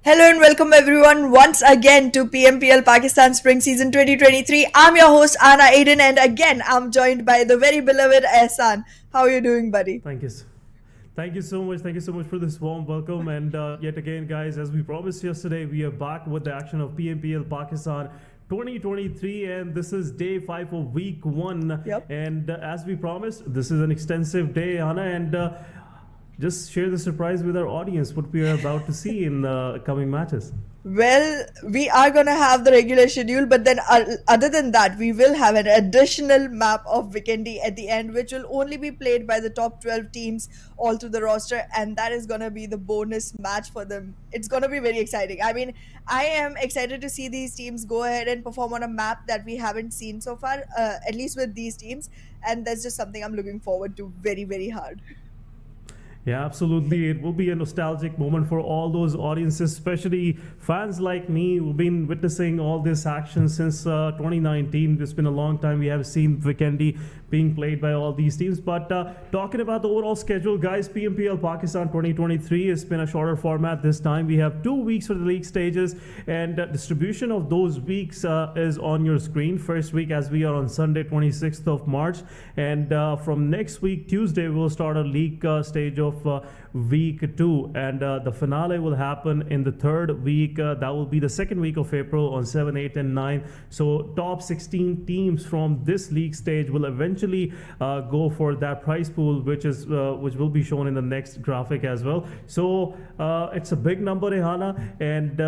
Hello and welcome everyone once again to PMPL Pakistan Spring Season 2023. I'm your host Anna Aiden and again I'm joined by the very beloved Ehsan. How are you doing, buddy? Thank you. Thank you so much. Thank you so much for this warm welcome. And yet again, guys, as we promised yesterday, we are back with the action of PMPL Pakistan 2023, and this is day 5 of week 1. Yep. And as we promised, this is an extensive day, Anna, and just share the surprise with our audience what we are about to see in the coming matches. Well, we are going to have the regular schedule, but then other than that, we will have an additional map of Vikendi at the end, which will only be played by the top 12 teams all through the roster, and that is going to be the bonus match for them. It's going to be very exciting. I mean, I am excited to see these teams go ahead and perform on a map that we haven't seen so far, at least with these teams, and that's just something I'm looking forward to very, very hard. Yeah, absolutely. It will be a nostalgic moment for all those audiences, especially fans like me who've been witnessing all this action since 2019. It's been a long time. We have seen Vikendi being played by all these teams. But talking about the overall schedule, guys, PMPL Pakistan 2023 has been a shorter format this time. We have 2 weeks for the league stages, and distribution of those weeks is on your screen. First week, as we are on Sunday, 26th of March. And from next week, Tuesday, we'll start a league stage of week 2, and the finale will happen in the 3rd week. That will be the 2nd week of April on 7, 8 and 9. So top 16 teams from this league stage will eventually go for that prize pool, which will be shown in the next graphic as well. So it's a big number, Ehana, and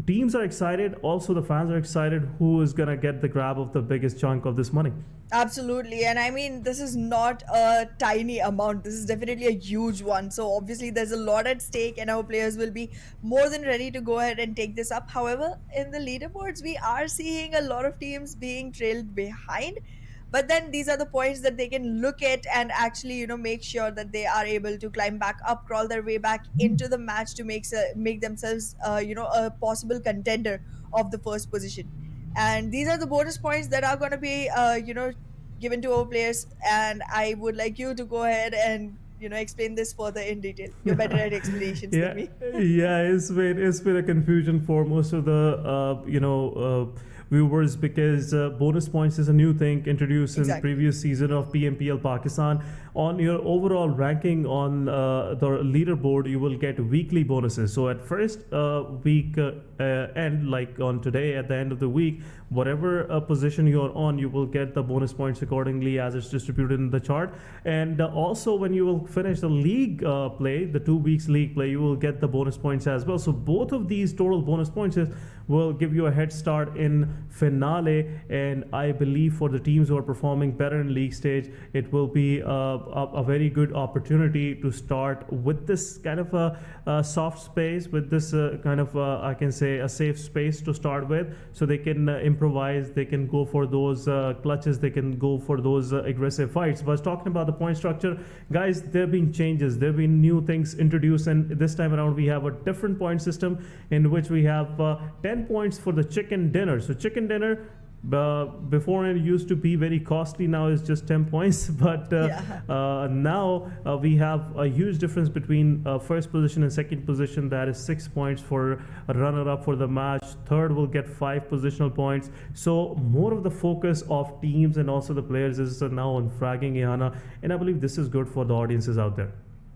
teams are excited. Also, the fans are excited. Who is gonna get the grab of the biggest chunk of this money? Absolutely. And I mean, this is not a tiny amount. This is definitely a huge one. So obviously there's a lot at stake and our players will be more than ready to go ahead and take this up. However, in the leaderboards, we are seeing a lot of teams being trailed behind. But then these are the points that they can look at and actually, make sure that they are able to climb back up, crawl their way back into the match to make themselves, a possible contender of the first position. And these are the bonus points that are going to be given to our players, and I would like you to go ahead and explain this further in detail. You're better at explanations Yeah, than me. yeah, it's been a confusion for most of the viewers, because bonus points is a new thing introduced in the Exactly. previous season of PMPL Pakistan. On your overall ranking on the leaderboard, you will get weekly bonuses. So at first week end, like on today, at the end of the week, whatever position you're on, you will get the bonus points accordingly as it's distributed in the chart. And also when you will finish the league play, the 2 weeks league play, you will get the bonus points as well. So both of these total bonus points will give you a head start in finale, and I believe for the teams who are performing better in league stage, it will be a very good opportunity to start with this kind of a soft space, with this kind of I can say a safe space to start with, so they can improvise, they can go for those clutches, they can go for those aggressive fights. But talking about the point structure, guys, there have been changes, there have been new things introduced, and this time around we have a different point system in which we have 10 points for the chicken dinner. So chicken dinner, before it used to be very costly, now it's just 10 points. But now we have a huge difference between first position and second position. That is 6 points for a runner-up for the match. Third will get 5 positional points. So more of the focus of teams and also the players is now on fragging, Ihana, and I believe this is good for the audiences out there.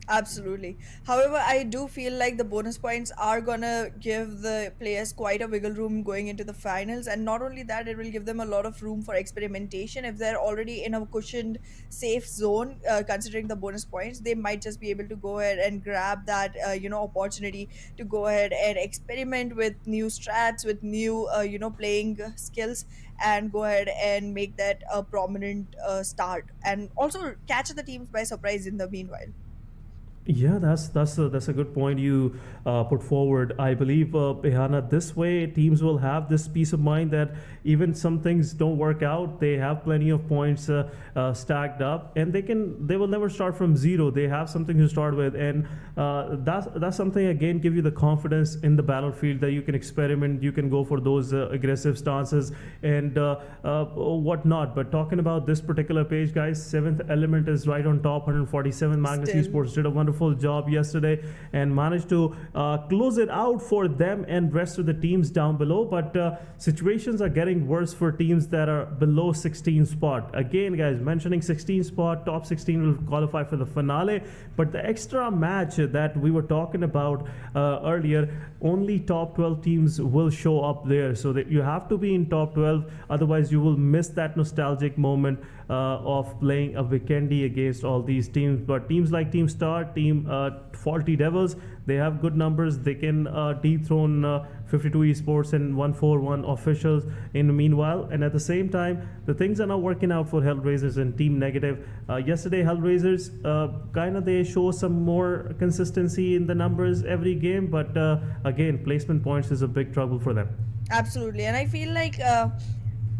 Absolutely. However, I do feel like the bonus points are gonna give the players quite a wiggle room going into the finals, and not only that, it will give them a lot of room for experimentation. If they're already in a cushioned, safe zone, considering the bonus points, they might just be able to go ahead and grab that, opportunity to go ahead and experiment with new strats, with new, playing skills, and go ahead and make that a prominent start, and also catch the teams by surprise in the meanwhile. Yeah, that's a good point you put forward. I believe, Ehana, this way teams will have this peace of mind that even some things don't work out, they have plenty of points stacked up, and they will never start from zero. They have something to start with, and that's something again give you the confidence in the battlefield that you can experiment, you can go for those aggressive stances and whatnot. But talking about this particular page, guys, Seventh Element is right on top, 147. Magnus Still. Esports did a wonderful wonderful job yesterday and managed to close it out for them and rest of the teams down below. But situations are getting worse for teams that are below 16 spot. Again, guys, mentioning 16 spot, top 16 will qualify for the finale. But the extra match that we were talking about earlier, only top 12 teams will show up there. So that you have to be in top 12, otherwise you will miss that nostalgic moment of playing a Vikendi against all these teams. But teams like teams.The, team Faulty Devils, they have good numbers. They can dethrone 52 Esports and 141 officials in the meanwhile. And at the same time, the things are not working out for Hellraisers and Team Negative. Yesterday, Hellraisers kind of they show some more consistency in the numbers every game, but again, placement points is a big trouble for them. Absolutely. And I feel like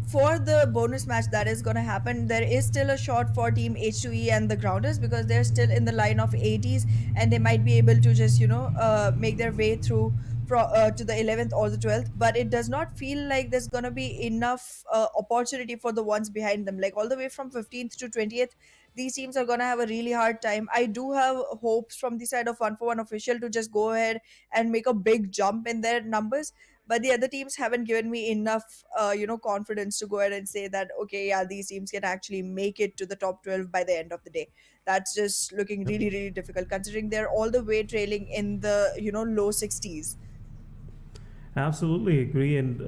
for the bonus match that is going to happen, there is still a shot for Team H2E and the Grounders, because they're still in the line of 80s and they might be able to just, make their way through to the 11th or the 12th. But it does not feel like there's going to be enough opportunity for the ones behind them. Like all the way from 15th to 20th, these teams are going to have a really hard time. I do have hopes from the side of 141 official to just go ahead and make a big jump in their numbers, but the other teams haven't given me enough confidence to go ahead and say that, okay, yeah, these teams can actually make it to the top 12 by the end of the day. That's just looking really, really difficult, considering they're all the way trailing in the low 60s. Absolutely agree, and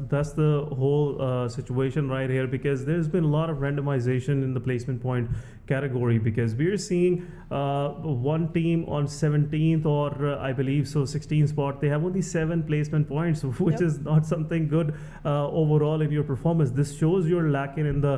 that's the whole situation right here, because there's been a lot of randomization in the placement point category, because we're seeing one team on 17th or I believe so 16th spot, they have only 7 placement points, which Yep. is not something good overall in your performance. This shows you're lacking in the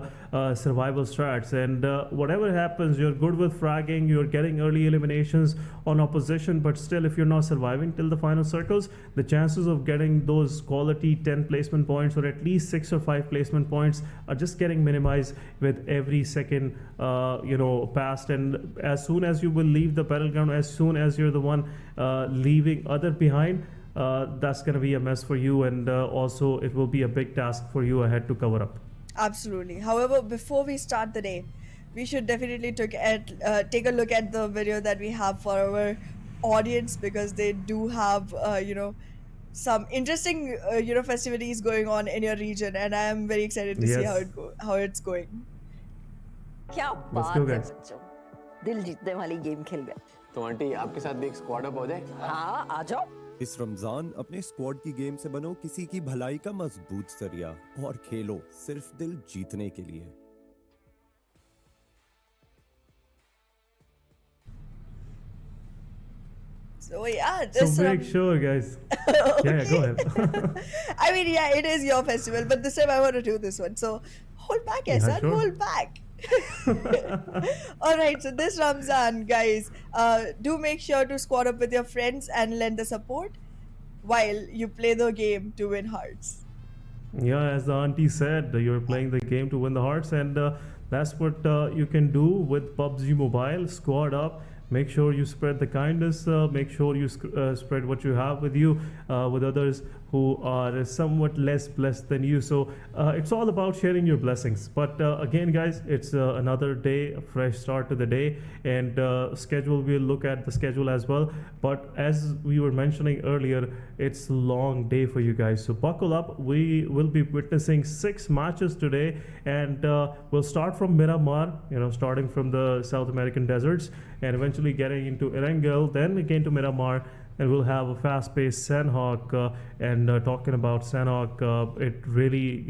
survival strats, and whatever happens, you're good with fragging, you're getting early eliminations on opposition, but still if you're not surviving till the final circles, the chances of getting those quality 10 placement points or at least 6 or 5 placement points are just getting minimized with every second passed. And as soon as you will leave the battleground, as soon as you're the one leaving other behind, that's going to be a mess for you, and also it will be a big task for you ahead to cover up. Absolutely. However, before we start the day, we should definitely take a look at the video that we have for our audience, because they do have some interesting festivities going on in your region, and I am very excited to see Yes, how it's going. क्या let's बात go, है guys. बच्चों, दिल जीतने वाली game खेल गए। तो आंटी आपके साथ भी एक स्क्वाड अप हो जाए। हाँ आ जाओ। इस रमजान अपने स्क्वाड की गेम से बनो किसी की भलाई का मजबूत जरिया और खेलो सिर्फ दिल जीतने के लिए। So yeah, so this make sure, guys. Yeah, go ahead. I mean, yeah, it is your festival, but this time I want to do this one. So hold back, Yeah, Ehsan, sure. hold back. All right, so this Ramzan, guys, do make sure to squad up with your friends and lend the support while you play the game to win hearts. Yeah, as the auntie said, you're playing the game to win the hearts, and that's what you can do with PUBG Mobile. Squad up. Make sure you spread the kindness. Make sure you spread what you have with you, with others who are somewhat less blessed than you. So it's all about sharing your blessings. But again, guys, it's another day, a fresh start to the day, and schedule. We'll look at the schedule as well. But as we were mentioning earlier, it's a long day for you guys. So buckle up. We will be witnessing 6 matches today, and we'll start from Miramar. Starting from the South American deserts, and eventually getting into Erangel, then again to Miramar, and we'll have a fast-paced Sanhok. And talking about Sanhok, it really,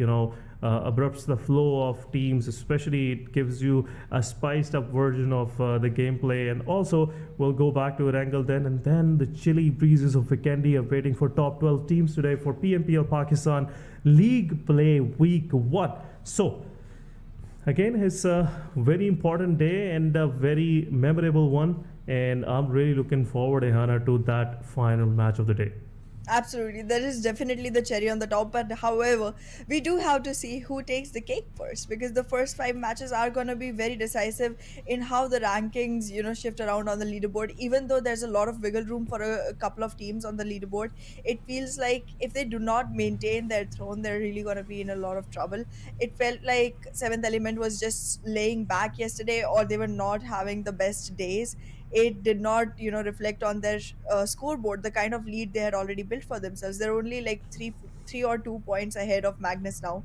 abrupts the flow of teams, especially it gives you a spiced up version of the gameplay. And also we'll go back to Erangel then, and then the chilly breezes of Vikendi are waiting for top 12 teams today for PMPL Pakistan League Play Week 1. So again, it's a very important day and a very memorable one, and I'm really looking forward, Ehana, to that final match of the day. Absolutely, that is definitely the cherry on the top. But however, we do have to see who takes the cake first, because the first 5 matches are going to be very decisive in how the rankings, shift around on the leaderboard. Even though there's a lot of wiggle room for a couple of teams on the leaderboard, it feels like if they do not maintain their throne, they're really going to be in a lot of trouble. It felt like Seventh Element was just laying back yesterday, or they were not having the best days. it did not, reflect on their scoreboard the kind of lead they had already built for themselves. They're only like three or 2 points ahead of Magnus now,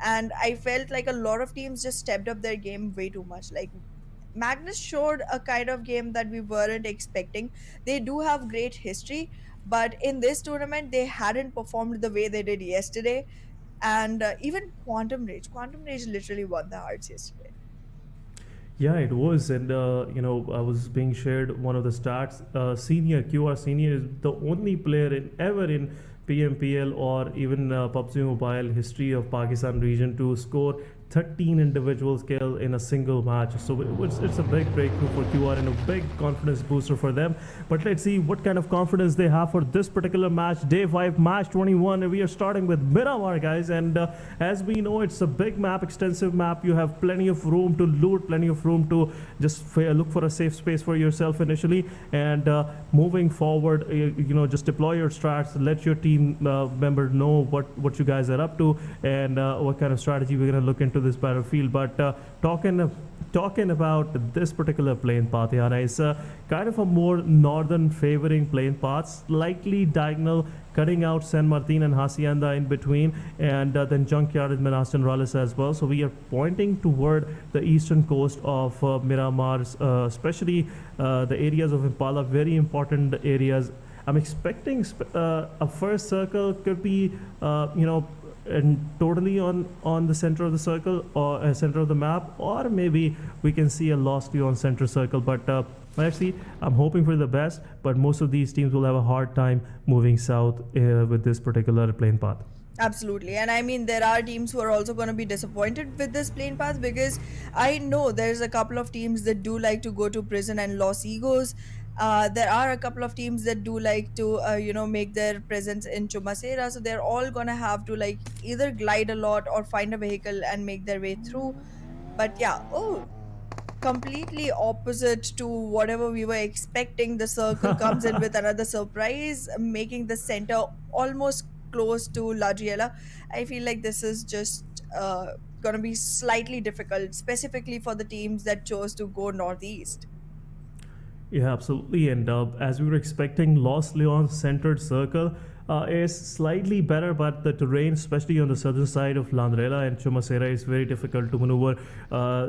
and I felt like a lot of teams just stepped up their game way too much. Like Magnus showed a kind of game that we weren't expecting. They do have great history, but in this tournament, they hadn't performed the way they did yesterday. And even Quantum Rage literally won the hearts yesterday. Yeah, it was, and I was being shared one of the stats. Senior QR Senior is the only player ever in PMPL or even PUBG Mobile history of Pakistan region to score 13 individual kills in a single match. So it's a big breakthrough for QR and a big confidence booster for them. But let's see what kind of confidence they have for this particular match. Day 5, match 21. And we are starting with Miramar, guys. And as we know, it's a big map, extensive map. You have plenty of room to loot, plenty of room to just look for a safe space for yourself initially. And moving forward, just deploy your strats, let your team member know what you guys are up to and what kind of strategy we're going to look into this battlefield. But talking about this particular plane path, Yana, is kind of a more northern favoring plane path, slightly diagonal, cutting out San Martin and Hacienda in between, and then Junkyard and Minas Generales as well. So we are pointing toward the eastern coast of Miramar, especially the areas of Impala, very important areas. I'm expecting a first circle could be, and totally on the center of the circle or center of the map, or maybe we can see a Lost on center circle. But let's see. I'm hoping for the best, but most of these teams will have a hard time moving south with this particular plane path. Absolutely. And I mean, there are teams who are also going to be disappointed with this plane path, because I know there's a couple of teams that do like to go to prison and Los Egos. There are a couple of teams that do like to, make their presence in Chumacera. So they're all going to have to like either glide a lot or find a vehicle and make their way through. But yeah, completely opposite to whatever we were expecting. The circle comes in with another surprise, making the center almost close to La Giela. I feel like this is just going to be slightly difficult, specifically for the teams that chose to go northeast. Yeah, absolutely. And as we were expecting, Los Leons centered circle is slightly better, but the terrain, especially on the southern side of Landrela and Chumacera, is very difficult to maneuver.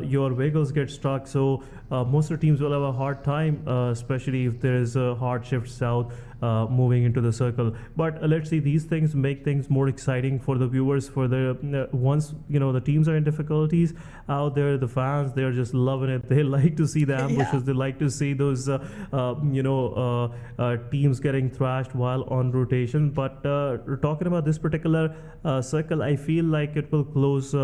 Your vehicles get stuck, so most of the teams will have a hard time, especially if there is a hard shift south moving into the circle. But let's see, these things make things more exciting for the viewers. For the once the teams are in difficulties out there, the fans, they're just loving it. They like to see the ambushes. Yeah. They like to see those teams getting thrashed while on rotation. But talking about this particular circle, I feel like it will close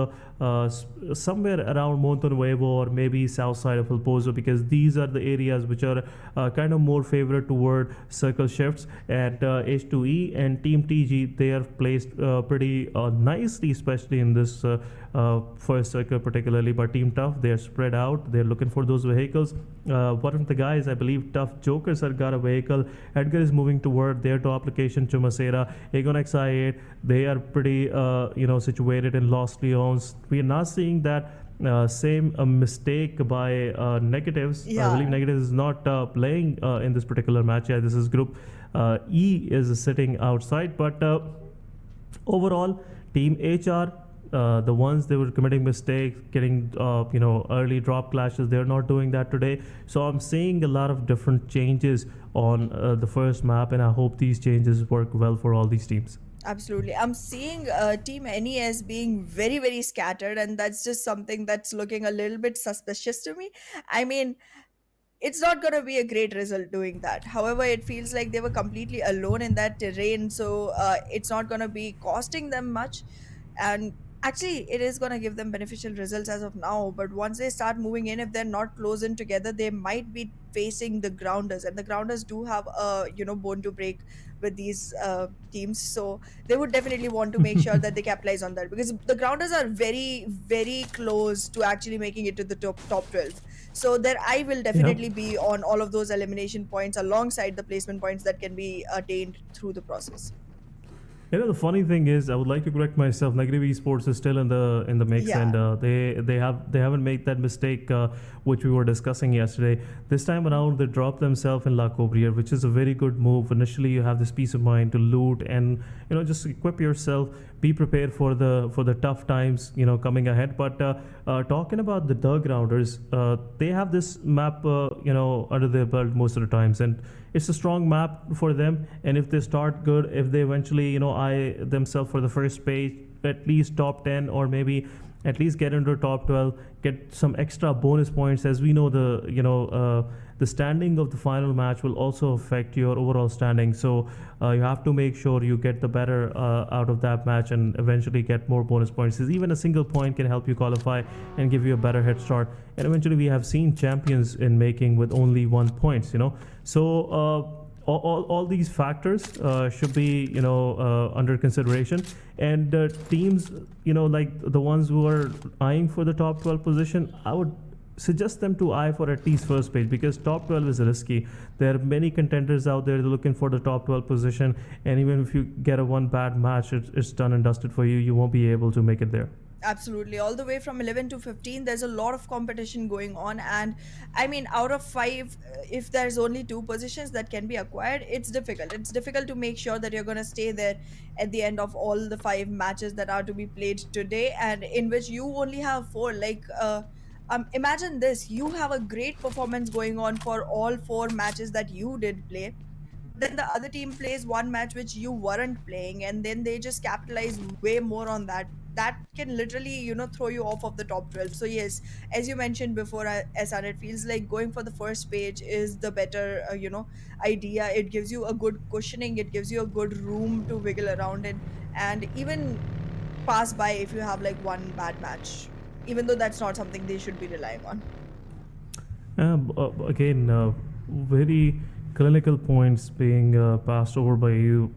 somewhere around Monte Nuevo or maybe south side of El Pozo, because these are the areas which are kind of more favored toward circle shifts. And H2E and Team TG, they are placed pretty nicely, especially in this first circle particularly. But Team Tough, they're spread out, they're looking for those vehicles. One of the guys, I believe Tough Jokers, have got a vehicle. Edgar is moving toward their top location, Chumacera. Aegon XI8, they are pretty situated in Los Leons. We are not seeing that same mistake by Negatives. Yeah. I believe Negatives is not playing in this particular match. Yeah, this is group E is sitting outside. But overall, Team HR, the ones they were committing mistakes, getting early drop clashes, they're not doing that today. So I'm seeing a lot of different changes on the first map, and I hope these changes work well for all these teams. Absolutely. I'm seeing Team NES being very, very scattered, and that's just something that's looking a little bit suspicious to me. I mean, it's not going to be a great result doing that. However, it feels like they were completely alone in that terrain, so it's not going to be costing them much. And actually, it is going to give them beneficial results as of now. But once they start moving in, if they're not close in together, they might be facing the grounders, and the grounders do have a bone to break with these teams. So they would definitely want to make sure that they capitalize on that, because the grounders are very, very close to actually making it to the top 12. So their eye will definitely be on all of those elimination points alongside the placement points that can be attained through the process. The funny thing is, I would like to correct myself. Negative Esports is still in the mix, Yeah. and they haven't made that mistake which we were discussing yesterday. This time around, they dropped themselves in La Cobriere, which is a very good move. Initially, you have this peace of mind to loot and just equip yourself, be prepared for the tough times coming ahead. But talking about the Grounders, they have this map under their belt most of the times, and it's a strong map for them. And if they start good, if they eventually eye themselves for the first page, at least top 10, or maybe at least get into top 12, get some extra bonus points. As we know, the standing of the final match will also affect your overall standing, so you have to make sure you get the better out of that match and eventually get more bonus points, because even a single point can help you qualify and give you a better head start. And eventually we have seen champions in making with only 1 point, so all these factors should be under consideration. And teams like the ones who are eyeing for the top 12 position, I would suggest them to eye for at least first page, because top 12 is risky. There are many contenders out there looking for the top 12 position, and even if you get a one bad match, it's done and dusted for you. You won't be able to make it there. Absolutely. All the way from 11 to 15, there's a lot of competition going on. And I mean, out of 5, if there's only 2 positions that can be acquired, it's difficult. It's difficult to make sure that you're going to stay there at the end of all the 5 matches that are to be played today, and in which you only have 4. Imagine this: you have a great performance going on for all 4 matches that you did play. Then the other team plays 1 match which you weren't playing, and then they just capitalize way more on that. That can literally, throw you off of the top 12. So yes, as you mentioned before, Asan, it feels like going for the first page is the better, idea. It gives you a good cushioning. It gives you a good room to wiggle around in, and even pass by if you have like 1 bad match, even though that's not something they should be relying on. Again, very clinical points being passed over by you,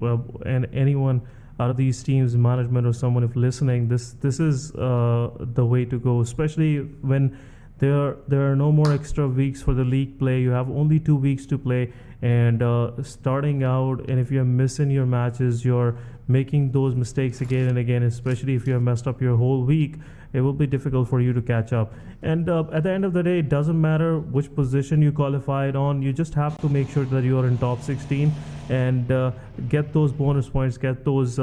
and anyone out of these teams, management or someone if listening, this is the way to go, especially when there are no more extra weeks for the league play. You have only 2 weeks to play, and starting out, and if you're missing your matches, you're making those mistakes again and again, especially if you have messed up your whole week, it will be difficult for you to catch up. And at the end of the day, it doesn't matter which position you qualified on. You just have to make sure that you are in top 16 and get those bonus points, get those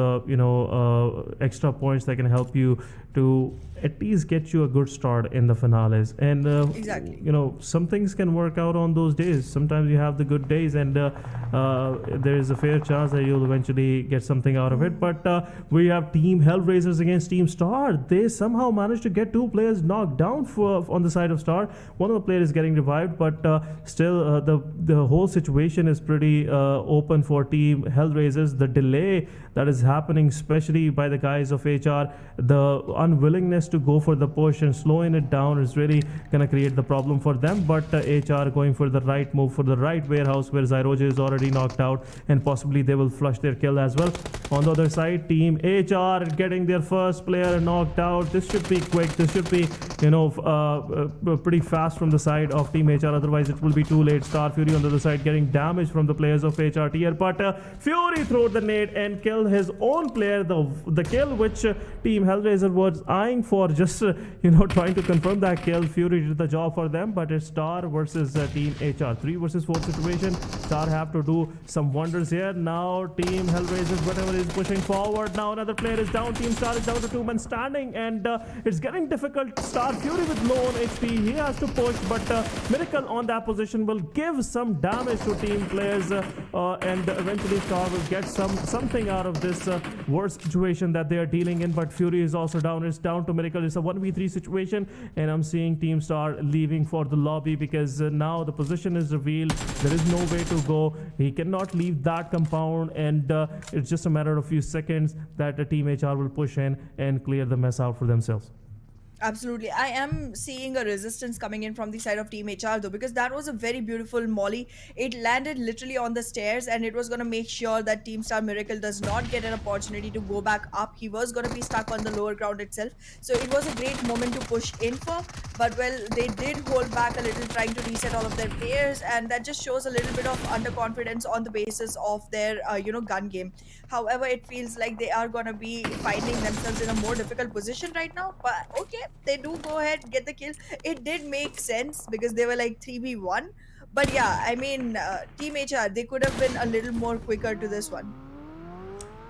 extra points that can help you to at least get you a good start in the finales. And Exactly. some things can work out on those days. Sometimes you have the good days, and there is a fair chance that you'll eventually get something out of it. But we have Team Hellraisers against Team Star. They somehow managed to get 2 players knocked down on the side of Star. One of the players is getting revived, but still the whole situation is pretty open for Team Hellraisers. The delay that is happening, especially by the guys of HR, the unwillingness to go for the push and slowing it down is really going to create the problem for them. But HR going for the right move, for the right warehouse, where Zyroja is already knocked out, and possibly they will flush their kill as well. On the other side, Team HR getting their first player knocked out. This should be quick. This should be pretty fast from the side of Team HR, otherwise it will be too late. Star Fury on the other side getting damage from the players of HR tier, but Fury threw the nade and killed his own player. The kill which Team Hellraiser was eyeing for, just trying to confirm that kill. Fury did the job for them, but it's Star versus Team HR, 3 versus 4 situation. Star have to do some wonders here. Now Team Hellraisers, whatever, is pushing forward. Now another player is down. Team Star is down to 2 men standing, and it's getting difficult. Star Fury with low on HP, he has to push, but Miracle on that position will give some damage to team players, and eventually Star will get something out of this worst situation that they are dealing in. But Fury is also down. It's down to Miracle. It's a 1v3 situation, and I'm seeing Team Star leaving for the lobby, because now the position is revealed. There is no way to go. He cannot leave that compound, and it's just a matter of few seconds that the Team HR will push in and clear the mess out for themselves. Absolutely. I am seeing a resistance coming in from the side of Team HR though, because that was a very beautiful molly. It landed literally on the stairs, and it was going to make sure that Team Star Miracle does not get an opportunity to go back up. He was going to be stuck on the lower ground itself. So it was a great moment to push in for. But well, they did hold back a little, trying to reset all of their players, and that just shows a little bit of underconfidence on the basis of their gun game. However, it feels like they are gonna be finding themselves in a more difficult position right now. But okay, they do go ahead, get the kill. It did make sense because they were like 3v1. But yeah, I mean, Team HR, they could have been a little more quicker to this one.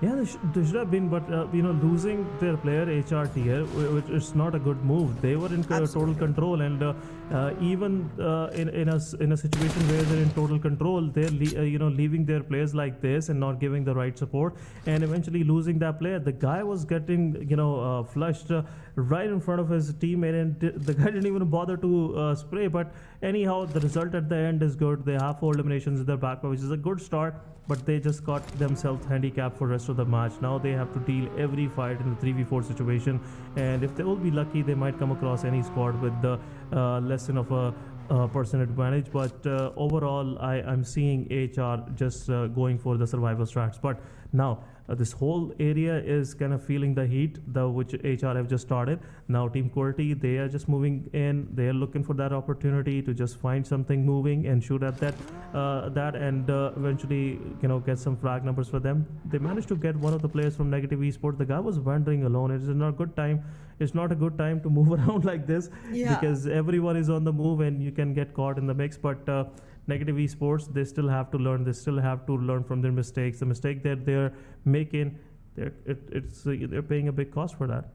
Yeah, they should have been, but losing their player HRT here, which is not a good move. They were in total control, and even in a situation where they're in total control, they're leaving their players like this and not giving the right support, and eventually losing that player. The guy was getting flushed right in front of his teammate, and the guy didn't even bother to spray. But anyhow, the result at the end is good. They have 4 eliminations in their back, which is a good start. But they just got themselves handicapped for the rest of the match. Now they have to deal every fight in a 3v4 situation, and if they will be lucky, they might come across any squad with the less than of a person advantage. But overall, I'm seeing HR just going for the survival strats. But now this whole area is kind of feeling the heat, which HR have just started. Now Team QWERTY, they are just moving in. They are looking for that opportunity to just find something moving and shoot at that and eventually get some frag numbers for them. They managed to get one of the players from Negative Esports. The guy was wandering alone. It is not a good time. It's not a good time to move around like this, because everyone is on the move and you can get caught in the mix. But Negative Esports, they still have to learn. They still have to learn from their mistakes. The mistake that they're making, they're paying a big cost for that.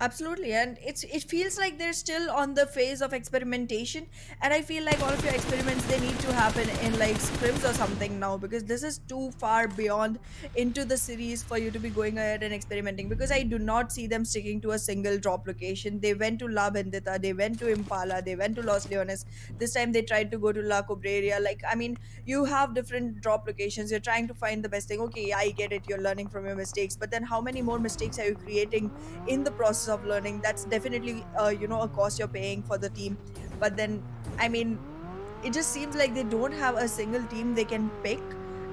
Absolutely, and it feels like they're still on the phase of experimentation, and I feel like all of your experiments, they need to happen in like scrims or something now, because this is too far beyond into the series for you to be going ahead and experimenting, because I do not see them sticking to a single drop location. They went to La Vendetta, they went to Impala, they went to Los Leones. This time they tried to go to La Cobreria. Like, I mean, you have different drop locations, you're trying to find the best thing. Okay, I get it, you're learning from your mistakes, but then how many more mistakes are you creating in the process of learning? That's definitely a cost you're paying for the team. But then, I mean, it just seems like they don't have a single team they can pick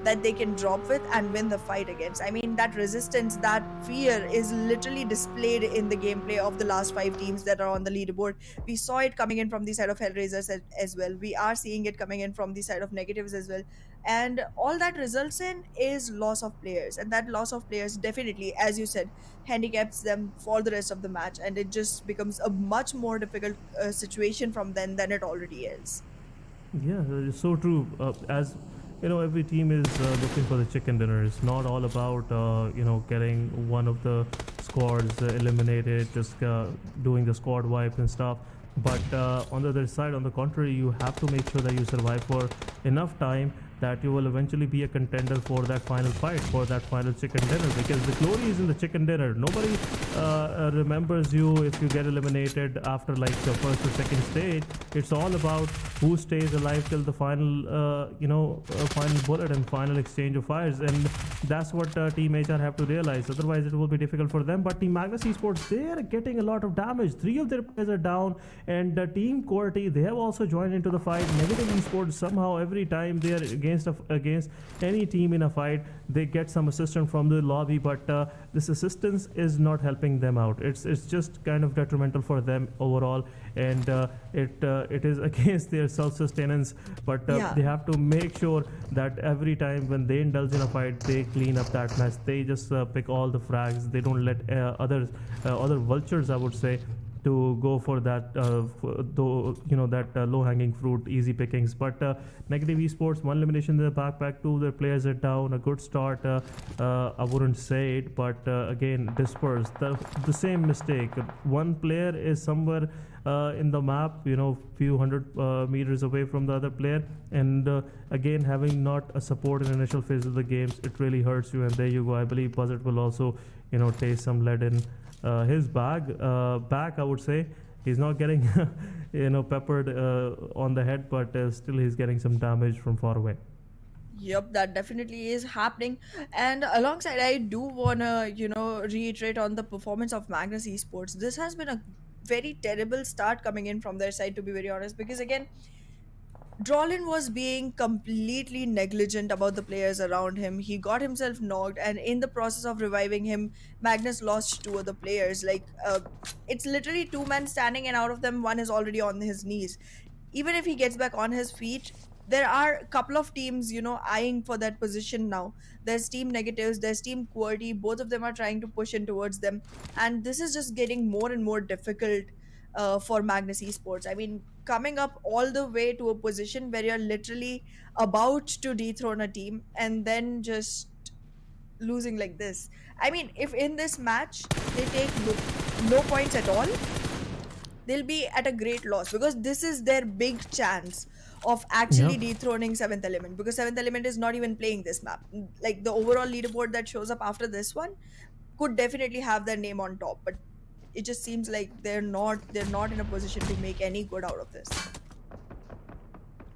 that they can drop with and win the fight against. I mean, that resistance, that fear is literally displayed in the gameplay of the last 5 teams that are on the leaderboard. We saw it coming in from the side of Hellraisers as well. We are seeing it coming in from the side of Negatives as well. And all that results in is loss of players. And that loss of players definitely, as you said, handicaps them for the rest of the match. And it just becomes a much more difficult situation from then than it already is. Yeah, it's so true. As every team is looking for the chicken dinner. It's not all about getting one of the squads eliminated, just doing the squad wipe and stuff. But on the other side, on the contrary, you have to make sure that you survive for enough time that you will eventually be a contender for that final fight, for that final chicken dinner, because the glory is in the chicken dinner. Nobody remembers you if you get eliminated after like the first or second stage. It's all about who stays alive till the final final bullet and final exchange of fires, and that's what Team HR have to realize. Otherwise it will be difficult for them. But Team Magnus Esports, they are getting a lot of damage. 3 of their players are down, and Team QWERTY, they have also joined into the fight. Negative Esports, somehow every time they are against any team in a fight, they get some assistance from the lobby, but this assistance is not helping them out. It's just kind of detrimental for them overall, and it is against their self-sustenance. But they have to make sure that every time when they indulge in a fight, they clean up that mess. They just pick all the frags. They don't let other vultures, I would say, to go for that low-hanging fruit, easy pickings. But Negative Esports, 1 elimination in the backpack, 2 of their players are down. A good start, I wouldn't say it, but again, dispersed. The same mistake. One player is somewhere in the map, few hundred meters away from the other player, and again, having not a support in initial phase of the games, it really hurts you. And there you go. I believe Buzzard will also taste some lead in his back, I would say. He's not getting peppered on the head, but still he's getting some damage from far away. Yep, that definitely is happening. And alongside, I do wanna reiterate on the performance of Magnus Esports. This has been a very terrible start coming in from their side, to be very honest, because again, Drolin was being completely negligent about the players around him. He got himself knocked, and in the process of reviving him, Magnus lost two other players. It's literally two men standing, and out of them, one is already on his knees. Even if he gets back on his feet, there are a couple of teams, eyeing for that position now. There's Team Negatives, there's Team QWERTY. Both of them are trying to push in towards them, and this is just getting more and more difficult for Magnus Esports. I mean, coming up all the way to a position where you're literally about to dethrone a team and then just losing like this. I mean, if in this match they take no points at all, they'll be at a great loss, because this is their big chance of actually Yep. dethroning Seventh Element, because Seventh Element is not even playing this map. Like, the overall leaderboard that shows up after this one could definitely have their name on top, but it just seems like they're not in a position to make any good out of this.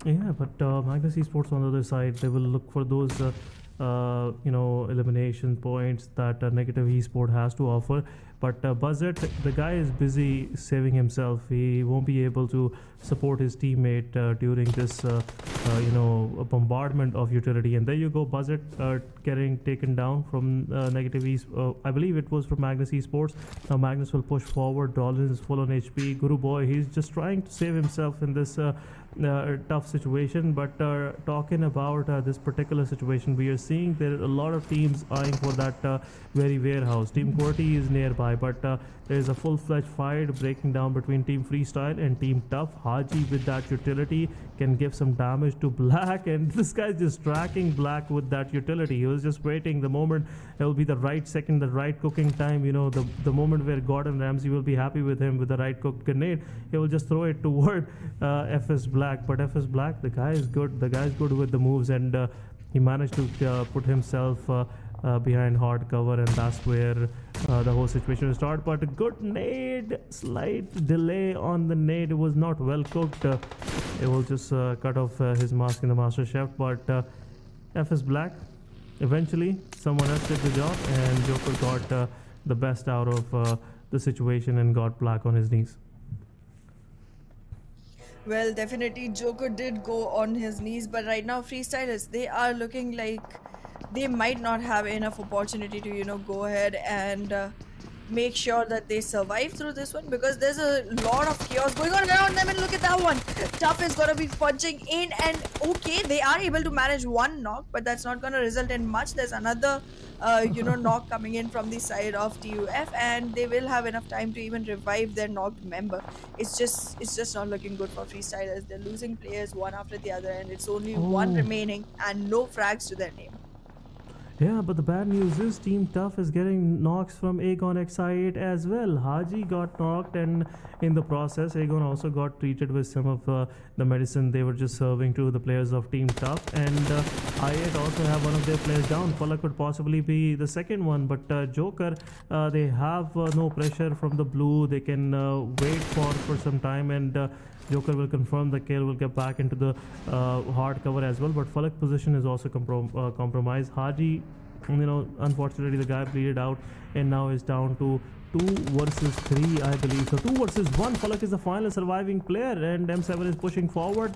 Yeah, but Magnus Esports on the other side, they will look for those, elimination points that Negative Esport has to offer. But Buzzet, the guy is busy saving himself. He won't be able to support his teammate during this, bombardment of utility. And there you go, Buzzet getting taken down from Negative Esports. I believe it was from Magnus Esports. Now Magnus will push forward. Dolin is full on HP. Guru Boy, he's just trying to save himself in this tough situation. But talking about this particular situation, we are seeing there are a lot of teams eyeing for that very warehouse. Team QWERTY is nearby, but there is a full-fledged fight breaking down between Team Freestyle and Team Tough. Haji with that utility can give some damage to Black, and this guy's just tracking Black with that utility. He was just waiting the moment it will be the right second, the right cooking time. The moment where Gordon Ramsay will be happy with him with the right cooked grenade, he will just throw it toward FS Black. But FS Black, the guy is good. The guy is good with the moves, and he managed to put himself behind hard cover, and that's where the whole situation will start. But a good nade, slight delay on the nade. It was not well cooked. It will just cut off his mask in the Master Chef. But FS Black, eventually someone else did the job, and Joker got the best out of the situation and got Black on his knees. Well, definitely Joker did go on his knees, but right now Freestylers, they are looking like they might not have enough opportunity to, go ahead and make sure that they survive through this one, because there's a lot of chaos going on around them. And look at that one. Tough is going to be punching in, and okay, they are able to manage one knock, but that's not going to result in much. There's another knock coming in from the side of TUF, and they will have enough time to even revive their knocked member. It's just not looking good for Freestylers. They're losing players one after the other, and it's only one remaining and no frags to their name. Yeah, but the bad news is Team Tough is getting knocks from Aegon XI8 as well. Haji got knocked, and in the process, Aegon also got treated with some of the medicine they were just serving to the players of Team Tough. And I8 also have one of their players down. Falak could possibly be the second one, but Joker, they have no pressure from the blue. They can wait for some time, and Joker will confirm the kill, will get back into the hard cover as well. But Falak's position is also compromised. Haji, unfortunately the guy bleeded out, and now is down to 2 versus 3, I believe. So 2 versus 1. Falak is the final surviving player, and M7 is pushing forward.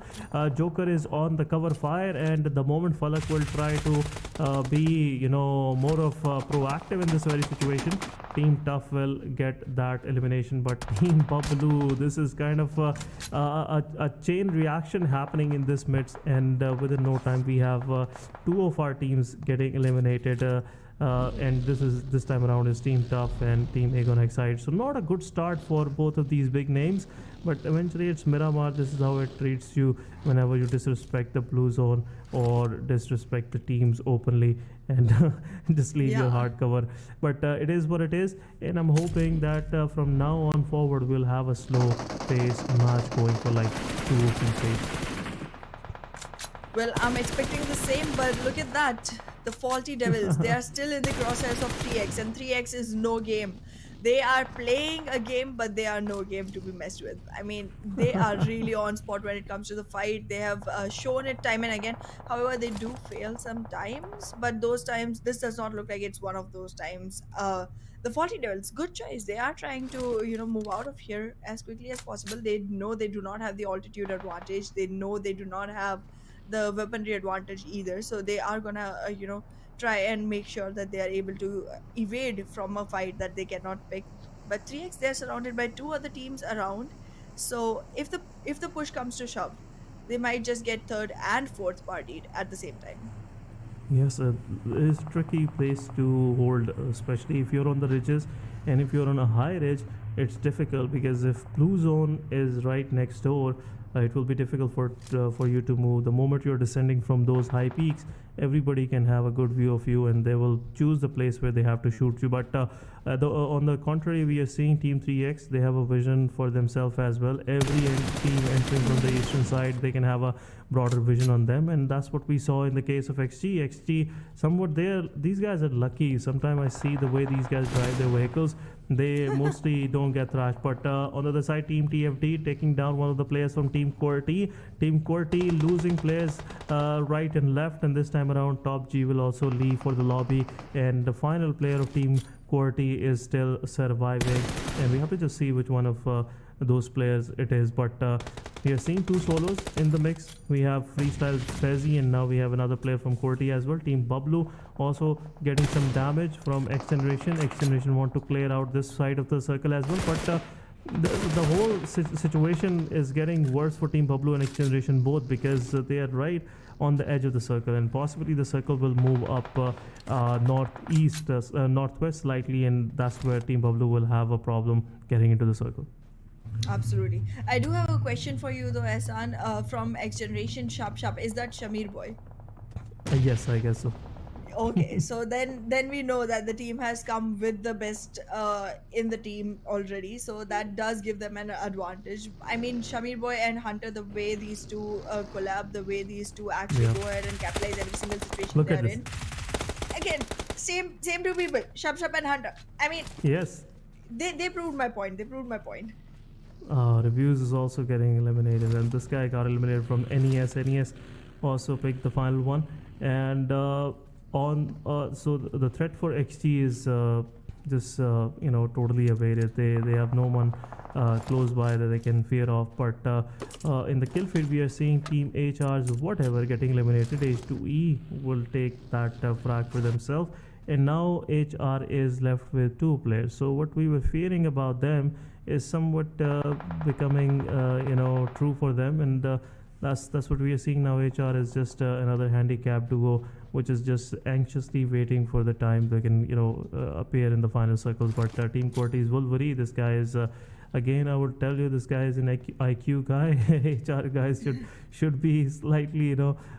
Joker is on the cover fire, and the moment Falak will try to be, more of proactive in this very situation, Team Tough will get that elimination. But Team Babalu, this is kind of a chain reaction happening in this midst, and within no time we have 2 of our teams getting eliminated. And this time around is Team Tough and Team Aegon XI8. So not a good start for both of these big names, but eventually it's Miramar. This is how it treats you whenever you disrespect the blue zone or disrespect the teams openly and just leave your hard cover. But it is what it is, and I'm hoping that from now on forward we'll have a slow pace match going for like 2 or 3 phases. Well, I'm expecting the same, but look at that. The faulty devils, they are still in the crosshairs of 3x, and 3x is no game. They are playing a game, but they are no game to be messed with. I mean, they are really on spot when it comes to the fight. They have shown it time and again. However, they do fail sometimes, but those times, this does not look like it's one of those times. The 40 Devils, good choice. They are trying to, move out of here as quickly as possible. They know they do not have the altitude advantage. They know they do not have the weaponry advantage either. So they are gonna, try and make sure that they are able to evade from a fight that they cannot pick. But 3x, they're surrounded by two other teams around. So if the push comes to shove, they might just get third and fourth partied at the same time. Yes, it's tricky place to hold, especially if you're on the ridges, and if you're on a high ridge, it's difficult because if blue zone is right next door, it will be difficult for you to move. The moment you're descending from those high peaks, everybody can have a good view of you, and they will choose the place where they have to shoot you. But on the contrary, we are seeing Team 3x. They have a vision for themselves as well. Every team entering from the eastern side, they can have a broader vision on them, and that's what we saw in the case of XG. Somewhat these guys are lucky. Sometimes I see the way these guys drive their vehicles. They mostly don't get thrashed. But on the other side, Team TFD taking down one of the players from Team QWERTY. Team QWERTY losing players right and left, and this time around, Top G will also leave for the lobby, and the final player of Team QWERTY is still surviving, and we have to just see which one of those players it is. But we are seeing two solos in the mix. We have Freestyle Fezzy, and now we have another player from QWERTY as well. Team Bublu also getting some damage from XGeneration. XGeneration want to clear out this side of the circle as well, but the whole situation is getting worse for Team Bublu and XGeneration both, because they are right on the edge of the circle, and possibly the circle will move up northwest slightly, and that's where Team Bublu will have a problem getting into the circle. Absolutely. I do have a question for you though, Ehsan, from XGeneration. Sharp, is that Shamir boy? Yes, I guess so. Okay, so then we know that the team has come with the best in the team already, so that does give them an advantage. I mean, Shamir boy and Hunter, the way these two collab, the way these two actually go ahead and capitalize every single situation Look they're at this. in. Again, same two people, Shab and Hunter. I mean, Yes. they proved my point. They proved my point. Reviews is also getting eliminated, and this guy got eliminated from NES. NES also picked the final one, and so the threat for XG is just totally evaded. They have no one close by that they can fear of. But in the kill feed, we are seeing Team HR's whatever getting eliminated. H2E will take that frag for themselves, and now HR is left with two players. So what we were fearing about them is somewhat becoming true for them, and that's what we are seeing now. HR is just another handicapped duo, which is just anxiously waiting for the time they can appear in the final circles. But Team QWERTY's Wolverine, this guy is again, I would tell you, this guy is an IQ guy. HR guys should be slightly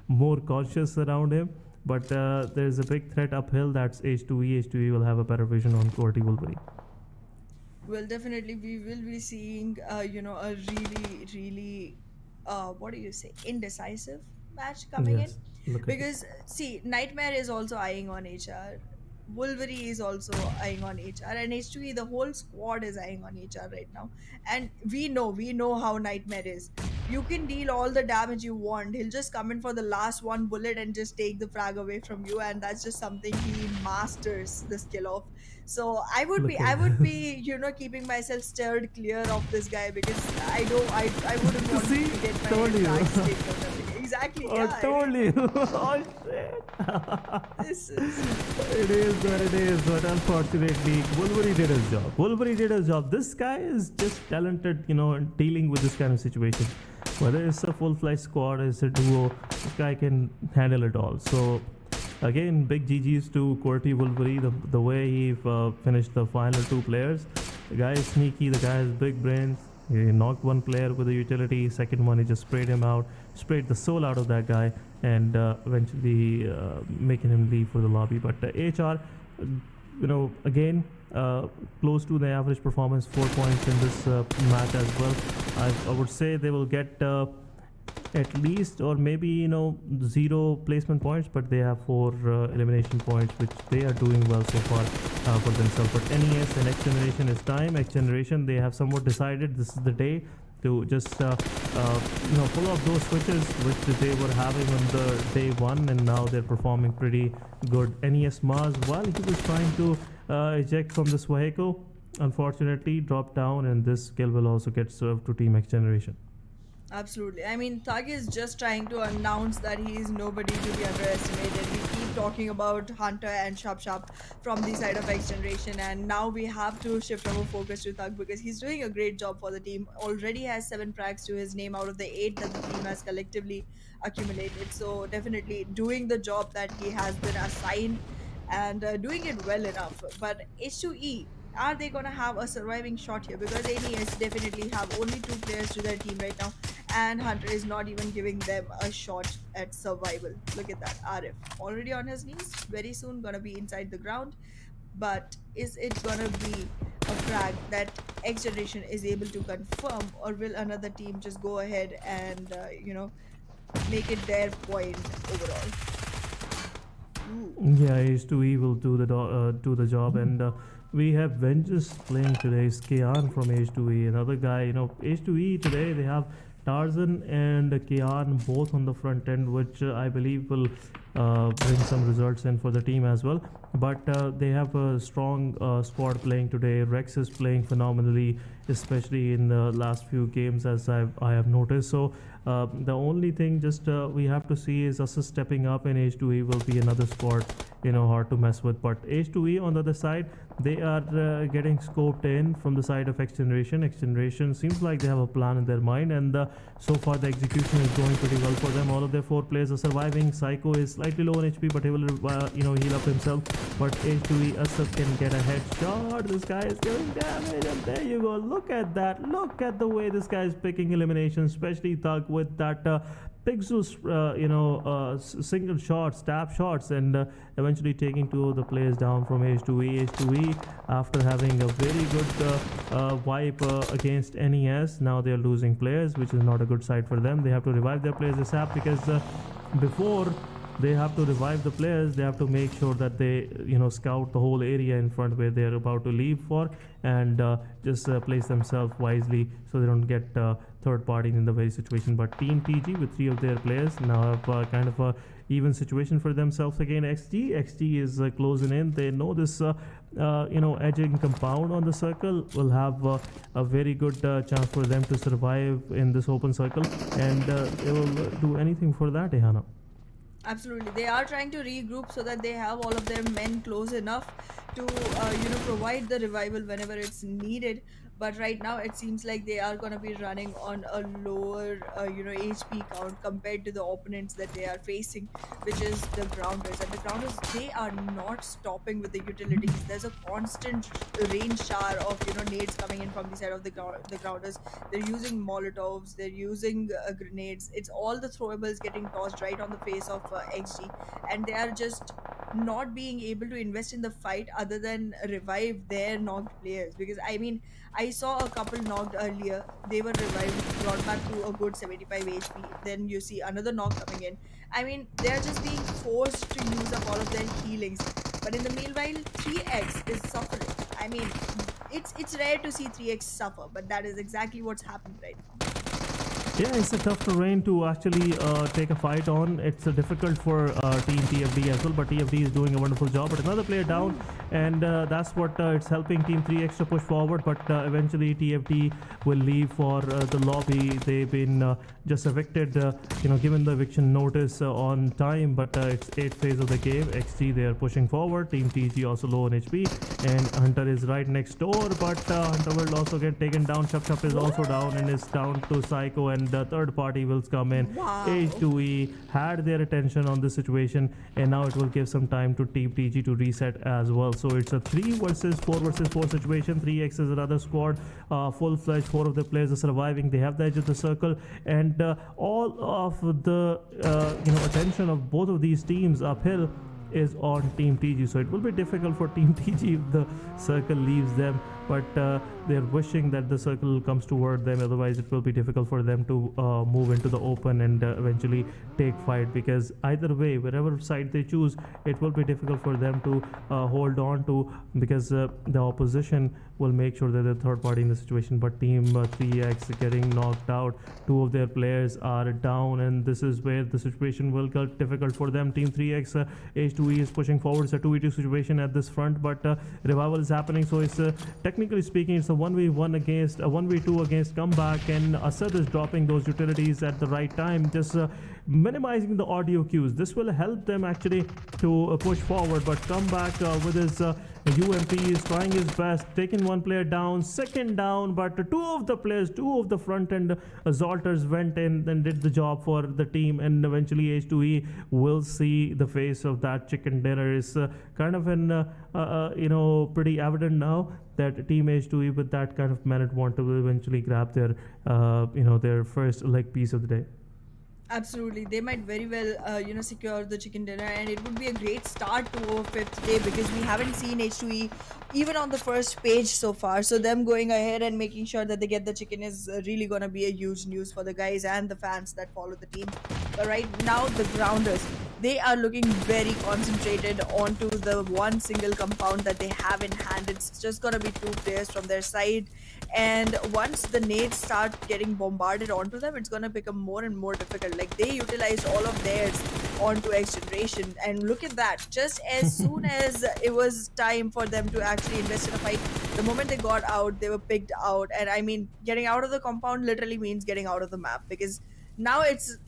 more conscious around him. But there's a big threat uphill. That's H2E. H2E will have a better vision on QWERTY Wolverine. Well, definitely we will be seeing a really what do you say, indecisive match coming Yes, in, look at because see, Nightmare is also eyeing on HR, Wolverine is also eyeing on HR, and H2E, the whole squad is eyeing on HR right now. And we know how Nightmare is. You can deal all the damage you want, he'll just come in for the last one bullet and just take the frag away from you, and that's just something he masters the skill of. So I would Look be at keeping myself steered clear of this guy, because I wouldn't want See, to get my told you. frags taken or something. Exactly. Oh, Yeah, told you. Oh shit. this is It is what it is, but unfortunately, Wolverine did his job. Wolverine did his job. This guy is just talented, in dealing with this kind of situation. Whether it's a full-fledged squad, it's a duo, this guy can handle it all. So, again, big GG's to QWERTY Wolverine, the way he finished the final two players. The guy is sneaky, the guy has big brains. He knocked one player with a utility, second one he just sprayed him out, sprayed the soul out of that guy, and eventually making him leave for the lobby. But HR, again, close to the average performance, 4 points in this match as well. I would say they will get at least, or maybe 0 placement points, but they have 4 elimination points, which they are doing well so far for themselves. But NES and XGeneration is time. XGeneration, they have somewhat decided this is the day to just pull off those switches which they were having on the day one, and now they're performing pretty good. NES Mars, while he was trying to eject from this vehicle. Unfortunately, drop down, and this kill will also get served to Team XGeneration. Absolutely. I mean, Thug is just trying to announce that he is nobody to be underestimated. We keep talking about Hunter and Shap from the side of XGeneration, and now we have to shift our focus to Thug because he's doing a great job for the team. Already has 7 frags to his name out of the 8 that the team has collectively accumulated. So definitely doing the job that he has been assigned and doing it well enough. But H2E, are they gonna have a surviving shot here? Because NES definitely have only 2 players to their team right now, and Hunter is not even giving them a shot at survival. Look at that, Arif already on his knees, very soon gonna be inside the ground. But is it gonna be a frag that XGeneration is able to confirm, or will another team just go ahead and make it their point overall? Ooh. Yeah, H2E will do the job, and we have Vengeance playing today. Kian from H2E, another guy. H2E today they have Tarzan and Kian both on the front end, which I believe will bring some results in for the team as well. But they have a strong squad playing today. Rex is playing phenomenally, especially in the last few games, as I have noticed. So the only thing just we have to see is us stepping up, and H2E will be another squad hard to mess with. But H2E on the other side, they are getting scoped in from the side of XGeneration. XGeneration seems like they have a plan in their mind, and so far the execution is going pretty well for them. All of their 4 players are surviving. Psycho is slightly low on HP, but he will heal up himself. But H2E Asad can get a headshot. This guy is giving damage, and there you go. Look at that. Look at the way this guy is picking eliminations, especially Thug with that pixels, single shots, stab shots, and eventually taking 2 of the players down from H2E. H2E, after having a very good wipe against NES, now they are losing players, which is not a good sight for them. They have to revive their players ASAP, because before they have to revive the players, they have to make sure that they scout the whole area in front where they're about to leave for, and just place themselves wisely so they don't get third parties in the very situation. But Team TG with 3 of their players now have kind of a even situation for themselves again. XG is closing in. They know this edging compound on the circle will have a very good chance for them to survive in this open circle, and they will do anything for that, Ehana. Absolutely, they are trying to regroup so that they have all of their men close enough to provide the revival whenever it's needed. But right now it seems like they are going to be running on a lower HP count compared to the opponents that they are facing, which is the grounders. And the grounders, they are not stopping with the utilities. There's a constant rain shower of nades coming in from the side of the grounders. They're using molotovs, they're using grenades. It's all the throwables getting tossed right on the face of XG, and they are just not being able to invest in the fight other than revive their knocked players. Because I saw a couple knocked earlier, they were revived, brought back to a good 75 HP. Then you see another knock coming in. They're just being forced to use up all of their healings. But in the meanwhile, 3X is suffering. It's rare to see 3X suffer, but that is exactly what's happened right now. Yeah, it's a tough terrain to actually take a fight on. It's difficult for Team TFD as well, but TFD is doing a wonderful job. But another player down, and that's what it's helping Team 3X to push forward. But eventually TFD will leave for the lobby. They've been just evicted, given the eviction notice on time. But it's 8th phase of the game. XG, they are pushing forward. Team TG also low on HP, and Hunter is right next door. But Hunter will also get taken down. Chup is also down and is down to Psycho, and the third party will come in. Wow. H2E had their attention on this situation, and now it will give some time to Team TG to reset as well. So it's a 3 versus 4 situation. 3X is another squad, full-fledged. 4 of the players are surviving. They have the edge of the circle, and all of the attention of both of these teams uphill is on Team TG. So it will be difficult for Team TG if the circle leaves them, but they're wishing that the circle comes toward them. Otherwise it will be difficult for them to move into the open and eventually take fight, because either way, wherever side they choose, it will be difficult for them to hold on to, because the opposition will make sure that they're third party in the situation. But Team 3X getting knocked out. Two of their players are down, and this is where the situation will get difficult for them. Team 3X H2E is pushing forward. It's a 2v2 situation at this front, but revival is happening. So it's technically speaking, it's a 1v1 against a 1v2 against comeback, and Asad is dropping those utilities at the right time, just minimizing the audio cues. This will help them actually to push forward, but comeback with his UMP is trying his best, taking one player down, second down, but two of the front end Zolters went in and did the job for the team, and eventually H2E will see the face of that chicken dinner. Is kind of an pretty evident now that Team H2E with that kind of merit want to eventually grab their their first leg piece of the day. Absolutely, they might very well, secure the chicken dinner, and it would be a great start to our fifth day because we haven't seen H2E even on the first page so far. So them going ahead and making sure that they get the chicken is really gonna be a huge news for the guys and the fans that follow the team. But right now, the grounders, they are looking very concentrated onto the one single compound that they have in hand. It's just gonna be two players from their side. And once the nades start getting bombarded onto them, it's gonna become more and more difficult. Like they utilized all of theirs onto XGeneration, and look at that. Just as soon as it was time for them to actually invest in a fight, the moment they got out, they were picked out. And I mean, getting out of the compound literally means getting out of the map, because now it's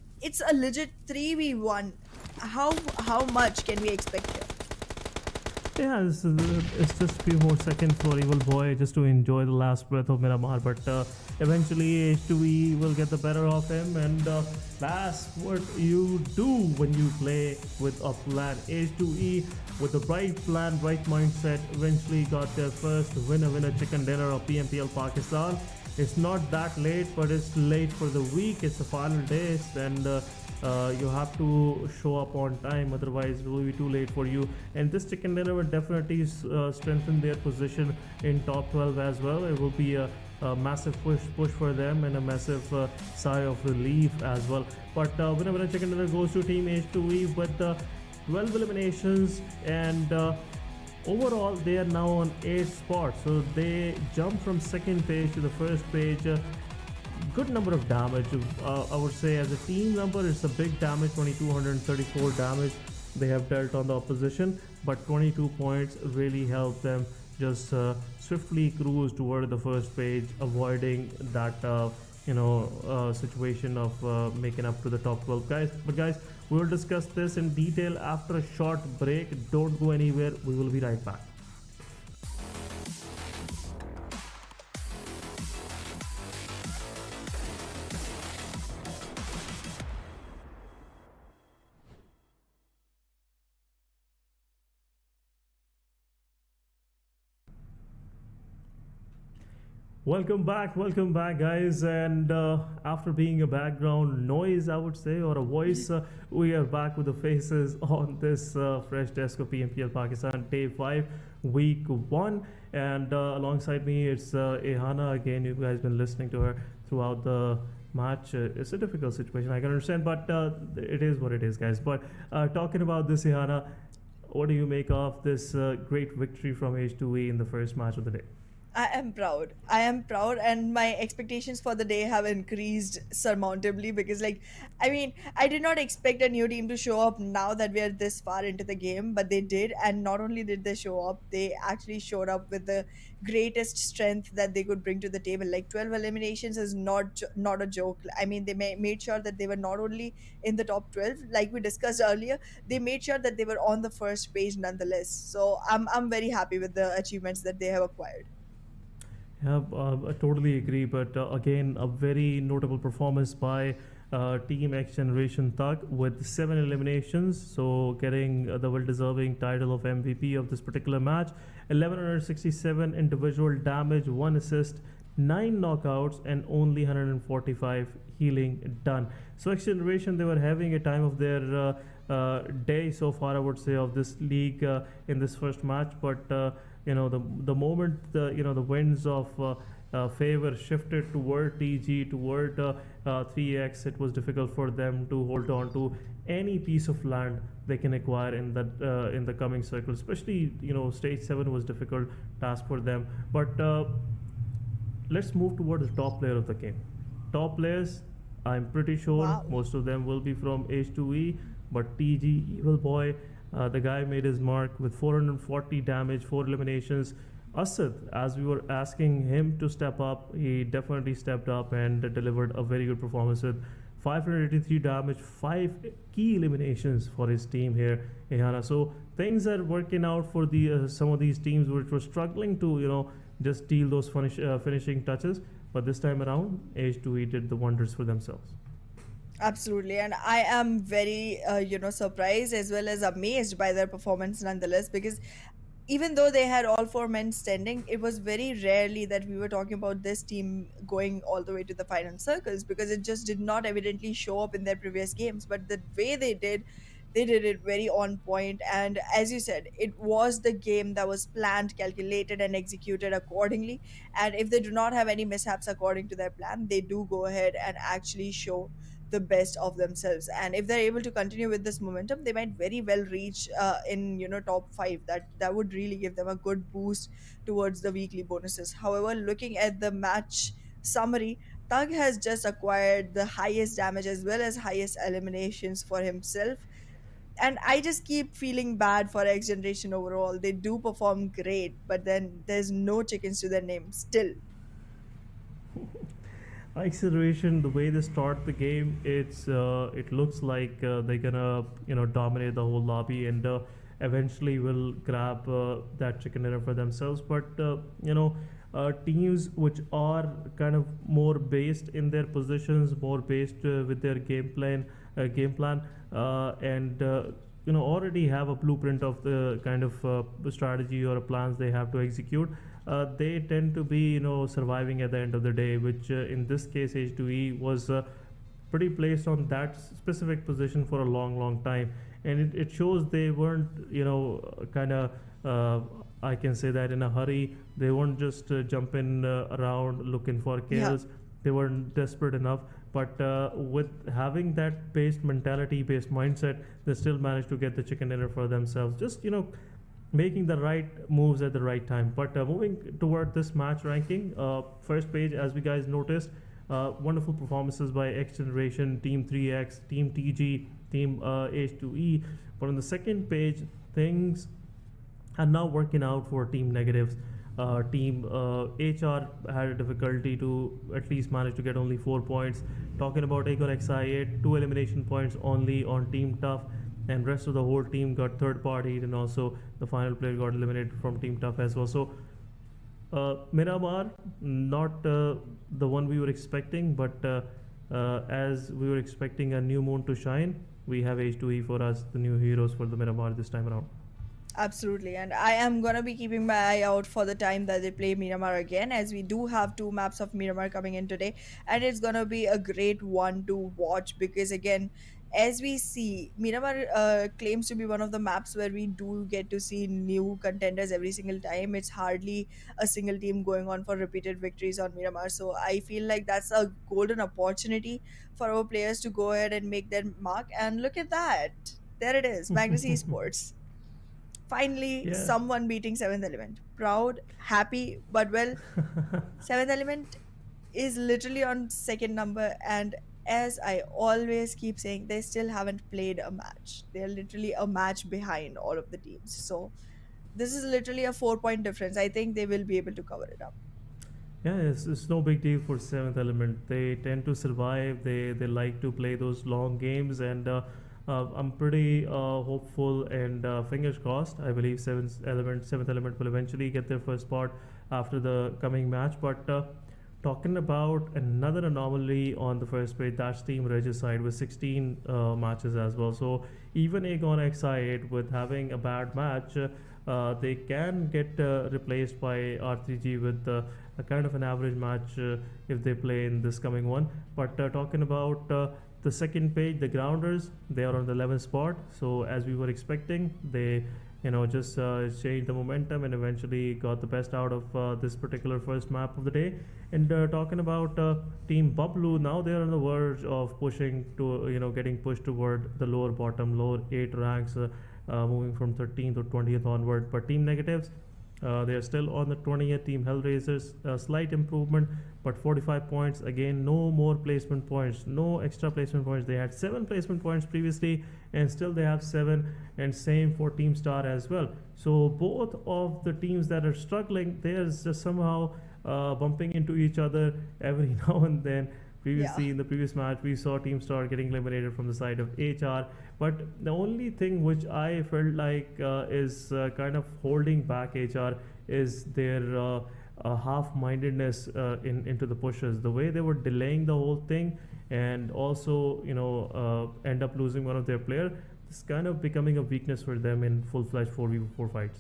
a legit 3v1. How much can we expect here? Yeah, it's just a few more seconds for Evil Boy just to enjoy the last breath of Miramar, but eventually H2E will get the better of him, and that's what you do when you play with a plan. H2E with the right plan, right mindset, eventually got their first winner chicken dinner of PMPL Pakistan. It's not that late, but it's late for the week. It's the final day, and you have to show up on time, otherwise it will be too late for you. And this chicken dinner will definitely strengthen their position in top 12 as well. It will be a massive push for them, and a massive sigh of relief as well. But winner chicken dinner goes to Team H2E with 12 eliminations, and overall they are now on 8 spots, so they jump from second page to the first page. Good number of damage. I would say as a team number, it's a big damage. 2234 damage they have dealt on the opposition, but 22 points really helped them just swiftly cruise toward the first page, avoiding that situation of making up to the top 12 guys. But guys, we will discuss this in detail after a short break. Don't go anywhere, we will be right back. Welcome back guys, and after being a background noise, I would say, or a voice, we are back with the faces on this fresh desk of PMPL Pakistan day 5 week 1, and alongside me it's Ehana again. You guys been listening to her throughout the match. It's a difficult situation, I can understand, but it is what it is, guys. But talking about this, Ehana, what do you make of this great victory from H2E in the first match of the day? I am proud, and my expectations for the day have increased surmountably, because I did not expect a new team to show up now that we are this far into the game, but they did. And not only did they show up, they actually showed up with the greatest strength that they could bring to the table. Like 12 eliminations is not a joke. I mean, they made sure that they were not only in the top 12, like we discussed earlier, they made sure that they were on the first page nonetheless. So I'm very happy with the achievements that they have acquired. Yeah, I totally agree. But again, a very notable performance by Team XGeneration Thug with 7 eliminations, so getting the well-deserving title of MVP of this particular match. 1167 individual damage, 1 assist, 9 knockouts, and only 145 healing done. So XGeneration, they were having a time of their day so far, I would say, of this league in this first match. But the moment the winds of favor shifted toward TG, toward 3x. It was difficult for them to hold on to any piece of land they can acquire in the coming circle. Especially, stage 7 was difficult task for them. But let's move towards the top player of the game. Top players, I'm pretty sure Wow. most of them will be from H2E, but TG, Evil Boy, the guy made his mark with 440 damage, 4 eliminations. Asad, as we were asking him to step up, he definitely stepped up and delivered a very good performance with 583 damage, 5 key eliminations for his team here, Ehana. So things are working out for the some of these teams which were struggling to, just deal those finishing touches. But this time around, H2E did the wonders for themselves. Absolutely, and I am very, surprised as well as amazed by their performance nonetheless. Because even though they had all 4 men standing, it was very rarely that we were talking about this team going all the way to the final circles, because it just did not evidently show up in their previous games. But the way they did it very on point. And as you said, it was the game that was planned, calculated, and executed accordingly. And if they do not have any mishaps according to their plan, they do go ahead and actually show the best of themselves. And if they're able to continue with this momentum, they might very well reach in top 5. That would really give them a good boost towards the weekly bonuses. However, looking at the match summary, Thug has just acquired the highest damage as well as highest eliminations for himself. And I just keep feeling bad for XGeneration overall. They do perform great, but then there's no chickens to their name still. Acceleration, the way they start the game, it looks like they're gonna dominate the whole lobby and eventually will grab that chicken dinner for themselves. But teams which are kind of more based in their positions, more based with their game plan, and already have a blueprint of the kind of strategy or plans they have to execute. They tend to be surviving at the end of the day, which in this case H2E was pretty placed on that specific position for a long time, and it shows they weren't kind of I can say that in a hurry. They weren't just jumping around looking for kills. They weren't desperate enough, but with having that based mentality, based mindset, they still managed to get the chicken dinner for themselves. Just making the right moves at the right time. But moving toward this match ranking, first page, as we guys noticed, wonderful performances by XGeneration, Team 3X, Team TG, Team H2E. But on the second page, things are now working out for Team Negatives. Team HR had a difficulty to at least manage to get only 4 points. Talking about Aegon XI8, 2 elimination points only on Team Tough, and rest of the whole team got third partied, and also the final player got eliminated from Team Tough as well. So Miramar, not the one we were expecting, but as we were expecting a new moon to shine, we have H2E for us, the new heroes for the Miramar this time around. Absolutely, and I am gonna be keeping my eye out for the time that they play Miramar again, as we do have 2 maps of Miramar coming in today, and it's gonna be a great one to watch. Because again, as we see, Miramar claims to be one of the maps where we do get to see new contenders every single time. It's hardly a single team going on for repeated victories on Miramar, so I feel like that's a golden opportunity for our players to go ahead and make their mark. And look at that, there it is, Magnus Esports. Finally, Yeah. someone beating Seventh Element. Proud, happy, but well, Seventh Element is literally on second number, and as I always keep saying, they still haven't played a match. They're literally a match behind all of the teams. So this is literally a 4 point difference. I think they will be able to cover it up. Yeah, it's no big deal for Seventh Element. They tend to survive. They like to play those long games, and I'm pretty hopeful and fingers crossed. I believe Seventh Element will eventually get their first spot after the coming match. But talking about another anomaly on the first page, that's Team Regicide with 16 matches as well. So even Aegon XI8 with having a bad match, they can get replaced by R3G with a kind of an average match if they play in this coming one. But talking about the second page, the Grounders, they are on the 11th spot. So as we were expecting, they just changed the momentum and eventually got the best out of this particular first map of the day. And talking about Team Bublu, now they are on the verge of pushing to, getting pushed toward the lower 8 ranks, moving from 13th to 20th onward. But Team Negatives, they are still on the 20th. Team Hellraisers, a slight improvement, but 45 points. Again, no more placement points, no extra placement points. They had 7 placement points previously, and still they have 7. And same for Team Star as well. So both of the teams that are struggling, they are just somehow bumping into each other every now and then. Previously, in the previous match, we saw Team Star getting eliminated from the side of HR. But the only thing which I felt like is kind of holding back HR is their half-mindedness into the pushes. The way they were delaying the whole thing, and also end up losing one of their player. It's kind of becoming a weakness for them in full-fledged 4v4 fights.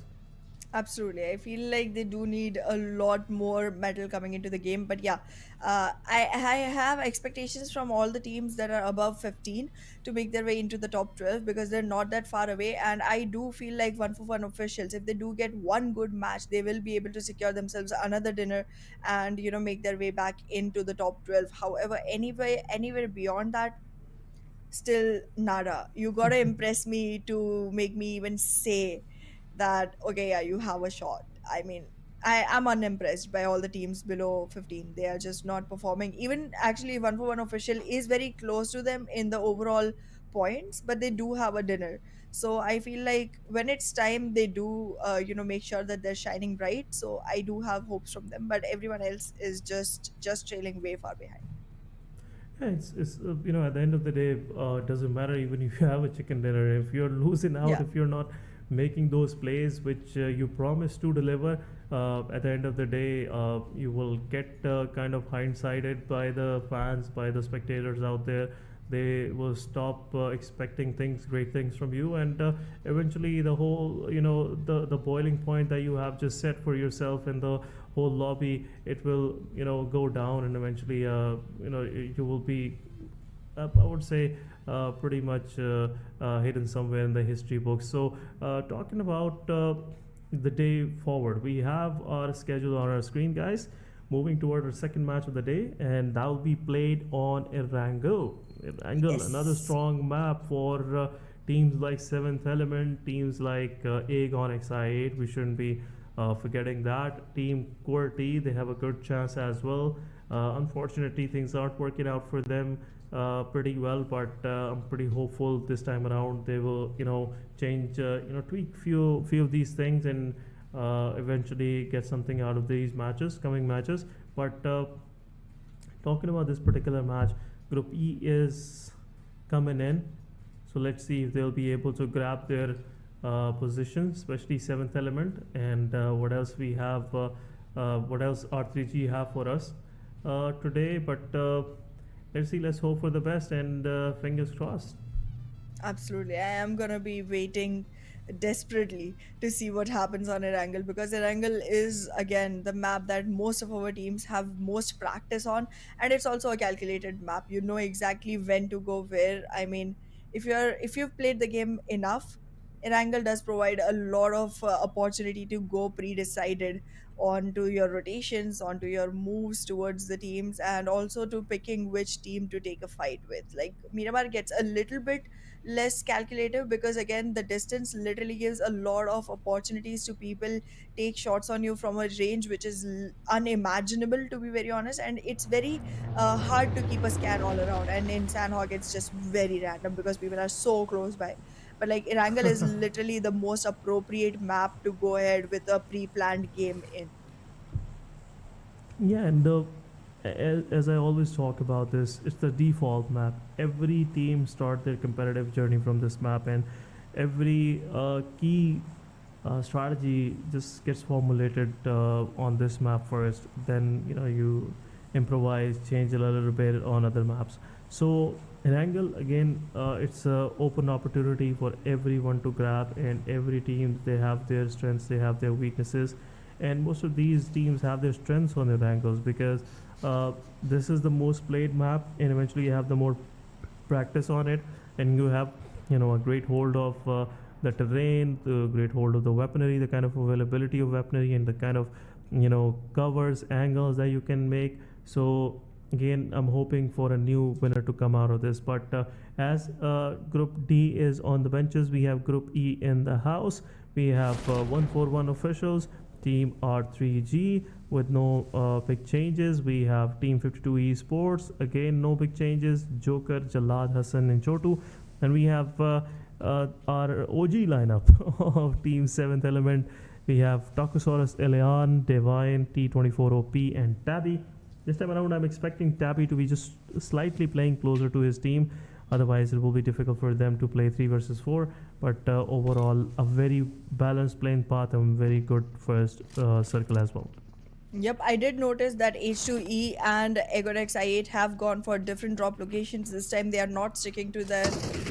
Absolutely. I feel like they do need a lot more metal coming into the game. But yeah, I have expectations from all the teams that are above 15 to make their way into the top 12 because they're not that far away. And I do feel like 1for1 officials, if they do get one good match, they will be able to secure themselves another dinner and, make their way back into the top 12. However, anywhere beyond that, still nada. You gotta impress me to make me even say that, okay, yeah, you have a shot. I mean, I am unimpressed by all the teams below 15. They are just not performing. Even actually, 1for1 official is very close to them in the overall points, but they do have a dinner. So I feel like when it's time, they do, make sure that they're shining bright. So I do have hopes from them, but everyone else is just trailing way far behind. Yeah, it's at the end of the day, it doesn't matter even if you have a chicken dinner. If you're losing out, Yeah. if you're not making those plays which you promised to deliver, at the end of the day, you will get kind of hindsighted by the fans, by the spectators out there. They will stop expecting great things from you, and eventually the whole, the boiling point that you have just set for yourself in the whole lobby, it will, go down, and eventually, you will be, I would say, pretty much hidden somewhere in the history books. So, talking about the day forward, we have our schedule on our screen, guys. Moving toward our second match of the day, and that will be played on Erangel. Erangel, another Yes. strong map for teams like Seventh Element, teams like Aegon XI8. We shouldn't be forgetting that. Team QWERTY, they have a good chance as well. Unfortunately, things aren't working out for them pretty well, but I'm pretty hopeful this time around they will, change, tweak few of these things and eventually get something out of these coming matches. But talking about this particular match, Group E is coming in, so let's see if they'll be able to grab their position, especially Seventh Element, and what else we have, what else R3G have for us today. But let's see, let's hope for the best, and fingers crossed. Absolutely. I am gonna be waiting desperately to see what happens on Erangel because Erangel is again the map that most of our teams have most practice on, and it's also a calculated map. You know exactly when to go where. I mean, if you've played the game enough, Erangel does provide a lot of opportunity to go pre-decided onto your rotations, onto your moves towards the teams, and also to picking which team to take a fight with. Like Miramar gets a little bit less calculative because again the distance literally gives a lot of opportunities to people take shots on you from a range which is unimaginable, to be very honest, and it's very hard to keep a scan all around, and in Sanhok it's just very random because people are so close by. But like Erangel is literally the most appropriate map to go ahead with a pre-planned game in. Yeah, and as I always talk about this, it's the default map. Every team start their competitive journey from this map, and every key strategy just gets formulated on this map first. Then you improvise, change it a little bit on other maps. So an angle again, it's a open opportunity for everyone to grab, and every team they have their strengths, they have their weaknesses, and most of these teams have their strengths on their angles because this is the most played map, and eventually you have the more practice on it, and you have a great hold of the terrain, the great hold of the weaponry, the kind of availability of weaponry, and the kind of covers, angles that you can make. So again, I'm hoping for a new winner to come out of this. But as Group D is on the benches, we have Group E in the house. We have 141 officials, Team R3G with no big changes. We have Team 52 Esports, again no big changes, Joker, Jalad, Hassan, and Chotu. And we have our OG lineup of Team 7th Element. We have Tacosaurus, Eleon, Divine, T24OP, and Tabby. This time around, I'm expecting Tabby to be just slightly playing closer to his team. Otherwise, it will be difficult for them to play 3 versus 4. But overall, a very balanced playing path and very good first circle as well. Yep, I did notice that H2E and Egonex I8 have gone for different drop locations. This time they are not sticking to their,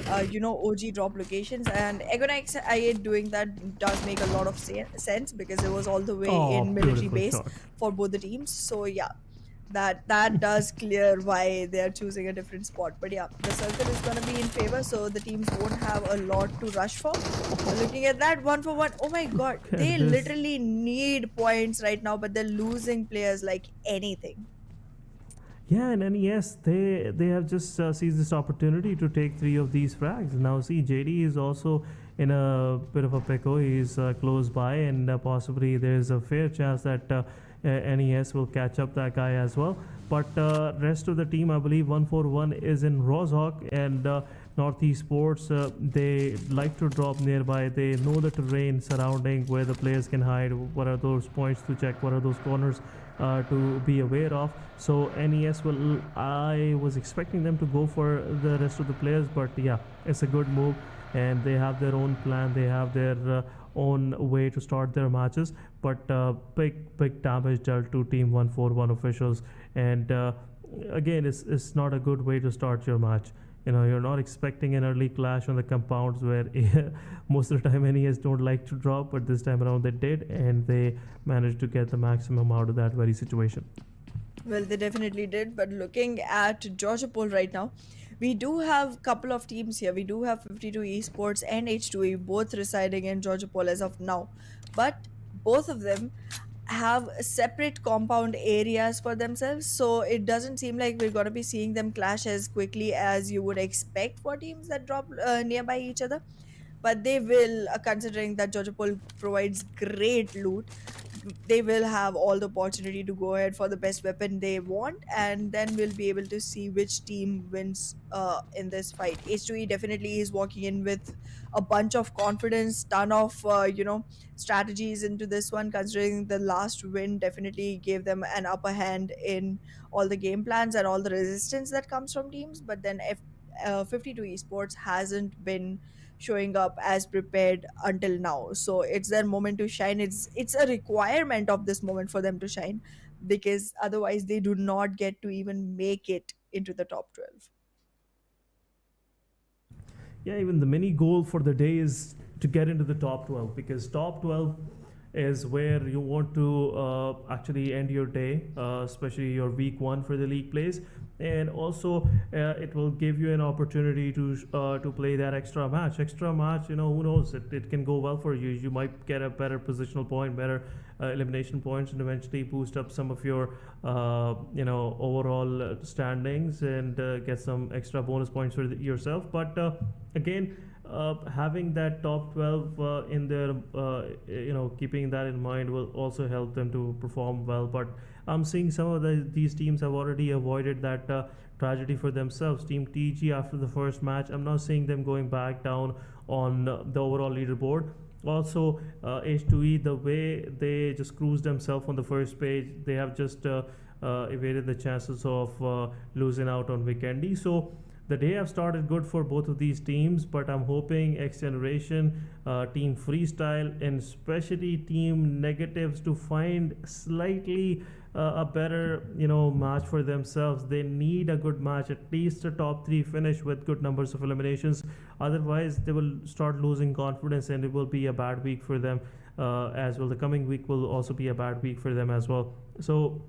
OG drop locations. And Egonex I8 doing that does make a lot of sense because it was all the way in military base shot. for both the teams. So yeah, that does clear why they are choosing a different spot. But yeah, the circle is going to be in favor, so the teams won't have a lot to rush for. Looking at that, 1-for-1. Oh my god, they literally need points right now, but they're losing players like anything. Yeah, and NES, they have just seized this opportunity to take 3 of these frags. Now see, JD is also in a bit of a pickle. He's close by, and possibly there's a fair chance that NES will catch up that guy as well. But rest of the team, I believe 141 is in Rozhok, and Northeast Sports, they like to drop nearby. They know the terrain surrounding where the players can hide, what are those points to check, what are those corners to be aware of. So NES will, I was expecting them to go for the rest of the players, but yeah, it's a good move, and they have their own plan, they have their own way to start their matches. But big damage dealt to Team 141 officials, and again, it's not a good way to start your match. You're not expecting an early clash on the compounds where most of the time NES don't like to drop, but this time around they did, and they managed to get the maximum out of that very situation. Well, they definitely did. But looking at Georgia Poll right now, we do have a couple of teams here. We do have 52 Esports and H2E both residing in Georgia Poll as of now. But both of them have separate compound areas for themselves, so it doesn't seem like we're going to be seeing them clash as quickly as you would expect for teams that drop nearby each other. But they will, considering that Georgia Poll provides great loot, they will have all the opportunity to go ahead for the best weapon they want, and then we'll be able to see which team wins in this fight. H2E definitely is walking in with a bunch of confidence, ton of strategies into this one, considering the last win definitely gave them an upper hand in all the game plans and all the resistance that comes from teams. But then if 52 Esports hasn't been showing up as prepared until now, so it's their moment to shine. It's a requirement of this moment for them to shine, because otherwise they do not get to even make it into the top 12. Yeah, even the mini goal for the day is to get into the top 12, because top 12 is where you want to actually end your day, especially your week 1 for the league plays. And also it will give you an opportunity to play that extra match. Who knows, it can go well for you. You might get a better positional point, better elimination points, and eventually boost up some of your overall standings, and get some extra bonus points for yourself. But again, having that top 12 in there, keeping that in mind will also help them to perform well. But I'm seeing some of these teams have already avoided that tragedy for themselves. Team TG, after the first match, I'm not seeing them going back down on the overall leaderboard. Also, H2E, the way they just cruised themselves on the first page, they have just evaded the chances of losing out on Vikendi. So the day have started good for both of these teams, but I'm hoping XGeneration, Team Freestyle, and especially Team Negatives to find slightly a better match for themselves. They need a good match, at least a top 3 finish with good numbers of eliminations. Otherwise they will start losing confidence, and it will be a bad week for them as well. The coming week will also be a bad week for them as well. So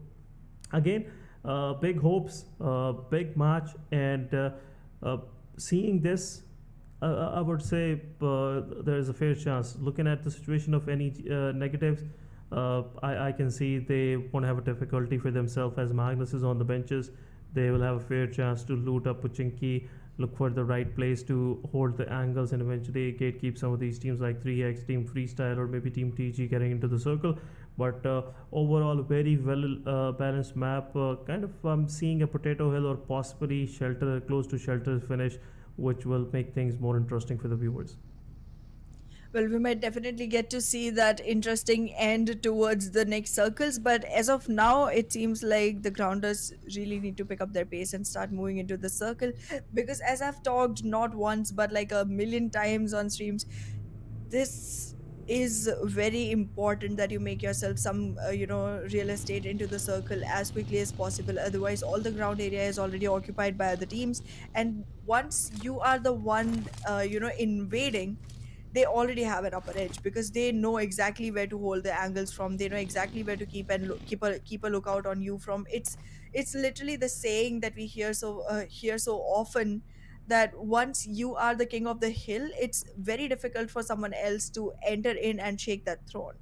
again, big hopes, big match, and seeing this, I would say there is a fair chance. Looking at the situation of any negatives, I can see they won't have a difficulty for themselves as Magnus is on the benches. They will have a fair chance to loot up Puchinki, look for the right place to hold the angles, and eventually gatekeep some of these teams like 3x, Team Freestyle, or maybe Team TG getting into the circle. But overall, very well balanced map. Kind of seeing a potato hill or possibly shelter, close to shelter finish, which will make things more interesting for the viewers. Well, we might definitely get to see that interesting end towards the next circles, but as of now, it seems like the grounders really need to pick up their pace and start moving into the circle. Because as I've talked not once but like a million times on streams, this is very important that you make yourself some real estate into the circle as quickly as possible. Otherwise, all the ground area is already occupied by other teams, and once you are the one invading, they already have an upper edge because they know exactly where to hold the angles from. They know exactly where to keep and keep a lookout on you from. It's literally the saying that we hear so often, that once you are the king of the hill, it's very difficult for someone else to enter in and shake that throne.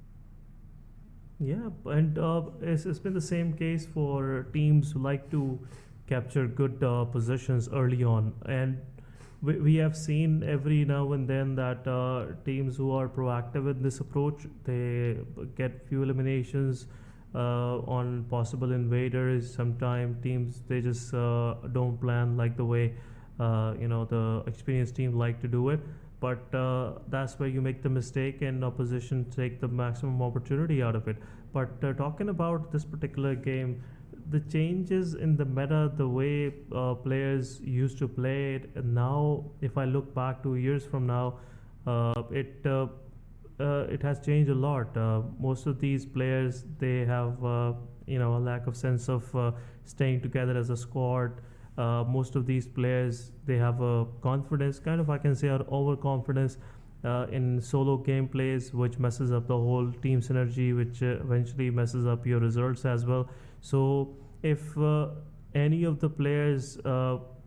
Yeah, and it's been the same case for teams who like to capture good positions early on. And we have seen every now and then that teams who are proactive in this approach, they get few eliminations on possible invaders. Sometimes teams, they just don't plan like the way the experienced team like to do it. But that's where you make the mistake and opposition take the maximum opportunity out of it. But talking about this particular game, the changes in the meta, the way players used to play it, and now if I look back 2 years from now, it has changed a lot. Most of these players, they have a lack of sense of staying together as a squad. Most of these players, they have a confidence, kind of I can say, or overconfidence in solo gameplays, which messes up the whole team synergy, which eventually messes up your results as well. So if any of the players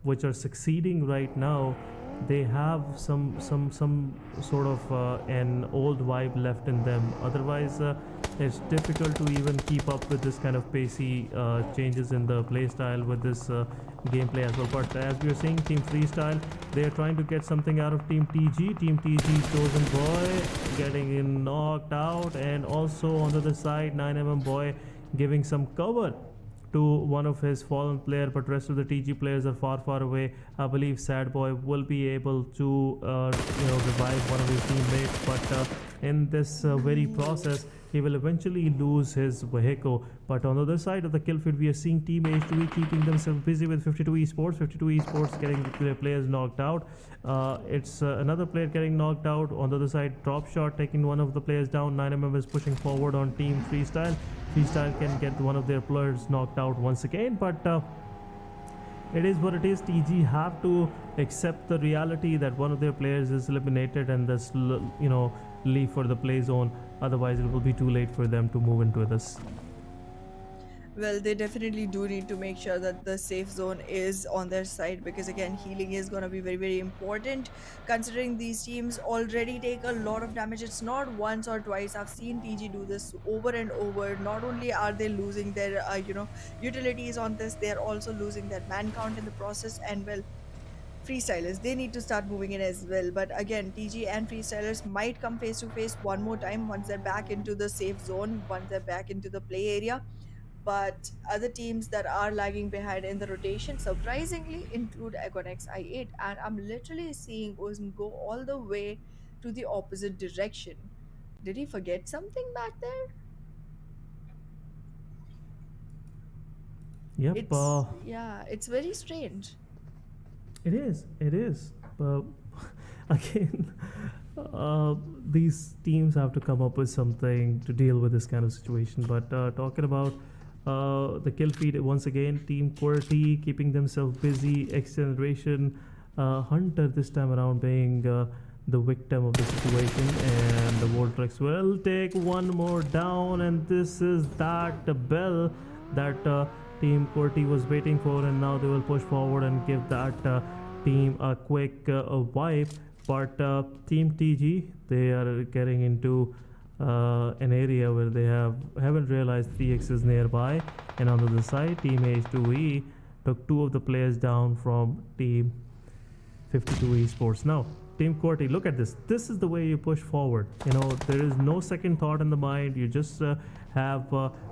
which are succeeding right now, they have some sort of an old vibe left in them. Otherwise, it's difficult to even keep up with this kind of pacey changes in the play style with this gameplay as well. But as we are seeing, Team Freestyle, they are trying to get something out of Team TG. Team TG Chosen Boy getting knocked out, and also on the other side, 9mm Boy giving some cover to one of his fallen player, but rest of the TG players are far away. I believe Sad Boy will be able to revive one of his teammates, but in this very process, he will eventually lose his vehicle. But on the other side of the kill feed, we are seeing Team H2E keeping themselves busy with 52 Esports. 52 Esports getting the players knocked out. It's another player getting knocked out. On the other side, Drop Shot taking one of the players down. 9mm is pushing forward on Team Freestyle. Freestyle can get one of their players knocked out once again, but it is what it is. TG have to accept the reality that one of their players is eliminated and thus leave for the play zone. Otherwise, it will be too late for them to move into this. Well, they definitely do need to make sure that the safe zone is on their side, because again, healing is going to be very important, considering these teams already take a lot of damage. It's not once or twice. I've seen TG do this over and over. Not only are they losing their utilities on this, they're also losing their man count in the process. And well, freestylers, they need to start moving in as well. But again, TG and freestylers might come face to face one more time once they're back into the safe zone, once they're back into the play area. But other teams that are lagging behind in the rotation surprisingly include Agonex I8, and I'm literally seeing Ozen go all the way to the opposite direction. Did he forget something back there? Yep. It's very strange. It is. Again, these teams have to come up with something to deal with this kind of situation. But talking about the kill feed, once again, Team QWERTY keeping themselves busy. XGeneration, Hunter this time around being the victim of the situation, and the Vortex will take one more down, and this is that bell that Team QWERTY was waiting for, and now they will push forward and give that team a quick wipe. But Team TG, they are getting into an area where they haven't realized 3x is nearby, and on the other side, Team H2E took 2 of the players down from Team 52 Esports. Now, Team QWERTY, look at this. This is the way you push forward. There is no second thought in the mind. You just have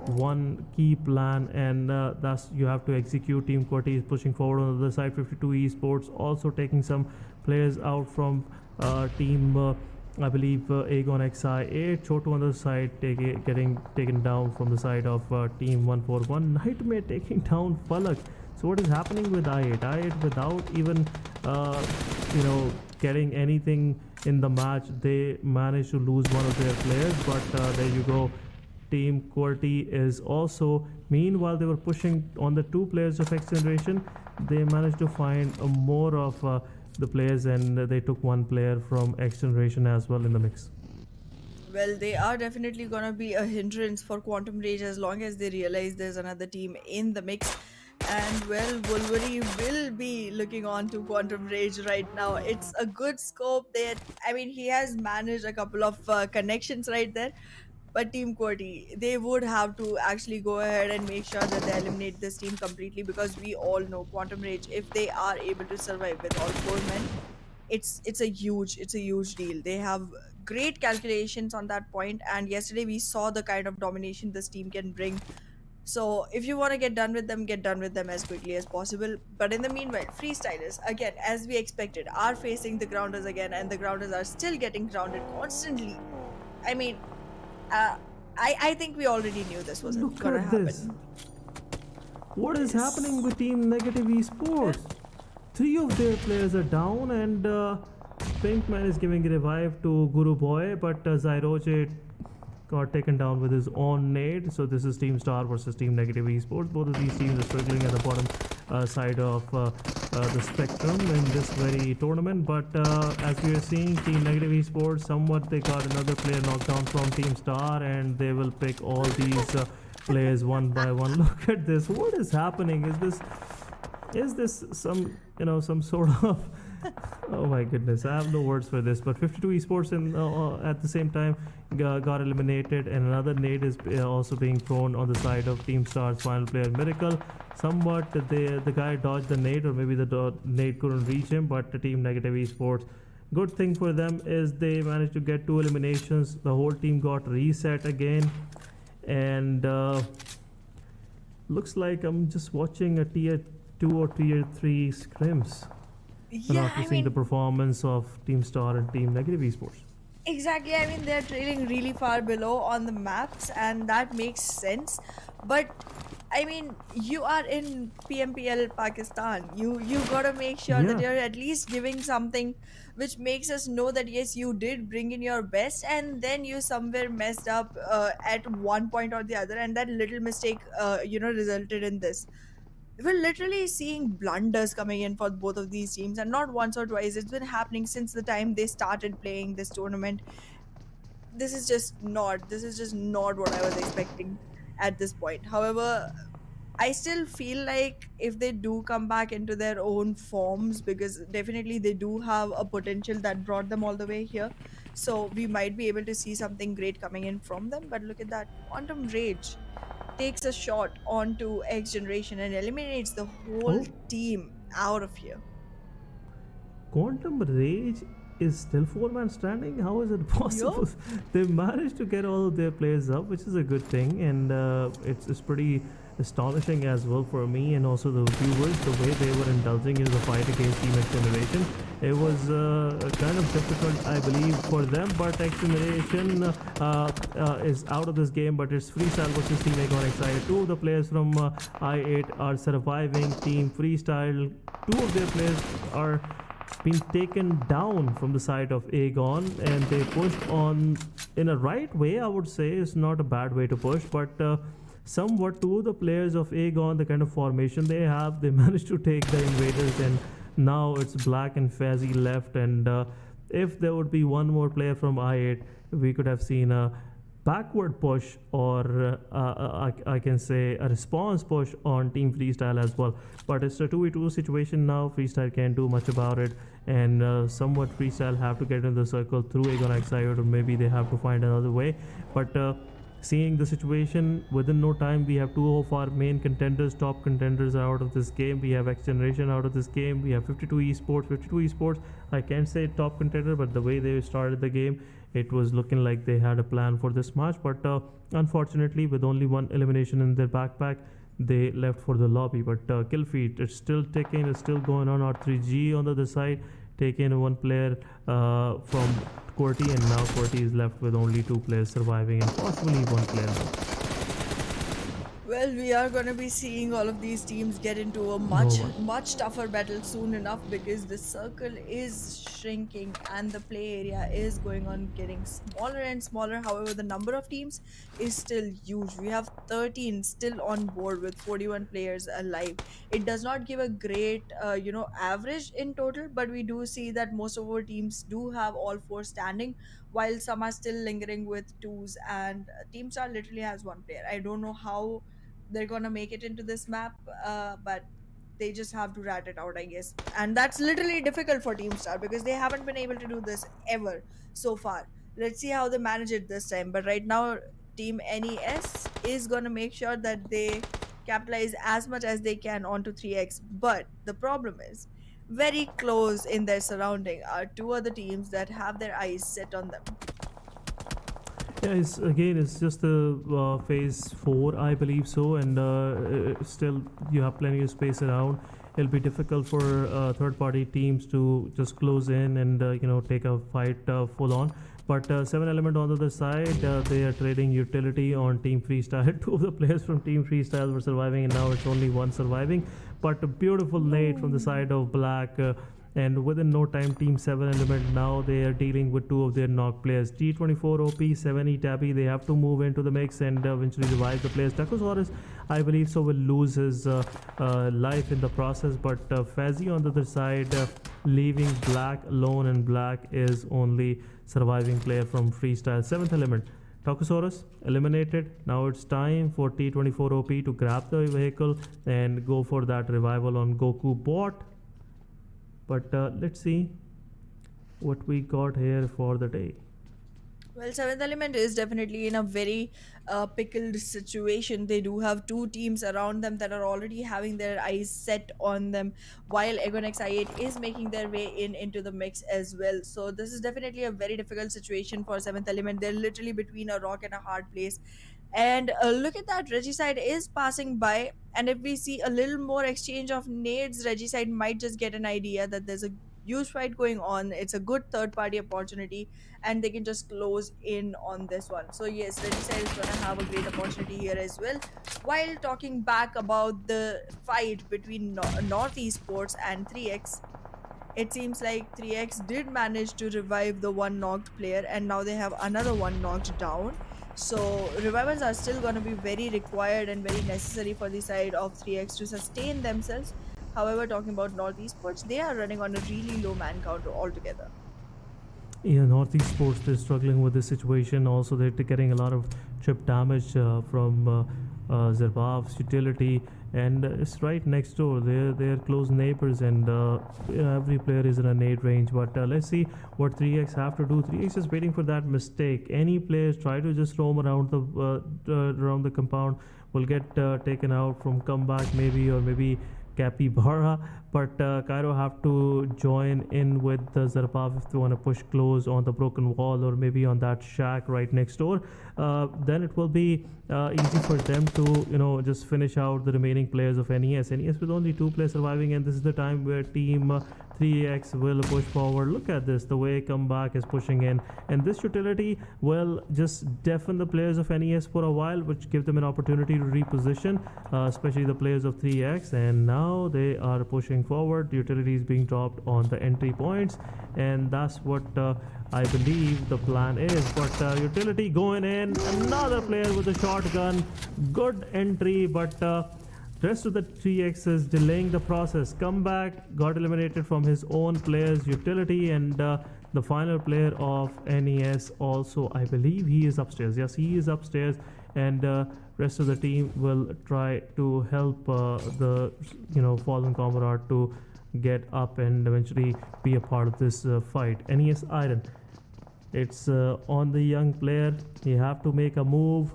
one key plan, and thus you have to execute. Team QWERTY is pushing forward on the other side. 52 Esports also taking some players out from Team, I believe, Aegon XI8. Chotu on the side getting taken down from the side of Team 141. Nightmare taking down Falak. So what is happening with I8? I8 without even getting anything in the match, they managed to lose one of their players. But there you go. Team QWERTY is also, meanwhile they were pushing on the 2 players of XGeneration, they managed to find more of the players, and they took 1 player from XGeneration as well in the mix. Well, they are definitely going to be a hindrance for Quantum Rage as long as they realize there's another team in the mix. And well, Wolverine will be looking on to Quantum Rage right now. It's a good scope there. I mean, he has managed a couple of connections right there. But Team QWERTY, they would have to actually go ahead and make sure that they eliminate this team completely, because we all know Quantum Rage, if they are able to survive with all 4 men, it's a huge deal. They have great calculations on that point, and yesterday we saw the kind of domination this team can bring. So if you want to get done with them as quickly as possible. But in the meanwhile, freestylers, again, as we expected, are facing the grounders again, and the grounders are still getting grounded constantly. I mean, I think we already knew this was Look gonna at happen. this. What is happening with Team Negative Esports? 3 of their players are down, and Pinkman is giving a revive to Guru Boy, but Zyroje got taken down with his own nade. So this is Team Star versus Team Negative Esports. Both of these teams are struggling at the bottom side of the spectrum in this very tournament. But as we are seeing, Team Negative Esports, somewhat they got another player knocked down from Team Star, and they will pick all these players one by one. Look at this. What is happening? Is this some sort of oh my goodness, I have no words for this. But 52 Esports at the same time got eliminated, and another nade is also being thrown on the side of Team Star's final player Miracle. Somewhat the guy dodged the nade, or maybe the nade couldn't reach him. But the Team Negative Esports, good thing for them is they managed to get 2 eliminations. The whole team got reset again, and looks like I'm just watching a tier 2 or tier 3 scrims. Yeah, After seeing the performance of Team Star and Team Negative Esports. Exactly. I mean, they're trailing really far below on the maps, and that makes sense. But I mean, you are in PMPL Pakistan. You gotta make sure that you're at least giving something which makes us know that yes, you did bring in your best, and then you somewhere messed up at one point or the other, and that little mistake resulted in this. We're literally seeing blunders coming in for both of these teams, and not once or twice. It's been happening since the time they started playing this tournament. This is just not what I was expecting at this point. However, I still feel like if they do come back into their own forms, because definitely they do have a potential that brought them all the way here, so we might be able to see something great coming in from them. But look at that, Quantum Rage takes a shot onto XGeneration and eliminates the whole team out of here. Quantum Rage is still 4-man standing? How is it possible? They managed to get all of their players up, which is a good thing, and it's pretty astonishing as well for me and also the viewers, the way they were indulging in the fight against Team XGeneration. It was kind of difficult, I believe, for them, but XGeneration is out of this game. But it's Freestyle versus Team Aegon XI. 2 of the players from I8 are surviving. Team Freestyle, 2 of their players are been taken down from the side of Aegon, and they pushed on in a right way. I would say it's not a bad way to push, but somewhat 2 of the players of Aegon, the kind of formation they have, they managed to take the invaders, and now it's Black and Fazzy left. And if there would be one more player from I8, we could have seen a backward push, or I can say a response push on Team Freestyle as well. But it's a 2v2 situation now. Freestyle can't do much about it, and somewhat Freestyle have to get in the circle through Aegon Exide, or maybe they have to find another way. But seeing the situation, within no time we have two of our main contenders, top contenders are out of this game. We have XGeneration out of this game. We have 52 Esports. I can't say top contender, but the way they started the game, it was looking like they had a plan for this match. But unfortunately, with only one elimination in their backpack, they left for the lobby. But kill feed, it's still ticking, it's still going on. R3G on the other side taken one player from QWERTY, and now QWERTY is left with only two players surviving and possibly one player left. Well, we are going to be seeing all of these teams get into a much tougher battle soon enough, because the circle is shrinking and the play area is going on getting smaller and smaller. However, the number of teams is still huge. We have 13 still on board with 41 players alive. It does not give a great average in total, but we do see that most of our teams do have all four standing, while some are still lingering with twos, and Team Star literally has one player. I don't know how they're gonna make it into this map, but they just have to rat it out, I guess. And that's literally difficult for Team Star, because they haven't been able to do this ever so far. Let's see how they manage it this time. But right now, Team NES is gonna make sure that they capitalize as much as they can onto 3x. But the problem is, very close in their surrounding are two other teams that have their eyes set on them. Yeah, it's just the phase 4, I believe so, and still you have plenty of space around. It'll be difficult for third-party teams to just close in and take a fight full on. But 7element on the other side, they are trading utility on Team Freestyle. Two of the players from Team Freestyle were surviving, and now it's only one surviving. But a beautiful nade from the side of Black. And within no time, Team 7element, now they are dealing with two of their knock players, T24 OP, 7E Tabby. They have to move into the mix and eventually revive the players. Tacosaurus, I believe so, will lose his life in the process, but Fazzy on the other side, leaving Black alone, and Black is only surviving player from Freestyle. 7element, Tacosaurus eliminated. Now it's time for T24 OP to grab the vehicle and go for that revival on Goku bot. But let's see what we got here for the day. Well, 7element is definitely in a very pickled situation. They do have two teams around them that are already having their eyes set on them, while Aegon X-I8 is making their way into the mix as well. So this is definitely a very difficult situation for 7element. They're literally between a rock and a hard place. And look at that, Regicide is passing by, and if we see a little more exchange of nades, Regicide might just get an idea that there's a huge fight going on. It's a good third-party opportunity, and they can just close in on this one. So yes, Regicide is going to have a great opportunity here as well. While talking back about the fight between North Esports and 3x, it seems like 3x did manage to revive the one knocked player, and now they have another one knocked down. So revivals are still going to be very required and very necessary for the side of 3x to sustain themselves. However, talking about North Esports, they are running on a really low man count altogether. Yeah, North Esports, they're struggling with this situation. Also, they're getting a lot of chip damage from Zerbav's utility, and it's right next door. They're close neighbors, and every player is in a nade range. But let's see what 3x have to do. 3x is waiting for that mistake. Any players try to just roam around the compound will get taken out from comeback, maybe, or maybe Capybara, but Cairo have to join in with the Zarpav if they want to push close on the broken wall, or maybe on that shack right next door. Then it will be easy for them to just finish out the remaining players of NES with only two players surviving, and this is the time where Team 3x will push forward. Look at this, the way comeback is pushing in, and this utility will just deafen the players of NES for a while, which give them an opportunity to reposition, especially the players of 3x. And now they are pushing forward. The utility is being dropped on the entry points, and that's what I believe the plan is. But utility going in, another player with a shotgun, good entry, but Rest of the 3x is delaying the process. Comeback got eliminated from his own player's utility, and the final player of NES also, I believe he is upstairs. Yes, he is upstairs, and rest of the team will try to help the fallen comrade to get up and eventually be a part of this fight. NES Iron. It's on the young player. You have to make a move,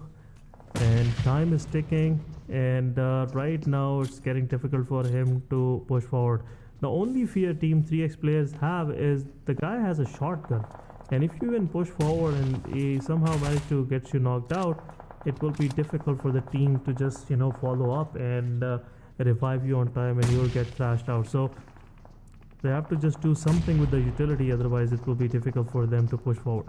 and time is ticking. And right now, it's getting difficult for him to push forward. The only fear Team 3x players have is the guy has a shotgun, and if you can push forward and he somehow manage to get you knocked out, it will be difficult for the team to just follow up and revive you on time, and you'll get thrashed out. So they have to just do something with the utility, otherwise it will be difficult for them to push forward.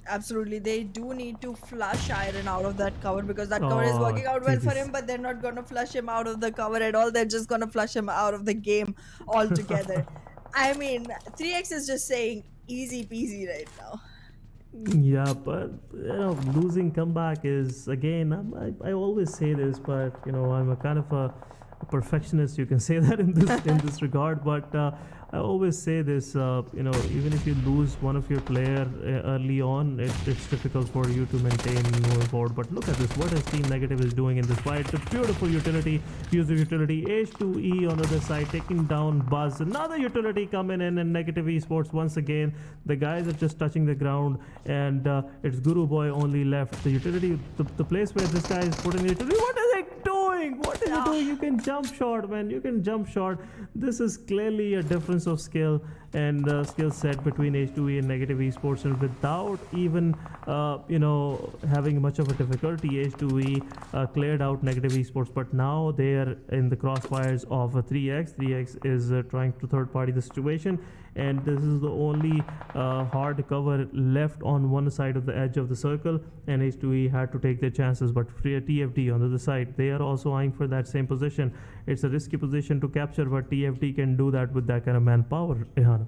Absolutely, they do need to flush Iron out of that cover, because that cover is working out well for Jesus. him, but they're not gonna flush him out of the cover at all. They're just gonna flush him out of the game altogether. I mean, 3x is just saying easy peasy right now. Yeah, but losing comeback is, again, I always say this, but I'm a kind of a perfectionist. You can say that in this regard, but I always say this. Even if you lose one of your player early on, it's difficult for you to maintain moving forward. But look at this. What is Team Negative is doing in this fight? The beautiful utility, use of utility. H2E on the other side taking down Buzz. Another utility coming in, and Negative Esports once again. The guys are just touching the ground, and it's Guru Boy only left. The utility, the place where this guy is putting the utility. What is it doing? What is it doing? You can jump shot, man. You can jump shot. This is clearly a difference of skill and skill set between H2E and Negative Esports, and without even having much of a difficulty, H2E cleared out Negative Esports. But now they are in the crossfires of 3x. 3x is trying to third party the situation, and this is the only hard cover left on one side of the edge of the circle, and H2E had to take their chances. But TFD on the other side, they are also eyeing for that same position. It's a risky position to capture, but TFD can do that with that kind of manpower. Ihana.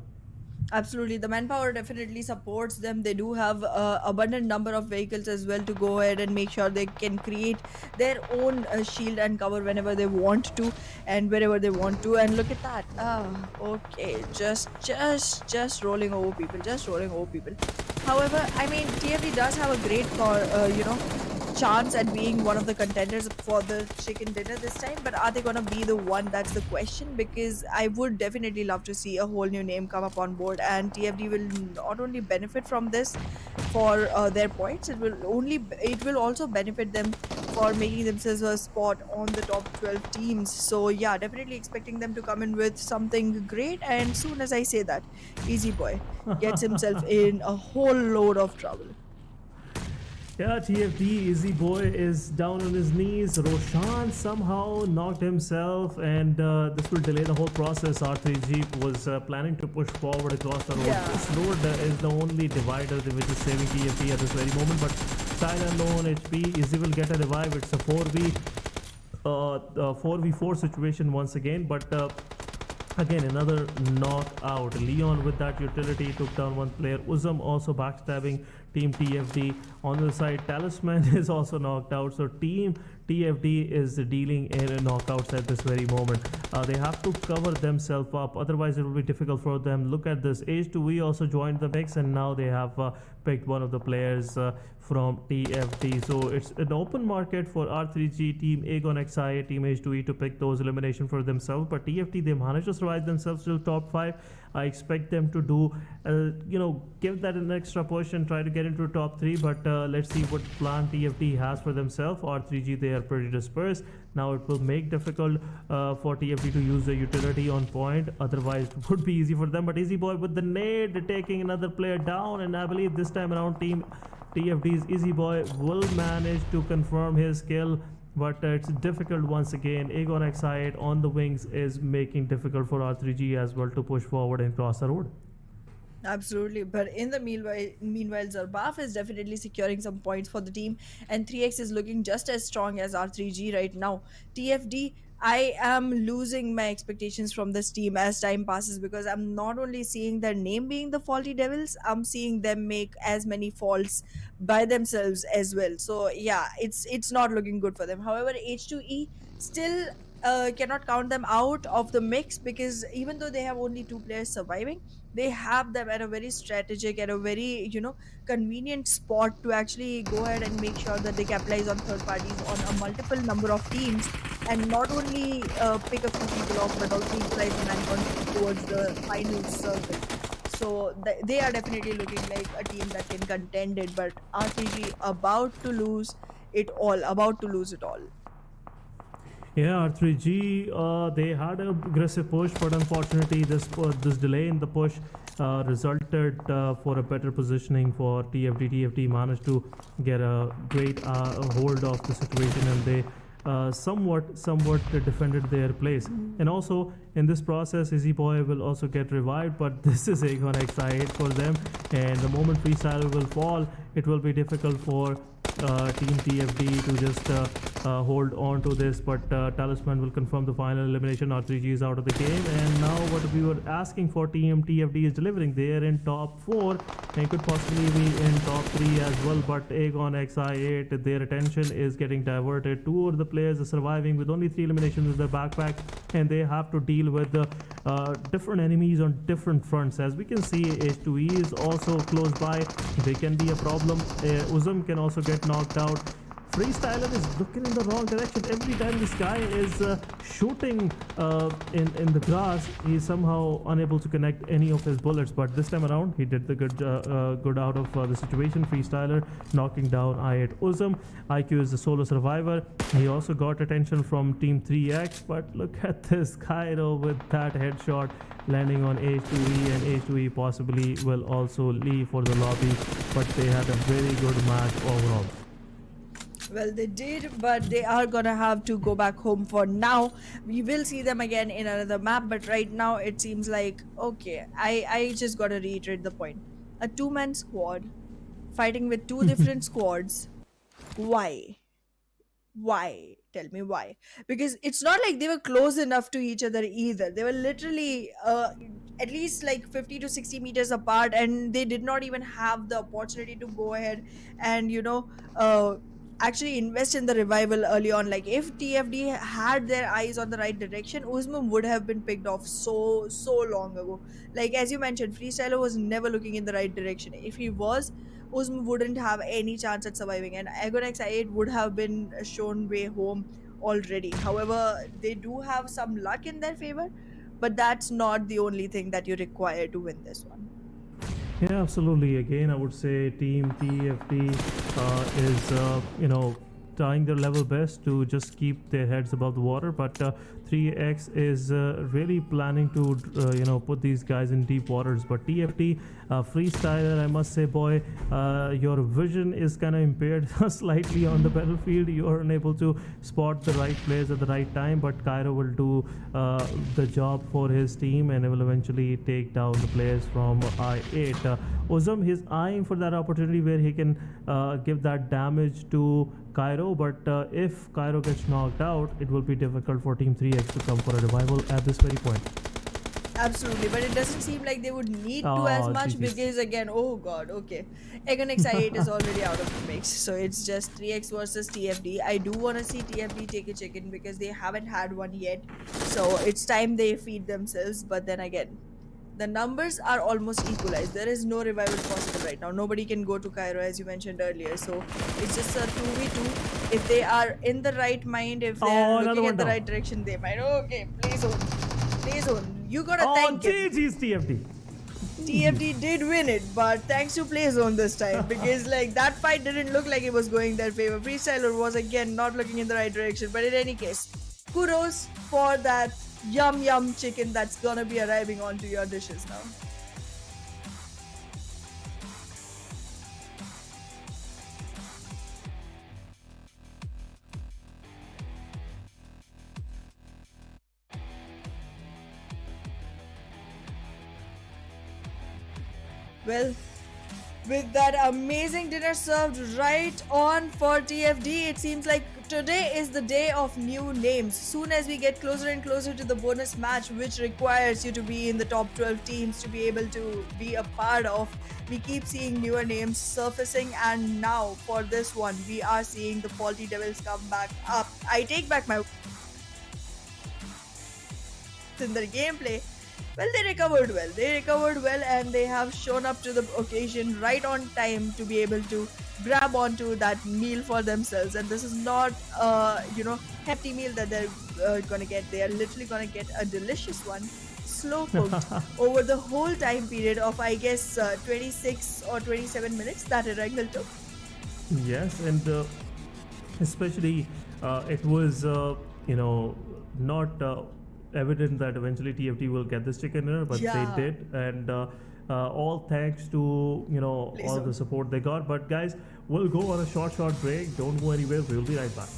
Absolutely, the manpower definitely supports them. They do have abundant number of vehicles as well to go ahead and make sure they can create their own shield and cover whenever they want to and wherever they want to. And look at that. Okay, just rolling over people, just rolling over people. However, I mean, TFD does have a great chance at being one of the contenders for the chicken dinner this time, but are they gonna be the one? That's the question, because I would definitely love to see a whole new name come up on board, and TFD will not only benefit from this for their points, it will also benefit them for making themselves a spot on the top 12 teams. So yeah, definitely expecting them to come in with something great, and soon as I say that, Easy Boy gets himself in a whole load of trouble. Yeah, TFD, Easy Boy is down on his knees. Roshan somehow knocked himself, and this will delay the whole process. R3G was planning to push forward across the road. Yeah. This road is the only divider which is saving TFD at this very moment, but Silent low on HP. Easy will get a revive. It's a 4v4 situation once again, but again, another knockout. Leon with that utility took down one player. Uzam also backstabbing Team TFD. On the side, Talisman is also knocked out. So Team TFD is dealing in knockouts at this very moment. They have to cover themselves up, otherwise it will be difficult for them. Look at this. H2V also joined the mix, and now they have picked one of the players from TFD. So it's an open market for R3G, Team Aegon XI, Team H2E to pick those elimination for themselves. But TFD, they managed to survive themselves till top 5. I expect them to do, give that an extra push and try to get into top 3. But let's see what plan TFD has for themselves. R3G, they are pretty dispersed. Now it will make difficult for TFD to use the utility on point. Otherwise, it would be easy for them. But Easy Boy with the nade taking another player down. And I believe this time around, Team TFD's Easy Boy will manage to confirm his skill. But it's difficult once again. Aegon XI on the wings is making difficult for R3G as well to push forward and cross the road. Absolutely, but in the meanwhile, Zarbaf is definitely securing some points for the team, and 3x is looking just as strong as R3G right now. TFD, I am losing my expectations from this team as time passes, because I'm not only seeing their name being the faulty devils, I'm seeing them make as many faults by themselves as well. So yeah, it's not looking good for them. However, H2E still cannot count them out of the mix, because even though they have only two players surviving, they have them at a very strategic, at a very, convenient spot to actually go ahead and make sure that they capitalize on third parties on a multiple number of teams, and not only pick a few people off, but also equalize them and contribute towards the final circle. So they are definitely looking like a team that can contend it, but RPG about to lose it all, about to lose it all. Yeah, R3G, they had an aggressive push, but unfortunately, this delay in the push resulted for a better positioning for TFD. TFD managed to get a great hold of the situation, and they somewhat defended their place. And also in this process, Easy Boy will also get revived, but this is Aegon XI8 for them, and the moment Freestyler will fall, it will be difficult for Team TFD to just hold on to this, but Talisman will confirm the final elimination. R3G is out of the game, and now what we were asking for, Team TFD is delivering. They are in top 4 and could possibly be in top 3 as well, but Aegon XI8, their attention is getting diverted. Two of the players are surviving with only 3 eliminations in their backpack, and they have to deal with different enemies on different fronts. As we can see, H2E is also close by. They can be a problem. Uzum can also get knocked out. Freestyler is looking in the wrong direction. Every time this guy is shooting in the grass, he is somehow unable to connect any of his bullets. But this time around, he did the good out of the situation. Freestyler knocking down I8 Uzum. IQ is the solo survivor. He also got attention from Team 3X. But look at this guy with that headshot landing on H2E, and H2E possibly will also leave for the lobby. But they had a very good match overall. Well, they did, but they are gonna have to go back home for now. We will see them again in another map, but right now it seems like, okay, I just gotta reiterate the point. A two-man squad fighting with two different squads. Why? Why? Tell me why. Because it's not like they were close enough to each other either. They were literally at least like 50 to 60 meters apart, and they did not even have the opportunity to go ahead and, actually invest in the revival early on. Like, if TFD had their eyes on the right direction, Uzman would have been picked off so long ago. Like, as you mentioned, Freestyler was never looking in the right direction. If he was, Uzman wouldn't have any chance at surviving, and Aegon XI8 would have been shown way home already. However, they do have some luck in their favor, but that's not the only thing that you require to win this one. Yeah, absolutely. Again, I would say Team TFT is, trying their level best to just keep their heads above the water, but 3X is really planning to, put these guys in deep waters. But TFT, Freestyler, I must say, boy, your vision is kind of impaired slightly on the battlefield. You are unable to spot the right players at the right time, but Cairo will do the job for his team and will eventually take down the players from I8. Uzum, he's eyeing for that opportunity where he can give that damage to Cairo, but if Cairo gets knocked out, it will be difficult for Team 3X to come for a revival at this very point. Absolutely, but it doesn't seem like they would need to as much, GG's. because again, oh god, okay, Aegon XI8 is already out of the mix, so it's just 3X versus TFD. I do want to see TFD take a chicken because they haven't had one yet, so it's time they feed themselves. But then again, the numbers are almost equalized. There is no revival possible right now. Nobody can go to Cairo, as you mentioned earlier, so it's just a 2v2. If they are in the right mind, if they are looking at the right direction, they might. Okay, please own. Please own. You gotta thank it. GG's TFT. TFT did win it, but thanks to Playzone this time, because like that fight didn't look like it was going their favor. Freestyler was again not looking in the right direction, but in any case, kudos for that yum chicken that's gonna be arriving onto your dishes now. Well, with that amazing dinner served right on for TFD, it seems like today is the day of new names. Soon as we get closer and closer to the bonus match, which requires you to be in the top 12 teams to be able to be a part of, we keep seeing newer names surfacing, and now for this one, we are seeing the Faulty Devils come back up. I take back my depth in their gameplay, well, they recovered well. They recovered well, and they have shown up to the occasion right on time to be able to grab onto that meal for themselves. And this is not, hefty meal that they're gonna get. They are literally gonna get a delicious one, slow cooked over the whole time period of, I guess, 26 or 27 minutes that Erangel took. Yes, and especially it was not evident that eventually TFT will get this chicken dinner, but Yeah. they did, and all thanks to all Please the support they got. But guys, we'll go on a short break. Don't go anywhere. We'll be right back.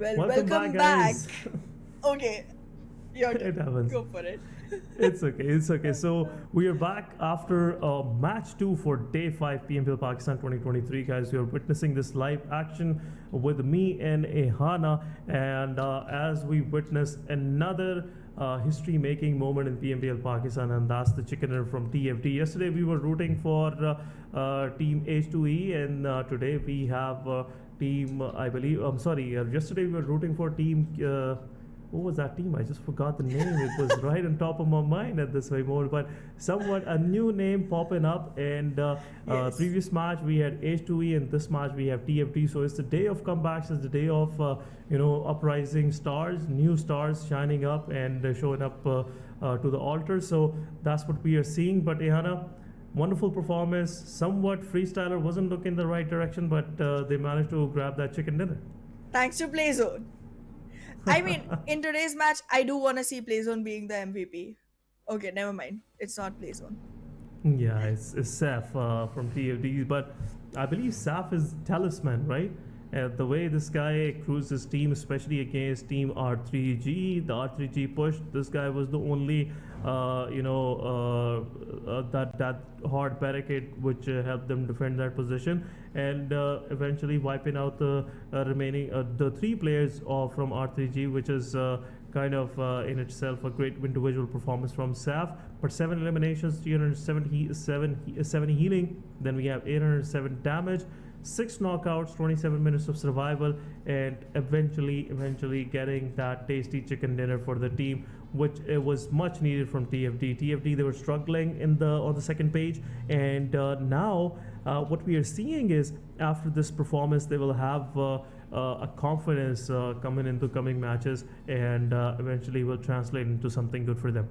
Well, Welcome welcome back, back. guys. Okay, your turn. It happens. Go for it. It's okay. It's okay. So we are back after match 2 for day 5 PMPL Pakistan 2023, guys. We are witnessing this live action with me and Ehana, and as we witness another history-making moment in PMPL Pakistan, and that's the chicken dinner from TFT. Yesterday we were rooting for team H2E, and today we have team. I believe. I'm sorry. Yesterday we were rooting for team. What was that team? I just forgot the name. It was right on top of my mind at this very moment. But somewhat a new name popping up. And Yes. previous match we had H2E, and this match we have TFT. So it's the day of comebacks. It's the day of uprising stars, new stars shining up and showing up to the altar. So that's what we are seeing. But Ehana, wonderful performance. Somewhat freestyler wasn't looking the right direction, but they managed to grab that chicken dinner. Thanks to Playzone. I mean, in today's match, I do want to see Playzone being the MVP. Okay, never mind. It's not Playzone. Yeah, it's Saf from TFD, but I believe Saf is talisman, right? The way this guy crews his team, especially against team R3G, the R3G push, this guy was the only, that hard barricade which helped them defend that position, and eventually wiping out the remaining the 3 players from R3G, which is kind of in itself a great individual performance from Saf. But 7 eliminations, 377 healing, then we have 807 damage, 6 knockouts, 27 minutes of survival, and eventually getting that tasty chicken dinner for the team, which it was much needed from TFD. TFD, they were struggling on the second page, and now what we are seeing is after this performance they will have a confidence coming into coming matches, and eventually will translate into something good for them.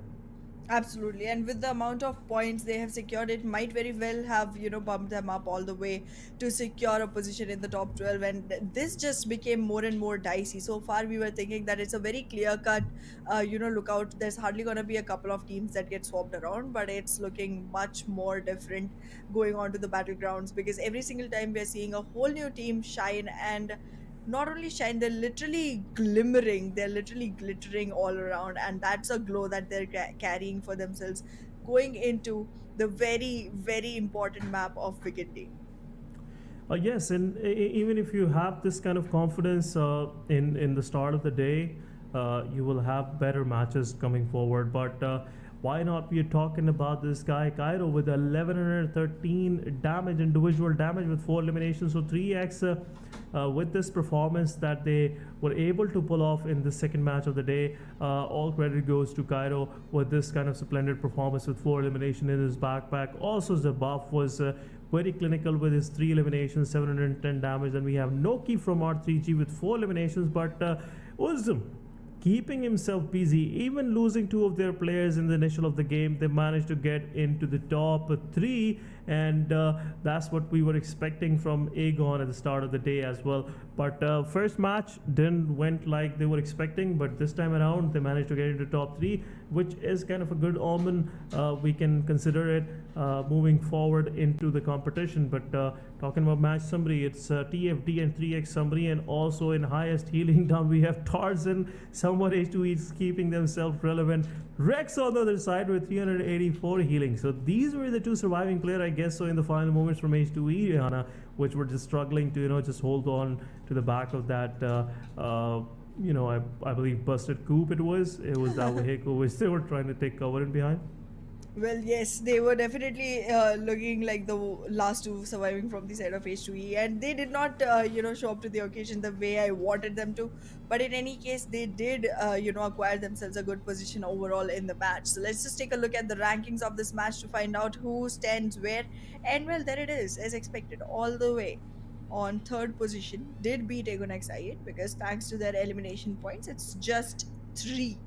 Absolutely, and with the amount of points they have secured, it might very well have bumped them up all the way to secure a position in the top 12. And this just became more and more dicey. So far, we were thinking that it's a very clear cut. Look out. There's hardly gonna be a couple of teams that get swapped around, but it's looking much more different going on to the battlegrounds, because every single time we're seeing a whole new team shine, and not only shine, they're literally glimmering, they're literally glittering all around, and that's a glow that they're carrying for themselves going into the very, very important map of Vikendi. Yes, and even if you have this kind of confidence in the start of the day, you will have better matches coming forward. But why not? We are talking about this guy Cairo with 1113 damage, individual damage with 4 eliminations, so 3x with this performance that they were able to pull off in the second match of the day. All credit goes to Cairo with this kind of splendid performance with 4 elimination in his backpack. Also, Zabuff was very clinical with his 3 eliminations, 710 damage. And we have Noki from R3G with 4 eliminations, but Uzum keeping himself busy, even losing 2 of their players in the initial of the game, they managed to get into the top 3, and that's what we were expecting from Aegon at the start of the day as well. But first match didn't went like they were expecting, but this time around they managed to get into top 3, which is kind of a good omen. We can consider it moving forward into the competition. But Talking about match summary, it's TFD and 3x summary, and also in highest healing down we have Tarzan. Someone H2E is keeping themselves relevant. Rex on the other side with 384 healing. So these were the two surviving player, I guess. So in the final moments from H2E, Rihanna, which were just struggling to just hold on to the back of that. I believe busted coop. It was that vehicle which they were trying to take cover in behind. Well, yes, they were definitely looking like the last two surviving from the side of H2E, and they did not, show up to the occasion the way I wanted them to. But in any case, they did, acquire themselves a good position overall in the match. So let's just take a look at the rankings of this match to find out who stands where. And well, there it is, as expected, all the way on third position. Did beat Agon XI8 because thanks to their elimination points, it's just three.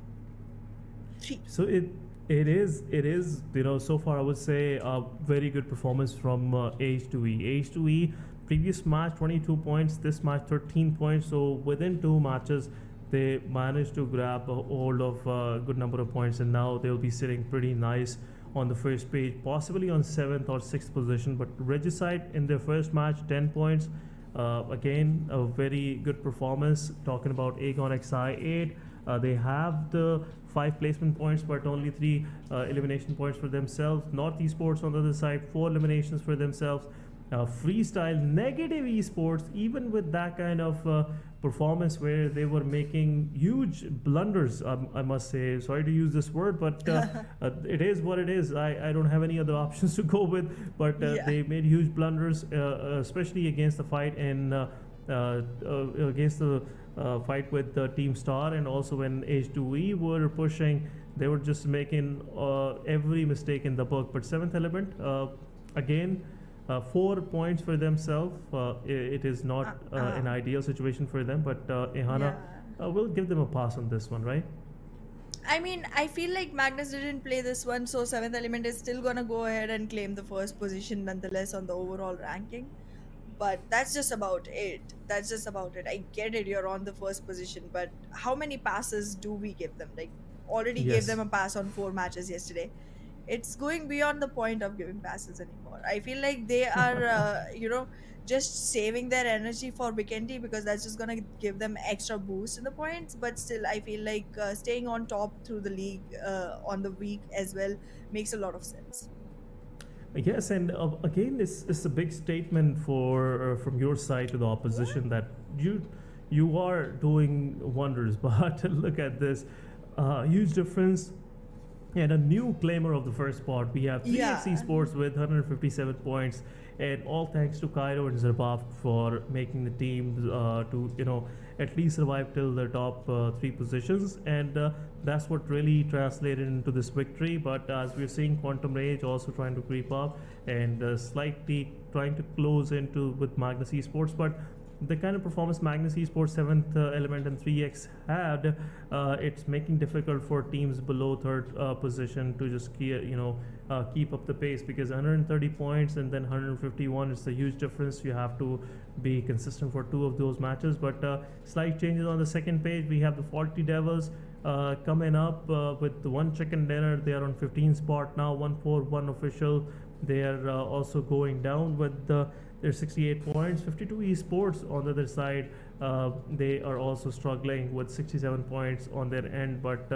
So it is so far I would say a very good performance from H2E. H2E previous match 22 points, this match 13 points. So within two matches they managed to grab a hold of a good number of points, and now they'll be sitting pretty nice on the first page, possibly on 7th or 6th position. But Regicide in their first match 10 points. Again, a very good performance. Talking about Agon XI8, they have the 5 placement points but only 3 elimination points for themselves. North Esports on the other side, 4 eliminations for themselves. Freestyle negative esports, even with that kind of performance where they were making huge blunders, I must say, sorry to use this word, but it is what it is. I don't have any other options to go with, but they made huge blunders, especially against the fight and against the fight with Team Star, and also when H2E were pushing, they were just making every mistake in the book. But 7th Element, again, 4 points for themselves. It is not an ideal situation for them, but Ehana will give them a pass on this one, right? I mean, I feel like Magnus didn't play this one, so 7th Element is still gonna go ahead and claim the first position nonetheless on the overall ranking. But that's just about it. I get it, you're on the first position, but how many passes do we give them? Like, already gave them a pass on 4 matches yesterday. It's going beyond the point of giving passes anymore. I feel like they are, just saving their energy for Vikendi because that's just gonna give them extra boost in the points. But still, I feel like staying on top through the league on the week as well makes a lot of sense. Yes, and again, this is a big statement for from your side to the opposition that you are doing wonders. But look at this huge difference. And a new claimer of the first spot. We have 3x Esports with 157 points, and all thanks to Cairo and Zerbaft for making the team to at least survive till the top 3 positions, and that's what really translated into this victory. But as we're seeing, Quantum Rage also trying to creep up and slightly trying to close into with Magnus Esports, but the kind of performance Magnus Esports 7th Element and 3x had, it's making difficult for teams below 3rd position to just keep up the pace, because 130 points and then 151 is a huge difference. You have to be consistent for 2 of those matches. But slight changes on the second page. We have the Faulty Devils coming up with the one chicken dinner. They are on 15th spot now, 141 official. They are also going down with their 68 points. 52 Esports on the other side, they are also struggling with 67 points on their end. But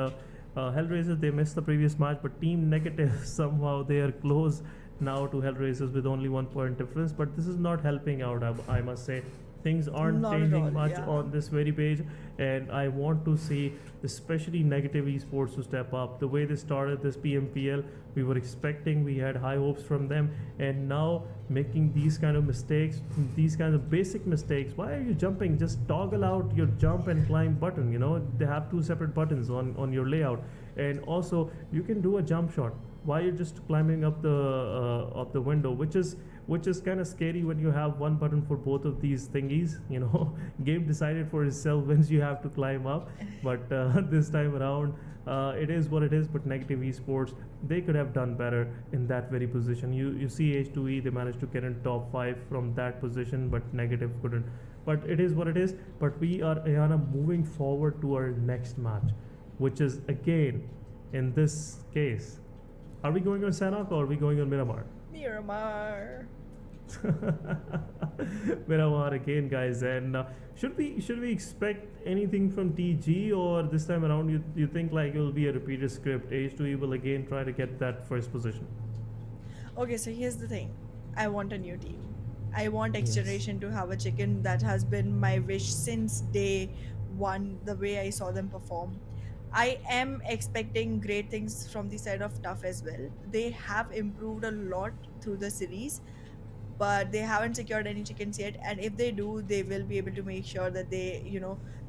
Hellraisers, they missed the previous match, but Team Negative somehow they are close now to Hellraisers with only 1 point difference. But this is not helping out, I must say. Things aren't changing much on this very page, and I want to see especially Negative Esports to step up. The way they started this PMPL, we were expecting, we had high hopes from them, and now making these kind of mistakes, these kind of basic mistakes. Why are you jumping? Just toggle out your jump and climb button. They have 2 separate buttons on your layout, and also you can do a jump shot. Why you're just climbing up the window, which is kind of scary when you have one button for both of these thingies. Game decided for itself when you have to climb up, but this time around it is what it is. But Negative Esports, they could have done better in that very position. You see H2E, they managed to get in top 5 from that position, but Negative couldn't. But it is what it is. But we are, Ayana, moving forward to our next match, which is again, in this case, are we going on Sanhok or are we going on Miramar? Miramar. Miramar again, guys. And should we expect anything from TG, or this time around you think like it will be a repeated script? H2E will again try to get that first position. Okay, so here's the thing. I want a new team. I want Yes. XGeneration to have a chicken. That has been my wish since day one, the way I saw them perform. I am expecting great things from the side of Tough as well. They have improved a lot through the series, but they haven't secured any chickens yet. And if they do, they will be able to make sure that they,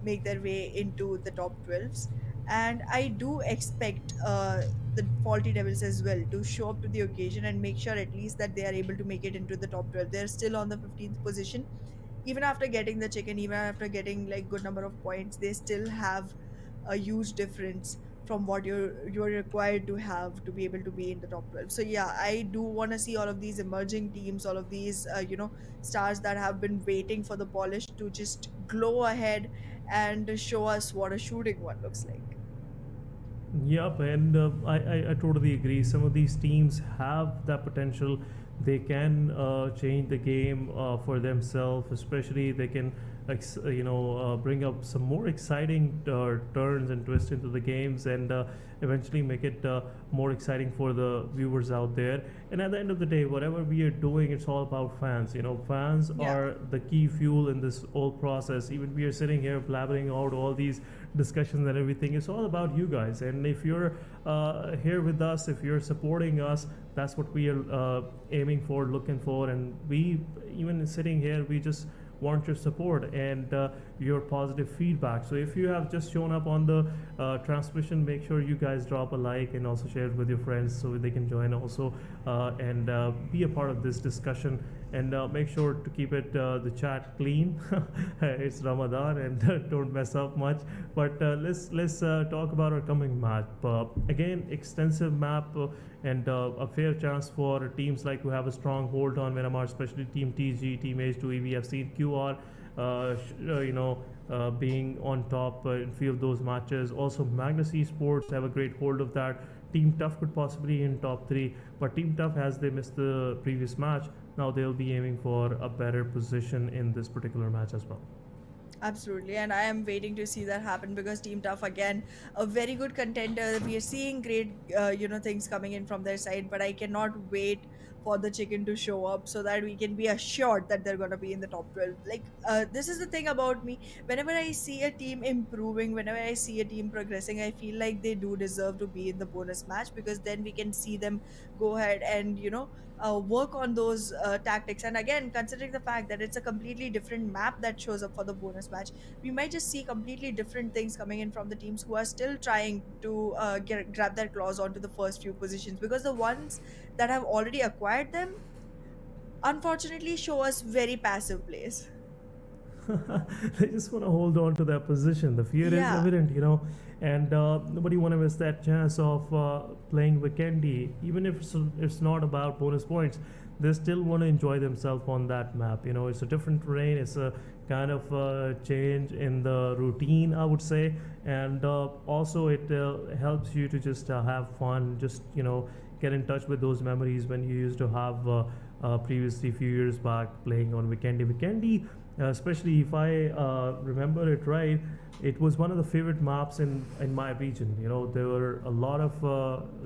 make their way into the top 12s. And I do expect the Faulty Devils as well to show up to the occasion and make sure at least that they are able to make it into the top 12. They're still on the 15th position. Even after getting the chicken, even after getting like good number of points, they still have a huge difference from what you're required to have to be able to be in the top 12. So yeah, I do want to see all of these emerging teams, all of these stars that have been waiting for the polish to just glow ahead and show us what a shooting one looks like. Yep, and I totally agree. Some of these teams have that potential. They can change the game for themselves. Especially they can, bring up some more exciting turns and twists into the games, and eventually make it more exciting for the viewers out there. And at the end of the day, whatever we are doing, it's all about fans. Fans Yeah. are the key fuel in this whole process. Even we are sitting here blabbering out all these discussions and everything, it's all about you guys. And if you're here with us, if you're supporting us, that's what we are aiming for, looking for. And we, even sitting here, we just want your support and your positive feedback. So if you have just shown up on the transmission, make sure you guys drop a like and also share it with your friends so they can join also and be a part of this discussion. And make sure to keep it the chat clean. It's Ramadan, and don't mess up much. But let's talk about our coming map. Again, extensive map and a fair chance for teams like who have a strong hold on Miramar, especially Team TG, Team H2E. We have seen QR, being on top in few of those matches. Also, Magnus Esports have a great hold of that. Team Tough could possibly in top 3, but Team Tough, as they missed the previous match, now they'll be aiming for a better position in this particular match as well. Absolutely, and I am waiting to see that happen because Team Tough, again, a very good contender. We are seeing great, things coming in from their side, but I cannot wait for the chicken to show up so that we can be assured that they're gonna be in the top 12. Like, this is the thing about me. Whenever I see a team improving, whenever I see a team progressing, I feel like they do deserve to be in the bonus match because then we can see them go ahead and work on those tactics. And again, considering the fact that it's a completely different map that shows up for the bonus match, we might just see completely different things coming in from the teams who are still trying to grab their claws onto the first few positions, because the ones that have already acquired them unfortunately show us very passive plays. They just want to hold on to their position. The fear is Yeah. evident, and nobody want to miss that chance of playing Vikendi. Even if it's not about bonus points, they still want to enjoy themselves on that map. It's a different terrain. It's a kind of change in the routine, I would say, and also it helps you to just have fun. Just get in touch with those memories when you used to have previously few years back playing on Vikendi. Vikendi, especially if I remember it right, it was one of the favorite maps in my region. There were a lot of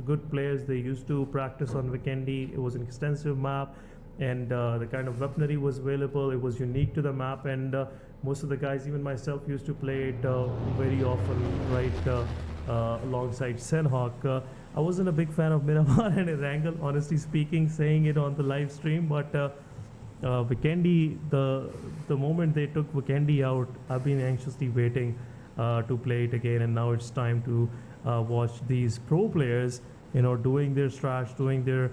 good players. They used to practice on Vikendi. It was an extensive map, and the kind of weaponry was available. It was unique to the map, and most of the guys, even myself, used to play it very often, right, alongside Sanhok. I wasn't a big fan of Miramar and Erangel, honestly speaking, saying it on the live stream, but Vikendi, the moment they took Vikendi out, I've been anxiously waiting to play it again, and now it's time to watch these pro players, doing their strats, doing their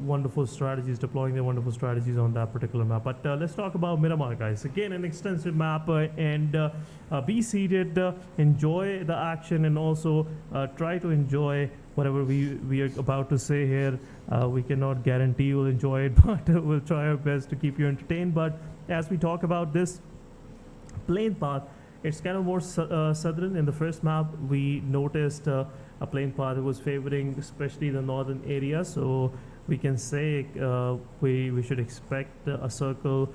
wonderful strategies, deploying their wonderful strategies on that particular map. But let's talk about Miramar, guys. Again, an extensive map, and be seated, enjoy the action, and also try to enjoy whatever we are about to say here. We cannot guarantee you'll enjoy it, but we'll try our best to keep you entertained. But as we talk about this plane path, it's kind of more southern. In the first map, we noticed a plane path that was favoring especially the northern area. So we can say we should expect a circle,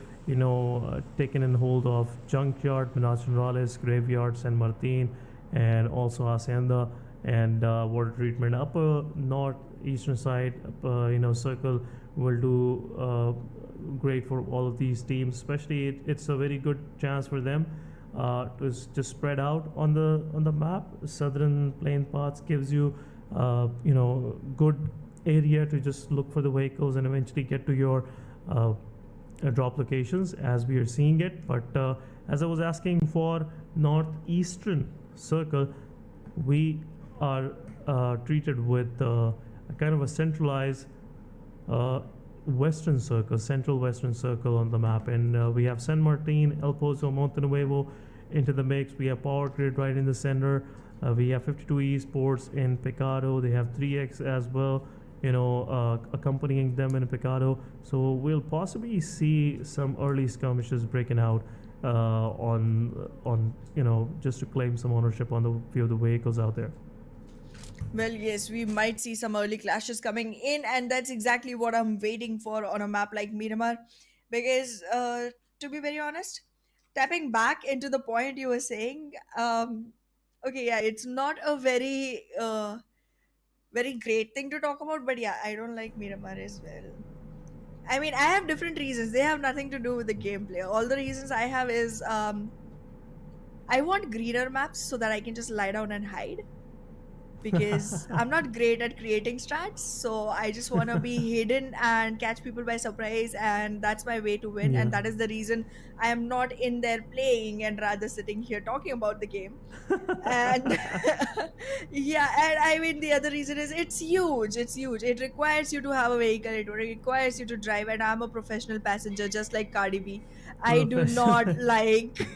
taken in hold of Junkyard, Minas Generales, Graveyard, San Martin, and also Hacienda and water treatment. Upper northeastern side, circle will do great for all of these teams. Especially, it's a very good chance for them to just spread out on the map. Southern plain paths gives you, good area to just look for the vehicles and eventually get to your drop locations as we are seeing it. But as I was asking for northeastern circle, we are treated with a kind of a centralized western circle, central western circle on the map, and we have San Martin, El Pozo, Monte Nuevo into the mix. We have Power Grid right in the center. We have 52 Esports in Picado. They have 3X as well, accompanying them in Picado. So we'll possibly see some early skirmishes breaking out on just to claim some ownership on the few of the vehicles out there. Well, yes, we might see some early clashes coming in, and that's exactly what I'm waiting for on a map like Miramar. Because, to be very honest, tapping back into the point you were saying, okay, yeah, it's not a very great thing to talk about, but yeah, I don't like Miramar as well. I mean, I have different reasons. They have nothing to do with the gameplay. All the reasons I have is I want greener maps so that I can just lie down and hide. Because I'm not great at creating strats, so I just want to be hidden and catch people by surprise, and that's my way to win. Yeah. And that is the reason I am not in there playing and rather sitting here talking about the game. And yeah, and I mean, the other reason is it's huge. It requires you to have a vehicle, it requires you to drive, and I'm a professional passenger just like Cardi B. I do not like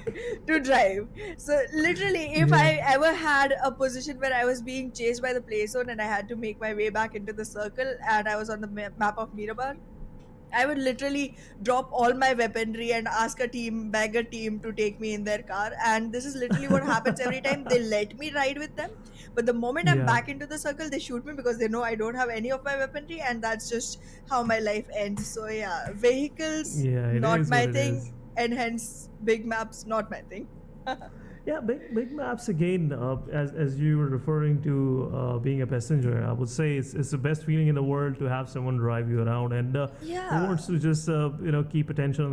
to drive. So literally, if I ever had a position where I was being chased by the play zone and I had to make my way back into the circle and I was on the map of Miramar, I would literally drop all my weaponry and beg a team to take me in their car. And this is literally what happens every time. They let me ride with them, but the moment I'm Yeah. back into the circle, they shoot me because they know I don't have any of my weaponry, and that's just how my life ends. So yeah, vehicles, Yeah, it not is my what it thing, is. and hence big maps, not my thing. Yeah, big maps again. As you were referring to being a passenger, I would say it's the best feeling in the world to have someone drive you around, and Yeah. who wants to just keep attention on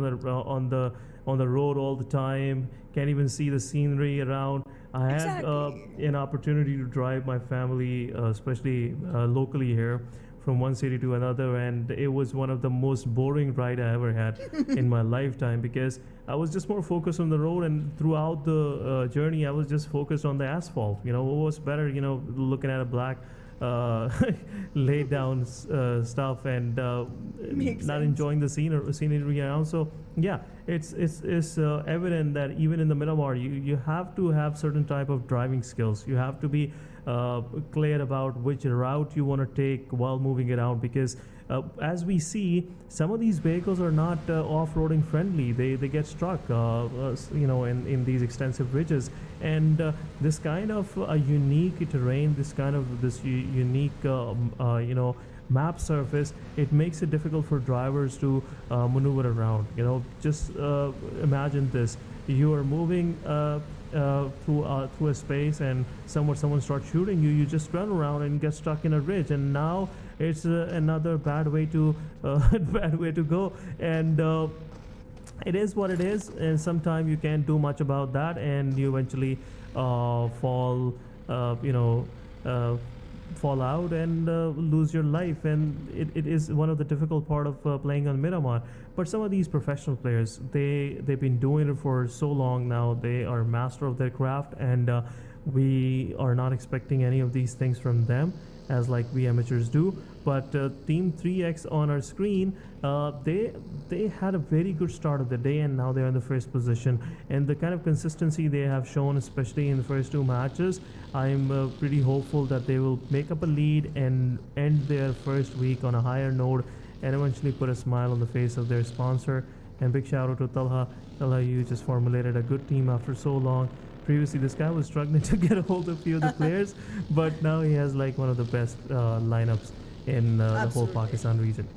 the road all the time. Can't even see the scenery around. I had Exactly. an opportunity to drive my family, especially locally here, from one city to another, and it was one of the most boring ride I ever had in my lifetime, because I was just more focused on the road, and throughout the journey I was just focused on the asphalt. What was better, looking at a black laid down stuff, and Makes not sense. enjoying the scenery around. So yeah, it's evident that even in the Miramar, you have to have certain type of driving skills. You have to be clear about which route you want to take while moving around, because as we see, some of these vehicles are not off-roading friendly. They get struck in these extensive ridges, and this kind of unique terrain, this unique map surface, it makes it difficult for drivers to maneuver around. Just imagine this: you are moving through a space, and someone starts shooting you. You just run around and get stuck in a ridge, and now it's another bad way to go. And it is what it is, and sometimes you can't do much about that, and you eventually fall out and lose your life. And it is one of the difficult part of playing on Miramar. But some of these professional players, they've been doing it for so long now. They are master of their craft, and we are not expecting any of these things from them as like we amateurs do. But Team 3X on our screen, they had a very good start of the day, and now they're in the first position. And the kind of consistency they have shown, especially in the first two matches, I'm pretty hopeful that they will make up a lead and end their first week on a higher note, and eventually put a smile on the face of their sponsor. And big shout out to Talha. Talha, you just formulated a good team after so long. Previously, this guy was struggling to get a hold of a few of the players, but now he has like one of the best lineups in the whole Absolutely. Pakistan region.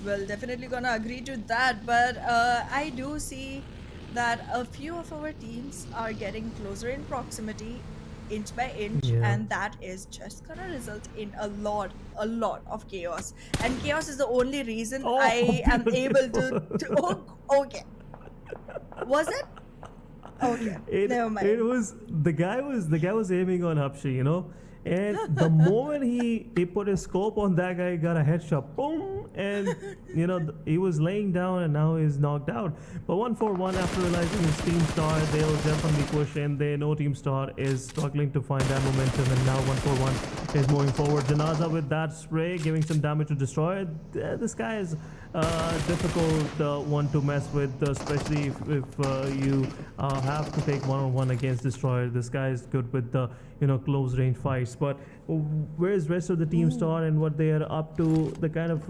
Well, definitely gonna agree to that, but I do see that a few of our teams are getting closer in proximity, inch by inch, Yeah. and that is just gonna result in a lot of chaos. And chaos is the only reason Oh, I am able beautiful. oh, okay. Was it? Okay, never It mind. was the guy was aiming on Hapshi, and the moment he put his scope on that guy, he got a headshot, boom, and he was laying down, and now he's knocked out. But 1-4-1, after realizing his team star, they'll definitely push in. They know team star is struggling to find that momentum, and now 1-4-1 is moving forward. Janaza with that spray, giving some damage to destroyer. This guy is difficult one to mess with, especially if you have to take one-on-one against destroyer. This guy is good with the close range fights. But where's rest of the team star and what they are up to? The kind of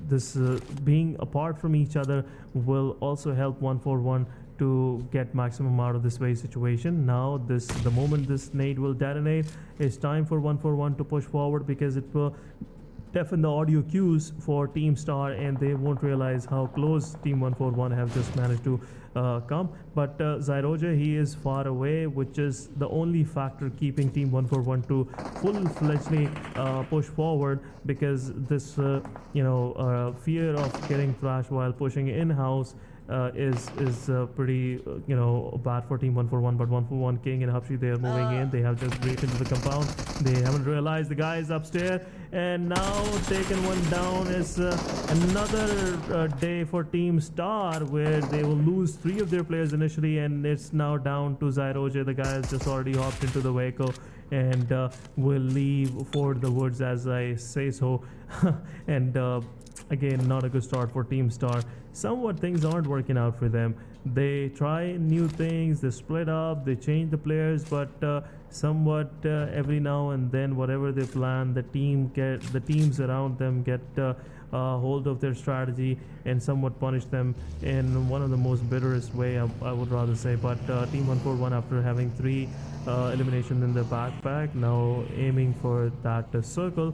this being apart from each other will also help 1-4-1 to get maximum out of this way situation. Now the moment this nade will detonate, it's time for 1-4-1 to push forward, because it will deafen the audio cues for Team Star, and they won't realize how close Team 1-4-1 have just managed to come. But Zyroja, he is far away, which is the only factor keeping Team 1-4-1 to full-fledgedly push forward, because this fear of getting thrashed while pushing in-house is pretty bad for Team 1-4-1. But 1-4-1 King and Hapshi, they are moving in. They have just breached into the compound. They haven't realized the guy is upstairs, and now taken one down. Is another day for Team Star, where they will lose 3 of their players initially, and it's now down to Zyroje. The guy has just already hopped into the vehicle and will leave for the woods, as I say so. And again, not a good start for Team Star. Somewhat things aren't working out for them. They try new things, they split up, they change the players, but somewhat every now and then, whatever they plan, the teams around them get hold of their strategy and somewhat punish them in one of the most bitterest way, I would rather say. But Team 1-4-1, after having 3 elimination in the backpack, now aiming for that circle,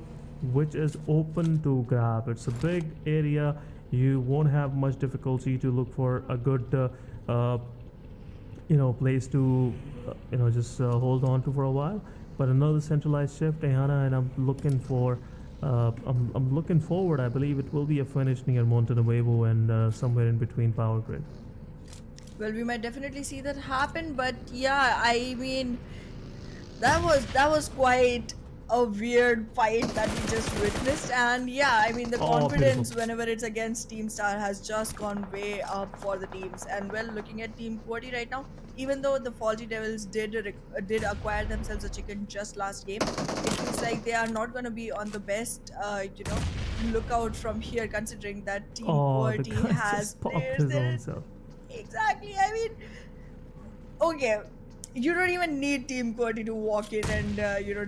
which is open to grab. It's a big area. You won't have much difficulty to look for a good place to just hold on to for a while. But another centralized shift, Ehana, and I'm looking forward. I believe it will be a finish near Montenuevo and somewhere in between Power Grid. Well, we might definitely see that happen, but yeah, I mean, that was quite a weird fight that we just witnessed. And yeah, I mean, the confidence Beautiful. whenever it's against Team Star has just gone way up for the teams. And well, looking at Team QWERTY right now, even though the Faulty Devils did acquire themselves a chicken just last game, it feels like they are not going to be on the best lookout from here, considering that Team The QWERTY guy has just popped players his there. own self. Exactly. I mean, okay, you don't even need Team QWERTY to walk in and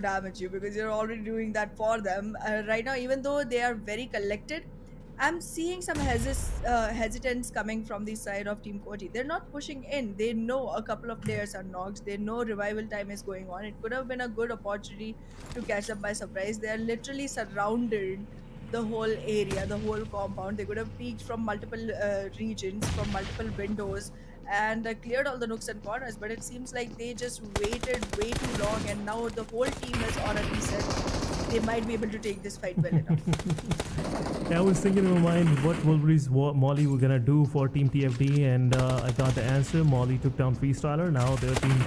damage you, because you're already doing that for them. Right now, even though they are very collected, I'm seeing some hesitance coming from the side of Team QWERTY. They're not pushing in. They know a couple of players are knocked. They know revival time is going on. It could have been a good opportunity to catch up by surprise. They are literally surrounded the whole area, the whole compound. They could have peeked from multiple regions, from multiple windows, and cleared all the nooks and corners. But it seems like they just waited way too long, and now the whole team is on a reset. They might be able to take this fight well enough. I was thinking in my mind what Wolverine's Molly were gonna do for Team TFD, and I got the answer. Molly took down Freestyler. Now their team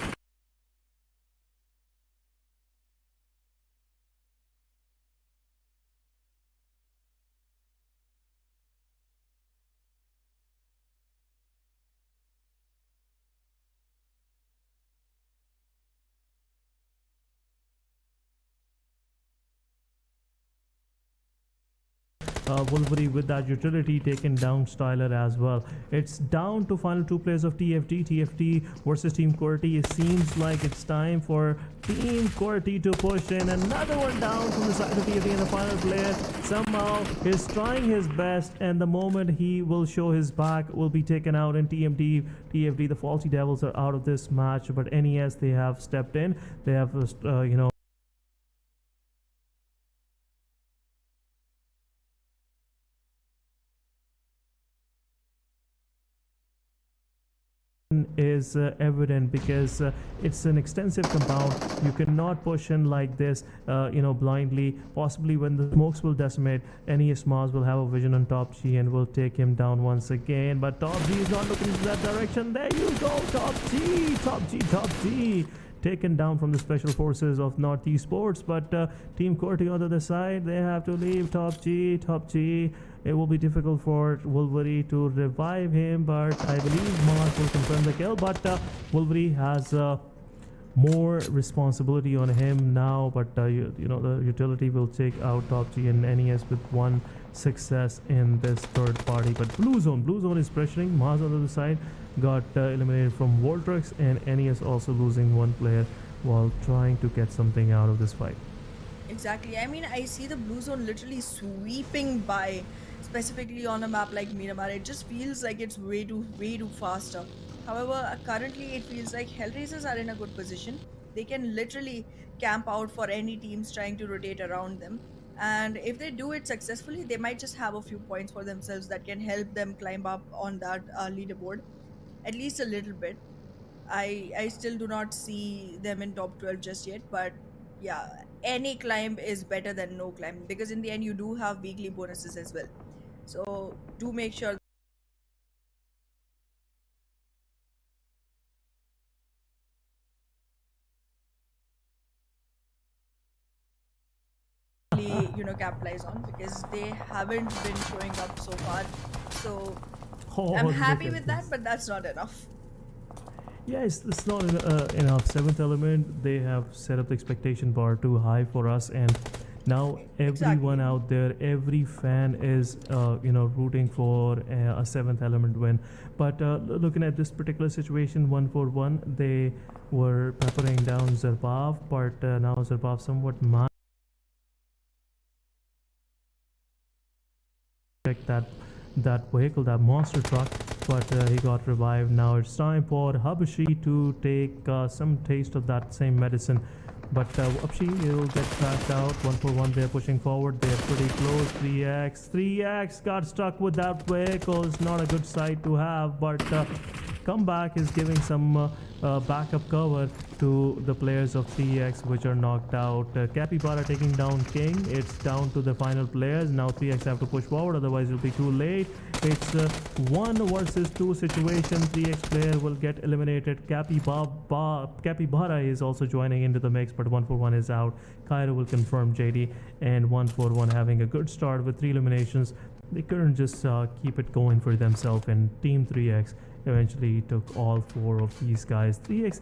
Wolverine with that utility taken down Styler as well. It's down to final 2 players of TFD. TFD versus Team QWERTY. It seems like it's time for Team QWERTY to push in. Another one down from the side of TFD, and the final player somehow is trying his best, and the moment he will show his back will be taken out in TMD. TFD, the Faulty Devils are out of this match, but NES, they have stepped in. They have is evident because it's an extensive compound. You cannot push in like this, blindly. Possibly when the smokes will decimate, NES Mars will have a vision on Top G and will take him down once again. But Top G is not looking into that direction. There you go, Top G, Top G, Top G. Taken down from the special forces of North Esports, but Team QWERTY on the other side, they have to leave Top G. It will be difficult for QWERTY to revive him, but I believe Mars will confirm the kill. But QWERTY has more responsibility on him now, but the utility will take out Top G and NES with one success in this third party. But Blue Zone is pressuring. Mars on the other side got eliminated from Voltrix, and NES also losing one player while trying to get something out of this fight. Exactly. I mean, I see the Blue Zone literally sweeping by, specifically on a map like Miramar. It just feels like it's way too faster. However, currently it feels like Hellraisers are in a good position. They can literally camp out for any teams trying to rotate around them. And if they do it successfully, they might just have a few points for themselves that can help them climb up on that leaderboard, at least a little bit. I still do not see them in top 12 just yet, but yeah, any climb is better than no climb, because in the end you do have weekly bonuses as well. So do make sure capitalize on, because they haven't been showing up so far. So I'm happy with that, but that's not enough. Yeah, it's not enough. Seventh Element, they have set up the expectation bar too high for us, and now everyone out there, every fan is rooting for a Seventh Element win. But looking at this particular situation, 1-4-1, they were peppering down Zerbav, but now Zerbav somewhat that vehicle, that monster truck, but he got revived. Now it's time for Habashi to take some taste of that same medicine, but Habashi will get tracked out. 1-4-1, they're pushing forward, they're pretty close. 3x got stuck with that vehicle. It's not a good sight to have, but comeback is giving some backup cover to the players of 3x, which are knocked out. Capybara taking down King. It's down to the final players. Now 3x have to push forward, otherwise it'll be too late. It's a 1 versus 2 situation. 3x player will get eliminated. Capybara is also joining into the mix, but 1-4-1 is out. Cairo will confirm JD, and 1-4-1 having a good start with 3 eliminations. They couldn't just keep it going for themselves, and Team 3x eventually took all 4 of these guys. 3x,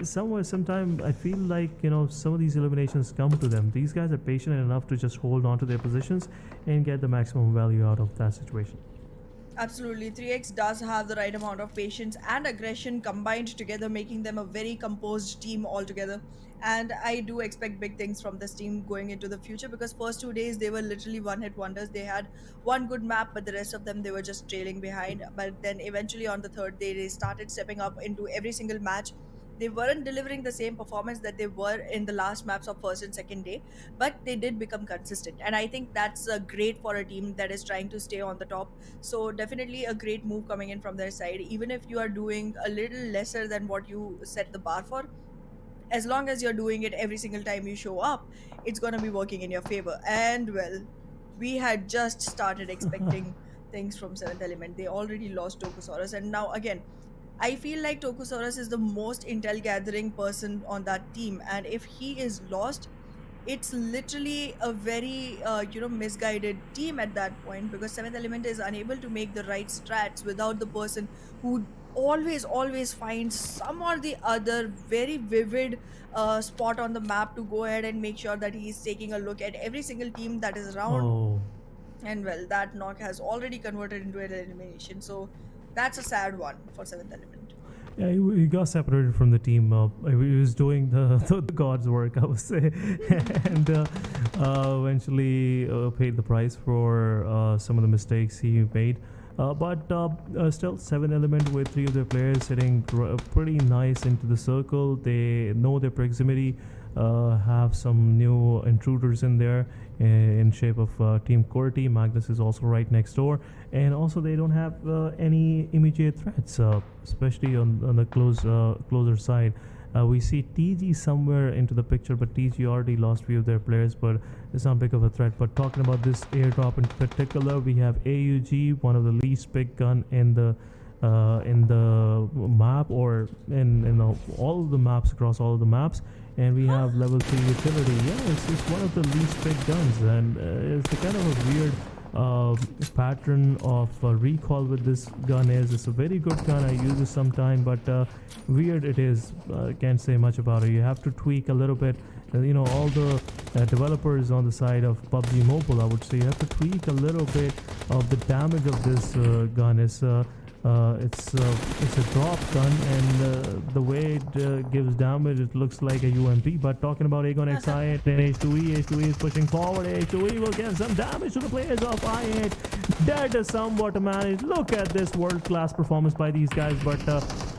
sometimes I feel like some of these eliminations come to them. These guys are patient enough to just hold on to their positions and get the maximum value out of that situation. Absolutely, 3x does have the right amount of patience and aggression combined together, making them a very composed team altogether. And I do expect big things from this team going into the future, because first 2 days they were literally one-hit wonders. They had one good map, but the rest of them they were just trailing behind. But then eventually on the third day they started stepping up into every single match. They weren't delivering the same performance that they were in the last maps of first and second day, but they did become consistent, and I think that's great for a team that is trying to stay on the top. So definitely a great move coming in from their side. Even if you are doing a little lesser than what you set the bar for, as long as you're doing it every single time you show up, it's going to be working in your favor. And well, we had just started expecting things from 7th Element. They already lost Tokusaurus, and now again, I feel like Tokusaurus is the most intel gathering person on that team, and if he is lost, it's literally a very misguided team at that point, because 7th Element is unable to make the right strats without the person who always finds some or the other very vivid spot on the map to go ahead and make sure that he's taking a look at every single team that is around. And well, that knock has already converted into an elimination, so that's a sad one for 7th Element. Yeah, he got separated from the team. He was doing the God's work, I would say, and eventually paid the price for some of the mistakes he made. But still, 7 element with 3 of their players sitting pretty nice into the circle. They know their proximity, have some new intruders in there in shape of Team QWERTY. Magnus is also right next door, and also they don't have any immediate threats, especially on the closer side. We see TG somewhere into the picture, but TG already lost few of their players, but it's not big of a threat. But talking about this airdrop in particular, we have AUG, one of the least big gun in the map, or in all of the maps, across all of the maps. And we have level 3 utility. Yeah, it's one of the least big guns, and it's the kind of a weird pattern of recall with this gun. It's a very good gun, I use it sometime, but weird it is. Can't say much about it. You have to tweak a little bit. All the developers on the side of PUBG Mobile, I would say, you have to tweak a little bit of the damage of this gun. It's a drop gun, and the way it gives damage, it looks like a UMP. But talking about Aegon X8 and H2E is pushing forward. H2E will give some damage to the players of I8. That is somewhat to manage. Look at this world-class performance by these guys, but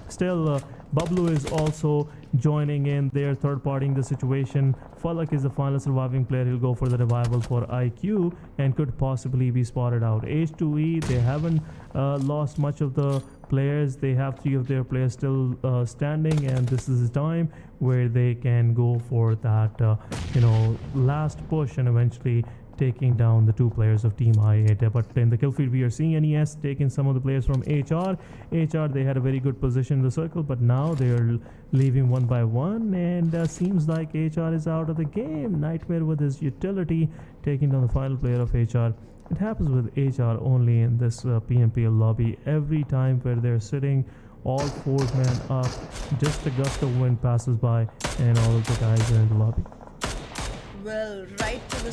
still, Bablu is also joining in there, third-partying the situation. Falak is the final surviving player. He'll go for the revival for IQ and could possibly be spotted out. H2E, they haven't lost much of the players. They have 3 of their players still standing, and this is the time where they can go for that last push and eventually taking down the 2 players of Team I8. But in the kill feed, we are seeing NES taking some of the players from HR. They had a very good position in the circle, but now they are leaving one by one, and seems like HR is out of the game. Nightmare with his utility taking down the final player of HR. It happens with HR only in this PMPL lobby. Every time where they're sitting all 4 men up, just a gust of wind passes by and all of the guys are in the lobby. Well, right to the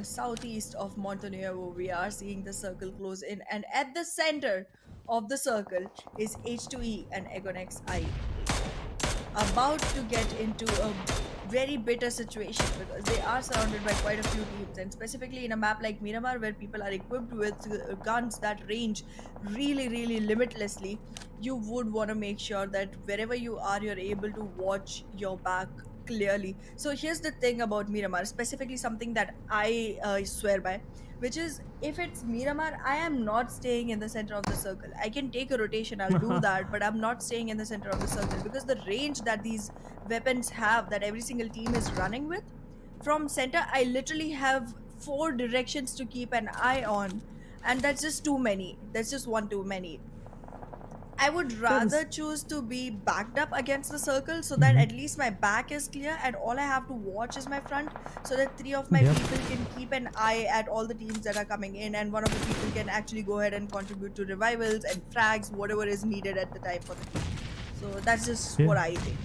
southeast of Montenegro, we are seeing the circle close in, and at the center of the circle is H2E and Aegon X8, about to get into a very bitter situation because they are surrounded by quite a few teams, and specifically in a map like Miramar, where people are equipped with guns that range really limitlessly, you would want to make sure that wherever you are, you're able to watch your back clearly. So here's the thing about Miramar, specifically something that I swear by, which is, if it's Miramar, I am not staying in the center of the circle. I can take a rotation, I'll do that, but I'm not staying in the center of the circle because the range that these weapons have, that every single team is running with, from center, I literally have 4 directions to keep an eye on, and that's just too many. That's just one too many. I would rather choose to be backed up against the circle so that at least my back is clear and all I have to watch is my front, so that 3 of my people can keep an eye at all the teams that are coming in, and one of the people can actually go ahead and contribute to revivals and frags, whatever is needed at the time for the team. So that's just what I think.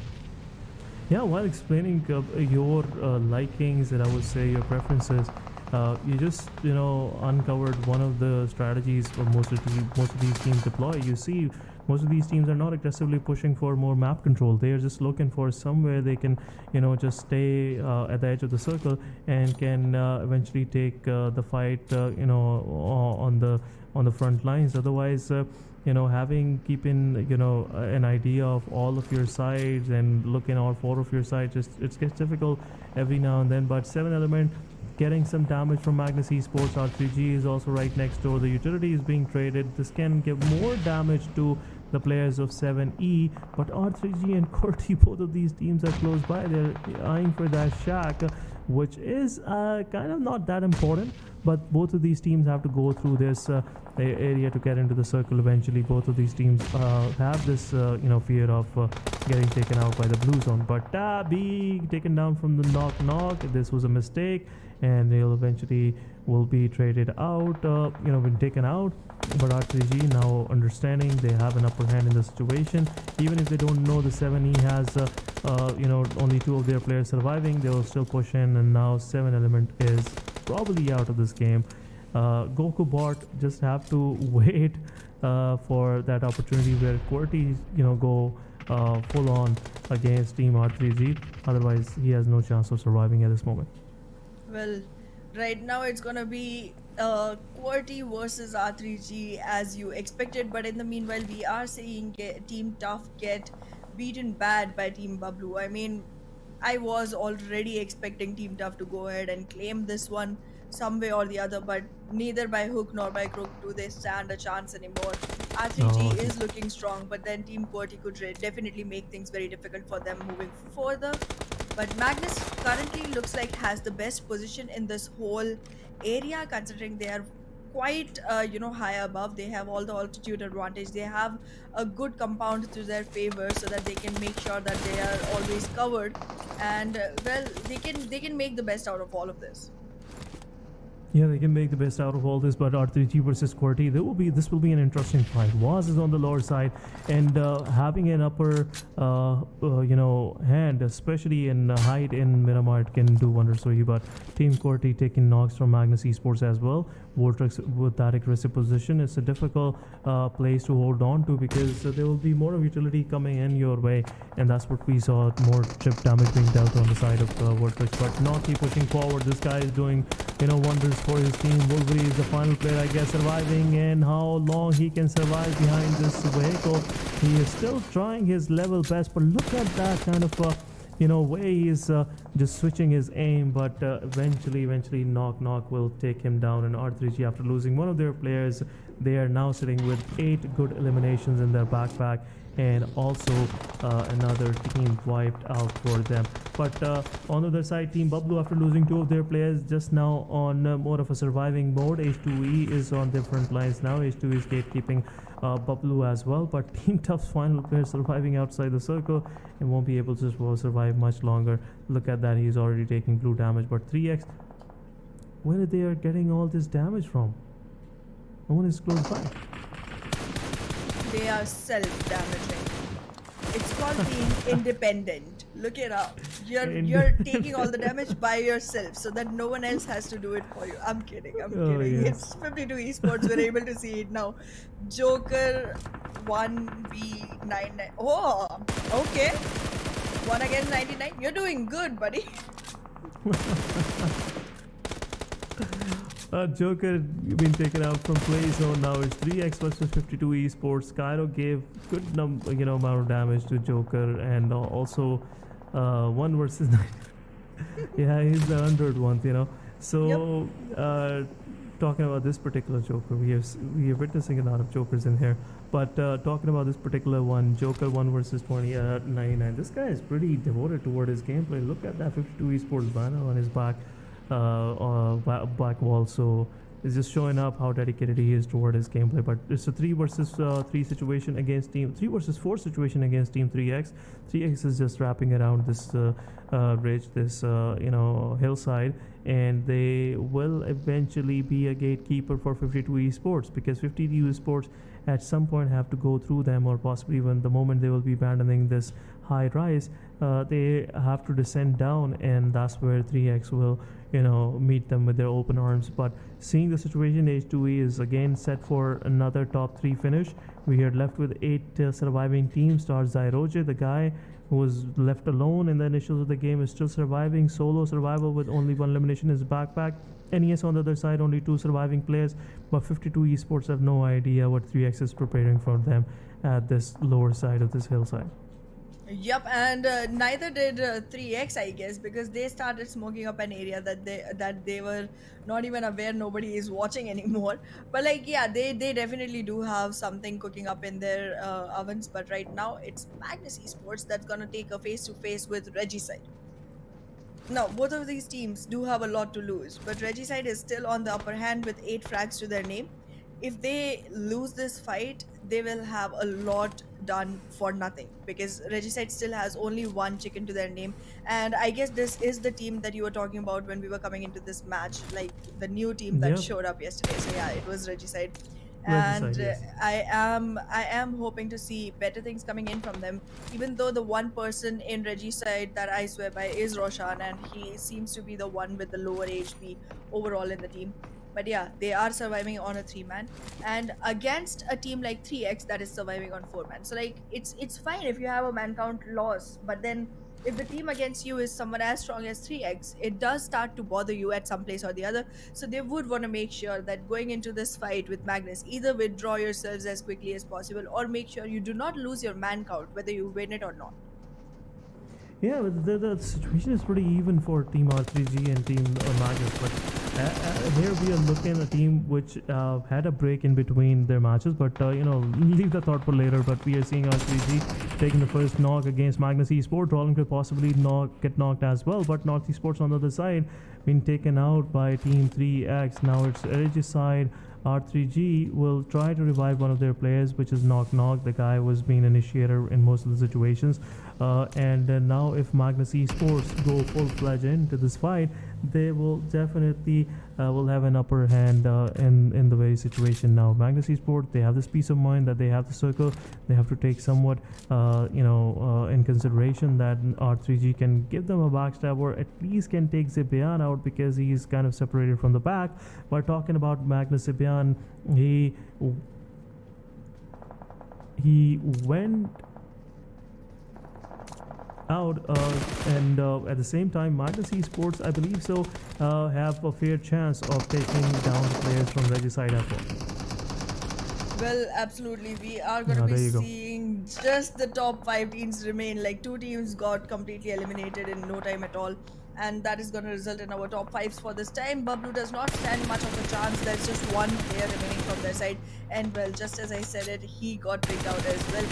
Yeah, while explaining your likings and I would say your preferences, you just uncovered one of the strategies for most of these teams deploy. You see, most of these teams are not aggressively pushing for more map control. They are just looking for somewhere they can just stay at the edge of the circle and can eventually take the fight on the front lines. Otherwise, keeping an idea of all of your sides and looking all 4 of your sides, it gets difficult every now and then. But 7 element getting some damage from Magnus Esports. R3G is also right next door. The utility is being traded. This can give more damage to the players of 7E, but R3G and QWERTY, both of these teams are close by. They're eyeing for that shack, which is kind of not that important, but both of these teams have to go through this area to get into the circle eventually. Both of these teams have this fear of getting taken out by the blue zone, but B taken down from the knock. This was a mistake, and they'll eventually will be traded out, been taken out. But R3G now understanding they have an upper hand in the situation. Even if they don't know the 7E has only 2 of their players surviving, they will still push in, and now 7 element is probably out of this game. Goku bot just have to wait for that opportunity where QWERTY go full on against Team R3G. Otherwise, he has no chance of surviving at this moment. Well, right now it's gonna be QWERTY versus R3G as you expected, but in the meanwhile, we are seeing Team Tough get beaten bad by Team Bablu. I mean, I was already expecting Team Tough to go ahead and claim this one some way or the other, but neither by hook nor by crook do they stand a chance anymore. R3G Oh, okay. is looking strong, but then Team QWERTY could definitely make things very difficult for them moving further. But Magnus currently looks like has the best position in this whole area, considering they are quite high above. They have all the altitude advantage. They have a good compound to their favor, so that they can make sure that they are always covered, and well, they can make the best out of all of this. Yeah, they can make the best out of all this, but R3G versus QWERTY, this will be an interesting fight. Waz is on the lower side, and having an upper, hand, especially in height in Miramar, it can do wonders for you. But Team QWERTY taking knocks from Magnus Esports as well. Vortex with that aggressive position, it's a difficult place to hold on to, because there will be more of utility coming in your way, and that's what we saw, more chip damage being dealt on the side of Vortex. But Noki pushing forward, this guy is doing wonders for his team. Wolverine is the final player, I guess, surviving, and how long he can survive behind this vehicle. He is still trying his level best, but look at that kind of way he's just switching his aim, but eventually knock will take him down. And R3G, after losing one of their players, they are now sitting with 8 good eliminations in their backpack, and also another team wiped out for them. But on the other side, Team Bablu, after losing 2 of their players, just now on more of a surviving mode. H2E is on their front lines now. H2E is gatekeeping Bablu as well, but Team Tough's final player surviving outside the circle and won't be able to survive much longer. Look at that, he's already taking blue damage. But 3x, where they are getting all this damage from? No one is close by. They are self-damaging. It's called being independent. Look it up. You're taking all the damage by yourself, so that no one else has to do it for you. I'm kidding. Oh, yes. It's 52 Esports. We're able to see it now. Joker 1v99. Oh, okay. 1 against 99. You're doing good, buddy. Joker been taken out from play zone. Now it's 3x versus 52 Esports. Cairo gave good amount of damage to Joker, and also 1 versus 9. Yeah, he's the 100th. So talking about this particular Joker, we are witnessing a lot of Jokers in here. But talking about this particular one, Joker 1 versus 99. This guy is pretty devoted toward his gameplay. Look at that 52 Esports banner on his back. Back wall, so it's just showing up how dedicated he is toward his gameplay. But it's a 3 versus 3 situation against 3 versus 4 situation against Team 3x. 3x is just wrapping around this ridge, this hillside, and they will eventually be a gatekeeper for 52 Esports, because 52 Esports at some point have to go through them, or possibly when the moment they will be abandoning this high rise, they have to descend down, and that's where 3x will meet them with their open arms. But seeing the situation, H2E is again set for another top 3 finish. We are left with 8 surviving teams. Stars Zairoje, the guy who was left alone in the initials of the game, is still surviving. Solo survival with only 1 elimination in his backpack. NES on the other side, only 2 surviving players. But 52 Esports have no idea what 3x is preparing for them at this lower side of this hillside. Yep, and neither did 3x, I guess, because they started smoking up an area that they were not even aware nobody is watching anymore. But they definitely do have something cooking up in their ovens. But right now, it's Magnus Esports that's gonna take a face-to-face with Regicide. Now, both of these teams do have a lot to lose, but Regicide is still on the upper hand with 8 frags to their name. If they lose this fight, they will have a lot done for nothing, because Regicide still has only 1 chicken to their name. And I guess this is the team that you were talking about when we were coming into this match, like the new team that showed up yesterday. So yeah, it was Regicide. And yes. I am hoping to see better things coming in from them, even though the one person in Regicide that I swear by is Roshan, and he seems to be the one with the lower HP overall in the team. But yeah, they are surviving on a 3-man, and against a team like 3x that is surviving on 4-man. So it's fine if you have a man count loss, but then if the team against you is someone as strong as 3x, it does start to bother you at some place or the other. So they would want to make sure that going into this fight with Magnus, either withdraw yourselves as quickly as possible or make sure you do not lose your man count, whether you win it or not. Yeah, but the situation is pretty even for Team R3G and Team Magus. But here we are looking at a team which had a break in between their matches. But, leave the thought for later. But we are seeing R3G taking the first knock against Magnus Esports. Rolling could possibly get knocked as well. But North Esports on the other side being taken out by Team 3X. Now it's Erangel side. R3G will try to revive one of their players, which is Knock Knock. The guy was being initiator in most of the situations. And now if Magnus Esports go full-fledged into this fight, they will definitely will have an upper hand in the very situation. Now Magnus Esports, they have this peace of mind that they have the circle. They have to take somewhat in consideration that R3G can give them a backstab or at least can take Zibian out because he's kind of separated from the back. But talking about Magnus Zibian, he went out and at the same time Magnus Esports, I believe so, have a fair chance of taking down the players from Regicide as well. Well, absolutely. We are going to be seeing just the top 5 teams remain. Like 2 teams got completely eliminated in no time at all. And that is going to result in our top 5s for this time. Bablu does not stand much of a chance. There's just one player remaining from their side. And well, just as I said it, he got picked out as well.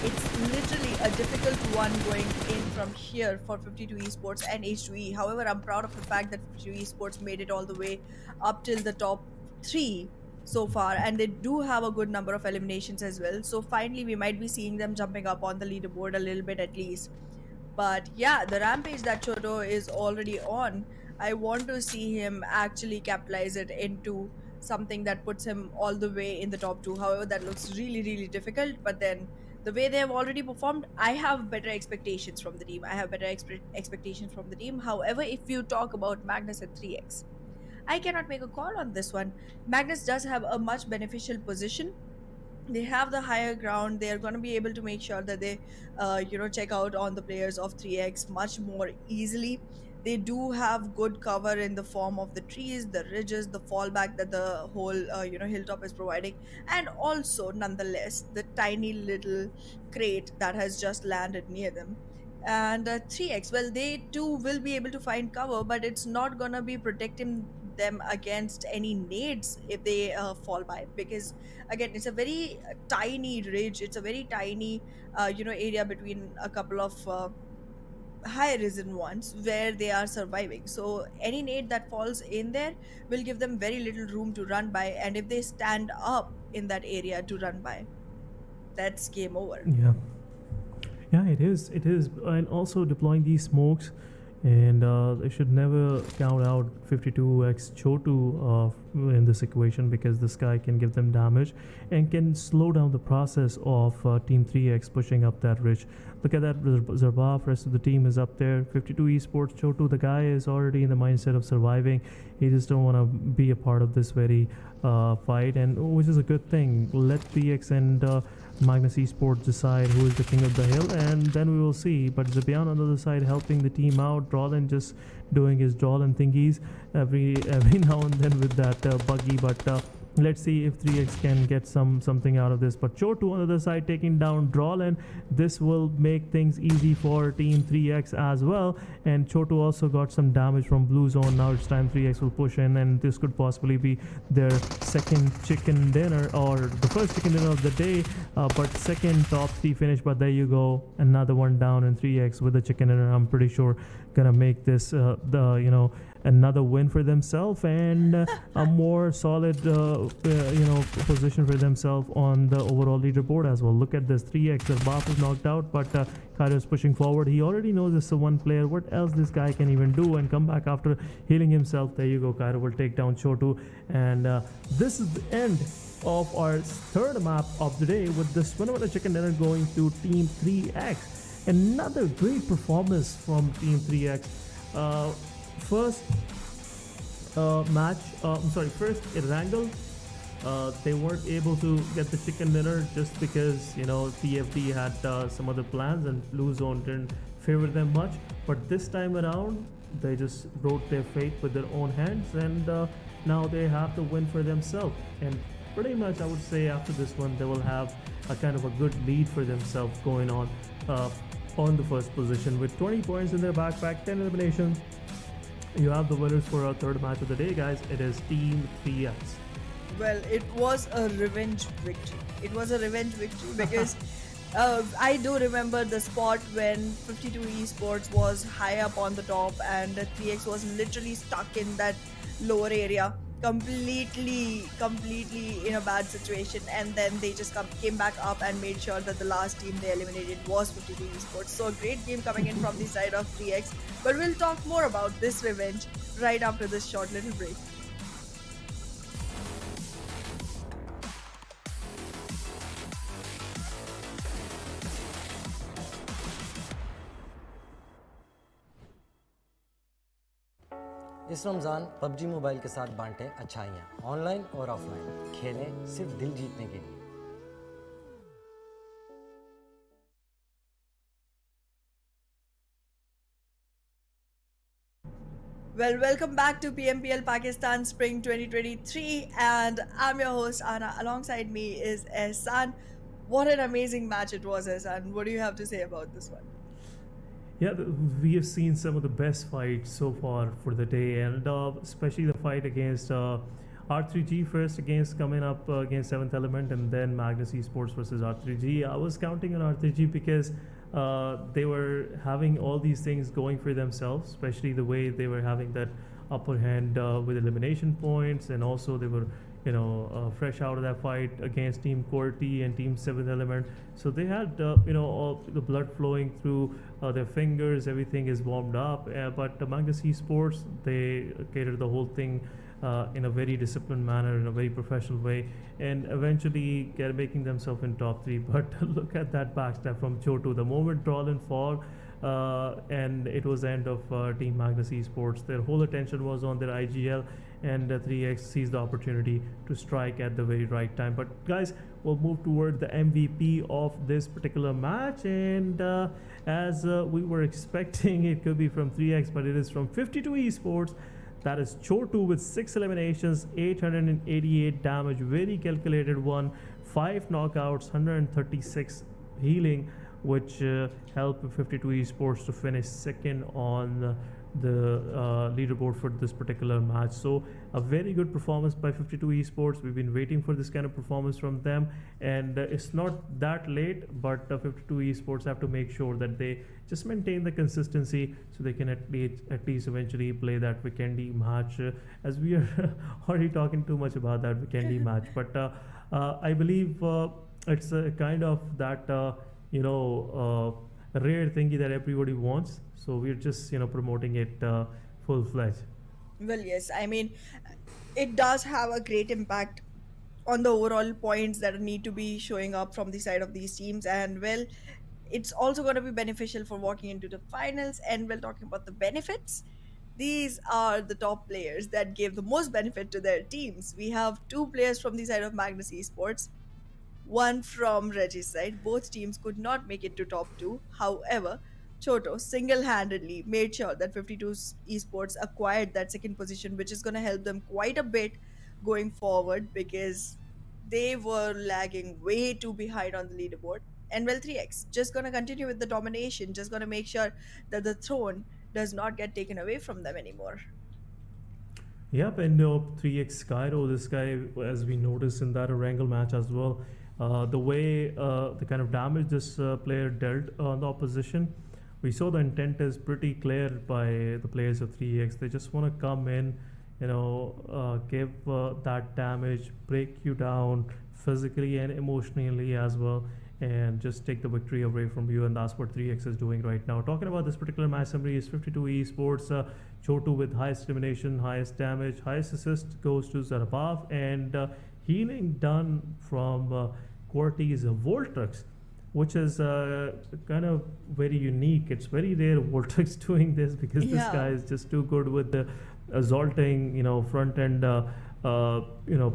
It's literally a difficult one going in from here for 52 Esports and H2E. However, I'm proud of the fact that 52 Esports made it all the way up till the top 3 so far, and they do have a good number of eliminations as well. So finally we might be seeing them jumping up on the leaderboard a little bit at least. But yeah, the rampage that Choto is already on, I want to see him actually capitalize it into something that puts him all the way in the top 2. However, that looks really difficult. But then the way they have already performed, I have better expectations from the team. Expectations from the team. However, if you talk about Magnus and 3x, I cannot make a call on this one. Magnus does have a much beneficial position. They have the higher ground. They are going to be able to make sure that they check out on the players of 3x much more easily. They do have good cover in the form of the trees, the ridges, the fallback that the whole hilltop is providing, and also nonetheless the tiny little crate that has just landed near them. And 3x, well, they too will be able to find cover, but it's not gonna be protecting them against any nades if they fall by, because again it's a very tiny ridge. It's a very tiny area between a couple of high risen ones where they are surviving. So any nade that falls in there will give them very little room to run by, and if they stand up in that area to run by, that's game over. Yeah, it is. And also deploying these smokes, and they should never count out 52x Chotu in this equation, because this guy can give them damage and can slow down the process of Team 3x pushing up that ridge. Look at that, Zarbaf, rest of the team is up there. 52 Esports, Chotu, the guy is already in the mindset of surviving. He just don't want to be a part of this very fight, and which is a good thing. Let 3x and Magnus Esports decide who is the king of the hill, and then we will see. But Zabian on the other side helping the team out, Drawlin just doing his Drawlin thingies every now and then with that buggy. But let's see if 3x can get something out of this. But Chotu on the other side taking down Drawlin. This will make things easy for Team 3x as well. And Chotu also got some damage from blue zone. Now it's time 3x will push in, and this could possibly be their second chicken dinner, or the first chicken dinner of the day, but second top 3 finish. But there you go, another one down, and 3x with the chicken dinner, I'm pretty sure gonna make this another win for themselves, and a more solid position for themselves on the overall leaderboard as well. Look at this, 3x, the buff is knocked out, but Kairo is pushing forward. He already knows this is one player. What else this guy can even do, and come back after healing himself. There you go, Kairo will take down Chotu, and this is the end of our third map of the day, with this winner chicken dinner going to Team 3x. Another great performance from Team 3x. First first Erangel, they weren't able to get the chicken dinner just because TFD had some other plans, and Blue Zone didn't favor them much. But this time around, they just wrote their fate with their own hands, and now they have the win for themselves. And pretty much, I would say after this one, they will have a kind of a good lead for themselves going on the first position with 20 points in their backpack, 10 eliminations. You have the winners for our third match of the day, guys. It is Team 3X. Well, it was a revenge victory. It was a revenge victory because I do remember the spot when 52 Esports was high up on the top and 3X was literally stuck in that lower area, completely in a bad situation, and then they just came back up and made sure that the last team they eliminated was 52 Esports. So a great game coming in from the side of 3X, but we'll talk more about this revenge right after this short little break. इस Ramzan PUBG mobile के साथ बांटें अच्छाइयाँ online और offline खेलें सिर्फ दिल जीतने के लिए Well, welcome back to PMPL Pakistan Spring 2023, and I'm your host Anna. Alongside me is Ehsan. What an amazing match it was, Ehsan. What do you have to say about this one? Yeah, we have seen some of the best fights so far for the day, and especially the fight against R3G first against coming up against 7th Element, and then Magnus Esports versus R3G. I was counting on R3G because they were having all these things going for themselves, especially the way they were having that upper hand with elimination points, and also they were fresh out of that fight against Team QWERTY and Team 7th Element. So they had, all the blood flowing through their fingers, everything is warmed up. But Magnus Esports, they catered the whole thing in a very disciplined manner, in a very professional way, and eventually making themselves in top 3. But look at that backstab from Chotu. The moment Trollin fall, and it was the end of Team Magnus Esports. Their whole attention was on their IGL, and 3X sees the opportunity to strike at the very right time. But guys, we'll move toward the MVP of this particular match, and as we were expecting, it could be from 3X, but it is from 52 Esports. That is Chotu with 6 eliminations, 888 damage, very calculated one, 5 knockouts, 136 healing, which helped 52 Esports to finish second on the leaderboard for this particular match. So a very good performance by 52 Esports. We've been waiting for this kind of performance from them, and it's not that late, but 52 Esports have to make sure that they just maintain the consistency so they can at least eventually play that Vikendi match, as we are already talking too much about that Vikendi match. But I believe it's a kind of that rare thingy that everybody wants, so we're just promoting it full-fledged. Well, yes, I mean, it does have a great impact on the overall points that need to be showing up from the side of these teams, and well, it's also going to be beneficial for walking into the finals. And we're talking about the benefits. These are the top players that gave the most benefit to their teams. We have 2 players from the side of Magnus Esports, one from Reggie's side. Both teams could not make it to top 2. However, Choto single-handedly made sure that 52 Esports acquired that second position, which is going to help them quite a bit going forward because they were lagging way too behind on the leaderboard. And well, 3X just going to continue with the domination, just going to make sure that the throne does not get taken away from them anymore. Yep, and 3X Skyro, this guy, as we noticed in that Erangel match as well, the way the kind of damage this player dealt on the opposition, we saw the intent is pretty clear by the players of 3X. They just want to come in, give that damage, break you down physically and emotionally as well, and just take the victory away from you. And that's what 3X is doing right now. Talking about this particular match summary is 52 Esports, Chotu with highest elimination, highest damage, highest assist goes to Zarabaf, and healing done from QWERTY's Voltrix, which is kind of very unique. It's very rare Voltrix doing this because this guy is just too good with the assaulting, front end,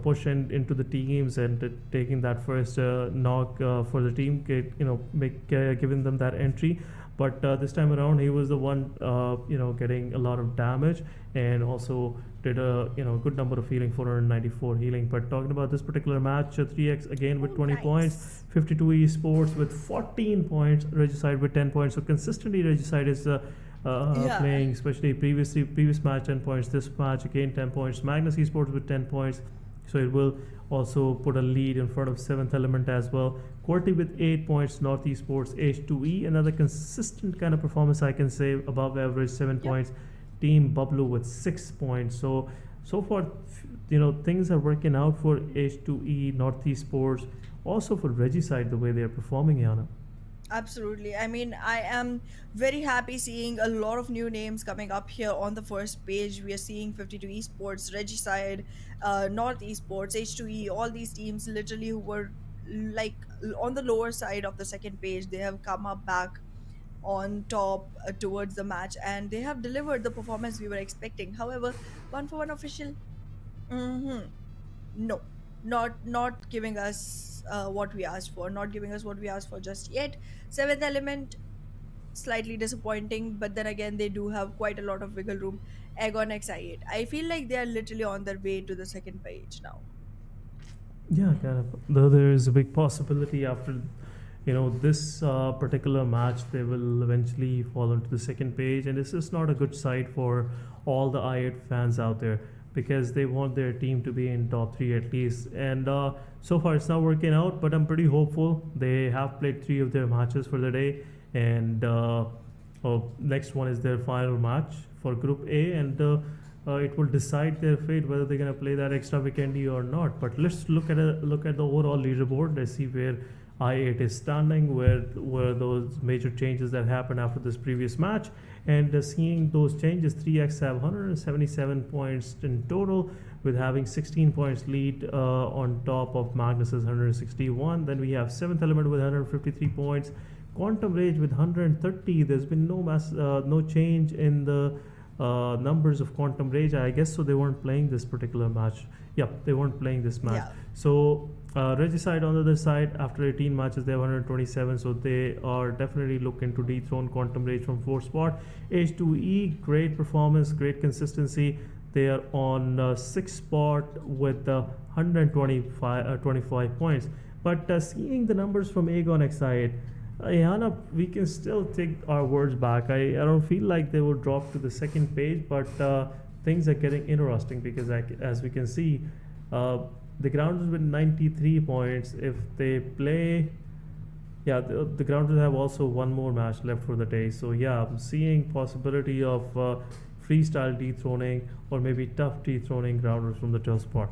push into the teams and taking that first knock for the team, giving them that entry. but this time around he was the one getting a lot of damage, and also did a good number of healing, 494 healing. But talking about this particular match, 3x again with 20 nice. points, 52 Esports with 14 points, Regicide with 10 points. So consistently Regicide is playing, especially previous match 10 points, this match again 10 points. Magnus Esports with 10 points, so it will also put a lead in front of 7th Element as well. QWERTY with 8 points, North Esports, H2E, another consistent kind of performance, I can say, above average, 7 points. Team Bublu with 6 points. So far, things are working out for H2E, North Esports, also for Regicide, the way they are performing, Yana. Absolutely. I mean, I am very happy seeing a lot of new names coming up here on the first page. We are seeing 52 Esports, Regicide, North Esports, H2E, all these teams literally who were like on the lower side of the second page. They have come up back on top towards the match, and they have delivered the performance we were expecting. However, 1-for-1 official, no, not giving us what we asked for, not giving us what we asked for just yet. 7th Element, slightly disappointing, but then again they do have quite a lot of wiggle room. Agon XI8, I feel like they are literally on their way to the second page now. Yeah, kind of. Though there is a big possibility after this particular match, they will eventually fall onto the second page, and this is not a good sight for all the I8 fans out there, because they want their team to be in top 3 at least. And so far it's not working out, but I'm pretty hopeful. They have played 3 of their matches for the day, and next one is their final match for Group A, and it will decide their fate whether they're gonna play that extra Vikendi or not. But let's look at the overall leaderboard. Let's see where I8 is standing, where those major changes that happened after this previous match, and seeing those changes, 3x have 177 points in total, with having 16 points lead on top of Magnus's 161. Then we have 7th Element with 153 points, Quantum Rage with 130. There's been no change in the numbers of Quantum Rage, I guess, so they weren't playing this particular match. Yep, they weren't playing this match. Yeah. So Regicide on the other side, after 18 matches, they have 127, so they are definitely looking to dethrone Quantum Rage from 4th spot. H2E, great performance, great consistency. They are on 6th spot with 125 points. But seeing the numbers from Agon XI8, Ayana, we can still take our words back. I don't feel like they will drop to the second page, but things are getting interesting, because as we can see, the Grounders with 93 points. If they play, the Grounders have also one more match left for the day. So yeah, I'm seeing possibility of freestyle dethroning, or maybe tough dethroning Grounders from the 12th spot.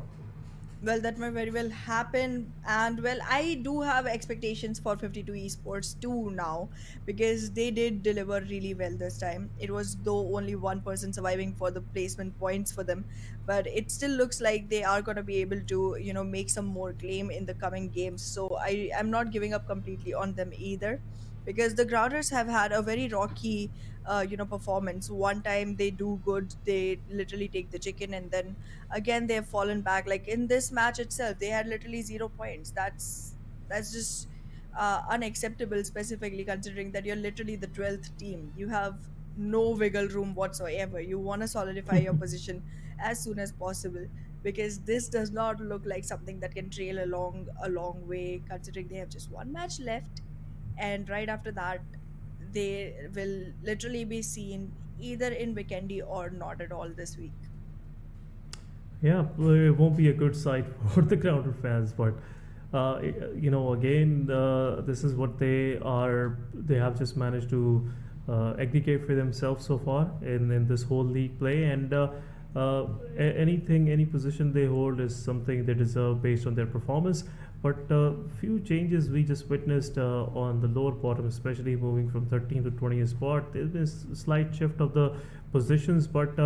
Well, that might very well happen, and well, I do have expectations for 52 Esports too now, because they did deliver really well this time. It was though only one person surviving for the placement points for them, but it still looks like they are going to be able to make some more claim in the coming games. So I am not giving up completely on them either, because the Grounders have had a very rocky performance. One time they do good, they literally take the chicken, and then again they have fallen back. Like in this match itself, they had literally 0 points. That's just unacceptable, specifically considering that you're literally the 12th team. You have no wiggle room whatsoever. You want to solidify your position as soon as possible, because this does not look like something that can trail along a long way, considering they have just one match left, and right after that they will literally be seen either in Vikendi or not at all this week. Yeah, well, it won't be a good sight for the Grounder fans, but again, this is what they are. They have just managed to aggregate for themselves so far in this whole league play, and any position they hold is something they deserve based on their performance. But few changes we just witnessed on the lower bottom, especially moving from 13th to 20th spot. There's been a slight shift of the positions, but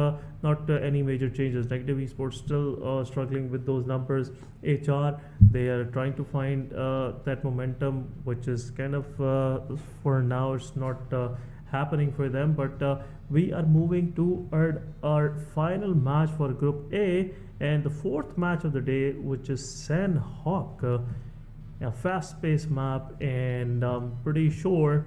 not any major changes. Negative Esports still struggling with those numbers. HR, they are trying to find that momentum, which is kind of for now it's not happening for them. But we are moving to our final match for Group A, and the 4th match of the day, which is Sanhok, a fast-paced map, and I'm pretty sure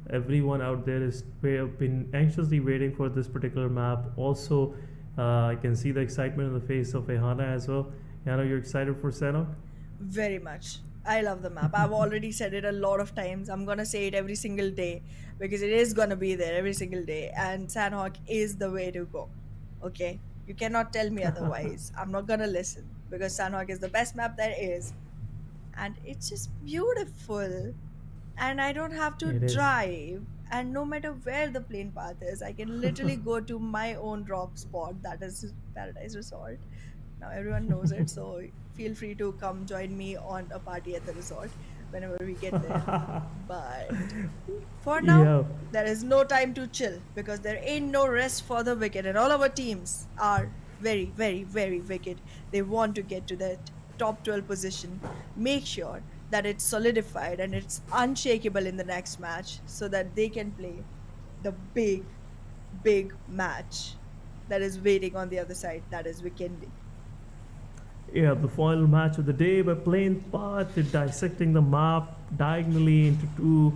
everyone out there is been anxiously waiting for this particular map. Also, I can see the excitement on the face of Ehana as well. Ehana, you're excited for Sanhok? Very much. I love the map. I've already said it a lot of times. I'm gonna say it every single day because it is gonna be there every single day. And Sanhok is the way to go. Okay? You cannot tell me otherwise. I'm not gonna listen because Sanhok is the best map there is. And it's just beautiful. And I don't have to It is. drive. And no matter where the plane path is, I can literally go to my own drop spot, that is Paradise Resort. Now everyone knows it, so feel free to come join me on a party at the resort whenever we get there. But for now, Yeah. there is no time to chill because there ain't no rest for the wicked, and all our teams are very, very, very wicked. They want to get to that top 12 position, make sure that it's solidified and it's unshakable in the next match so that they can play the big, big match that is waiting on the other side, that is Vikendi. Yeah, the final match of the day by plane path, dissecting the map diagonally into two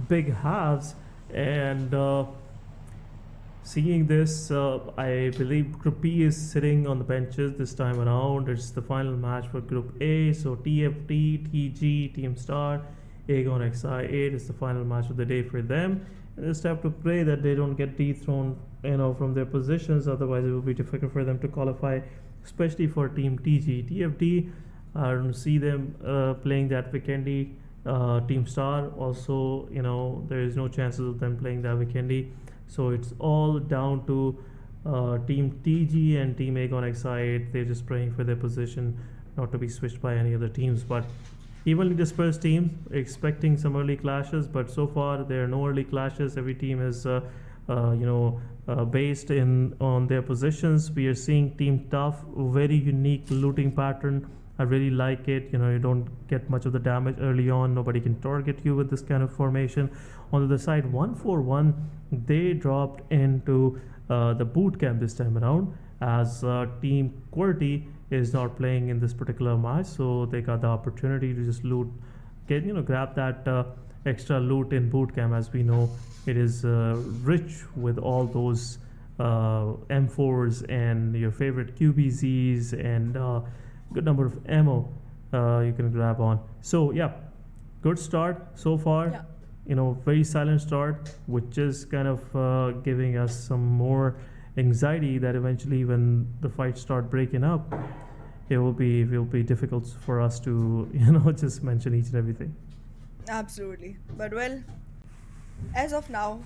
big halves, and seeing this, I believe Group B is sitting on the benches this time around. It's the final match for Group A, so TFT, TG, Team Star, Aegon XI8 is the final match of the day for them. And just have to pray that they don't get dethroned, from their positions. Otherwise, it will be difficult for them to qualify, especially for Team TG. TFT, I don't see them playing that Vikendi. Team Star also, there is no chances of them playing that Vikendi. So it's all down to Team TG and Team Aegon XI8. They're just praying for their position not to be switched by any other teams. But evenly dispersed teams, expecting some early clashes, but so far there are no early clashes. Every team is based on their positions. We are seeing Team Tough, very unique looting pattern. I really like it. You don't get much of the damage early on. Nobody can target you with this kind of formation. On the other side, 141, they dropped into the boot camp this time around, as Team QWERTY is not playing in this particular match, so they got the opportunity to just loot, grab that extra loot in boot camp. As we know, it is rich with all those M4s and your favorite QBZs and good number of ammo you can grab on. So yeah, good start so far. Yeah. Very silent start, which is kind of giving us some more anxiety that eventually when the fights start breaking up, it will be difficult for us to just mention each and everything. Absolutely. But well, as of now,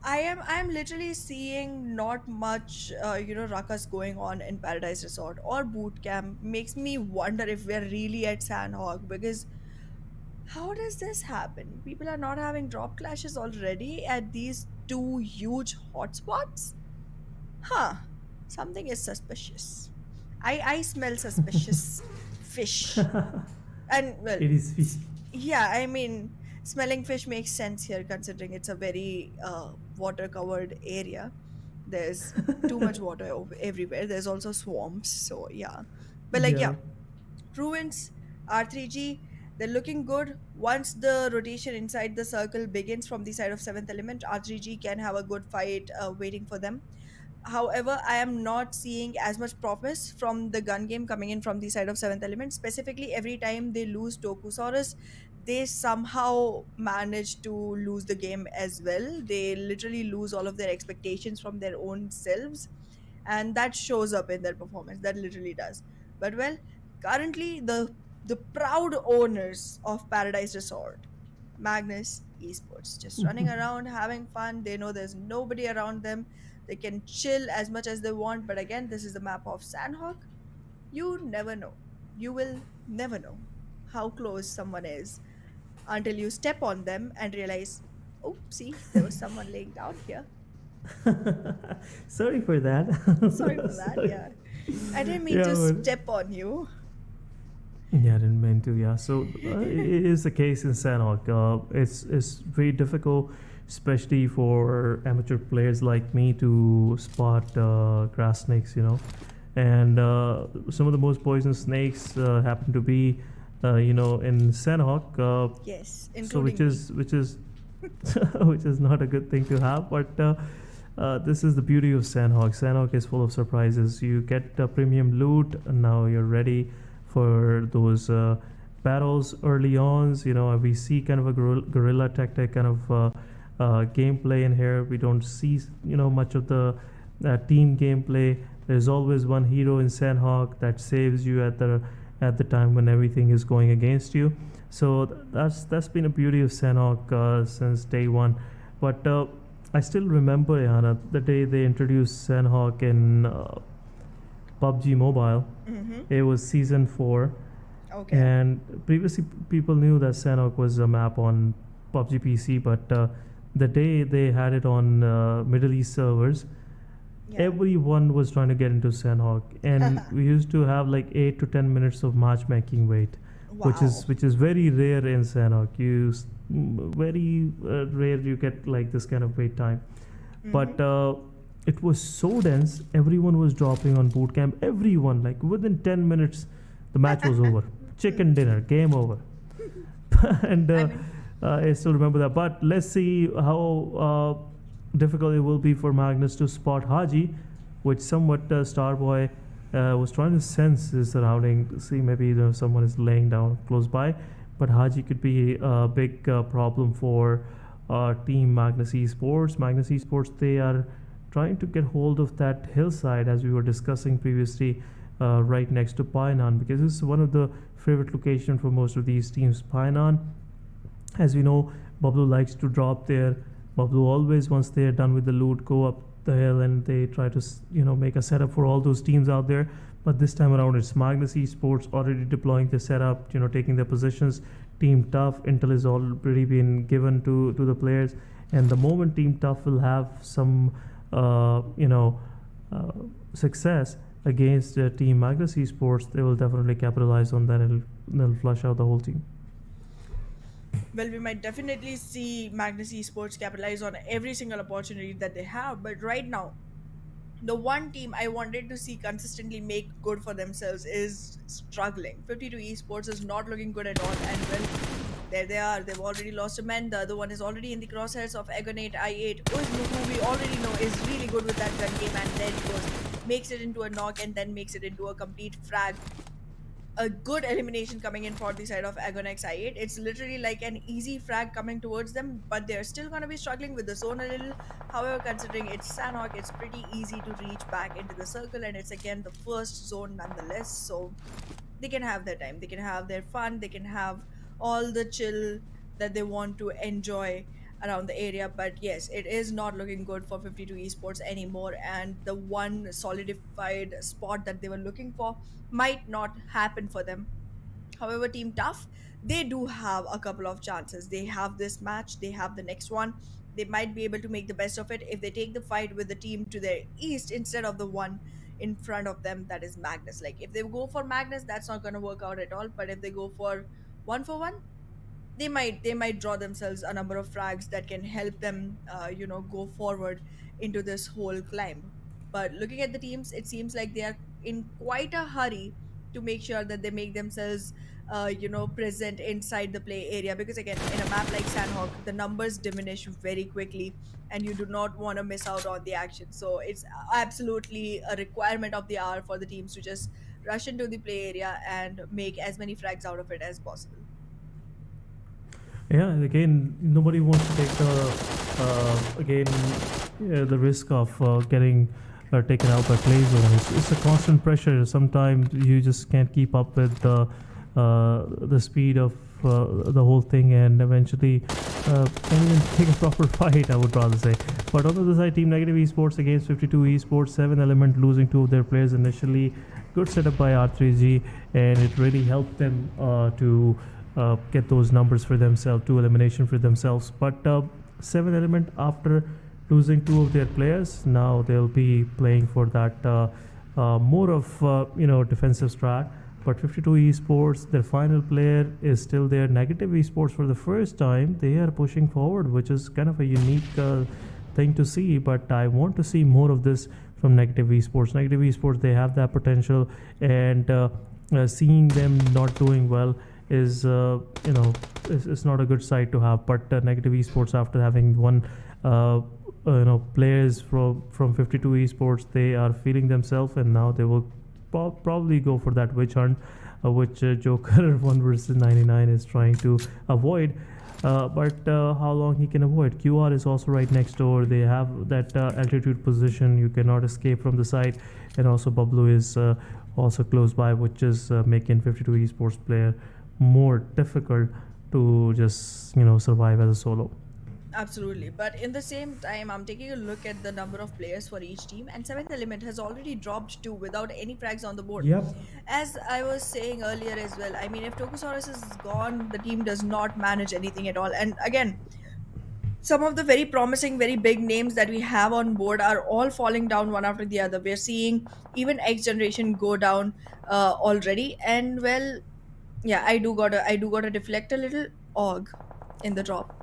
I am literally seeing not much ruckus going on in Paradise Resort or boot camp. Makes me wonder if we're really at Sanhok, because how does this happen? People are not having drop clashes already at these two huge hotspots? Huh. Something is suspicious. I smell suspicious fish. And well, It is fish. yeah, I mean, smelling fish makes sense here considering it's a very water covered area. There's too much water everywhere. There's also swamps, so yeah. But Yeah. Ruins, R3G, they're looking good. Once the rotation inside the circle begins from the side of 7th element, R3G can have a good fight waiting for them. However, I am not seeing as much promise from the gun game coming in from the side of 7th element. Specifically, every time they lose Tokusaurus, they somehow manage to lose the game as well. They literally lose all of their expectations from their own selves, and that shows up in their performance. That literally does. But well, currently the proud owners of Paradise Resort, Magnus Esports, just running around having fun. They know there's nobody around them. They can chill as much as they want. But again, this is the map of Sanhok. You never know. You will never know how close someone is until you step on them and realize, oh, see, there was someone laying down here. Sorry for that. Sorry for that, yeah. I didn't mean Yeah, to but- step on you. Yeah, I didn't mean to. Yeah, so it is the case in Sanhok. It's very difficult, especially for amateur players like me, to spot grass snakes. And some of the most poisonous snakes happen to be in Sanhok. Yes, So which including is which is not a good thing to have, but this is the beauty of Sanhok. Sanhok is full of surprises. You get premium loot, and now you're ready for those battles early on. We see kind of a guerrilla tactic kind of gameplay in here. We don't see much of the team gameplay. There's always one hero in Sanhok that saves you at the time when everything is going against you. So that's been a beauty of Sanhok since day one. But I still remember, Yana, the day they introduced Sanhok in PUBG Mobile. It was season 4. Okay. And previously people knew that Sanhok was a map on PUBG PC, but the day they had it on Middle East servers, Yeah. everyone was trying to get into Sanhok, and we used to have like 8 to 10 minutes of matchmaking wait, which is very rare in Sanhok. Very rare you get like this kind of wait time. But it was so dense, everyone was dropping on boot camp. Everyone, like within 10 minutes the match was over. Chicken dinner, game over. And I still remember that. But let's see how difficult it will be for Magnus to spot Haji, which somewhat Starboy was trying to sense his surrounding, to see maybe someone is laying down close by. But Haji could be a big problem for team Magnus Esports. Magnus Esports, they are trying to get hold of that hillside, as we were discussing previously, right next to Painan, because this is one of the favorite location for most of these teams. Painan, as we know, Bablu likes to drop there. Bablu always, once they are done with the loot, go up the hill and they try to make a setup for all those teams out there. But this time around it's Magnus Esports already deploying the setup, taking their positions. Team Tough intel is already been given to the players, and the moment Team Tough will have some success against Team Magnus Esports, they will definitely capitalize on that, and they'll flush out the whole team. Well, we might definitely see Magnus Esports capitalize on every single opportunity that they have, but right now, the one team I wanted to see consistently make good for themselves is struggling. 52 Esports is not looking good at all, and well, there they are. They've already lost a man. The other one is already in the crosshairs of Agonate i8, who we already know is really good with that gun game, and there he goes. Makes it into a knock and then makes it into a complete frag. A good elimination coming in for the side of Agonex i8. It's literally like an easy frag coming towards them, but they're still going to be struggling with the zone a little. However, considering it's Sanhok, it's pretty easy to reach back into the circle, and it's again the first zone nonetheless, so they can have their time, they can have their fun, they can have all the chill that they want to enjoy around the area. But yes, it is not looking good for 52 Esports anymore, and the one solidified spot that they were looking for might not happen for them. However, Team Tough, they do have a couple of chances. They have this match, they have the next one. They might be able to make the best of it if they take the fight with the team to their east instead of the one in front of them, that is Magnus. Like, if they go for Magnus, that's not going to work out at all. But if they go for one, they might draw themselves a number of frags that can help them go forward into this whole climb. But looking at the teams, it seems like they are in quite a hurry to make sure that they make themselves present inside the play area, because again, in a map like Sanhok, the numbers diminish very quickly and you do not want to miss out on the action. So it's absolutely a requirement of the hour for the teams to just rush into the play area and make as many frags out of it as possible. Yeah, again, nobody wants to take the risk of getting taken out by play zone. It's a constant pressure. Sometimes you just can't keep up with the speed of the whole thing, and eventually can't even take a proper fight, I would rather say. But on the other side, Team Negative Esports against 52 Esports, 7 Element losing 2 of their players initially. Good setup by R3G, and it really helped them to get those numbers for themselves, 2 elimination for themselves. But 7 Element, after losing 2 of their players, now they'll be playing for that more of defensive strat. But 52 Esports, their final player is still there. Negative Esports, for the first time, they are pushing forward, which is kind of a unique thing to see. But I want to see more of this from Negative Esports. Negative Esports, they have that potential, and seeing them not doing well is is not a good sight to have. But Negative Esports, after having won players from 52 Esports, they are feeling themselves, and now they will probably go for that witch hunt, which Joker 1 versus 99 is trying to avoid. But how long he can avoid? QR is also right next door. They have that altitude position. You cannot escape from the site. And also Bablu is also close by, which is making 52 Esports player more difficult to just survive as a solo. Absolutely. But in the same time, I'm taking a look at the number of players for each team, and 7th Element has already dropped 2 without any frags on the board. Yep. As I was saying earlier as well, I mean, if Tokusaurus is gone, the team does not manage anything at all. And again, some of the very promising, very big names that we have on board are all falling down one after the other. We're seeing even XGeneration go down already. And well, yeah, I do gotta deflect a little Og in the drop.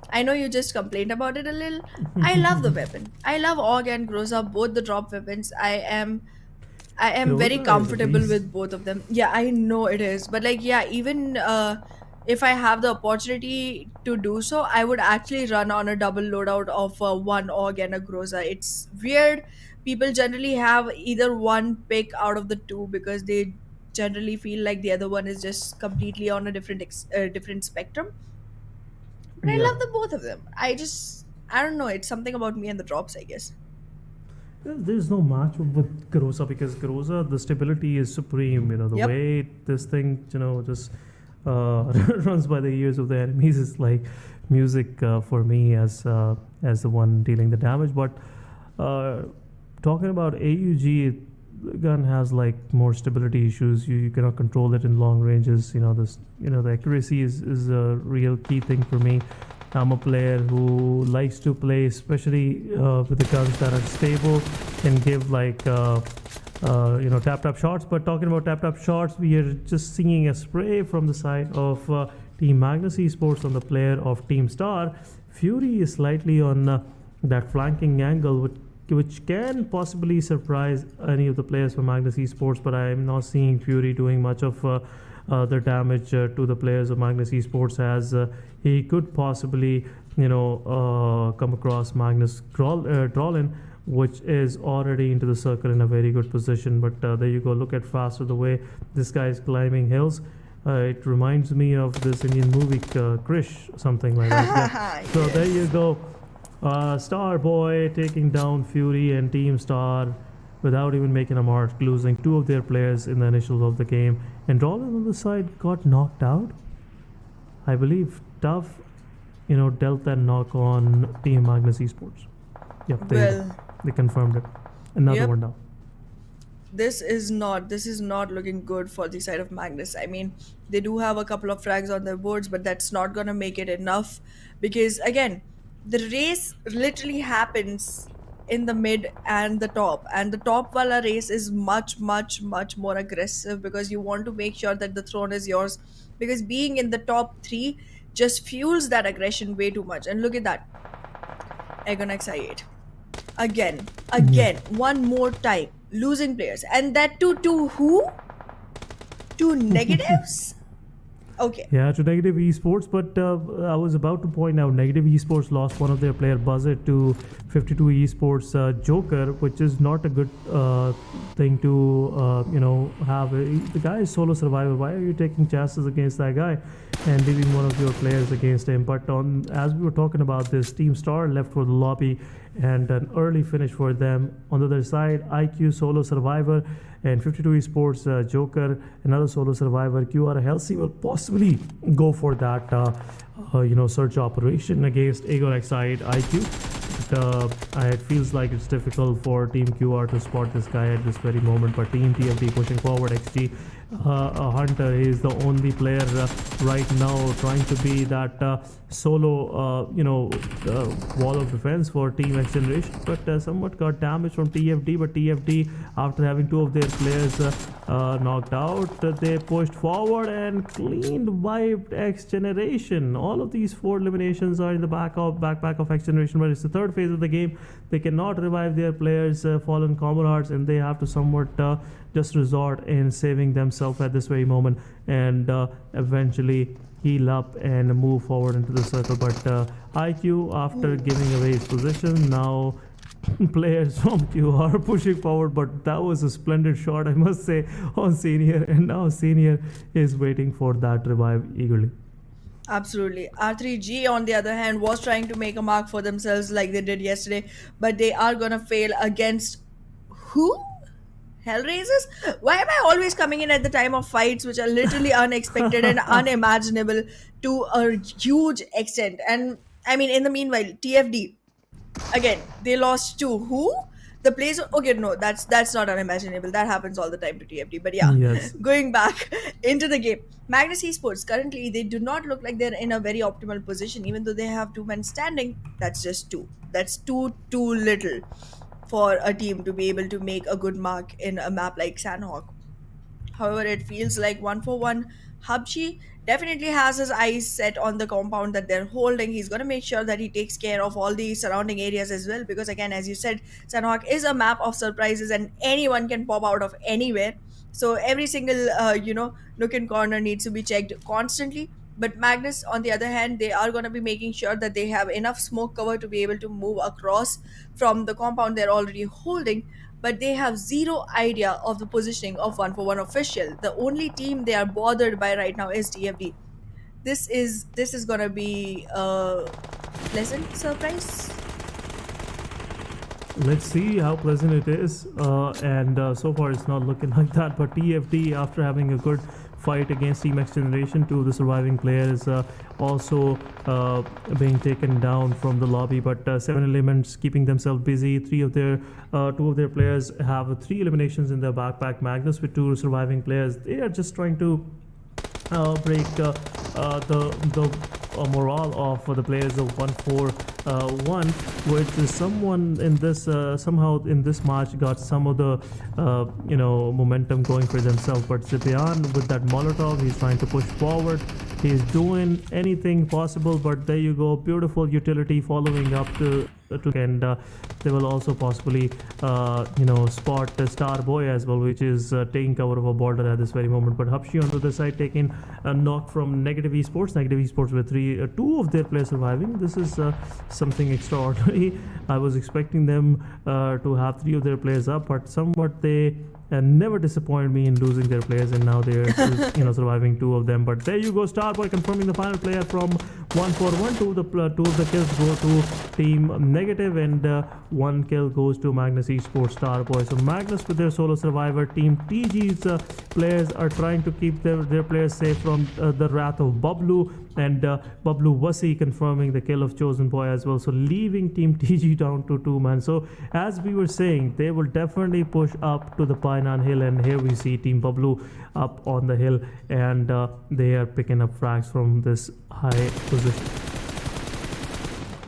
I know you just complained about it a little. I love the weapon. I love Og and Groza, both the drop weapons. I am very Groza is a comfortable beast. with both of them. Yeah, I know it is. But like, yeah, even if I have the opportunity to do so, I would actually run on a double loadout of one Og and a Groza. It's weird. People generally have either one pick out of the two because they generally feel like the other one is just completely on a different spectrum. But I Yeah. love the both of them. I don't know. It's something about me and the drops, I guess. There's no match with Groza, because Groza, the stability is supreme. The Yep. way this thing, just runs by the ears of the enemies is like music for me as the one dealing the damage. But talking about AUG, the gun has like more stability issues. You cannot control it in long ranges. The accuracy is a real key thing for me. I'm a player who likes to play, especially with the guns that are stable, can give like tap shots. But talking about tap shots, we are just seeing a spray from the side of Team Magnus Esports on the player of Team Star. Fury is slightly on that flanking angle, which can possibly surprise any of the players from Magnus Esports, but I am not seeing Fury doing much of the damage to the players of Magnus Esports, as he could possibly come across Magnus Drolin, which is already into the circle in a very good position. But there you go, look at faster the way this guy is climbing hills. It reminds me of this Indian movie Krish, something like that. Yeah. So there you go. Star Boy taking down Fury and Team Star without even making a mark, losing 2 of their players in the initials of the game. And Rollin on the side got knocked out. I believe Tough, dealt that knock on Team Magnus Esports. Yep, they confirmed it. Another Yep. one down. This is not looking good for the side of Magnus. I mean, they do have a couple of frags on their boards, but that's not gonna make it enough, because again, the race literally happens in the mid and the top wala race is much more aggressive, because you want to make sure that the throne is yours, because being in the top 3 just fuels that aggression way too much. And look at that, Aegon XI8 again, one more time, losing players, and that to who? To negatives. Okay. Yeah, to Negative Esports, but I was about to point out Negative Esports lost one of their player, Buzzer, to 52 Esports Joker, which is not a good thing to have. The guy is solo survivor. Why are you taking chances against that guy and leaving one of your players against him? But as we were talking about this, Team Star left for the lobby and an early finish for them. On the other side, IQ solo survivor and 52 Esports Joker, another solo survivor. QR Halsey will possibly go for that search operation against Aegon Exide IQ. But it feels like it's difficult for Team QR to spot this guy at this very moment. But Team TFD pushing forward. XG Hunter is the only player right now trying to be that solo wall of defense for Team XGeneration, but somewhat got damaged from TFD. But TFD, after having 2 of their players knocked out, they pushed forward and clean wiped XGeneration. All of these 4 eliminations are in the backpack of XGeneration, but it's the 3rd phase of the game. They cannot revive their players, fallen comrades, and they have to somewhat just resort in saving themselves at this very moment and eventually heal up and move forward into the circle. But IQ, after giving away his position, now players from Q are pushing forward. But that was a splendid shot, I must say, on Senior, and now Senior is waiting for that revive eagerly. Absolutely. R3G, on the other hand, was trying to make a mark for themselves like they did yesterday, but they are gonna fail against who? Hellraisers? Why am I always coming in at the time of fights which are literally unexpected and unimaginable to a huge extent? And I mean, in the meanwhile, TFD, again, they lost to who? The place. Okay, no, that's not unimaginable. That happens all the time to TFD. But yeah, Yes. going back into the game, Magnus Esports currently they do not look like they're in a very optimal position. Even though they have two men standing, that's just two. That's too little for a team to be able to make a good mark in a map like Sanhok. However, it feels like 1-for-1. Habshi definitely has his eyes set on the compound that they're holding. He's going to make sure that he takes care of all the surrounding areas as well. Because, again, as you said, Sanhok is a map of surprises and anyone can pop out of anywhere. So, every single, nook and corner needs to be checked constantly. But Magnus, on the other hand, they are going to be making sure that they have enough smoke cover to be able to move across from the compound they're already holding, but they have zero idea of the positioning of 1-for-1 official. The only team they are bothered by right now is TFD. This is gonna be a pleasant surprise. Let's see how pleasant it is. And so far, it's not looking like that. But TFD, after having a good fight against Team XGeneration, two of the surviving players also being taken down from the lobby. But 7 elements keeping themselves busy. Two of their players have 3 eliminations in their backpack. Magnus with 2 surviving players. They are just trying to break the morale of the players of 1-4-1, which is someone in this somehow in this match got some of the momentum going for themselves. But Zipian with that Molotov, he's trying to push forward. He's doing anything possible, but there you go, beautiful utility following up to and they will also possibly spot the Star Boy as well, which is taking cover of a border at this very moment. But Hapshi on the other side taking a knock from Negative Esports with 2 of their players surviving. This is something extraordinary. I was expecting them to have 3 of their players up, but somewhat they never disappointed me in losing their players, and now they're surviving 2 of them. But there you go, Starboy confirming the final player from 1-4-1. 2 of the kills go to Team Negative, and 1 kill goes to Magnus Esports Starboy. So Magnus with their solo survivor. Team TG's players are trying to keep their players safe from the wrath of Bablu, and Bablu Wasi confirming the kill of Chosen Boy as well. So leaving Team TG down to 2 man. So as we were saying, they will definitely push up to the Painan Hill, and here we see Team Bablu up on the hill, and they are picking up frags from this high position.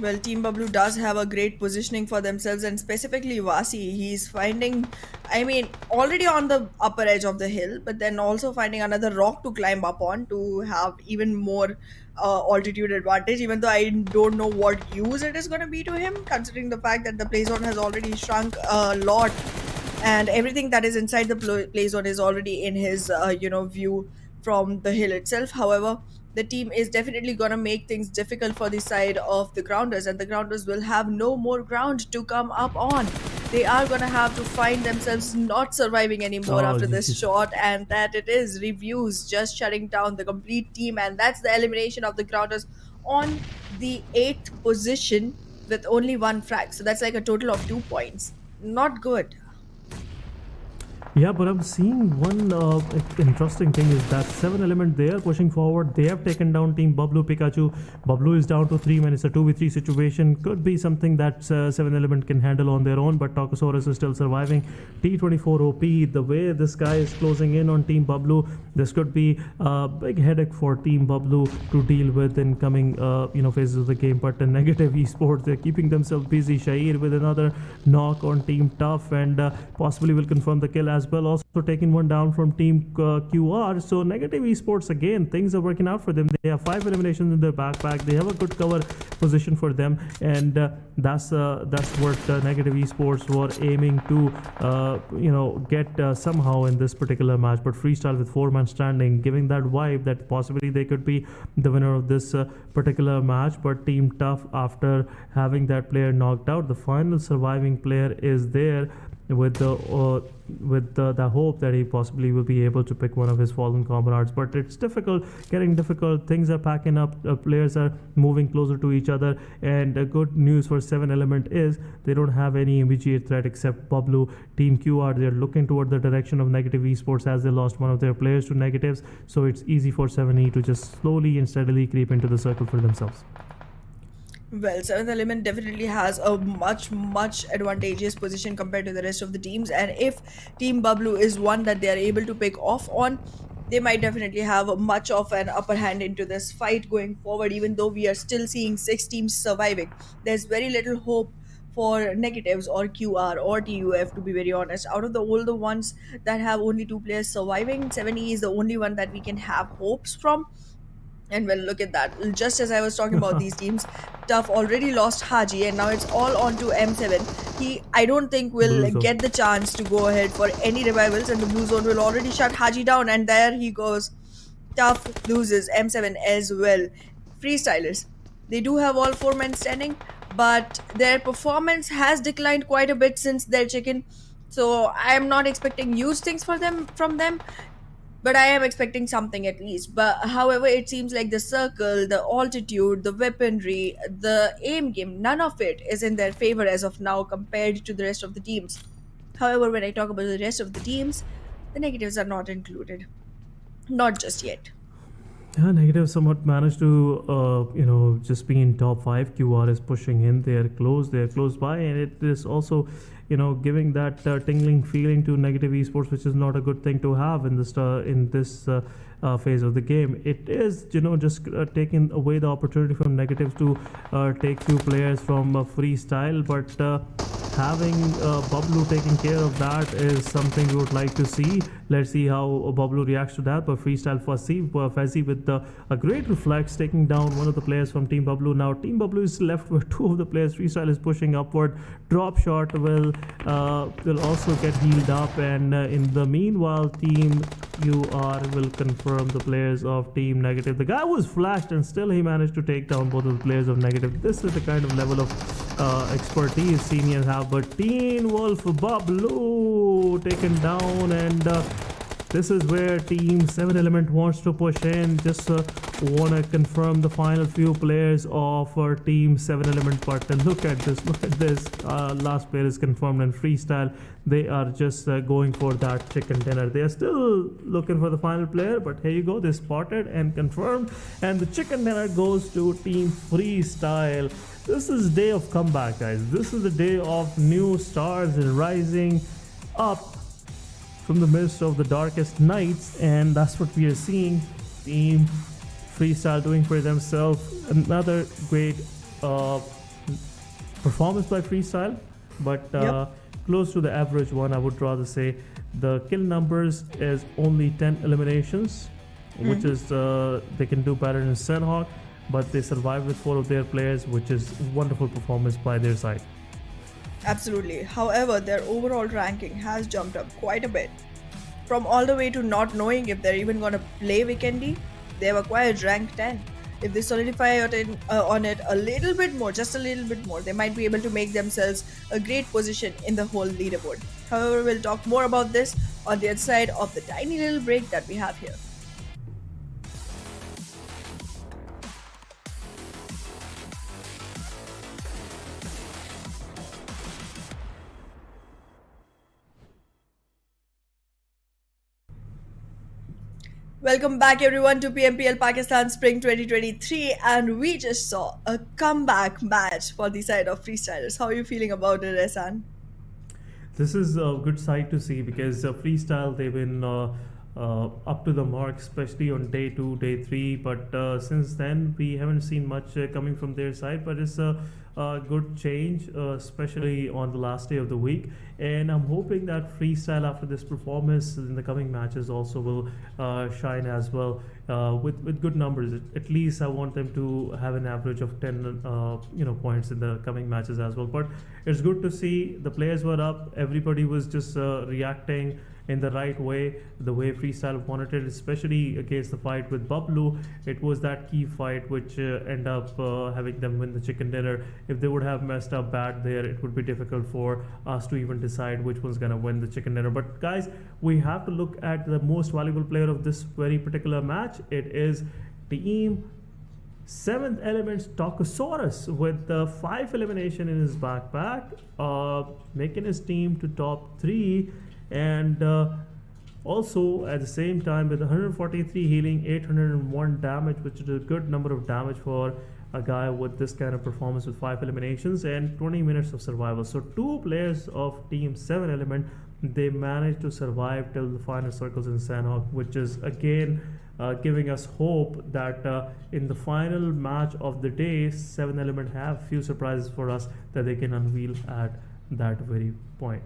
Well, Team Bablu does have a great positioning for themselves, and specifically Vasi, he's finding, already on the upper edge of the hill, but then also finding another rock to climb up on to have even more altitude advantage, even though I don't know what use it is going to be to him, considering the fact that the play zone has already shrunk a lot, and everything that is inside the play zone is already in his, view from the hill itself. However, the team is definitely going to make things difficult for the side of the grounders, and the grounders will have no more ground to come up on. They are going to have to find themselves not surviving anymore after this shot, and that it is reviews just shutting down the complete team, and that's the elimination of the grounders on the 8th position with only 1 frag. So that's like a total of 2 points. Not good. Yeah, but I'm seeing one interesting thing is that 7 element, they are pushing forward. They have taken down Team Bablu Pikachu. Bablu is down to 3 men. It's a 2v3 situation. Could be something that 7 element can handle on their own, but Tokosaurus is still surviving. T24 OP, the way this guy is closing in on Team Bablu, this could be a big headache for Team Bablu to deal with in coming phases of the game. But the Negative Esports, they're keeping themselves busy. Shair with another knock on Team Tough, and possibly will confirm the kill as well, also taking one down from Team QR. So Negative Esports, again, things are working out for them. They have 5 eliminations in their backpack. They have a good cover position for them, and that's what Negative Esports were aiming to get somehow in this particular match. But Freestyle with 4-man standing, giving that vibe that possibly they could be the winner of this particular match. But Team Tough, after having that player knocked out, the final surviving player is there with the hope that he possibly will be able to pick one of his fallen comrades. But it's getting difficult. Things are packing up. Players are moving closer to each other. And good news for 7 Element is they don't have any immediate threat except Pablo. Team QR, they're looking toward the direction of Negative Esports as they lost one of their players to Negatives. So it's easy for 7E to just slowly and steadily creep into the circle for themselves. Well, 7th Element definitely has a much advantageous position compared to the rest of the teams, and if Team Bablu is one that they are able to pick off on, they might definitely have much of an upper hand into this fight going forward. Even though we are still seeing 6 teams surviving, there's very little hope for Negatives or QR or TUF, to be very honest. Out of all the ones that have only 2 players surviving, 7E is the only one that we can have hopes from. And well, look at that. Just as I was talking about these teams, Tough already lost Haji, and now it's all on to M7. I don't think, will get the chance to go ahead for any revivals, and the Blue Zone will already shut Haji down, and there he goes. Tough loses M7 as well. Freestylers, they do have all 4 men standing, but their performance has declined quite a bit since their chicken. So I am not expecting huge things from them. But I am expecting something at least. But however, it seems like the circle, the altitude, the weaponry, the aim game, none of it is in their favor as of now compared to the rest of the teams. However, when I talk about the rest of the teams, the Negatives are not included. Not just yet. Yeah, Negative somewhat managed to, just be in top 5. QR is pushing in. They're close by, and it is also, giving that tingling feeling to Negative Esports, which is not a good thing to have in this phase of the game. It is, just taking away the opportunity from Negatives to take few players from Freestyle, but having Bablu taking care of that is something we would like to see. Let's see how Bablu reacts to that. But Freestyle Fuzzy with a great reflex, taking down one of the players from Team Bablu. Now Team Bablu is left with 2 of the players. Freestyle is pushing upward. Drop shot will also get healed up, and in the meanwhile, Team UR will confirm the players of Team Negative. The guy was flashed, and still he managed to take down both of the players of Negative. This is the kind of level of expertise seniors have. But Teen Wolf Bablu taken down, and this is where Team 7 Element wants to push in. Just want to confirm the final few players of Team 7 Element. But look at this. Last player is confirmed, and Freestyle, they are just going for that chicken dinner. They are still looking for the final player, but here you go. They spotted and confirmed, and the chicken dinner goes to Team Freestyle. This is day of comeback, guys. This is the day of new stars rising up from the midst of the darkest nights, and that's what we are seeing. Team Freestyle doing for themselves. Another great performance by Freestyle, but close to the average one, I would rather say. The kill numbers is only 10 eliminations, which is they can do better than Sanhok, but they survived with 4 of their players, which is wonderful performance by their side. Absolutely. However, their overall ranking has jumped up quite a bit. From all the way to not knowing if they're even going to play Vikendi, they've acquired rank 10. If they solidify on it a little bit more, just a little bit more, they might be able to make themselves a great position in the whole leaderboard. However, we'll talk more about this on the other side of the tiny little break that we have here. Welcome back everyone to PMPL Pakistan Spring 2023, and we just saw a comeback match for the side of Freestylers. How are you feeling about it, Ehsan? This is a good sight to see because Freestyle, they've been up to the mark, especially on day 2, day 3, but since then we haven't seen much coming from their side. But it's a good change, especially on the last day of the week. And I'm hoping that Freestyle, after this performance in the coming matches, also will shine as well with good numbers. At least I want them to have an average of 10 points in the coming matches as well. But it's good to see the players were up. Everybody was just reacting in the right way, the way Freestyle wanted it, especially against the fight with Bablu. It was that key fight which ended up having them win the chicken dinner. If they would have messed up bad there, it would be difficult for us to even decide which one's gonna win the chicken dinner. But guys, we have to look at the most valuable player of this very particular match. It is Team 7th Element's Tokosaurus with 5 elimination in his backpack, making his team to top 3. And also at the same time with 143 healing, 801 damage, which is a good number of damage for a guy with this kind of performance with 5 eliminations and 20 minutes of survival. So 2 players of Team 7 Element, they managed to survive till the final circles in Sanhok, which is again giving us hope that in the final match of the day, 7 Element have few surprises for us that they can unveil at that very point.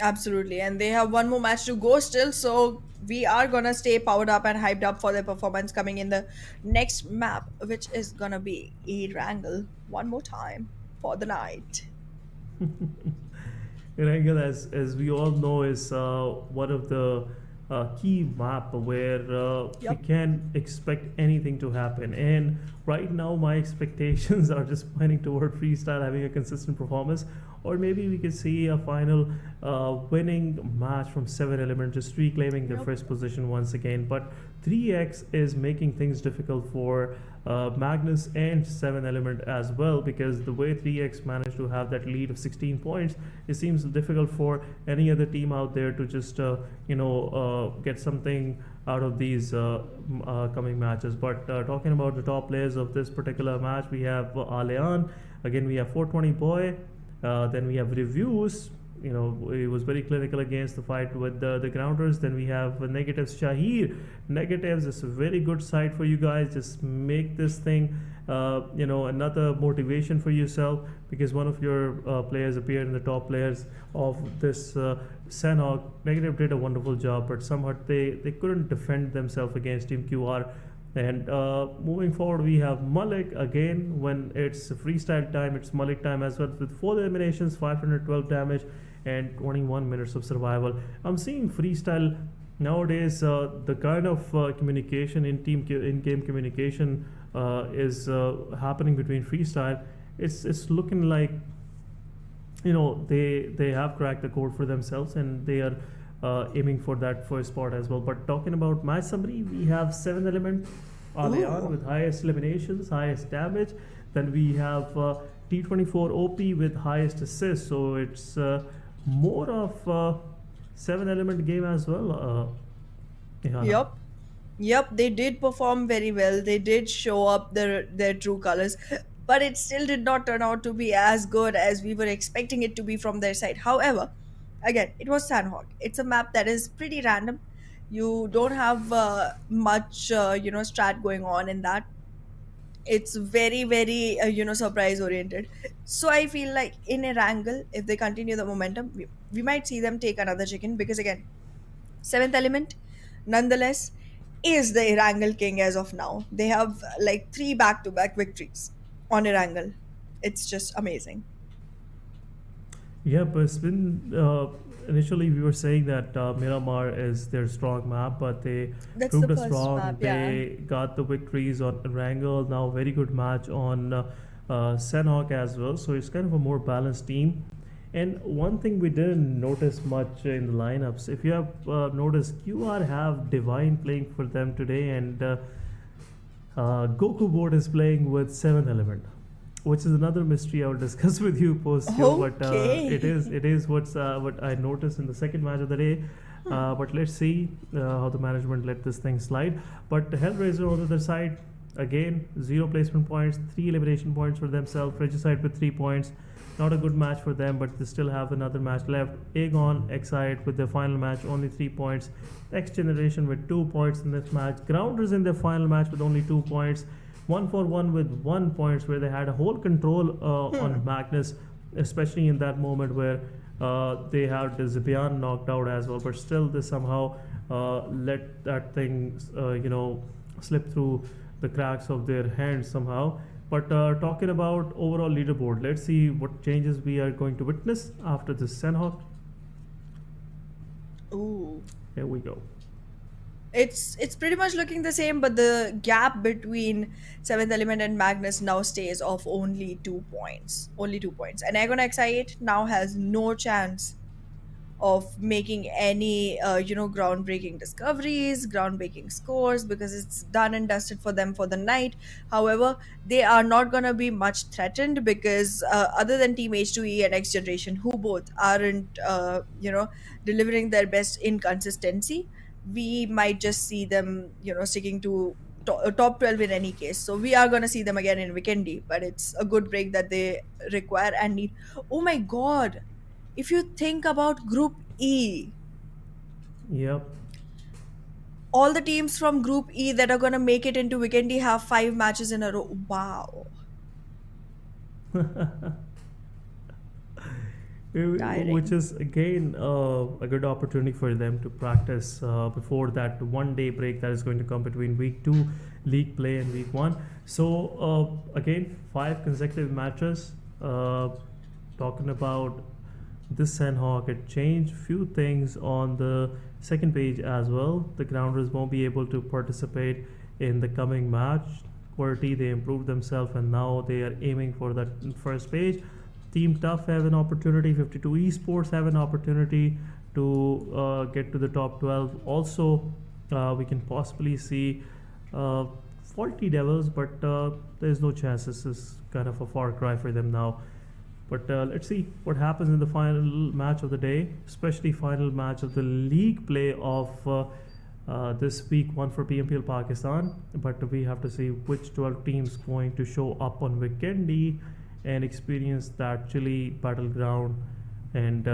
Absolutely, and they have one more match to go still, so we are gonna stay powered up and hyped up for their performance coming in the next map, which is gonna be Erangel one more time for the night. Erangel, as we all know, is one of the key map where we Yep. can expect anything to happen. And right now, my expectations are just pointing toward Freestyle having a consistent performance, or maybe we could see a final winning match from 7 Element, just reclaiming their Yep. first position once again. But 3x is making things difficult for Magnus and 7 Element as well, because the way 3x managed to have that lead of 16 points, it seems difficult for any other team out there to just get something out of these coming matches. But talking about the top players of this particular match, we have Alean, again we have 420 Boy, then we have Reviews. He was very clinical against the fight with the grounders. Then we have Negatives Shahir. Negatives is a very good side for you guys. Just make this thing, another motivation for yourself, because one of your players appeared in the top players of this Sanhok. Negative did a wonderful job, but somehow they couldn't defend themselves against Team QR. And moving forward, we have Malik again. When it's freestyle time, it's Malik time as well, with 4 eliminations, 512 damage, and 21 minutes of survival. I'm seeing freestyle nowadays. The kind of communication in-game communication is happening between freestyle. It's looking like they have cracked the code for themselves, and they are aiming for that first spot as well. But talking about my summary, we have 7 Element Alean with highest eliminations, highest damage. Then we have T24 OP with highest assists. So it's more of 7 Element game as well. Ihana. Yep, they did perform very well. They did show up their true colors, but it still did not turn out to be as good as we were expecting it to be from their side. However, again, it was Sanhok. It's a map that is pretty random. You don't have much strat going on in that. It's very very surprise oriented. So I feel like in Erangel, if they continue the momentum, we might see them take another chicken, because again, 7th Element nonetheless is the Erangel king as of now. They have like 3 back-to-back victories on Erangel. It's just amazing. Yeah, but it's been initially we were saying that Miramar is their strong map, but they That's proved the us first wrong. map, yeah. They got the victories on Erangel. Now very good match on Sanhok as well. So it's kind of a more balanced team. And one thing we didn't notice much in the lineups, if you have noticed, QR have Divine playing for them today, and Goku board is playing with 7 Element, which is another mystery I will discuss with you post show. But Okay. it is what I noticed in the second match of the day. But let's see how the management let this thing slide. But Hellraiser on the other side, again 0 placement points, 3 elimination points for themselves. Regicide with 3 points. Not a good match for them, but they still have another match left. Aegon, Excite with their final match, only 3 points. XGeneration with 2 points in this match. Grounders in their final match with only 2 points. 1-for-1 with 1 points, where they had a whole control on Magnus, especially in that moment where they had Zibian knocked out as well, but still they somehow let that thing, slip through the cracks of their hands somehow. But talking about overall leaderboard, let's see what changes we are going to witness after this Sanhok. Ooh. Here we go. It's pretty much looking the same, but the gap between Seventh Element and Magnus now stays of only 2 points. Only 2 points. And Agon XI8 now has no chance of making any groundbreaking discoveries, groundbreaking scores, because it's done and dusted for them for the night. However, they are not going to be much threatened because other than Team H2E and XGeneration, who both aren't delivering their best in consistency, we might just see them sticking to top 12 in any case. So we are going to see them again in Vikendi, but it's a good break that they require and need. Oh my god, if you think about Group E, Yep. all the teams from Group E that are going to make it into Vikendi have 5 matches in a row. Wow. Tiring. Which is again a good opportunity for them to practice before that 1 day break that is going to come between week 2 league play and week 1. So again, 5 consecutive matches. Talking about this Sanhok, it changed few things on the second page as well. The grounders won't be able to participate in the coming match. QWERTY, they improved themselves and now they are aiming for that first page. Team Tough have an opportunity, 52 Esports have an opportunity to get to the top 12. Also, we can possibly see Faulty Devils, but there's no chance. This is kind of a far cry for them now. But let's see what happens in the final match of the day, especially final match of the league play of this week 1 for PMPL Pakistan. But we have to see which 12 teams going to show up on Vikendi and experience that chilly battleground and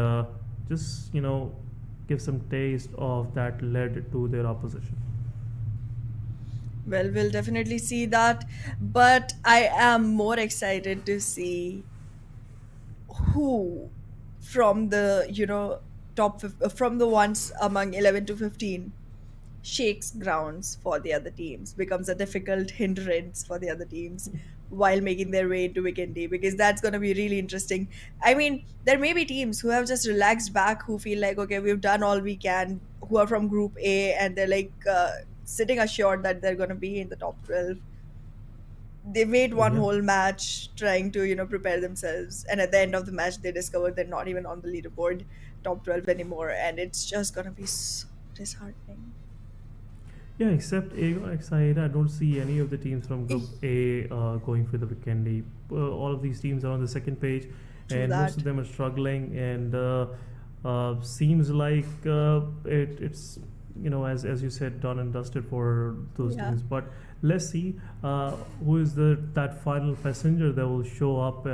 just give some taste of that led to their opposition. Well, we'll definitely see that, but I am more excited to see who from the from the ones among 11 to 15 shakes grounds for the other teams, becomes a difficult hindrance for the other teams while making their way into Vikendi, because that's going to be really interesting. I mean, there may be teams who have just relaxed back, who feel like, okay, we've done all we can, who are from Group A, and they're like sitting assured that they're going to be in the top 12. They wait one Yeah. whole match trying to prepare themselves, and at the end of the match they discover they're not even on the leaderboard top 12 anymore, and it's just going to be so disheartening. Yeah, except Aegon Excited, I don't see any of the teams from Group A going for the Vikendi. All of these teams are on the second page, True and that. most of them are struggling. And seems like it's as you said, done and dusted for those Yeah. teams. But let's see who is that final passenger that will show up,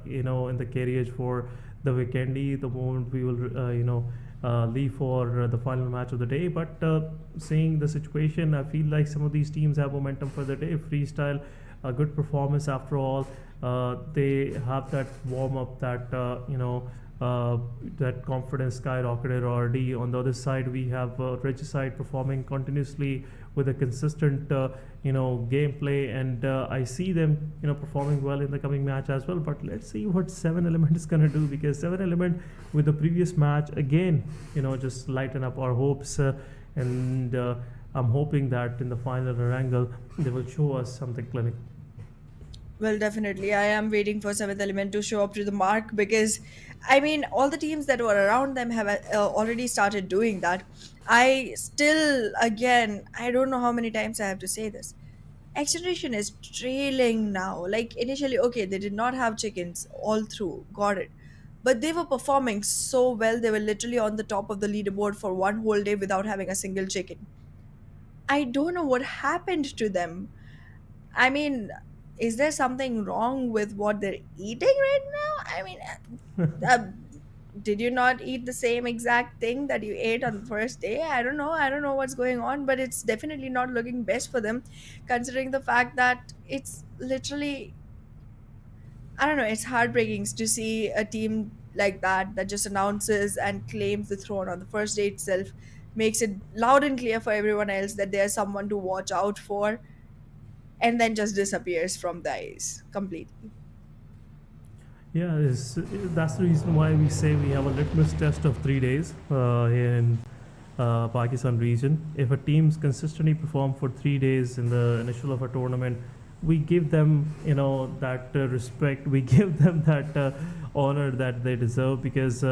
in the carriage for the Vikendi. The moment we will, leave for the final match of the day. But seeing the situation, I feel like some of these teams have momentum for the day. Freestyle, a good performance after all. They have that warm up, that that confidence skyrocketed already. On the other side, we have Regicide performing continuously with a consistent gameplay, and I see them performing well in the coming match as well. But let's see what 7 Element is gonna do, because 7 Element with the previous match again just lighten up our hopes, and I'm hoping that in the final Erangel they will show us something clinical. Well, definitely. I am waiting for Seventh Element to show up to the mark, because, I mean, all the teams that were around them have already started doing that. I still, again, I don't know how many times I have to say this. XGeneration is trailing now. Like, initially, okay, they did not have chickens all through, got it. But they were performing so well. They were literally on the top of the leaderboard for one whole day without having a single chicken. I don't know what happened to them. I mean, is there something wrong with what they're eating right now? I mean, uh, did you not eat the same exact thing that you ate on the first day? I don't know what's going on, but it's definitely not looking best for them, considering the fact that it's literally, I don't know, it's heartbreaking to see a team like that just announces and claims the throne on the first day itself, makes it loud and clear for everyone else that there's someone to watch out for, and then just disappears from the eyes completely. Yeah, that's the reason why we say we have a litmus test of 3 days here in Pakistan region. If a team's consistently perform for 3 days in the initial of a tournament, we give them, that respect. We give them that honor that they deserve, because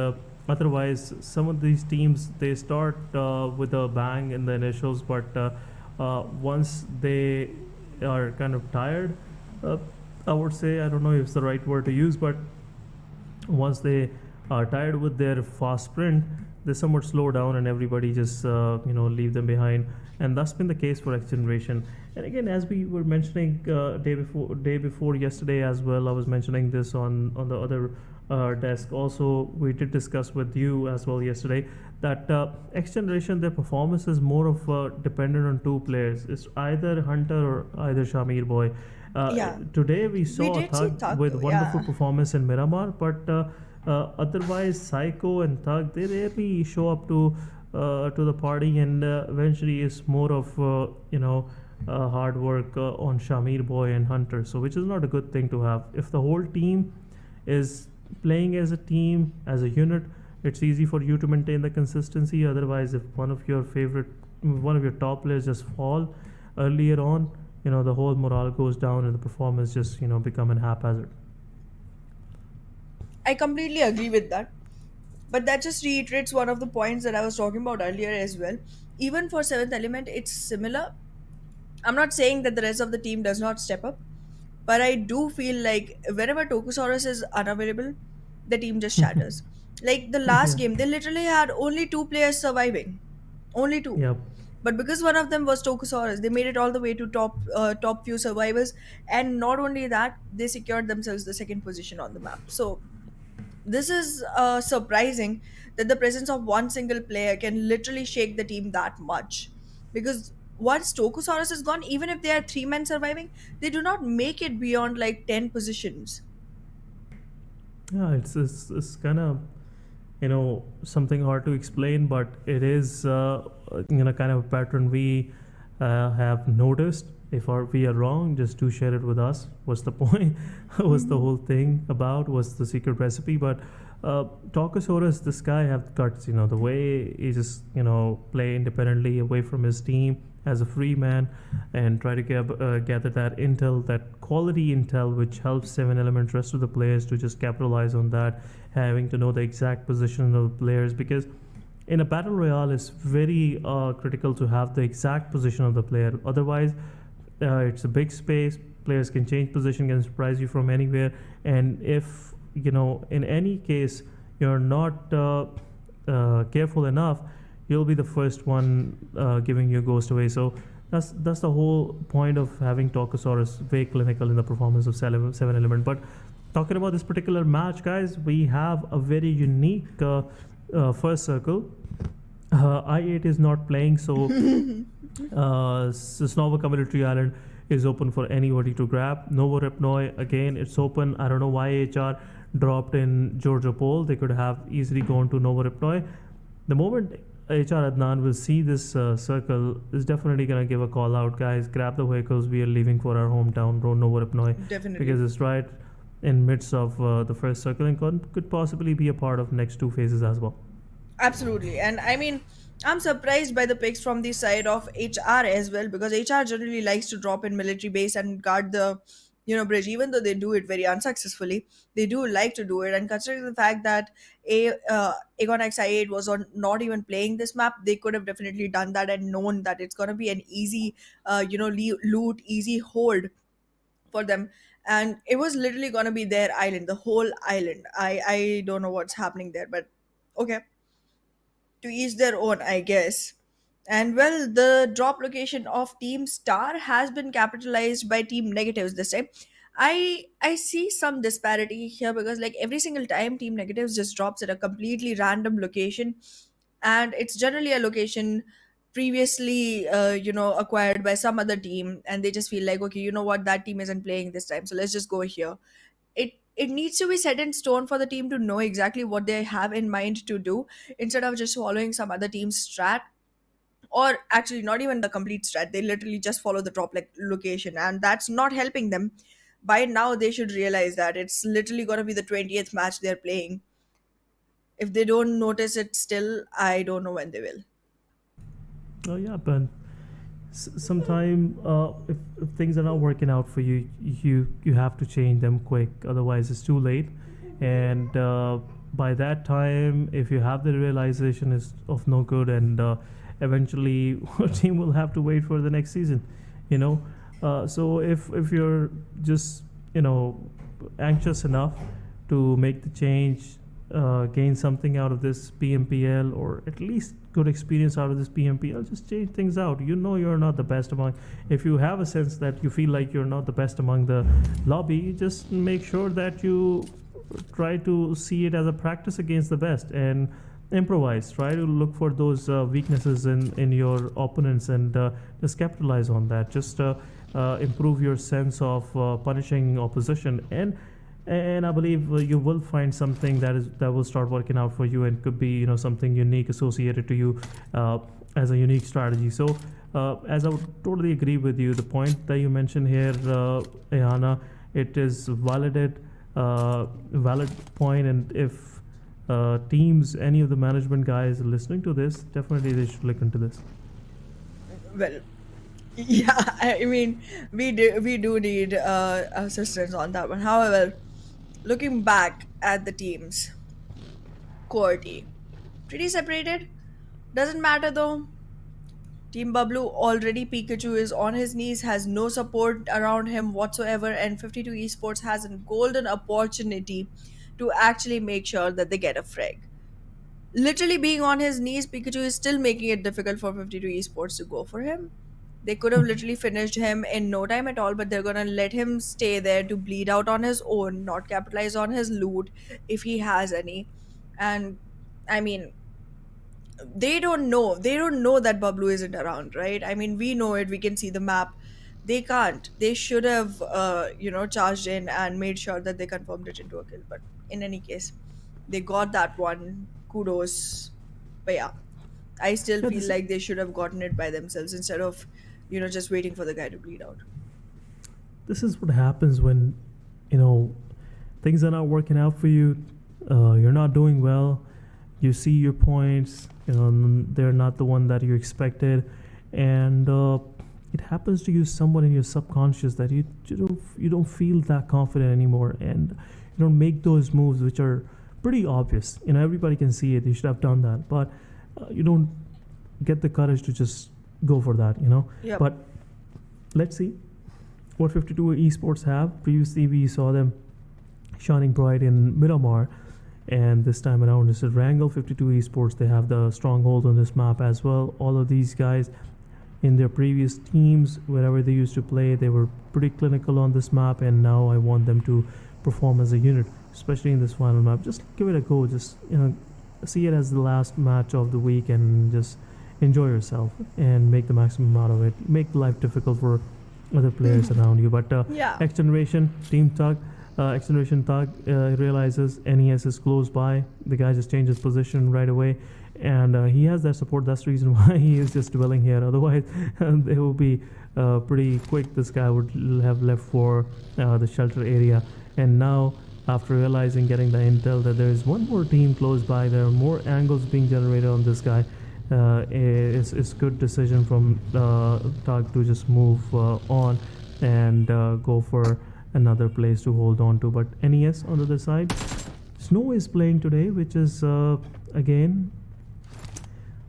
otherwise, some of these teams they start with a bang in the initials, but once they are kind of tired. Uh, I would say, I don't know if it's the right word to use, but once they are tired with their fast sprint, they somewhat slow down and everybody just leave them behind. And that's been the case for X Generation. And again, as we were mentioning day before yesterday as well, I was mentioning this on the other desk. Also, we did discuss with you as well yesterday that X Generation, their performance is more of dependent on two players. It's either Hunter or either Shamir Boy. Yeah, Today we we saw did see Thug Thug with though, wonderful yeah. performance in Miramar, but otherwise Psycho and Thug they rarely show up to the party, and eventually it's more of hard work on Shamir Boy and Hunter. So which is not a good thing to have. If the whole team is playing as a team, as a unit, it's easy for you to maintain the consistency. Otherwise, if one of your top players just fall earlier on, the whole morale goes down and the performance just become an haphazard. I completely agree with that. But that just reiterates one of the points that I was talking about earlier as well. Even for Seventh Element, it's similar. I'm not saying that the rest of the team does not step up, but I do feel like whenever Tokusaurus is unavailable, the team just shatters. Like the last Yeah. game, they literally had only two players surviving, only two. Yep. But because one of them was Tokusaurus, they made it all the way to top few survivors, and not only that, they secured themselves the second position on the map. So this is surprising that the presence of one single player can literally shake the team that much. Because once Tokusaurus is gone, even if they are three men surviving, they do not make it beyond like 10 positions. Yeah, it's kind of something hard to explain, but it is kind of a pattern we have noticed. If we are wrong, just do share it with us. What's the point? What's the whole thing about? What's the secret recipe? But Talkosaurus, this guy have guts. The way he just play independently away from his team as a free man, and try to gather that intel, that quality intel, which helps Seven Element rest of the players to just capitalize on that, having to know the exact position of the players, because in a battle royale it's very critical to have the exact position of the player. Otherwise, it's a big space. Players can change position, can surprise you from anywhere, and if in any case you're not careful enough, you'll be the first one giving your ghost away. So that's the whole point of having Tokusaurus very clinical in the performance of Seven Element. But talking about this particular match, guys, we have a very unique first circle. I8 is not playing, so Snovoka Military Island is open for anybody to grab. Novo Repnoi, again, it's open. I don't know why HR dropped in Georgia Pole. They could have easily gone to Novo Repnoi. The moment HR Adnan will see this circle, is definitely going to give a call out, guys, grab the vehicles. We are leaving for our hometown, Novo Repnoi, Definitely. because it's right in midst of the first circle and could possibly be a part of next two phases as well. Absolutely. And I mean, I'm surprised by the picks from the side of HR as well, because HR generally likes to drop in military base and guard the bridge. Even though they do it very unsuccessfully, they do like to do it. And considering the fact that Aegon XI8 was on not even playing this map, they could have definitely done that and known that it's going to be an easy loot, easy hold for them. And it was literally going to be their island, the whole island. I don't know what's happening there, but okay, to each their own, I guess. And well, the drop location of Team Star has been capitalized by Team Negatives this time. I see some disparity here because like every single time Team Negatives just drops at a completely random location, and it's generally a location previously acquired by some other team, and they just feel like, okay, you know what, that team isn't playing this time, so let's just go here. It needs to be set in stone for the team to know exactly what they have in mind to do, instead of just following some other team's strat, or actually not even the complete strat. They literally just follow the drop like location, and that's not helping them. By now they should realize that it's literally going to be the 20th match they're playing. If they don't notice it still, I don't know when they will. Oh yeah, but sometime if things are not working out for you, you have to change them quick. Otherwise, it's too late. And by that time, if you have the realization is of no good, and eventually, your team will have to wait for the next season. You know, so if you're just anxious enough to make the change, gain something out of this PMPL, or at least good experience out of this PMPL, just change things out. You're not the best among. If you have a sense that you feel like you're not the best among the lobby, just make sure that you try to see it as a practice against the best and improvise. Try to look for those weaknesses in your opponents, and just capitalize on that. Just improve your sense of punishing opposition, and I believe you will find something that will start working out for you, and could be something unique associated to you as a unique strategy. So as I would totally agree with you, the point that you mentioned here, Ayana, it is valid point. And if teams, any of the management guys are listening to this, definitely they should look into this. Well, yeah, I mean, we do need assistance on that one. However, looking back at the teams, QWERTY, pretty separated. Doesn't matter though. Team Bablu, already Pikachu is on his knees, has no support around him whatsoever, and 52 Esports has a golden opportunity to actually make sure that they get a frag. Literally being on his knees, Pikachu is still making it difficult for 52 Esports to go for him. They could have literally finished him in no time at all, but they're gonna let him stay there to bleed out on his own, not capitalize on his loot if he has any. And I mean, they don't know that Bablu isn't around, right? I mean, we know it, we can see the map. They can't. They should have charged in and made sure that they confirmed it into a kill. But in any case, they got that one. Kudos. But yeah, I still Yeah, feel like they should have gotten it by themselves instead of just waiting for the guy to bleed out. this is what happens when things are not working out for you. You're not doing well. You see your points, they're not the one that you expected, and it happens to you somewhat in your subconscious that you don't feel that confident anymore, and you don't make those moves which are pretty obvious. Everybody can see it. You should have done that, but you don't get the courage to just go for that. Yep. But let's see what 52 Esports have. Previously, we saw them shining bright in Miramar, and this time around it's Erangel. 52 Esports, they have the stronghold on this map as well. All of these guys in their previous teams, wherever they used to play, they were pretty clinical on this map, and now I want them to perform as a unit, especially in this final map. Just give it a go. Just see it as the last match of the week, and just enjoy yourself and make the maximum out of it. Make life difficult for other players around you. But Yeah. XGeneration, Team Tug, XGeneration Tug realizes NES is close by. The guy just changes position right away, and he has that support. That's the reason why he is just dwelling here. Otherwise, they will be pretty quick. This guy would have left for the shelter area, and now, after realizing, getting the intel that there is one more team close by, there are more angles being generated on this guy. It's good decision from Tug to just move on and go for another place to hold on to. But NES on the other side, Snow is playing today, which is again,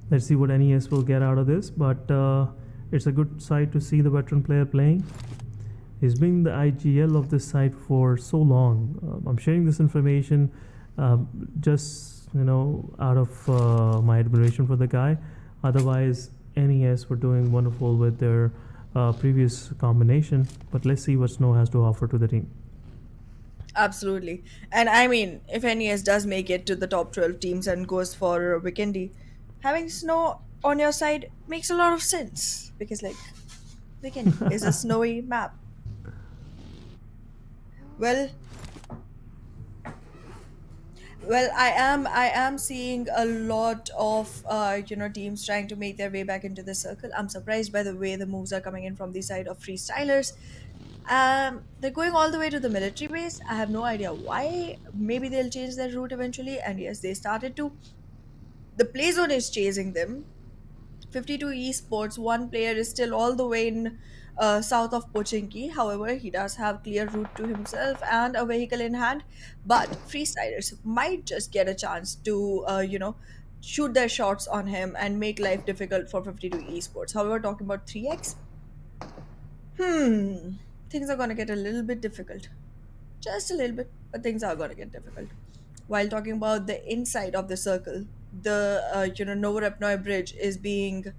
let's see what NES will get out of this. But it's a good side to see the veteran player playing. He's been the IGL of this side for so long. I'm sharing this information just out of my admiration for the guy. Otherwise, NES were doing wonderful with their previous combination. But let's see what Snow has to offer to the team. Absolutely. And I mean, if NES does make it to the top 12 teams and goes for Vikendi, having Snow on your side makes a lot of sense because, like, Vikendi is a snowy map. Well, well, I am seeing a lot of teams trying to make their way back into the circle. I'm surprised by the way the moves are coming in from the side of freestylers. They're going all the way to the military base. I have no idea why. Maybe they'll change their route eventually. And yes, they started to. The play zone is chasing them. 52 Esports, one player is still all the way in south of Pochinki. However, he does have clear route to himself and a vehicle in hand. But freestylers might just get a chance to, shoot their shots on him and make life difficult for 52 Esports. However, talking about 3x, things are going to get a little bit difficult. Just a little bit, but things are going to get difficult. While talking about the inside of the circle, the Novorepnoy bridge is being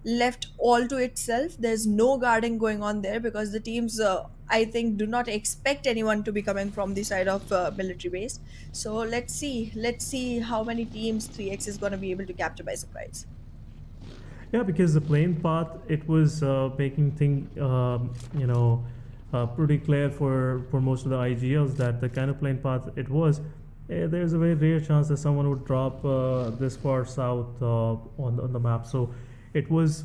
left all to itself. There's no guarding going on there because the teams, I think, do not expect anyone to be coming from the side of military base. So let's see how many teams 3x is going to be able to capture by surprise. Yeah, because the plane path, it was making thing pretty clear for most of the IGLs that the kind of plane path it was. There's a very rare chance that someone would drop this far south on the map. So it was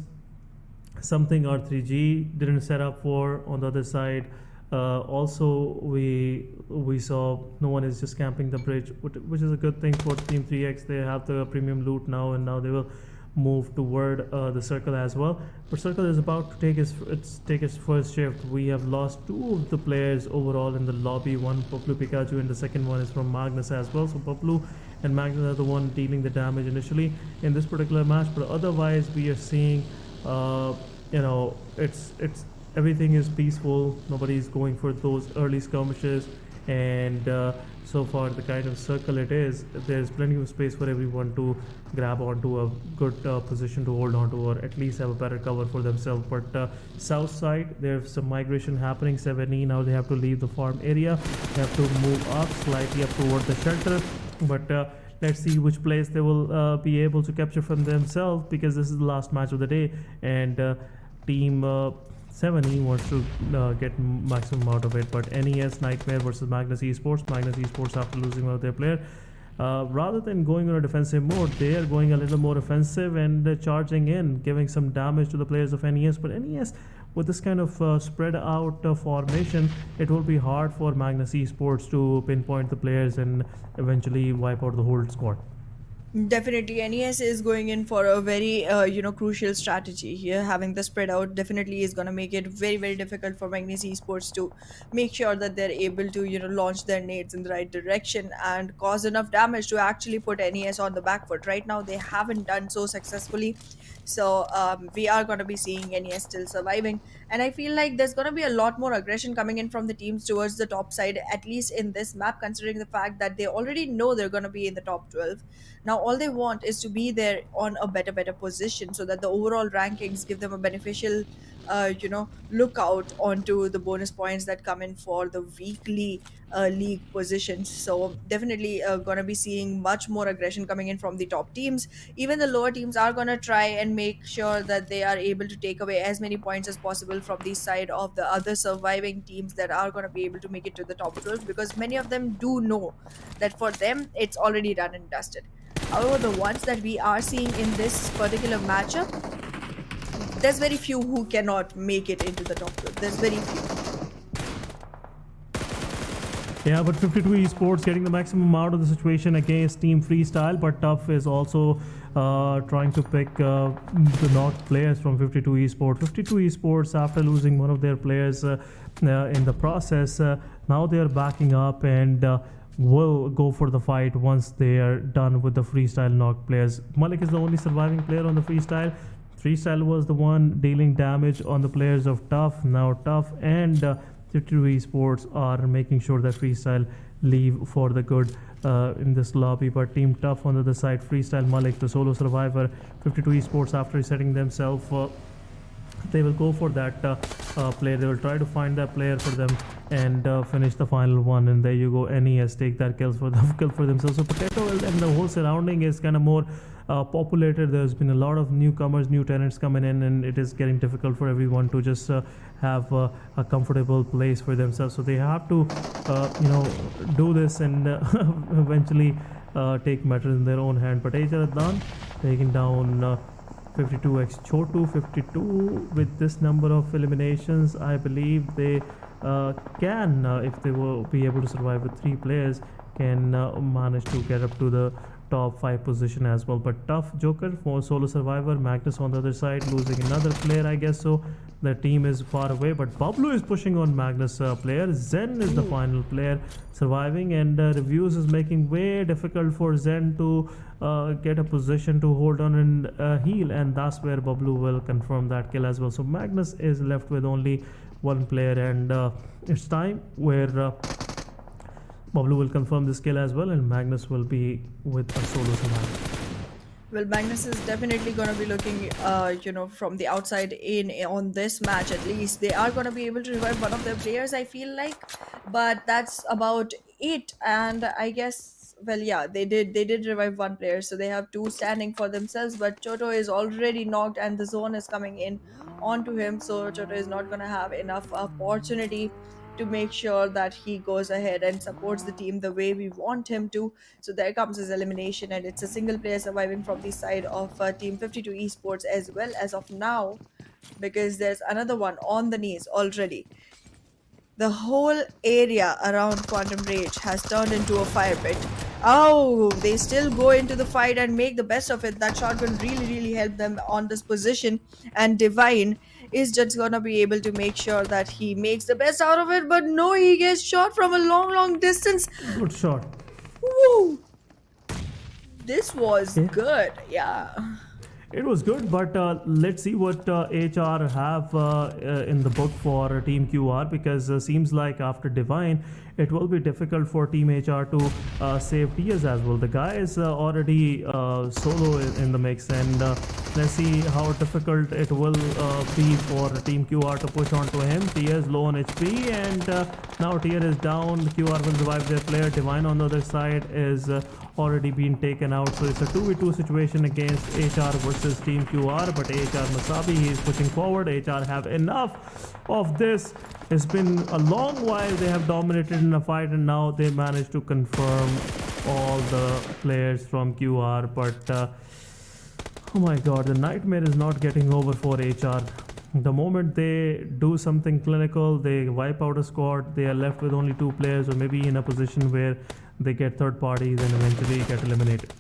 something R3G didn't set up for on the other side. Also, we saw no one is just camping the bridge, which is a good thing for Team 3x. They have the premium loot now, and now they will move toward the circle as well. But circle is about to take its first shift. We have lost two of the players overall in the lobby. One Pablu Pikachu, and the second one is from Magnus as well. So Pablu and Magnus are the one dealing the damage initially in this particular match. But otherwise, we are seeing, it's everything is peaceful. Nobody's going for those early skirmishes, and so far the kind of circle it is, there's plenty of space for everyone to grab onto a good position to hold onto, or at least have a better cover for themselves. But south side, there's some migration happening. 7E, now they have to leave the farm area. They have to move up slightly up toward the shelter. But let's see which place they will be able to capture from themselves, because this is the last match of the day, and team 7E wants to get maximum out of it. But NES Nightmare versus Magnus Esports. Magnus Esports, after losing one of their players, rather than going on a defensive mode, they are going a little more offensive and charging in, giving some damage to the players of NES. But NES, with this kind of spread out formation, it will be hard for Magnus Esports to pinpoint the players and eventually wipe out the whole squad. Definitely, NES is going in for a very, crucial strategy here. Having the spread out definitely is going to make it very, very difficult for Magnus Esports to make sure that they're able to, launch their nades in the right direction and cause enough damage to actually put NES on the back foot. Right now, they haven't done so successfully. So we are going to be seeing NES still surviving. And I feel like there's going to be a lot more aggression coming in from the teams towards the top side, at least in this map, considering the fact that they already know they're going to be in the top 12. Now, all they want is to be there on a better position so that the overall rankings give them a beneficial, lookout onto the bonus points that come in for the weekly league positions. So definitely going to be seeing much more aggression coming in from the top teams. Even the lower teams are going to try and make sure that they are able to take away as many points as possible from the side of the other surviving teams that are going to be able to make it to the top 12, because many of them do know that for them it's already done and dusted. However, the ones that we are seeing in this particular matchup, there's very few who cannot make it into the top 12. There's very few. Yeah, but 52 Esports getting the maximum out of the situation against Team Freestyle, but Tough is also trying to pick the knocked players from 52 Esports. 52 Esports, after losing one of their players in the process, now they are backing up and will go for the fight once they are done with the freestyle knocked players. Malik is the only surviving player on the freestyle. Freestyle was the one dealing damage on the players of Tough. Now Tough and 52 Esports are making sure that freestyle leave for the good in this lobby. But Team Tough on the other side, Freestyle Malik, the solo survivor, 52 Esports, after setting themselves they will go for that player. They will try to find that player for them and finish the final one. And there you go. NES take that kill for themselves. So Potato and the whole surrounding is kind of more populated. There's been a lot of newcomers, new tenants coming in, and it is getting difficult for everyone to just have a comfortable place for themselves. So they have to, do this and eventually take matters in their own hand. But HR Adnan taking down 52x Chotu, 52 with this number of eliminations. I believe they can, if they will be able to survive with 3 players, can manage to get up to the top 5 position as well. But tough Joker for solo survivor. Magnus on the other side losing another player, I guess so. The team is far away, but Pablo is pushing on Magnus player. Zen is the final player surviving, and reviews is making way difficult for Zen to get a position to hold on and heal, and that's where Bablu will confirm that kill as well. So Magnus is left with only 1 player, and it's time where Bablu will confirm this kill as well, and Magnus will be with a solo survivor. Well, Magnus is definitely going to be looking, from the outside in on this match. At least they are going to be able to revive one of their players, I feel like, but that's about it. And I guess, well, yeah, they did revive 1 player, so they have 2 standing for themselves. But Choto is already knocked, and the zone is coming in onto him, so Choto is not going to have enough opportunity to make sure that he goes ahead and supports the team the way we want him to. So there comes his elimination, and it's a single player surviving from the side of Team 52 Esports as well as of now, because there's another one on the knees already. The whole area around Quantum Rage has turned into a fire pit. Oh, they still go into the fight and make the best of it. That shotgun really helped them on this position, and Divine is just gonna be able to make sure that he makes the best out of it. But no, he gets shot from a long distance. Good shot. Woo! This was Yeah. good, yeah. It was good, but let's see what HR have in the book for Team QR, because seems like after Divine, it will be difficult for Team HR to save Tias as well. The guy is already solo in the mix, and let's see how difficult it will be for Team QR to push onto him. Tia is low on HP, and now Tia is down. QR will revive their player. Divine on the other side is already been taken out, so it's a 2v2 situation against HR versus Team QR. But HR Masabi, he is pushing forward. HR have enough of this. It's been a long while they have dominated in a fight, and now they managed to confirm all the players from QR. But oh my god, the nightmare is not getting over for HR. The moment they do something clinical, they wipe out a squad, they are left with only 2 players, or maybe in a position where they get third parties and eventually get eliminated.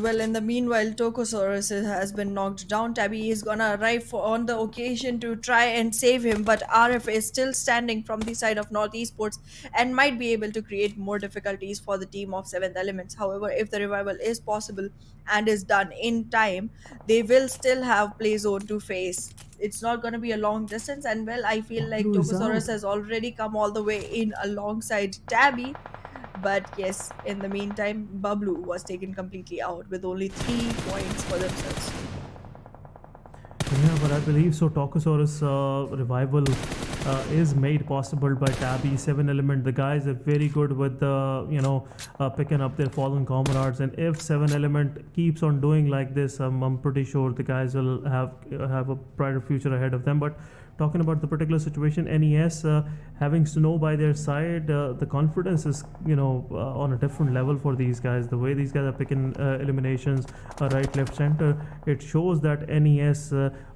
Well, in the meanwhile, Tokosaurus has been knocked down. Tabby is gonna arrive on the occasion to try and save him, but RF is still standing from the side of North Esports and might be able to create more difficulties for the team of 7th Elements. However, if the revival is possible and is done in time, they will still have play zone to face. It's not going to be a long distance, and well, I feel like Bablu is Tokosaurus out. has already come all the way in alongside Tabby. But yes, in the meantime, Bablu was taken completely out with only 3 points for themselves. Yeah, but I believe so. Tokosaurus revival is made possible by Tabby. 7 Element, the guys are very good with picking up their fallen comrades. And if 7 Element keeps on doing like this, I'm pretty sure the guys will have a brighter future ahead of them. But talking about the particular situation, NES having Snow by their side, the confidence is on a different level for these guys. The way these guys are picking eliminations right, left, center, it shows that NES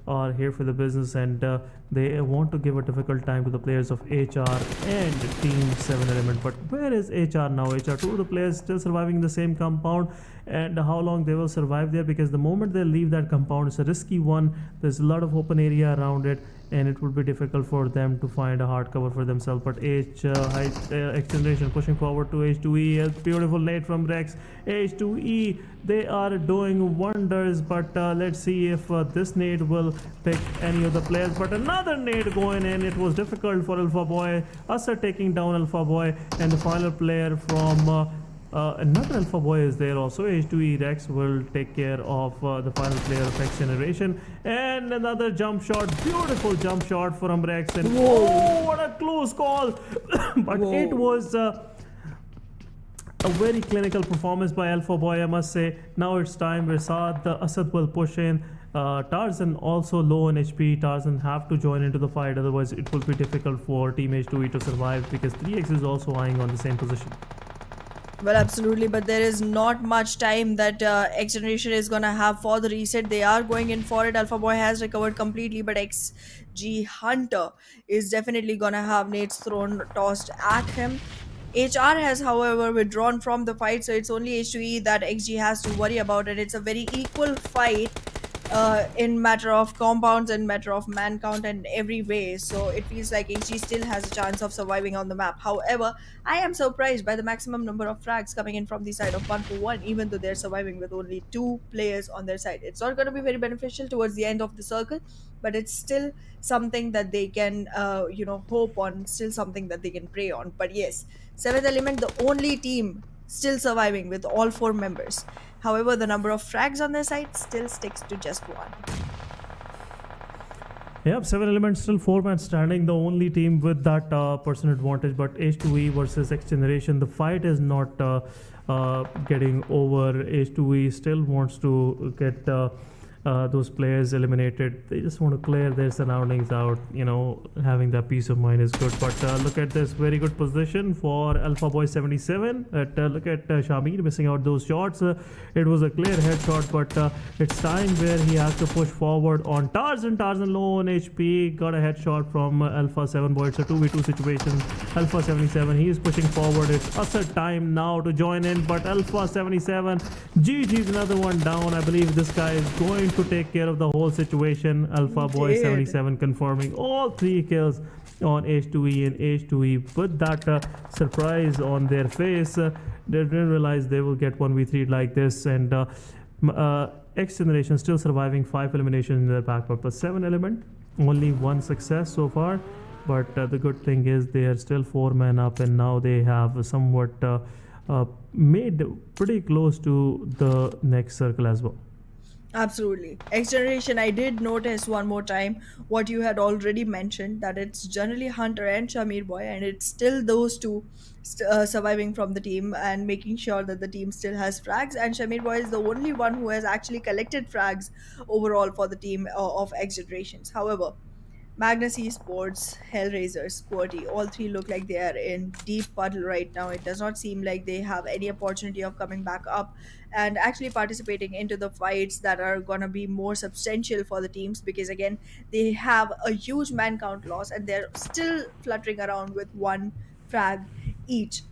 are here for the business, and they want to give a difficult time to the players of HR and Team 7 Element. But where is HR now? HR, 2 of the players still surviving in the same compound, and how long they will survive there, because the moment they leave that compound, it's a risky one. There's a lot of open area around it, and it would be difficult for them to find a hard cover for themselves. But XGeneration pushing forward to H2E. A beautiful nade from Rex. H2E, they are doing wonders, but let's see if this nade will pick any of the players. But another nade going in. It was difficult for Alpha Boy. Asser taking down Alpha Boy, and the final player from Another Alpha Boy is there also. H2E Rex will take care of the final player of XGeneration. And another jump shot. Beautiful jump shot from Rex. And oh, what a close call. But it was a very clinical performance by Alpha Boy, I must say. Now it's time where Asad will push in. Tarzan also low on HP. Tarzan have to join into the fight, otherwise it will be difficult for Team H2E to survive, because 3x is also eyeing on the same position. Well, absolutely, but there is not much time that XGeneration is gonna have for the reset. They are going in for it. Alpha Boy has recovered completely, but XG Hunter is definitely gonna have nades tossed at him. HR has, however, withdrawn from the fight, so it's only H2E that XG has to worry about, and it's a very equal fight in matter of compounds and matter of man count and every way. So it feels like HG still has a chance of surviving on the map. However, I am surprised by the maximum number of frags coming in from the side of 1-1, even though they're surviving with only 2 players on their side. It's not going to be very beneficial towards the end of the circle, but it's still something that they can hope on, still something that they can pray on. But yes, 7th Element, the only team still surviving with all 4 members. However, the number of frags on their side still sticks to just 1. Yep, 7 Elements still 4-man standing, the only team with that person advantage. But H2E versus XGeneration, the fight is not getting over. H2E still wants to get those players eliminated. They just want to clear their surroundings out. Having that peace of mind is good. But look at this very good position for Alpha Boy 77. Look at Shamir missing out those shots. It was a clear headshot, but it's time where he has to push forward on Tarzan. Tarzan low on HP, got a headshot from Alpha 7 Boy. It's a 2v2 situation. Alpha 77, he is pushing forward. It's Asad time now to join in, but Alpha 77, GG's another one down. I believe this guy is going to take care of the whole situation. Alpha Boy 77 confirming all 3 kills on H2E, and H2E with that surprise on their face. They didn't realize they will get 1v3 like this. And XGeneration still surviving 5 eliminations in their backpack, but 7 Element only 1 success so far. But the good thing is they are still 4-man up, and now they have somewhat made pretty close to the next circle as well. Absolutely. XGeneration, I did notice one more time what you had already mentioned, that it's generally Hunter and Shamir Boy, and it's still those two surviving from the team and making sure that the team still has frags. And Shamir Boy is the only one who has actually collected frags overall for the team of XGenerations. However, Magnus Esports, Hellraisers, QWERTY, all 3 look like they are in deep puddle right now. It does not seem like they have any opportunity of coming back up and actually participating into the fights that are going to be more substantial for the teams, because again, they have a huge man count loss and they're still fluttering around with 1 frag each.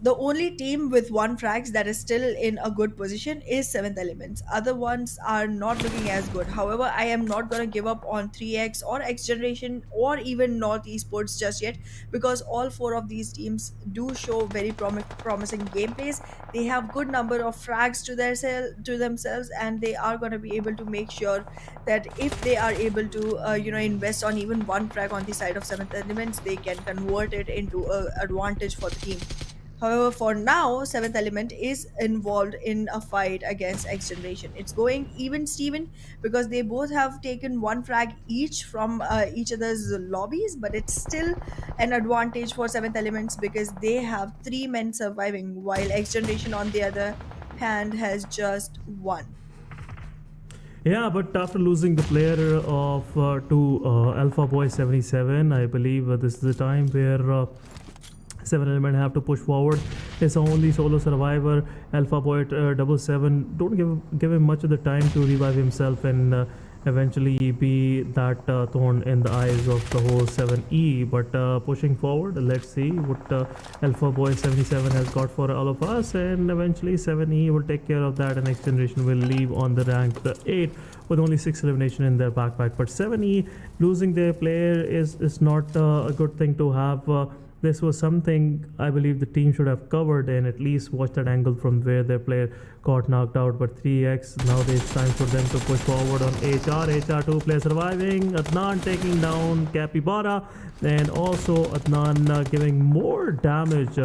The only team with 1 frags that is still in a good position is 7th Elements. Other ones are not looking as good. However, I am not going to give up on 3x or XGeneration or even North Esports just yet, because all 4 of these teams do show very promising gameplays. They have good number of frags to themselves, and they are going to be able to make sure that if they are able to invest on even 1 frag on the side of 7th Elements, they can convert it into an advantage for the team. However, for now, 7th Element is involved in a fight against XGeneration. It's going even Steven, because they both have taken 1 frag each from each other's lobbies, but it's still an advantage for 7th Elements because they have 3 men surviving, while XGeneration on the other hand has just 1. Yeah, but after losing the player to Alpha Boy 77, I believe this is the time where 7 Element have to push forward. It's the only solo survivor. Alpha Boy 77, don't give him much of the time to revive himself and eventually be that thorn in the eyes of the whole 7E. But pushing forward, let's see what Alpha Boy 77 has got for all of us, and eventually 7E will take care of that, and XGeneration will leave on the rank 8 with only 6 elimination in their backpack. But 7E losing their player is not a good thing to have. This was something I believe the team should have covered and at least watch that angle from where their player got knocked out. But 3x, now it's time for them to push forward on HR. 2 player surviving. Adnan taking down Capybara, and also Adnan giving more damage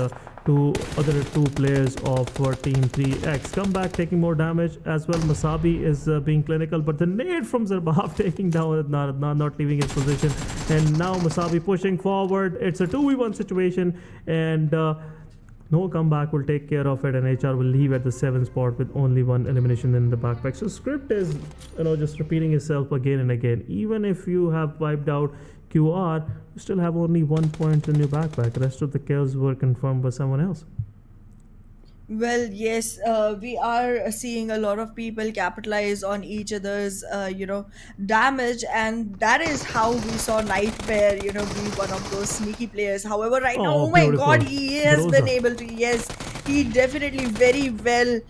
to other two players of Team 3X. Come back, taking more damage as well. Masabi is being clinical, but the nade from Zarbav taking down, not leaving his position. And now Masabi pushing forward. It's a 2v1 situation, and no comeback will take care of it, and HR will leave at the 7th spot with only one elimination in the backpack. So script is, just repeating itself again and again. Even if you have wiped out QR, you still have only 1 point in your backpack. The rest of the kills were confirmed by someone else. Well, yes, we are seeing a lot of people capitalize on each other's, damage, and that is how we saw Nightmare, be one of those sneaky players. However, right now, oh my beautiful. God, he has been Groza. able to, yes, he definitely very well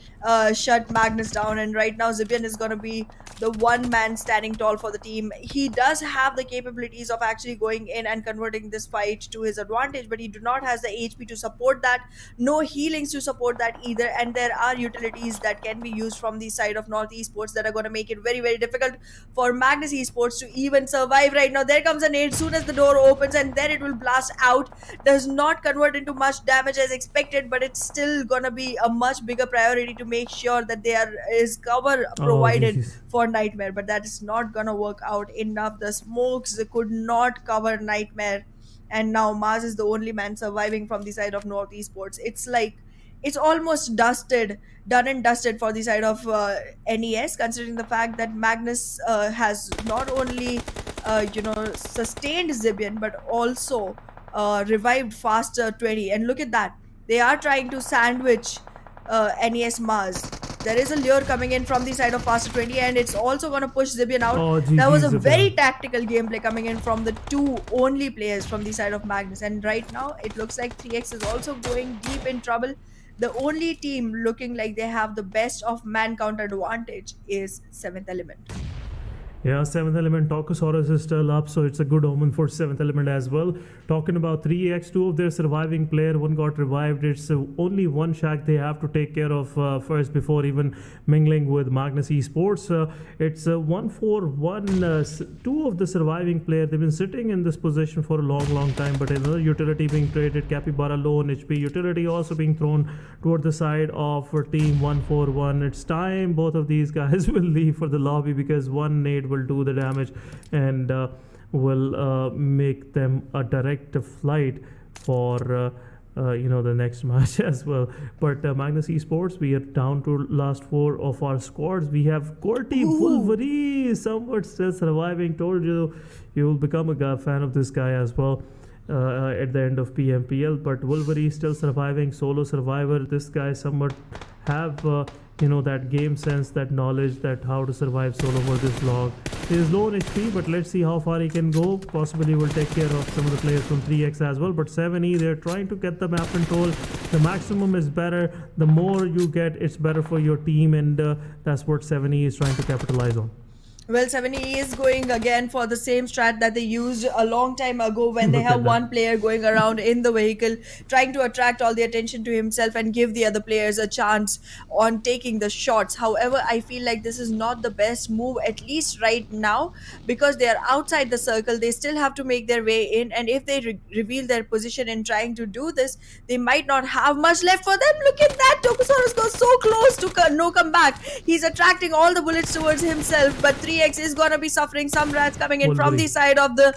shut Magnus down, and right now, Zibian is going to be the one man standing tall for the team. He does have the capabilities of actually going in and converting this fight to his advantage, but he do not has the HP to support that, no healings to support that either, and there are utilities that can be used from the side of North Esports that are going to make it very, very difficult for Magnus Esports to even survive right now. There comes a nade soon as the door opens, and then it will blast out. Does not convert into much damage as expected, but it's still going to be a much bigger priority to make sure that there is cover provided jeez. for Nightmare, but that is not gonna work out enough. The smokes could not cover Nightmare, and now Mars is the only man surviving from the side of North Esports. It's like it's almost done and dusted for the side of NES, considering the fact that Magnus has not only sustained Zibian but also revived Faster 20. And look at that, they are trying to sandwich NES Mars. There is a lure coming in from the side of Faster 20, and it's also going to push Zibian out. Oh, That was a GG, very Zibian. tactical gameplay coming in from the two only players from the side of Magnus. And right now, it looks like 3X is also going deep in trouble. The only team looking like they have the best of man count advantage is 7th Element. Yeah, 7th Element, Tokusaurus is still up, so it's a good omen for 7th Element as well. Talking about 3x, two of their surviving player, one got revived. It's only one shack they have to take care of first before even mingling with Magnus Esports. It's 1-4-1. Two of the surviving player, they've been sitting in this position for a long time, but another utility being traded, Capybara low on HP, utility also being thrown toward the side of team 1-4-1. It's time both of these guys will leave for the lobby, because one nade will do the damage and will make them a direct flight for the next match as well. But Magnus Esports, we are down to last 4 of our squads. We have QWERTY, Wolverine, somewhat still surviving. Told you will become a fan of this guy as well at the end of PMPL. But Wolverine still surviving, solo survivor. This guy somewhat have that game sense, that knowledge, that how to survive solo for this long. He is low on HP, but let's see how far he can go. Possibly will take care of some of the players from 3x as well. But 7e, they're trying to get the map control. The maximum is better. The more you get, it's better for your team, and that's what 7e is trying to capitalize on. Well, 7E is going again for the same strat that they used a long time ago when they Look have at that. one player going around in the vehicle, trying to attract all the attention to himself and give the other players a chance on taking the shots. However, I feel like this is not the best move, at least right now, because they are outside the circle. They still have to make their way in, and if they reveal their position in trying to do this, they might not have much left for them. Look at that, Tokusaurus goes so close to no comeback. He's attracting all the bullets towards himself, but 3x is gonna be suffering some rats coming in from the side of the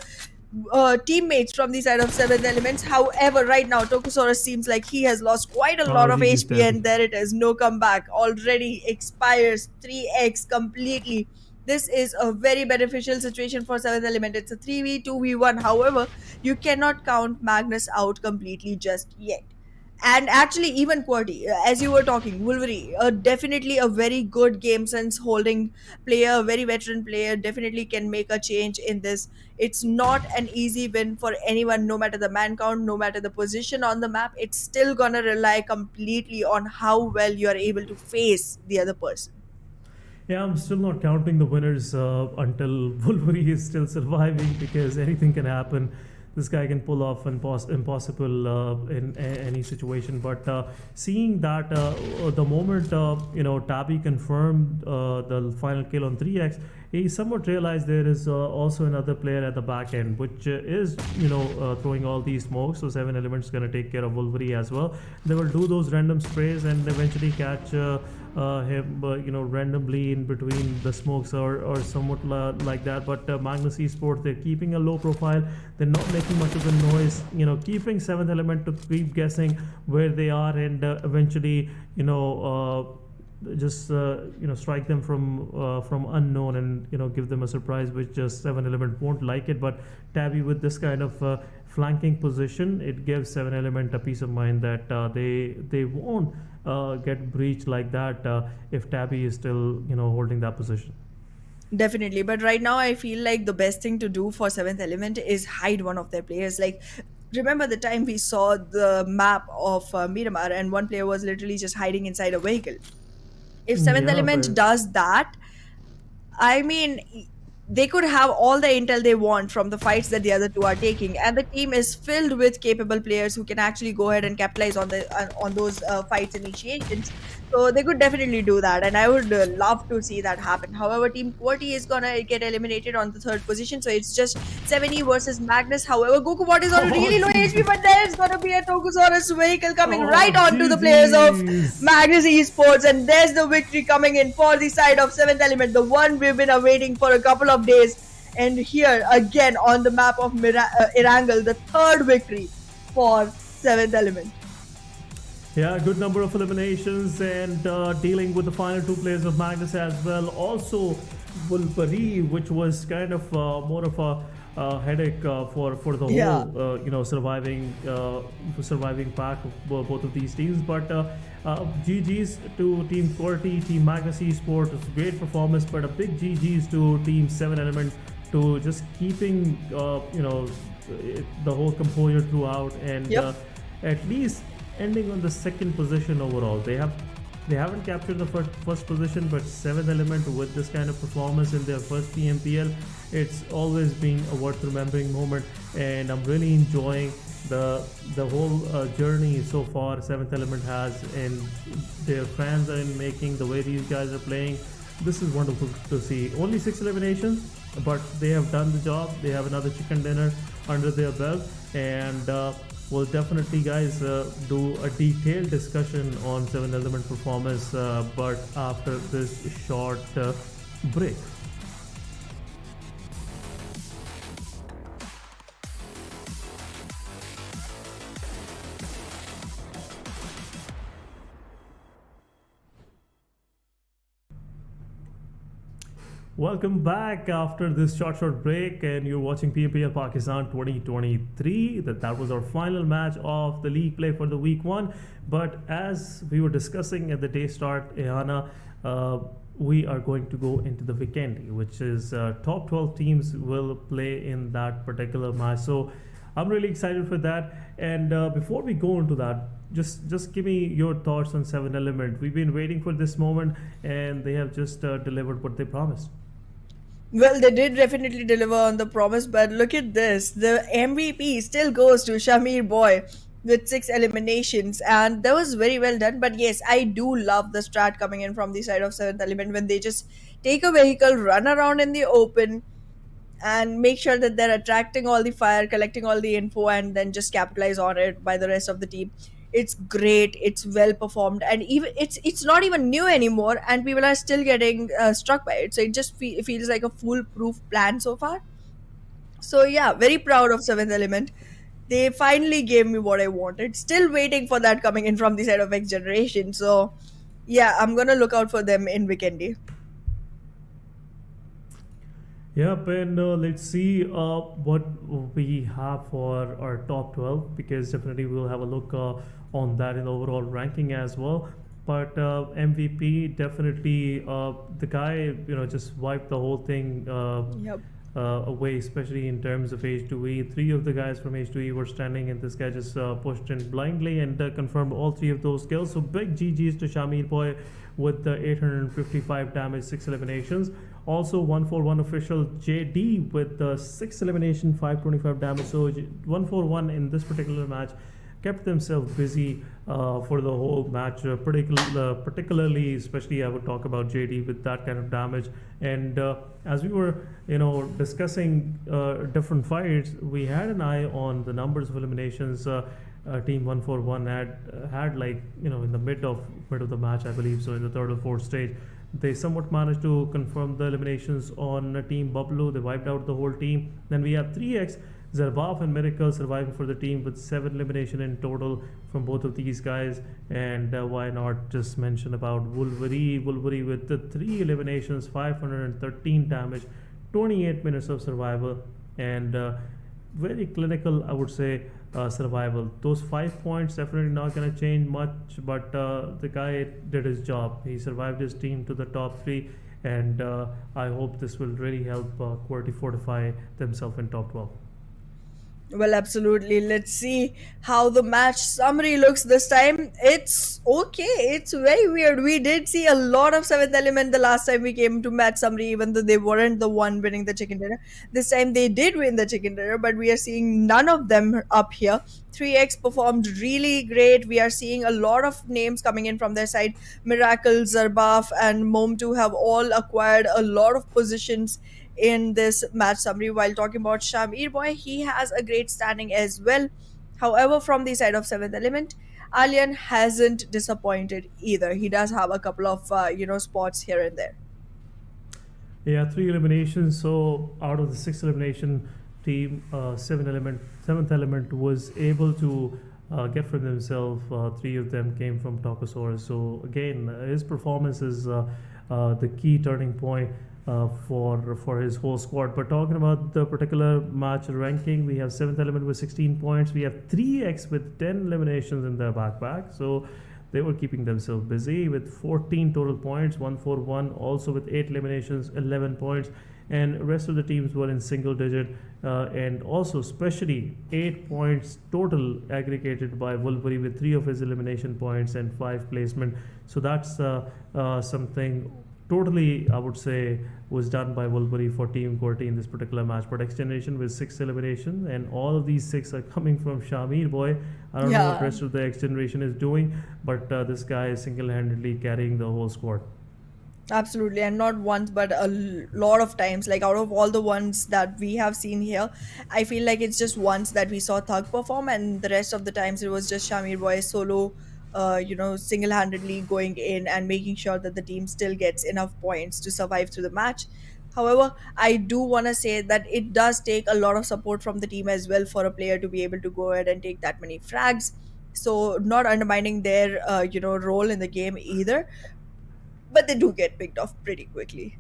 teammates from the side of 7th Elements. However, right now Tokusaurus seems like he has lost quite a lot of he's HP, dead. and there it is, no comeback. Already expires 3x completely. This is a very beneficial situation for 7th Element. It's a 3v2v1. However, you cannot count Magnus out completely just yet. And actually, even QWERTY, as you were talking, Wolverine, definitely a very good game sense holding player, a very veteran player, definitely can make a change in this. It's not an easy win for anyone, no matter the man count, no matter the position on the map. It's still gonna rely completely on how well you are able to face the other person. Yeah, I'm still not counting the winners until Wolverine is still surviving, because anything can happen. this guy can pull off impossible in any situation. But seeing that the moment Tabby confirmed the final kill on 3x, he somewhat realized there is also another player at the back end, which is throwing all these smokes. So 7 Element's gonna take care of Wolverine as well. They will do those random sprays and eventually catch him randomly in between the smokes or somewhat like that. But Magnus Esports, they're keeping a low profile. They're not making much of a noise, keeping 7th Element to keep guessing where they are, and eventually just strike them from unknown, and give them a surprise, which just 7 Element won't like it. But Tabby, with this kind of flanking position, it gives 7 Element a peace of mind that they won't get breached like that if Tabby is still holding that position. Definitely, but right now I feel like the best thing to do for 7th Element is hide one of their players. Like, remember the time we saw the map of Miramar and one player was literally just hiding inside a vehicle? If 7th Yeah, Element but does that, I mean, they could have all the intel they want from the fights that the other two are taking, and the team is filled with capable players who can actually go ahead and capitalize on those fights initiations. So they could definitely do that, and I would love to see that happen. However, Team QWERTY is gonna get eliminated on the 3rd position, so it's just 7E versus Magnus. However, Gokubot is on a really low HP, but there's gonna be a Tokusaurus vehicle coming right onto the players of GGs. Magnus Esports, and there's the victory coming in for the side of 7th Element, the one we've been awaiting for a couple of days. And here again on the map of Erangel, the 3rd victory for 7th Element. Yeah, good number of eliminations, and dealing with the final 2 players of Magnus as well. Also, Wolverine, which was kind of more of a headache for the Yeah. whole surviving pack of both of these teams. But GGs to Team QWERTY, Team Magnus Esports. It's a great performance, but a big GGs to Team 7 Element to just keeping the whole composure throughout, and Yep. at least ending on the 2nd position overall. They haven't captured the first position, but 7th Element with this kind of performance in their first PMPL, it's always been a worth remembering moment, and I'm really enjoying the whole journey so far 7th Element has, and their fans are in making, the way these guys are playing. This is wonderful to see. Only 6 eliminations, but they have done the job. They have another chicken dinner under their belt, and we'll definitely, guys, do a detailed discussion on 7 Element performance, but after this short break. Welcome back after this short break, and you're watching PMPL Pakistan 2023. That was our final match of the league play for the week 1. But as we were discussing at the day start, Ehana, we are going to go into the Vikendi, which is top 12 teams will play in that particular match. So I'm really excited for that. And before we go into that, just give me your thoughts on 7 Element. We've been waiting for this moment, and they have just delivered what they promised. Well, they did definitely deliver on the promise, but look at this. The MVP still goes to Shamir Boy with 6 eliminations, and that was very well done. But yes, I do love the strat coming in from the side of 7th Element when they just take a vehicle, run around in the open, and make sure that they're attracting all the fire, collecting all the info, and then just capitalize on it by the rest of the team. It's great, it's well performed, and even it's not even new anymore, and people are still getting struck by it. So it just feels like a foolproof plan so far. So yeah, very proud of 7th Element. They finally gave me what I wanted. Still waiting for that coming in from the side of XGeneration. So yeah, I'm gonna look out for them in Vikendi. Yep, and let's see what we have for our top 12, because definitely we'll have a look on that in the overall ranking as well. But MVP, definitely the guy, just wiped the whole thing Yep. away, especially in terms of H2E. Three of the guys from H2E were standing, and this guy just pushed in blindly and confirmed all three of those kills. So big GGs to Shamir Boy with the 855 damage, 6 eliminations. Also 141 official JD with the 6 elimination, 525 damage. So 141 in this particular match kept themselves busy for the whole match, particularly, especially I would talk about JD with that kind of damage. And as we were, discussing different fights, we had an eye on the numbers of eliminations. Team 141 had like in the mid of the match, I believe, so in the third or fourth stage, they somewhat managed to confirm the eliminations on Team Bublu. They wiped out the whole team. Then we have 3x Zarbaf and Miracle surviving for the team with 7 elimination in total from both of these guys. And why not just mention about Wolverine with the 3 eliminations, 513 damage, 28 minutes of survival, and very clinical, I would say, survival. Those 5 points definitely not going to change much, but the guy did his job. He survived his team to the top 3, and I hope this will really help QWERTY fortify themselves in top 12. Well, absolutely. Let's see how the match summary looks this time. It's okay. It's very weird. We did see a lot of Seventh Element the last time we came to match summary, even though they weren't the one winning the chicken dinner. This time they did win the chicken dinner, but we are seeing none of them up here. 3x performed really great. We are seeing a lot of names coming in from their side. Miracle, Zarbaf, and Mom2 have all acquired a lot of positions in this match summary. While talking about Shamir Boy, he has a great standing as well. However, from the side of 7th Element, Alien hasn't disappointed either. He does have a couple of spots here and there. Yeah, 3 eliminations. So out of the 6 elimination team, 7th Element was able to get for themselves. 3 of them came from Tokosaurus. So again, his performance is the key turning point for his whole squad. But talking about the particular match ranking, we have 7th Element with 16 points. We have 3x with 10 eliminations in their backpack. So they were keeping themselves busy with 14 total points. 141 also with 8 eliminations, 11 points. And rest of the teams were in single digit, and also especially 8 points total aggregated by Wolverine with 3 of his elimination points and 5 placement. So that's something totally, I would say, was done by Wolverine for Team QWERTY in this particular match. But XGeneration with 6 eliminations, and all of these 6 are coming from Shamir Boy. I don't know what rest of the XGeneration is doing, but this guy is single-handedly carrying the whole squad. Absolutely, and not once but a lot of times. Like, out of all the ones that we have seen here, I feel like it's just once that we saw Thug perform, and the rest of the times it was just Shamir Boy solo single-handedly going in and making sure that the team still gets enough points to survive through the match. However, I do want to say that it does take a lot of support from the team as well for a player to be able to go ahead and take that many frags. So not undermining their role in the game either, but they do get picked off pretty quickly.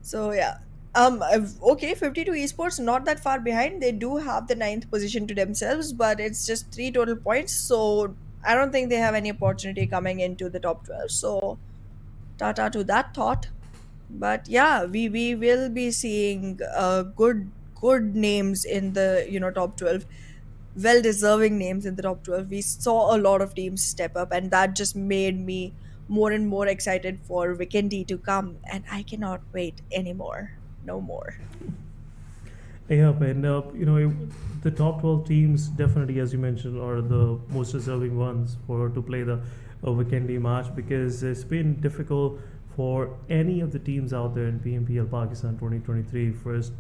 So yeah. Okay, 52 Esports not that far behind. They do have the 9th position to themselves, but it's just 3 total points, so I don't think they have any opportunity coming into the top 12. So tata to that thought. But yeah, we will be seeing good names in the top 12, well deserving names in the top 12. We saw a lot of teams step up, and that just made me more and more excited for Vikendi to come, and I cannot wait anymore. No more. Yeah, and the top 12 teams definitely, as you mentioned, are the most deserving ones to play the Vikendi match, because it's been difficult for any of the teams out there in PMPL Pakistan 2023 first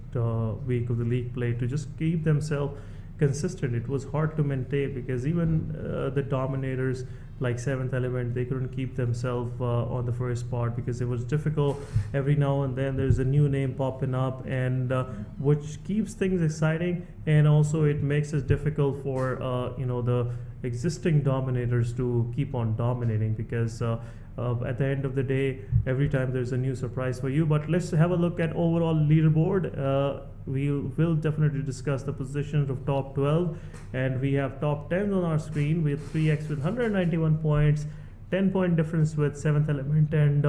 week of the league play to just keep themselves consistent. It was hard to maintain, because even the dominators like 7th Element, they couldn't keep themselves on the first spot, because it was difficult. Every now and then there's a new name popping up, and which keeps things exciting, and also it makes it difficult for the existing dominators to keep on dominating, because at the end of the day, every time there's a new surprise for you. But let's have a look at overall leaderboard. We'll definitely discuss the positions of top 12, and we have top 10 on our screen with 3x with 191 points, 10 point difference with 7th Element, and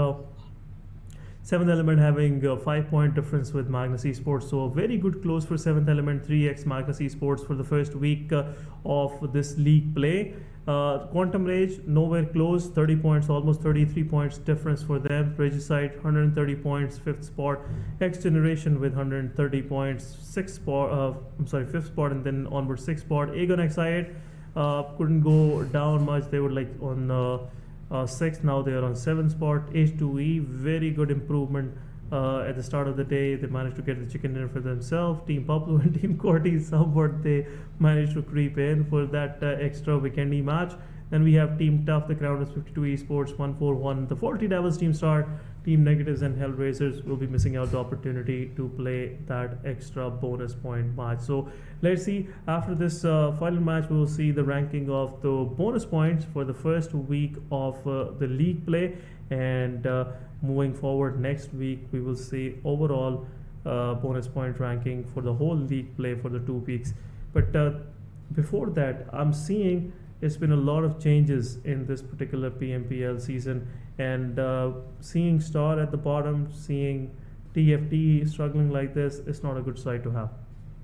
Seventh Element having a 5-point difference with Magnus Esports, so a very good close for Seventh Element, 3x Magnus Esports for the first week of this league play. Quantum Rage nowhere close, 30 points, almost 33 points difference for them. Regicide 130 points, 5th spot. XGeneration with 130 points, 5th spot, and then onward 6th spot. Aegon Excited couldn't go down much. They were like on 6th, now they are on 7th spot. H2E, very good improvement. At the start of the day, they managed to get the chicken dinner for themselves. Team Pablo and Team QWERTY, somewhat they managed to creep in for that extra Vikendi match. Then we have Team Tough, the Crown is 52 Esports, 141. The Faulty Devils, Team Star, Team Negatives, and Hellraisers will be missing out the opportunity to play that extra bonus point match. So let's see, after this final match, we will see the ranking of the bonus points for the first week of the league play. And moving forward next week, we will see overall bonus point ranking for the whole league play for the 2 weeks. But before that, I'm seeing it's been a lot of changes in this particular PMPL season, and seeing Star at the bottom, seeing TFT struggling like this, it's not a good sight to have.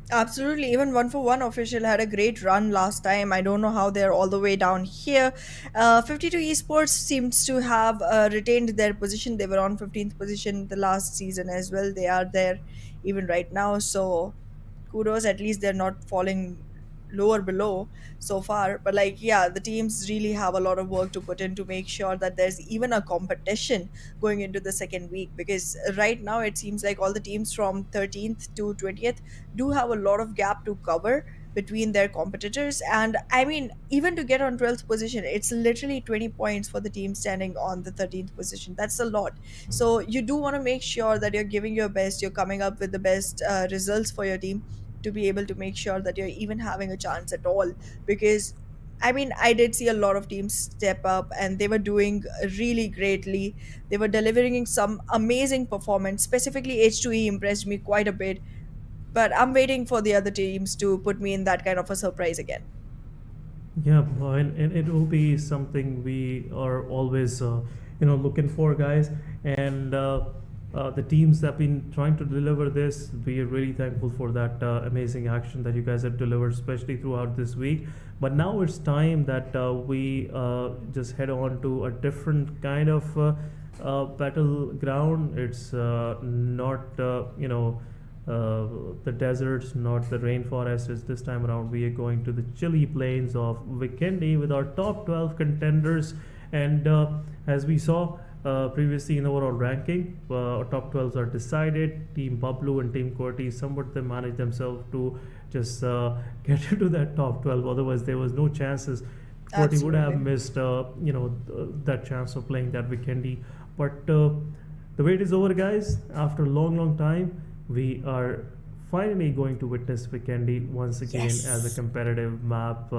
Absolutely. Even 1for1 official had a great run last time. I don't know how they're all the way down here. 52 Esports seems to have retained their position. They were on 15th position the last season as well. They are there even right now. So kudos, at least they're not falling lower below so far. But like, yeah, the teams really have a lot of work to put in to make sure that there's even a competition going into the second week, because right now it seems like all the teams from 13th to 20th do have a lot of gap to cover between their competitors. And I mean, even to get on 12th position, it's literally 20 points for the team standing on the 13th position. That's a lot. So you do want to make sure that you're giving your best, you're coming up with the best results for your team to be able to make sure that you're even having a chance at all. Because I mean, I did see a lot of teams step up and they were doing really greatly. They were delivering some amazing performance. Specifically, H2E impressed me quite a bit. But I'm waiting for the other teams to put me in that kind of a surprise again. Yeah, and it will be something we are always, looking for, guys. And the teams that have been trying to deliver this, we are really thankful for that amazing action that you guys have delivered, especially throughout this week. But now it's time that we just head on to a different kind of battleground. It's not, the deserts, not the rainforest. It's this time around we are going to the chilly plains of Vikendi with our top 12 contenders. And as we saw previously in the overall ranking, top 12s are decided. Team Pablo and Team QWERTY, somewhat they managed themselves to just get into that top 12. Otherwise, there was no chances. QWERTY would have missed, that chance of playing that Vikendi. But the wait is over, guys. After a long time, we are finally going to witness Vikendi once again as a competitive map.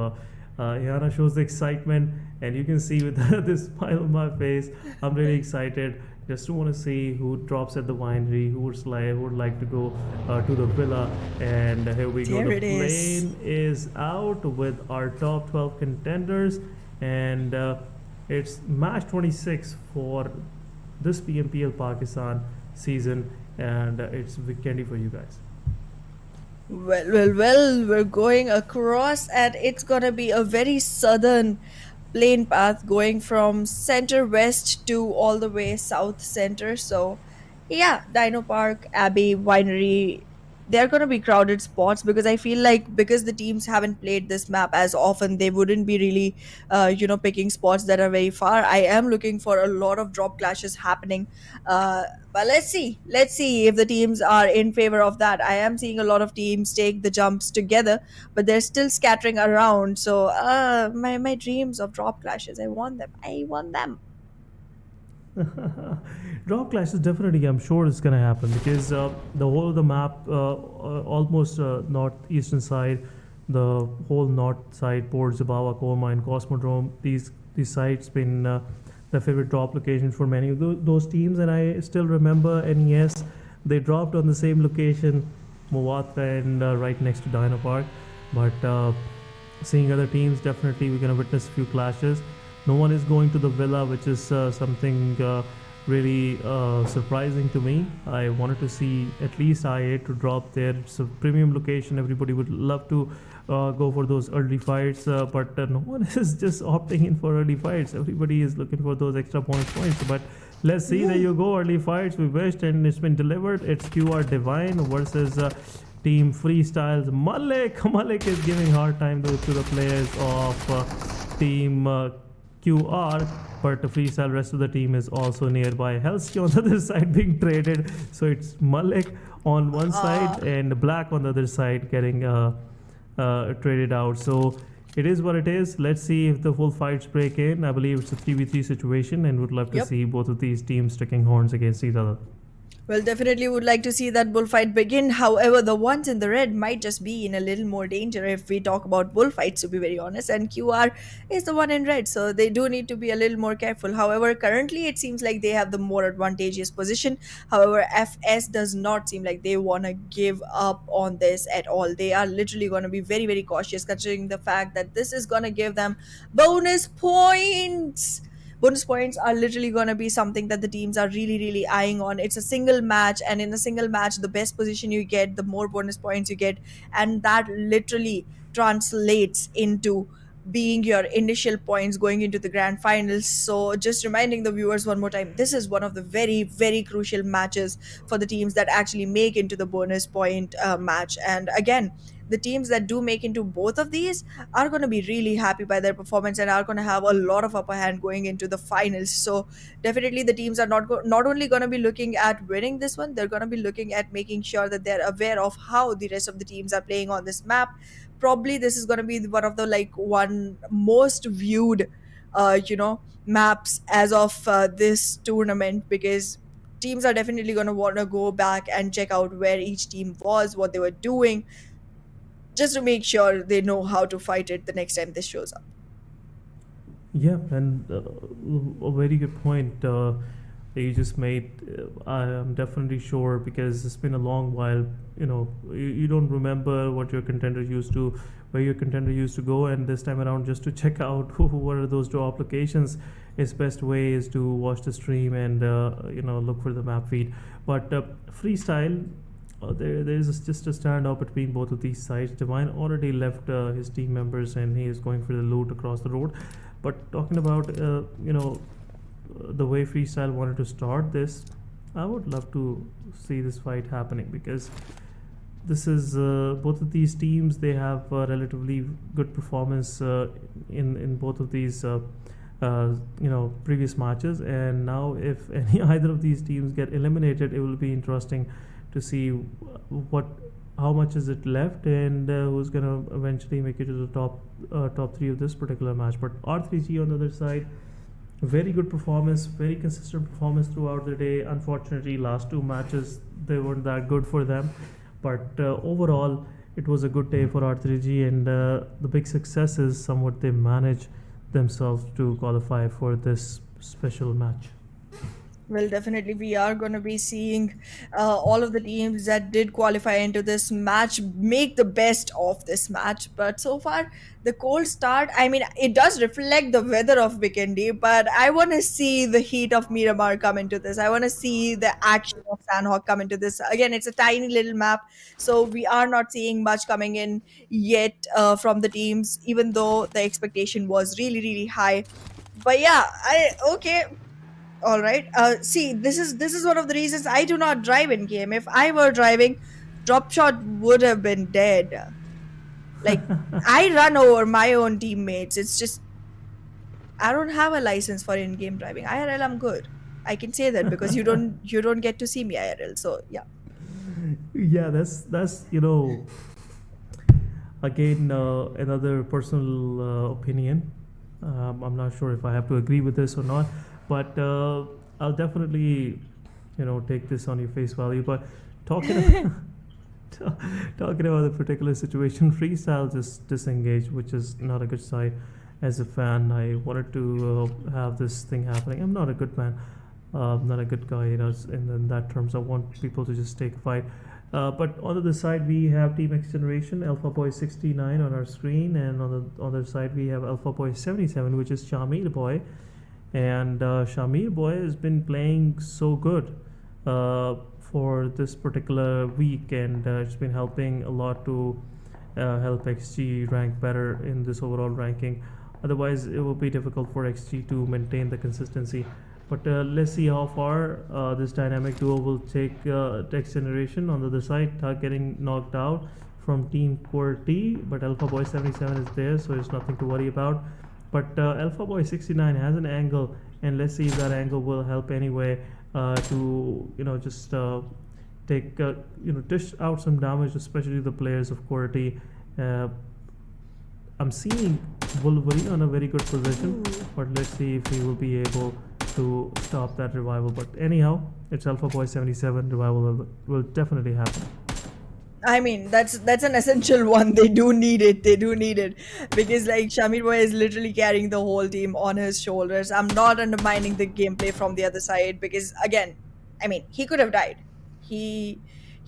Yana shows the excitement, and you can see with this smile on my face, I'm really excited just to want to see who drops at the winery, who would like to go to the villa. And here we go. The plane is out with our top 12 contenders, and it's match 26 for this PMPL Pakistan season, and it's Vikendi for you guys. Well, we're going across, and it's gonna be a very southern plane path going from center west to all the way south center. So, yeah, Dino Park, Abbey, Winery, they're gonna be crowded spots, because I feel like because the teams haven't played this map as often, they wouldn't be really, picking spots that are very far. I am looking for a lot of drop clashes happening. But let's see if the teams are in favor of that. I am seeing a lot of teams take the jumps together, but they're still scattering around. So my dreams of drop clashes, I want them. Drop clashes, definitely, I'm sure it's gonna happen, because the whole of the map, almost northeastern side, the whole north side, Port Zabawa, Coal Mine, Cosmodrome, these sites been the favorite drop location for many of those teams. And I still remember NES, they dropped on the same location, Mawatha, and right next to Dino Park. But seeing other teams, definitely we're gonna witness a few clashes. No one is going to the villa, which is something really surprising to me. I wanted to see at least IA to drop there. It's a premium location. Everybody would love to go for those early fights, but no one is just opting in for early fights. Everybody is looking for those extra bonus points. But let's see. There you go. Early fights. We wished, and it's been delivered. It's QR Divine versus Team Freestyles. Malik is giving hard time to the players of Team QR, but the freestyle rest of the team is also nearby. Helsky on the other side being traded, so it's Malik on one side and Black on the other side getting traded out. So it is what it is. Let's see if the full fights break in. I believe it's a 3v3 situation, and would love to see both of these teams sticking horns against each other. Well, definitely would like to see that bullfight begin. However, the ones in the red might just be in a little more danger if we talk about bullfights, to be very honest. And QR is the one in red, so they do need to be a little more careful. However, currently it seems like they have the more advantageous position. However, FS does not seem like they want to give up on this at all. They are literally going to be very, very cautious, considering the fact that this is going to give them bonus points. Bonus points are literally going to be something that the teams are really, really eyeing on. It's a single match, and in a single match, the best position you get, the more bonus points you get, and that literally translates into being your initial points going into the grand finals. So just reminding the viewers one more time, this is one of the very, very crucial matches for the teams that actually make into the bonus point match. And again, the teams that do make into both of these are going to be really happy by their performance and are going to have a lot of upper hand going into the finals. So definitely the teams are not only going to be looking at winning this one, they're going to be looking at making sure that they're aware of how the rest of the teams are playing on this map. Probably this is going to be one of the one most viewed maps as of this tournament, because teams are definitely going to want to go back and check out where each team was, what they were doing, just to make sure they know how to fight it the next time this shows up. Yeah, and a very good point that you just made. I am definitely sure, because it's been a long while. You don't remember what your contender used to, where your contender used to go, and this time around, just to check out what are those drop locations, its best way is to watch the stream and look for the map feed. But freestyle. There's just a standoff between both of these sides. Divine already left his team members, and he is going for the loot across the road. But talking about the way freestyle wanted to start this, I would love to see this fight happening, because this is both of these teams, they have a relatively good performance in both of these previous matches, and now if either of these teams get eliminated, it will be interesting to see how much is it left, and who's gonna eventually make it to the top three of this particular match. But R3G on the other side, very good performance, very consistent performance throughout the day. Unfortunately, last two matches they weren't that good for them, but overall it was a good day for R3G, and the big success is somewhat they manage themselves to qualify for this special match. Well, definitely we are going to be seeing all of the teams that did qualify into this match make the best of this match. But so far, the cold start, I mean, it does reflect the weather of Vikendi, but I want to see the heat of Miramar come into this. I want to see the action of Sanhok come into this. Again, it's a tiny little map, so we are not seeing much coming in yet from the teams, even though the expectation was really, really high. But yeah, okay. All right. See, this is one of the reasons I do not drive in game. If I were driving, drop shot would have been dead. Like, I run over my own teammates. It's just I don't have a license for in-game driving. IRL, I'm good. I can say that because you don't get to see me IRL. So yeah. Yeah, that's again another personal opinion. I'm not sure if I have to agree with this or not. But I'll definitely, take this on your face value. But talking about the particular situation, freestyle just disengaged, which is not a good sign. As a fan, I wanted to have this thing happening. I'm not a good man, not a good guy, in that terms. I want people to just take a fight. But on the other side, we have Team XGeneration, Alpha Boy 69 on our screen, and on the other side, we have Alpha Boy 77, which is Chamil Boy. and Shamir boy has been playing so good for this particular week, and it's been helping a lot to help XG rank better in this overall ranking. Otherwise, it will be difficult for XG to maintain the consistency. But let's see how far this dynamic duo will take XGeneration. On the other side, Thug getting knocked out from Team QWERTY, but Alpha Boy 77 is there, so there's nothing to worry about. But Alpha Boy 69 has an angle, and let's see if that angle will help anyway to just take dish out some damage, especially the players of QWERTY. I'm seeing Wolverine on a very good position, but let's see if he will be able to stop that revival. But anyhow, it's Alpha Boy 77. Revival will definitely happen. I mean, that's an essential one. They do need it. They do need it because like Shamir boy is literally carrying the whole team on his shoulders. I'm not undermining the gameplay from the other side because again, I mean, he could have died. He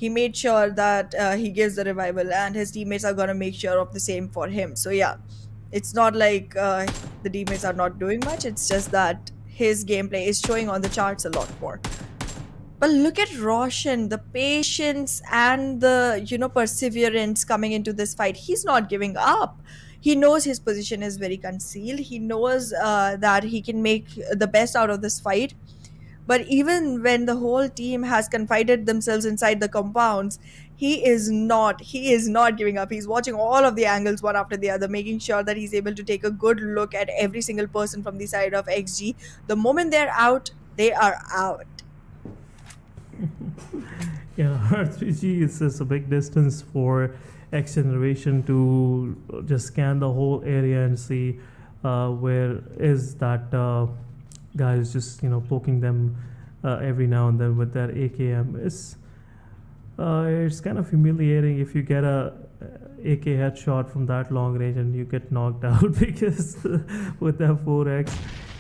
made sure that he gives the revival, and his teammates are gonna make sure of the same for him. So yeah, it's not like the teammates are not doing much. It's just that his gameplay is showing on the charts a lot more. But look at Roshan, the patience and the perseverance coming into this fight. He's not giving up. He knows his position is very concealed. He knows that he can make the best out of this fight. But even when the whole team has confided themselves inside the compounds, he is not giving up. He's watching all of the angles one after the other, making sure that he's able to take a good look at every single person from the side of XG. The moment they're out, they are out. Yeah, R3G is a big distance for XGeneration to just scan the whole area and see where is that guy who's just poking them every now and then with that AKM. It's kind of humiliating if you get a AK headshot from that long range and you get knocked out because with that 4x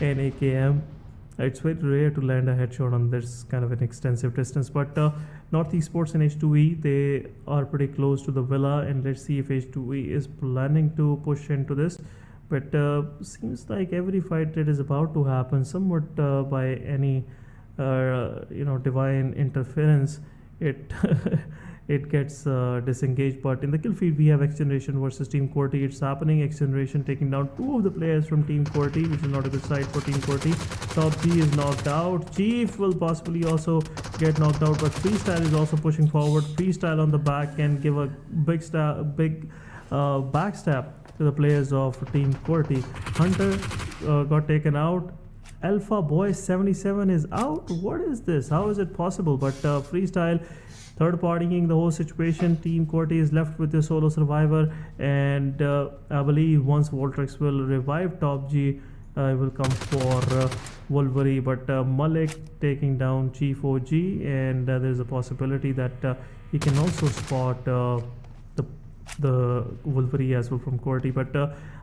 and AKM. It's very rare to land a headshot on this kind of an extensive distance, but North Esports and H2E, they are pretty close to the villa, and let's see if H2E is planning to push into this. But seems like every fight that is about to happen, somewhat by any divine interference, it it gets disengaged. But in the kill feed, we have XGeneration versus Team QWERTY. It's happening. XGeneration taking down two of the players from Team QWERTY, which is not a good side for Team QWERTY. Top G is knocked out. Chief will possibly also get knocked out, but Freestyle is also pushing forward. Freestyle on the back can give a big backstab to the players of Team QWERTY. Hunter got taken out. Alpha Boy 77 is out. What is this? How is it possible? But Freestyle third partying the whole situation. Team QWERTY is left with the solo survivor, and I believe once Voltrix will revive Top G, will come for Wolverine. But Malik taking down Chief OG, and there's a possibility that he can also spot the Wolverine as well from QWERTY. But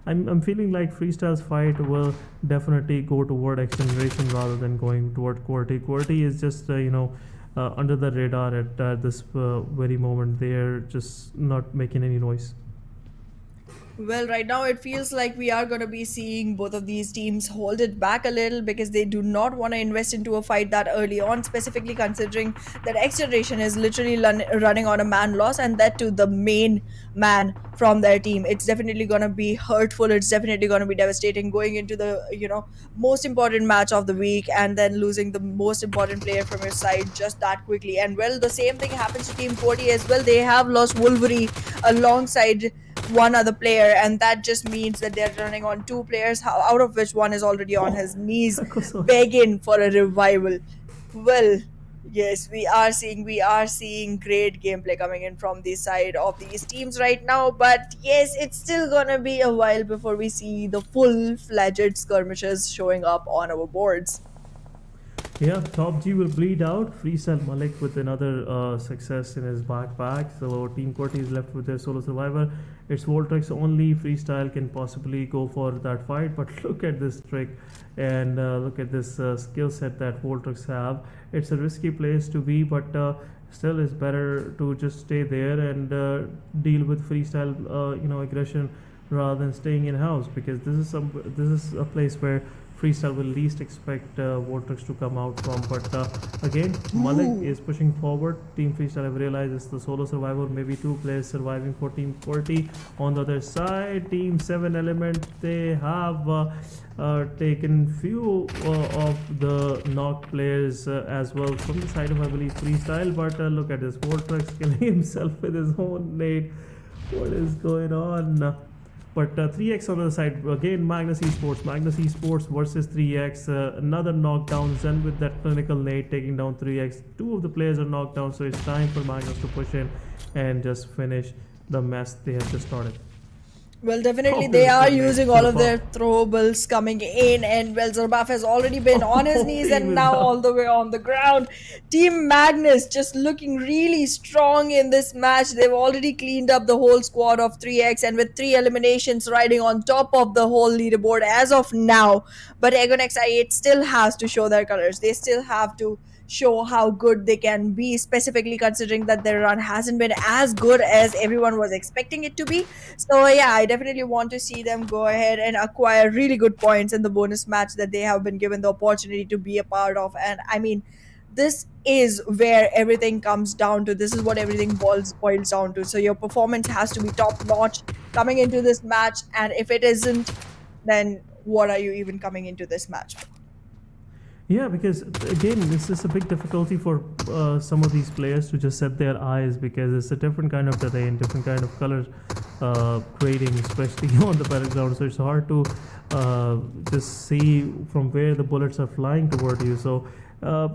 I'm feeling like Freestyle's fight will definitely go toward XGeneration rather than going toward QWERTY. QWERTY is just under the radar at this very moment. They're just not making any noise. Well, right now it feels like we are going to be seeing both of these teams hold it back a little because they do not want to invest into a fight that early on, specifically considering that XGeneration is literally running on a man loss, and that to the main man from their team. It's definitely going to be hurtful. It's definitely going to be devastating going into the most important match of the week and then losing the most important player from your side just that quickly. And well, the same thing happens to Team QWERTY as well. They have lost Wolverine alongside one other player, and that just means that they're running on two players, out of which one is already on his knees begging for a revival. Well, yes, we are seeing great gameplay coming in from the side of these teams right now, but yes, it's still gonna be a while before we see the full-fledged skirmishes showing up on our boards. Yeah, Top G will bleed out. Freestyle Malik with another success in his backpack. So Team QWERTY is left with their solo survivor. It's Voltrix only. Freestyle can possibly go for that fight. But look at this trick and look at this skill set that Voltrix have. It's a risky place to be, but still it's better to just stay there and deal with Freestyle aggression rather than staying in house, because this is a place where freestyle will least expect Vortex to come out from. But again, Malik is pushing forward. Team Freestyle, I've realized, is the solo survivor. Maybe 2 players surviving for Team QWERTY. On the other side, Team 7 Element, they have taken few of the knocked players as well from the side of, I believe, Freestyle. But look at this, Vortex killing himself with his own nade. What is going on? But 3x on the other side, again, Magnus Esports versus 3x, another knockdown. Zen with that clinical nade taking down 3x. 2 of the players are knocked down, so it's time for Magnus to push in and just finish the mess they have just started. Well, definitely Oh, they are good, using mate. all of their throwables coming in, and well, Zerbaf has already been on his knees Team and is now up. all the way on the ground. Team Magnus just looking really strong in this match. They've already cleaned up the whole squad of 3x, and with 3 eliminations riding on top of the whole leaderboard as of now. But Aegon XI8 still has to show their colors. They still have to show how good they can be, specifically considering that their run hasn't been as good as everyone was expecting it to be. So yeah, I definitely want to see them go ahead and acquire really good points in the bonus match that they have been given the opportunity to be a part of. And I mean, this is where everything comes down to. This is what everything boils down to. So your performance has to be top notch coming into this match, and if it isn't, then what are you even coming into this match for? Yeah, because again, this is a big difficulty for some of these players to just set their eyes, because it's a different kind of terrain, different kind of color grading, especially on the battleground. So it's hard to just see from where the bullets are flying toward you. So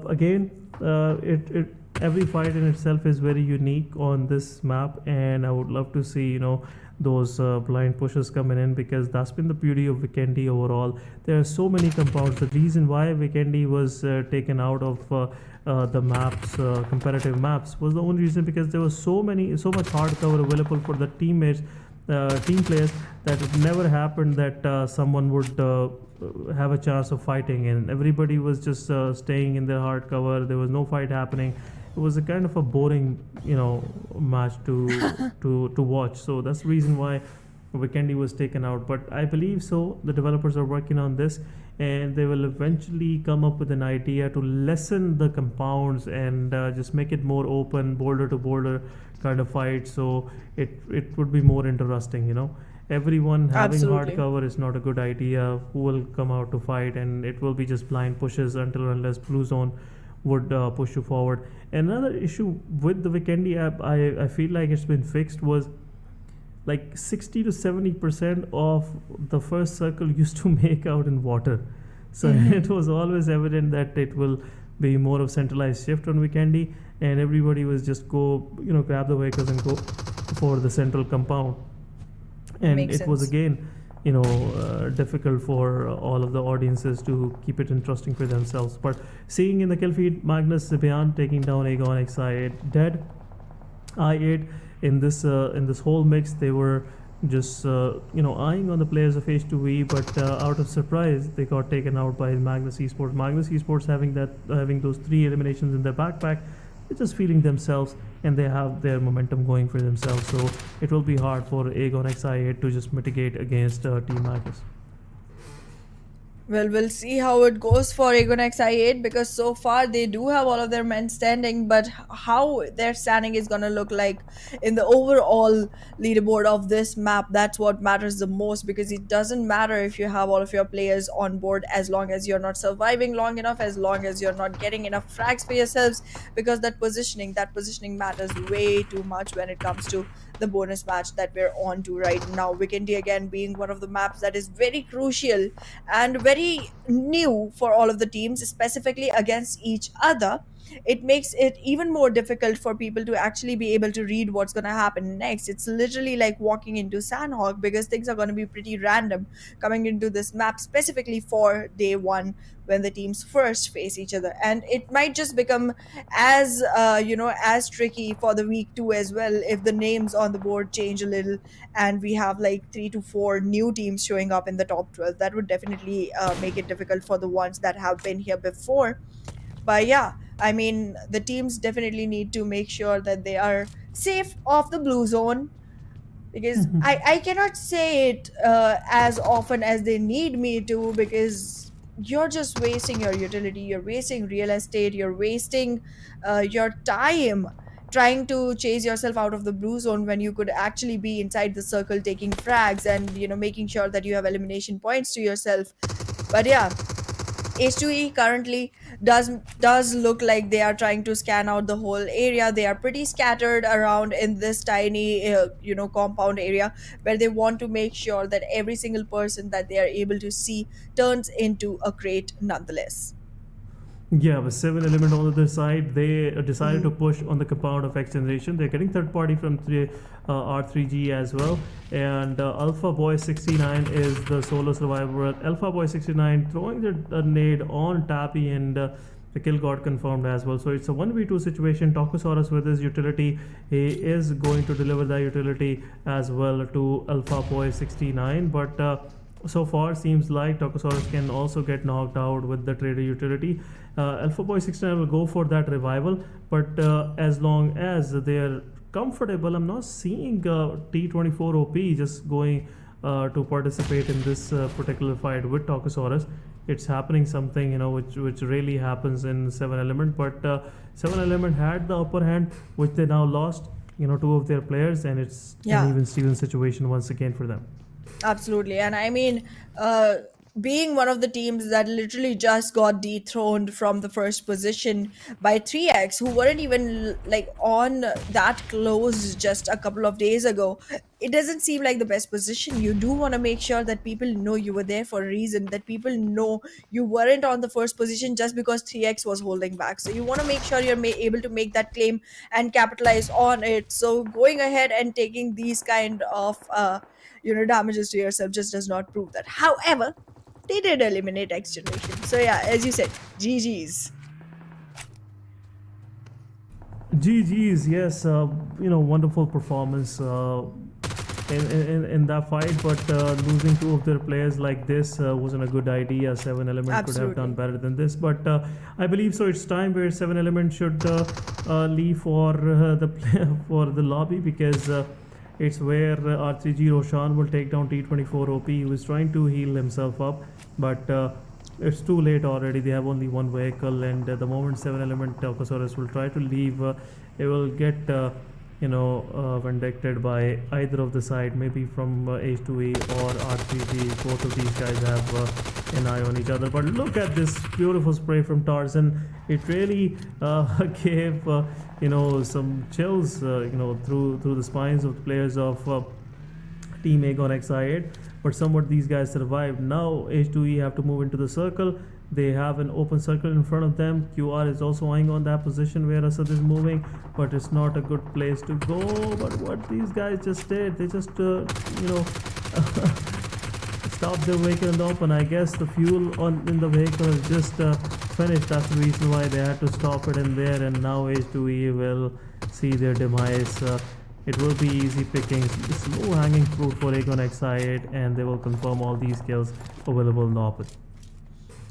again, every fight in itself is very unique on this map, and I would love to see those blind pushes coming in, because that's been the beauty of Vikendi overall. There are so many compounds. The reason why Vikendi was taken out of the maps, competitive maps, was the only reason because there was so much hard cover available for the teammates, team players, that it never happened that someone would have a chance of fighting, and everybody was just staying in their hard cover. There was no fight happening. It was a kind of a boring, match to watch. So that's the reason why Vikendi was taken out. But I believe so. The developers are working on this, and they will eventually come up with an idea to lessen the compounds and just make it more open, border to border kind of fight. So it would be more interesting. Everyone having Absolutely. hard cover is not a good idea. Who will come out to fight? And it will be just blind pushes until unless blue zone would push you forward. Another issue with the Vikendi app, I feel like it's been fixed, was like 60 to 70% of the first circle used to make out in water. So it was always evident that it will be more of centralized shift on Vikendi, and everybody was just grab the vehicles and go for the central compound. And Makes it was sense. again difficult for all of the audiences to keep it interesting for themselves. But seeing in the kill feed, Magnus Zibian taking down Aegon XI8 dead. I8 in this whole mix, they were just eyeing on the players of H2E, but out of surprise they got taken out by Magnus Esports. Magnus Esports having those 3 eliminations in their backpack, they're just feeling themselves, and they have their momentum going for themselves. So it will be hard for Aegon XI8 to just mitigate against Team Magnus. Well, we'll see how it goes for Aegon XI8, because so far they do have all of their men standing, but how their standing is going to look like in the overall leaderboard of this map, that's what matters the most, because it doesn't matter if you have all of your players on board as long as you're not surviving long enough, as long as you're not getting enough frags for yourselves, because that positioning matters way too much when it comes to the bonus match that we're on to right now. Vikendi again being one of the maps that is very crucial and very new for all of the teams, specifically against each other. It makes it even more difficult for people to actually be able to read what's going to happen next. It's literally like walking into Sanhok, because things are going to be pretty random coming into this map, specifically for day 1 when the teams first face each other. And it might just become as as tricky for the week 2 as well, if the names on the board change a little and we have like 3 to 4 new teams showing up in the top 12. That would definitely make it difficult for the ones that have been here before. But yeah, I mean, the teams definitely need to make sure that they are safe off the blue zone, because I cannot say it as often as they need me to, because you're just wasting your utility, you're wasting real estate, you're wasting your time trying to chase yourself out of the blue zone when you could actually be inside the circle taking frags and making sure that you have elimination points to yourself. But yeah, H2E currently does look like they are trying to scan out the whole area. They are pretty scattered around in this tiny compound area where they want to make sure that every single person that they are able to see turns into a crate nonetheless. Yeah, with 7 Element on the other side, they decided to push on the compound of XGeneration. They're getting third party from R3G as well. And Alpha Boy 69 is the solo survivor. Alpha Boy 69 throwing the nade on Tappy, and the kill got confirmed as well. So it's a 1v2 situation. Tokosaurus with his utility, he is going to deliver that utility as well to Alpha Boy 69. But so far seems like Tokosaurus can also get knocked out with the trader utility. Alpha Boy 69 will go for that revival, but as long as they're comfortable, I'm not seeing T24 OP just going to participate in this particular fight with Tokosaurus. It's happening something, which really happens in 7 Element, but 7 Element had the upper hand, which they now lost, two of their players, and it's an even Steven situation once again for them. Absolutely. And I mean, being one of the teams that literally just got dethroned from the first position by 3x, who weren't even like on that close just a couple of days ago, it doesn't seem like the best position. You do want to make sure that people know you were there for a reason, that people know you weren't on the first position just because 3x was holding back. So you want to make sure you're able to make that claim and capitalize on it. So going ahead and taking these kind of damages to yourself just does not prove that. However, they did eliminate XGeneration. So yeah, as you said, GG's. GG's, yes, wonderful performance in that fight, but losing two of their players like this wasn't a good idea. 7 Element could have done better than this, but I believe so. It's time where 7 Element should leave for for the lobby, because it's where R3G Roshan will take down T24 OP, who is trying to heal himself up, but it's too late already. They have only one vehicle, and the moment 7 Element Tokosaurus will try to leave, it will get vindicted by either of the side, maybe from H2E or R3G. Both of these guys have an eye on each other. But look at this beautiful spray from Tarzan. It really gave some chills through the spines of the players of Team Aegon XI8. But somewhat these guys survived. Now H2E have to move into the circle. They have an open circle in front of them. QR is also eyeing on that position where Asad is moving, but it's not a good place to go. But what these guys just did, they just stopped the vehicle in the open. I guess the fuel in the vehicle is just finished. That's the reason why they had to stop it in there, and now H2E will see their demise. It will be easy pickings, slow hanging fruit for Aegon XI8, and they will confirm all these kills available in the open.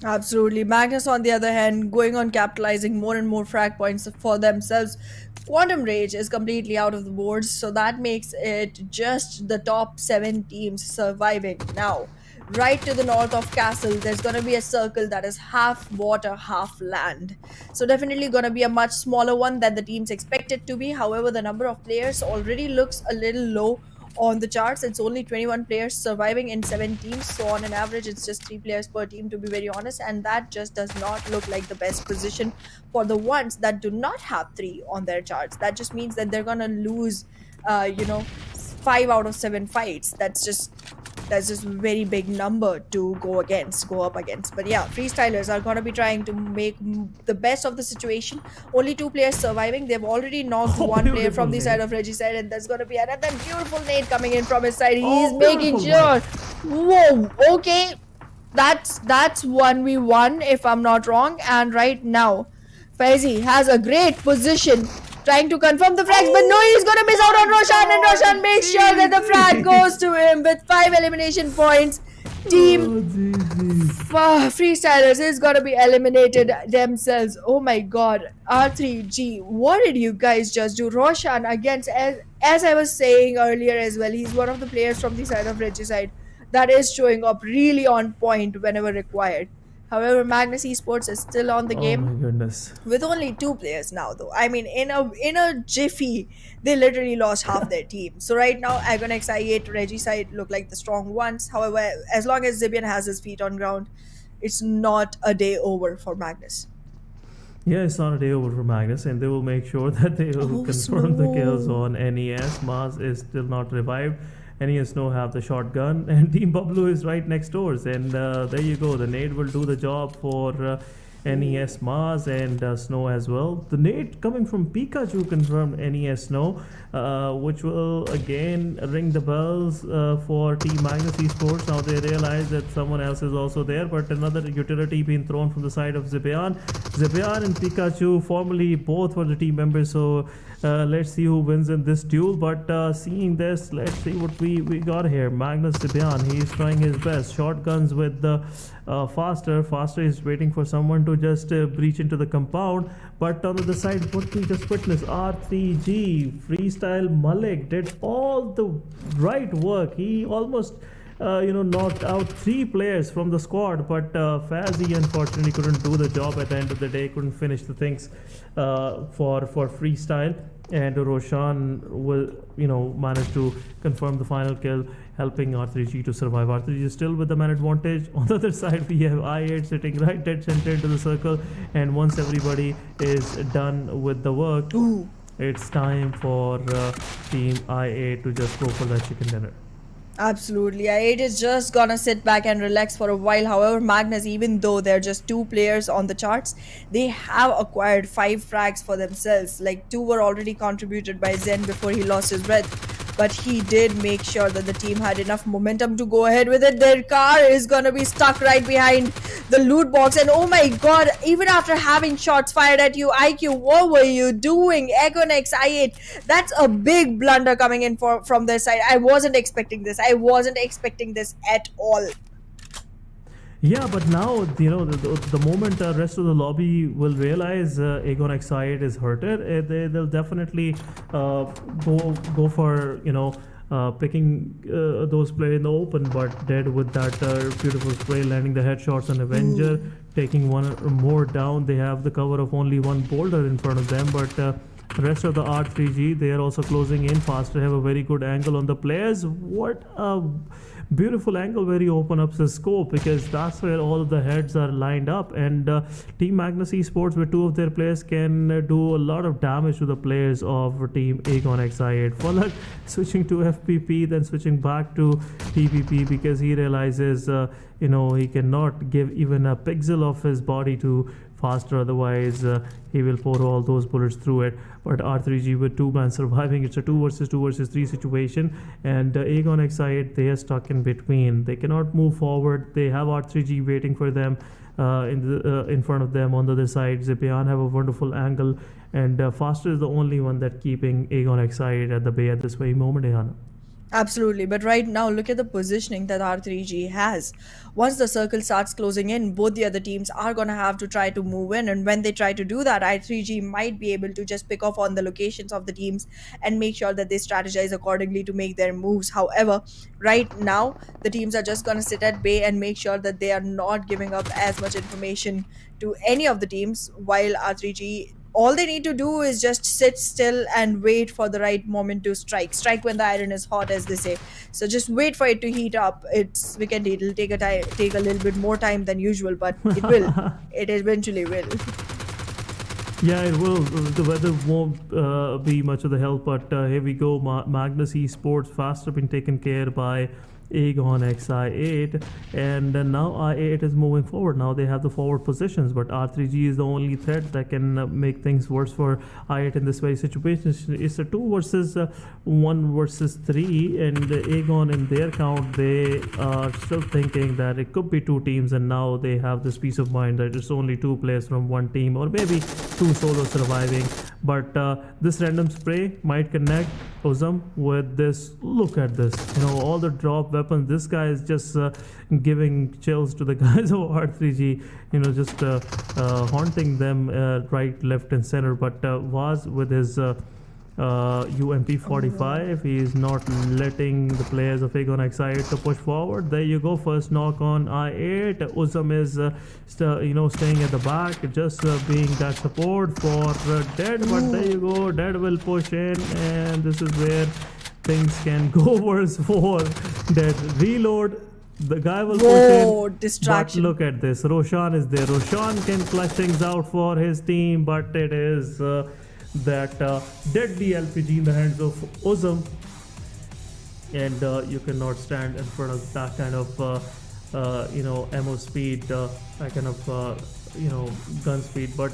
Absolutely. Magnus, on the other hand, going on capitalizing more and more frag points for themselves. Quantum Rage is completely out of the boards, so that makes it just the top 7 teams surviving. Now, right to the north of Castle, there's going to be a circle that is half water, half land. So definitely going to be a much smaller one than the teams expect it to be. However, the number of players already looks a little low on the charts. It's only 21 players surviving in 7 teams, so on an average it's just 3 players per team, to be very honest, and that just does not look like the best position for the ones that do not have 3 on their charts. That just means that they're gonna lose 5 out of 7 fights. That's just very big number to go up against. But yeah, freestylers are going to be trying to make the best of the situation. Only 2 players surviving. They've already knocked one player from the side of Reggie's side, and there's going to be another beautiful nade coming in from his side. He's making sure. Whoa, okay, that's 1v1 if I'm not wrong. And right now Faizi has a great position, trying to confirm the frags, but no, he's gonna miss out on Roshan, and Roshan makes sure that the frag goes to him with 5 elimination points. Team Freestylers is gonna be eliminated themselves. Oh my god, R3G, what did you guys just do? Roshan against, as I was saying earlier as well, he's one of the players from the side of Reggie side that is showing up really on point whenever required. However, Magnus Esports is still on the Oh game my goodness. with only 2 players now, though. I mean, in a jiffy, they literally lost half their team. So right now, Agon XI8, Regicide look like the strong ones. However, as long as Zibian has his feet on ground, it's not a day over for Magnus. Yeah, it's not a day over for Magnus, and they will make sure that they will Oh, confirm the kills Snow. on NES. Mars is still not revived. NES Snow have the shotgun, and Team Pablo is right next doors. And there you go. The nade will do the job for NES Mars and Snow as well. The nade coming from Pikachu confirmed NES Snow, which will again ring the bells for Team Magnus Esports. Now they realize that someone else is also there, but another utility being thrown from the side of Zibian. Zibian and Pikachu formerly both were the team members, so let's see who wins in this duel. But seeing this, let's see what we got here. Magnus Zibian, he is trying his best. Shotguns with the Faster. Faster is waiting for someone to just breach into the compound. But on the other side, what we just witnessed, R3G, Freestyle Malik did all the right work. He almost knocked out 3 players from the squad, but Fazi unfortunately couldn't do the job at the end of the day, couldn't finish the things for Freestyle, and Roshan will manage to confirm the final kill, helping R3G to survive. R3G is still with the man advantage. On the other side, we have I8 sitting right dead center into the circle, and once everybody is done with the work, it's time for team I8 to just go for that chicken dinner. Absolutely. I8 is just gonna sit back and relax for a while. However, Magnus, even though they're just 2 players on the charts, they have acquired 5 frags for themselves. Like 2 were already contributed by Zen before he lost his breath. But he did make sure that the team had enough momentum to go ahead with it. Their car is gonna be stuck right behind the loot box. And oh my god, even after having shots fired at you, IQ, what were you doing? Egonex I8, that's a big blunder coming in from their side. I wasn't expecting this. I wasn't expecting this at all. Yeah, but now the moment the rest of the lobby will realize Aegon X8 is hurted, they'll definitely go for picking those players in the open. But dead with that beautiful spray, landing the headshots on Avenger, taking one more down. They have the cover of only one boulder in front of them, but the rest of the R3G, they are also closing in faster, have a very good angle on the players. What a beautiful angle where he open up the scope, because that's where all of the heads are lined up, and Team Magnus Esports, where 2 of their players can do a lot of damage to the players of Team Aegon XI8. Falak switching to FPP, then switching back to TPP, because he realizes he cannot give even a pixel of his body to Faster, otherwise he will pour all those bullets through it. But R3G with 2 man surviving, it's a 2 versus 2 versus 3 situation, and Aegon XI8, they are stuck in between. They cannot move forward. They have R3G waiting for them in front of them. On the other side, Zipian have a wonderful angle, and Faster is the only one that keeping Aegon XI8 at the bay at this very moment. Ehana. Absolutely, but right now look at the positioning that R3G has. Once the circle starts closing in, both the other teams are gonna have to try to move in, and when they try to do that, R3G might be able to just pick off on the locations of the teams and make sure that they strategize accordingly to make their moves. However, right now the teams are just gonna sit at bay and make sure that they are not giving up as much information to any of the teams, while R3G, all they need to do is just sit still and wait for the right moment to strike when the iron is hot, as they say. So just wait for it to heat up. It's Vikendi, it'll take a little bit more time than usual, but it will. It eventually will. Yeah, it will. The weather won't be much of the help, but here we go. Magnus Esports faster been taken care by Aegon XI8, and now I8 is moving forward. Now they have the forward positions, but R3G is the only threat that can make things worse for I8 in this very situation. It's a 2 versus 1 versus 3, and Aegon, in their count, they are still thinking that it could be 2 teams, and now they have this peace of mind that it's only 2 players from 1 team, or maybe 2 solos surviving. But this random spray might connect Ozam with this. Look at this, all the drop weapons. This guy is just giving chills to the guys of R3G, just haunting them right, left and center. But Vaz with his UMP45. He is not letting the players of Aegon X8 to push forward. There you go, first knock on I8. Uzum is staying at the back, just being that support for Dead. But there you go, Dead will push in, and this is where things can go worse for Dead. Reload. The guy will Whoa, push in, distraction. but look at this. Roshan is there. Roshan can clutch things out for his team, but it is that deadly LPG in the hands of Uzum, and you cannot stand in front of that kind of ammo speed, that kind of gun speed. But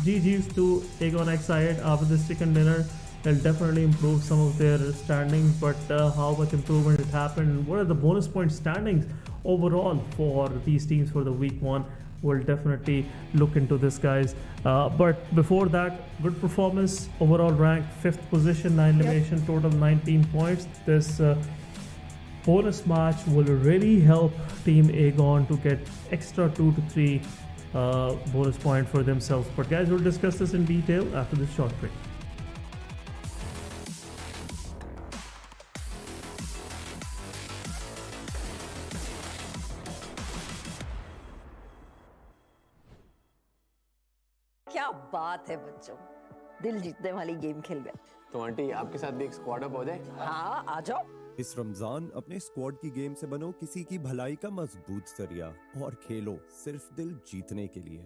GG's to Aegon X8 after this chicken dinner. They'll definitely improve some of their standings, but how much improvement has happened? What are the bonus point standings overall for these teams for the week one? We'll definitely look into this, guys. But before that, good performance, overall rank 5th position, 9 elimination, total 19 points. This bonus match will really help Team Aegon to get extra 2 to 3 bonus point for themselves. But guys, we'll discuss this in detail after this short break. क्या बात है बच्चों, दिल जीतने वाली game खेल गए। तो आंटी आपके साथ भी एक स्क्वाड अप हो जाए। हाँ आ जाओ। इस रमजान अपने स्क्वाड की गेम से बनो किसी की भलाई का मजबूत जरिया और खेलो सिर्फ दिल जीतने के लिए।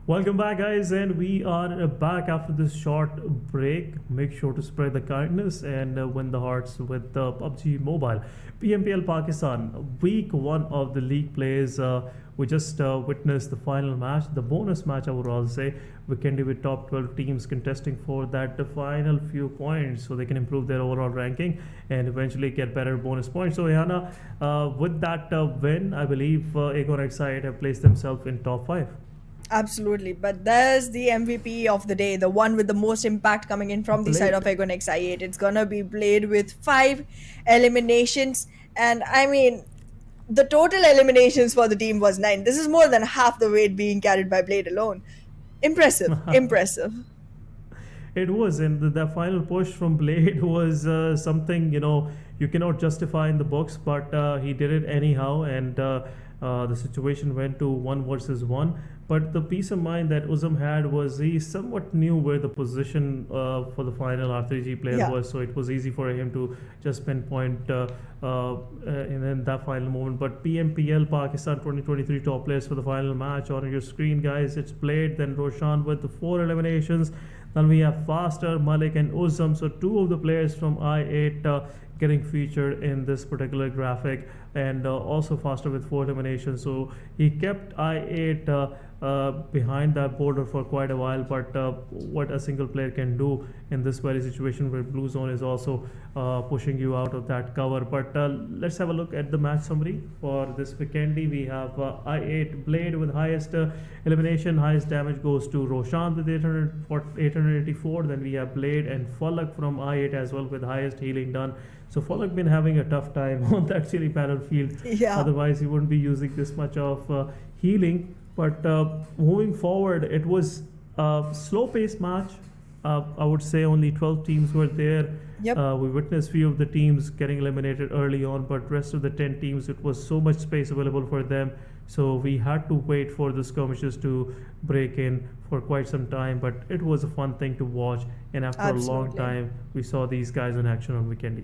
Welcome back, guys, and we are back after this short break. Make sure to spread the kindness and win the hearts with PUBG Mobile. PMPL Pakistan, week one of the league plays. We just witnessed the final match, the bonus match, I would also say. Vikendi with top 12 teams contesting for that the final few points so they can improve their overall ranking and eventually get better bonus points. So, Yana, with that win, I believe Aegon X8 have placed themselves in top 5. Absolutely, but there's the MVP of the day, the one with the most impact coming in from the Blade. side of Aegon X8. It's gonna be Blade with 5 eliminations, and I mean, the total eliminations for the team was 9. This is more than half the weight being carried by Blade alone. Impressive, impressive. It was, and the final push from Blade was something you cannot justify in the books, but he did it anyhow, and the situation went to 1 versus 1. But the peace of mind that Uzum had was he somewhat knew where the position for the final R3G player was, so it was easy for him to just pinpoint in that final moment. But PMPL Pakistan 2023 top players for the final match on your screen, guys. It's Blade, then Roshan with the 4 eliminations. Then we have Faster, Malik, and Uzum. So 2 of the players from I8 getting featured in this particular graphic, and also Faster with 4 eliminations. So he kept I8 behind that border for quite a while, but what a single player can do in this very situation where Blue Zone is also pushing you out of that cover. But let's have a look at the match summary for this Vikendi. We have I8 Blade with highest elimination, highest damage goes to Roshan with 884. Then we have Blade and Falak from I8 as well with highest healing done. So Falak been having a tough time on that chilly battlefield. Yeah. Otherwise he wouldn't be using this much of healing. But moving forward, it was a slow-paced match. I would say only 12 teams were there. Yep. We witnessed few of the teams getting eliminated early on, but rest of the 10 teams, it was so much space available for them. So we had to wait for the skirmishes to break in for quite some time. But it was a fun thing to watch. And after a long Absolutely. time, we saw these guys in action on Vikendi.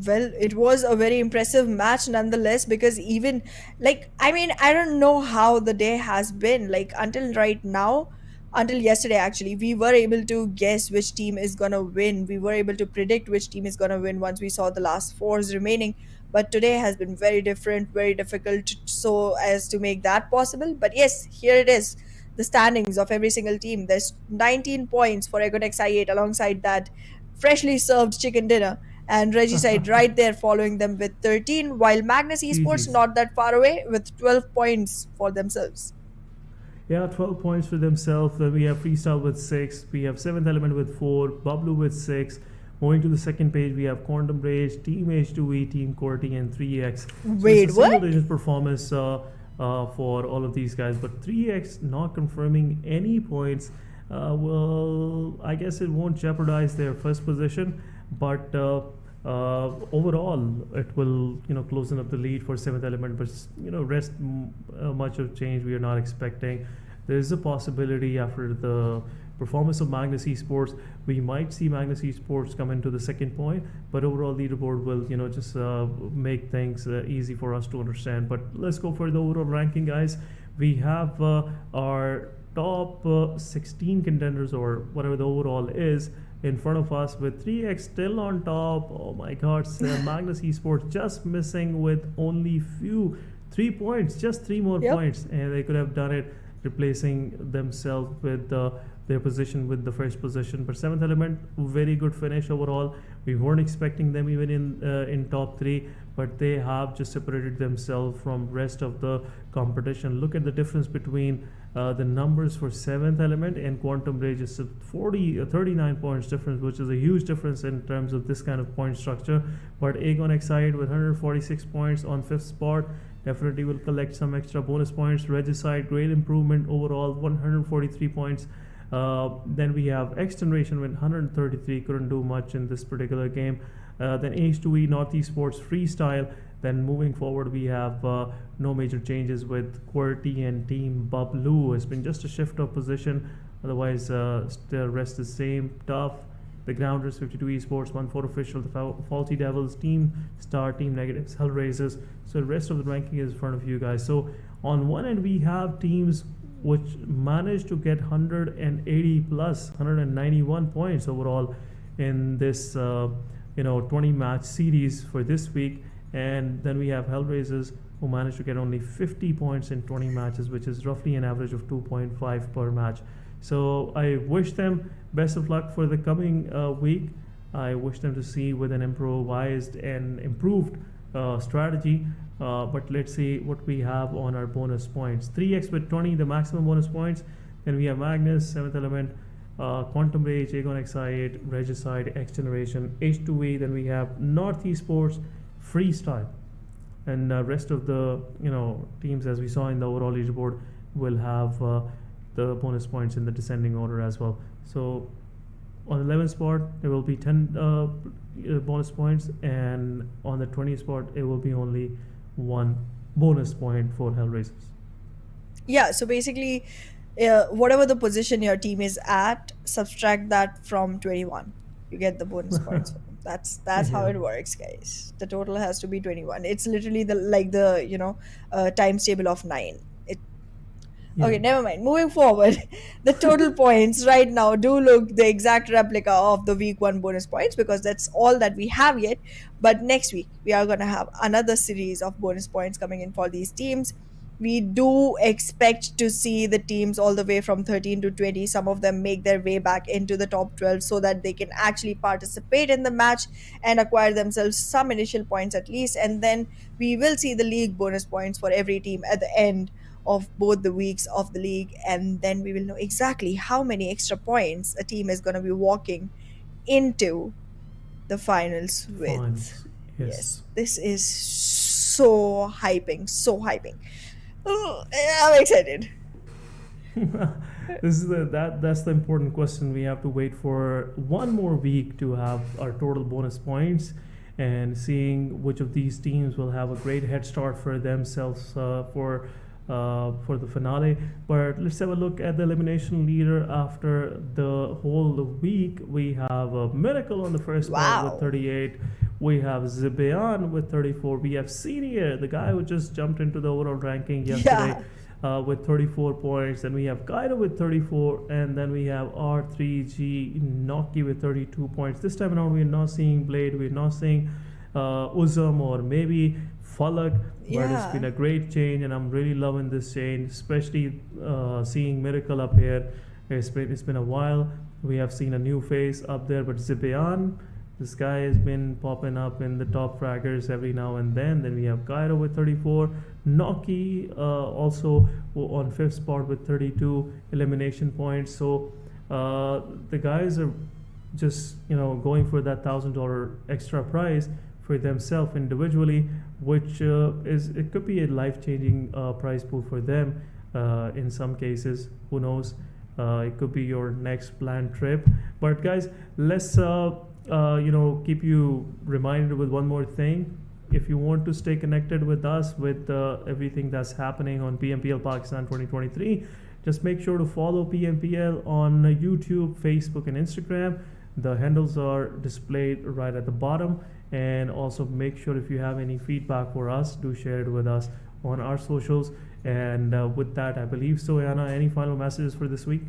Well, it was a very impressive match nonetheless, because even I don't know how the day has been until right now, until yesterday actually, we were able to guess which team is gonna win. We were able to predict which team is gonna win once we saw the last 4s remaining. But today has been very different, very difficult so as to make that possible. But yes, here it is. The standings of every single team. There's 19 points for Aegon X8 alongside that freshly served chicken dinner. And Regicide right there following them with 13, while Magnus Esports GG's. not that far away with 12 points for themselves. Yeah, 12 points for themselves. Then we have Freestyle with 6. We have 7th Element with 4. Bablu with 6. Moving to the second page, we have Quantum Rage, Team H2E, Team QWERTY, and 3x. Wait, it's a what? single-digit performance for all of these guys, but 3x not confirming any points. Well, I guess it won't jeopardize their first position, but overall it will closing up the lead for seventh element. But rest much of change we are not expecting. There is a possibility after the performance of Magnus Esports, we might see Magnus Esports come into the second point, but overall leaderboard will just make things easy for us to understand. But let's go for the overall ranking, guys. We have our top 16 contenders, or whatever the overall is, in front of us, with 3x still on top. Oh my god, Magnus Esports just missing with only 3 points, just 3 more points, and they could have done it, replacing themselves with their position with the first position. But seventh element, very good finish overall. We weren't expecting them even in top 3, but they have just separated themselves from rest of the competition. Look at the difference between the numbers for seventh element and Quantum Rage. Is 39 points difference, which is a huge difference in terms of this kind of point structure. But Aegon Exide with 146 points on 5th spot, definitely will collect some extra bonus points. Regicide, great improvement overall, 143 points. Then we have XGeneration with 133, couldn't do much in this particular game. Then H2E, North Esports, Freestyle. Then moving forward, we have no major changes with QWERTY and Team Bublu. It's been just a shift of position. Otherwise, the rest is same. Tough, the Grounders, 52 Esports, 1-4 Official, the Faulty Devils, Team Star, Team Negatives, Hellraisers. So the rest of the ranking is in front of you guys. So on one end, we have teams which managed to get 180 plus 191 points overall in this 20 match series for this week. And then we have Hellraisers, who managed to get only 50 points in 20 matches, which is roughly an average of 2.5 per match. So I wish them best of luck for the coming week. I wish them to see with an improvised and improved strategy. But let's see what we have on our bonus points. 3x with 20, the maximum bonus points. Then we have Magnus, 7th element, Quantum Rage, Aegon Exide, Regicide, XGeneration, H2E. Then we have North Esports, Freestyle, and rest of the teams, as we saw in the overall leaderboard, will have the bonus points in the descending order as well. So on the 11th spot there will be 10 bonus points, and on the 20th spot it will be only 1 bonus point for Hellraisers. Yeah, so basically, whatever the position your team is at, subtract that from 21. You get the bonus points. That's how it works, guys. The total has to be 21. It's literally the times table of 9. Okay, never mind. Moving forward, the total points right now do look the exact replica of the week 1 bonus points, because that's all that we have yet. But next week, we are going to have another series of bonus points coming in for these teams. We do expect to see the teams all the way from 13 to 20, some of them make their way back into the top 12 so that they can actually participate in the match and acquire themselves some initial points at least. And then we will see the league bonus points for every team at the end of both the weeks of the league, and then we will know exactly how many extra points a team is going to be walking into the finals with. Yes, this is so hyping. Oh, I'm excited. This is that's the important question. We have to wait for one more week to have our total bonus points, and seeing which of these teams will have a great head start for themselves for the finale. But let's have a look at the elimination leader after the whole week. We have Miracle on the first spot with 38. We have Zibeon with 34. We have Senior, the guy who just jumped into the overall ranking yesterday, with 34 points. Then we have Kaido with 34. And then we have R3G Noki with 32 points. This time around, we're not seeing Blade. We're not seeing Uzum or maybe Falak. But it's been a great change, and I'm really loving this change, especially seeing Miracle up here. It's been a while. We have seen a new face up there, but Zibeon, this guy has been popping up in the top fraggers every now and then. Then we have Cairo with 34. Noki also on 5th spot with 32 elimination points. So the guys are just going for that $1,000 extra prize for themselves individually, which it could be a life-changing prize pool for them. In some cases, who knows, it could be your next planned trip. But guys, let's keep you reminded with one more thing. If you want to stay connected with us with everything that's happening on PMPL Pakistan 2023, just make sure to follow PMPL on YouTube, Facebook, and Instagram. The handles are displayed right at the bottom. And also make sure, if you have any feedback for us, do share it with us on our socials. And with that, I believe so, Anna, any final messages for this week?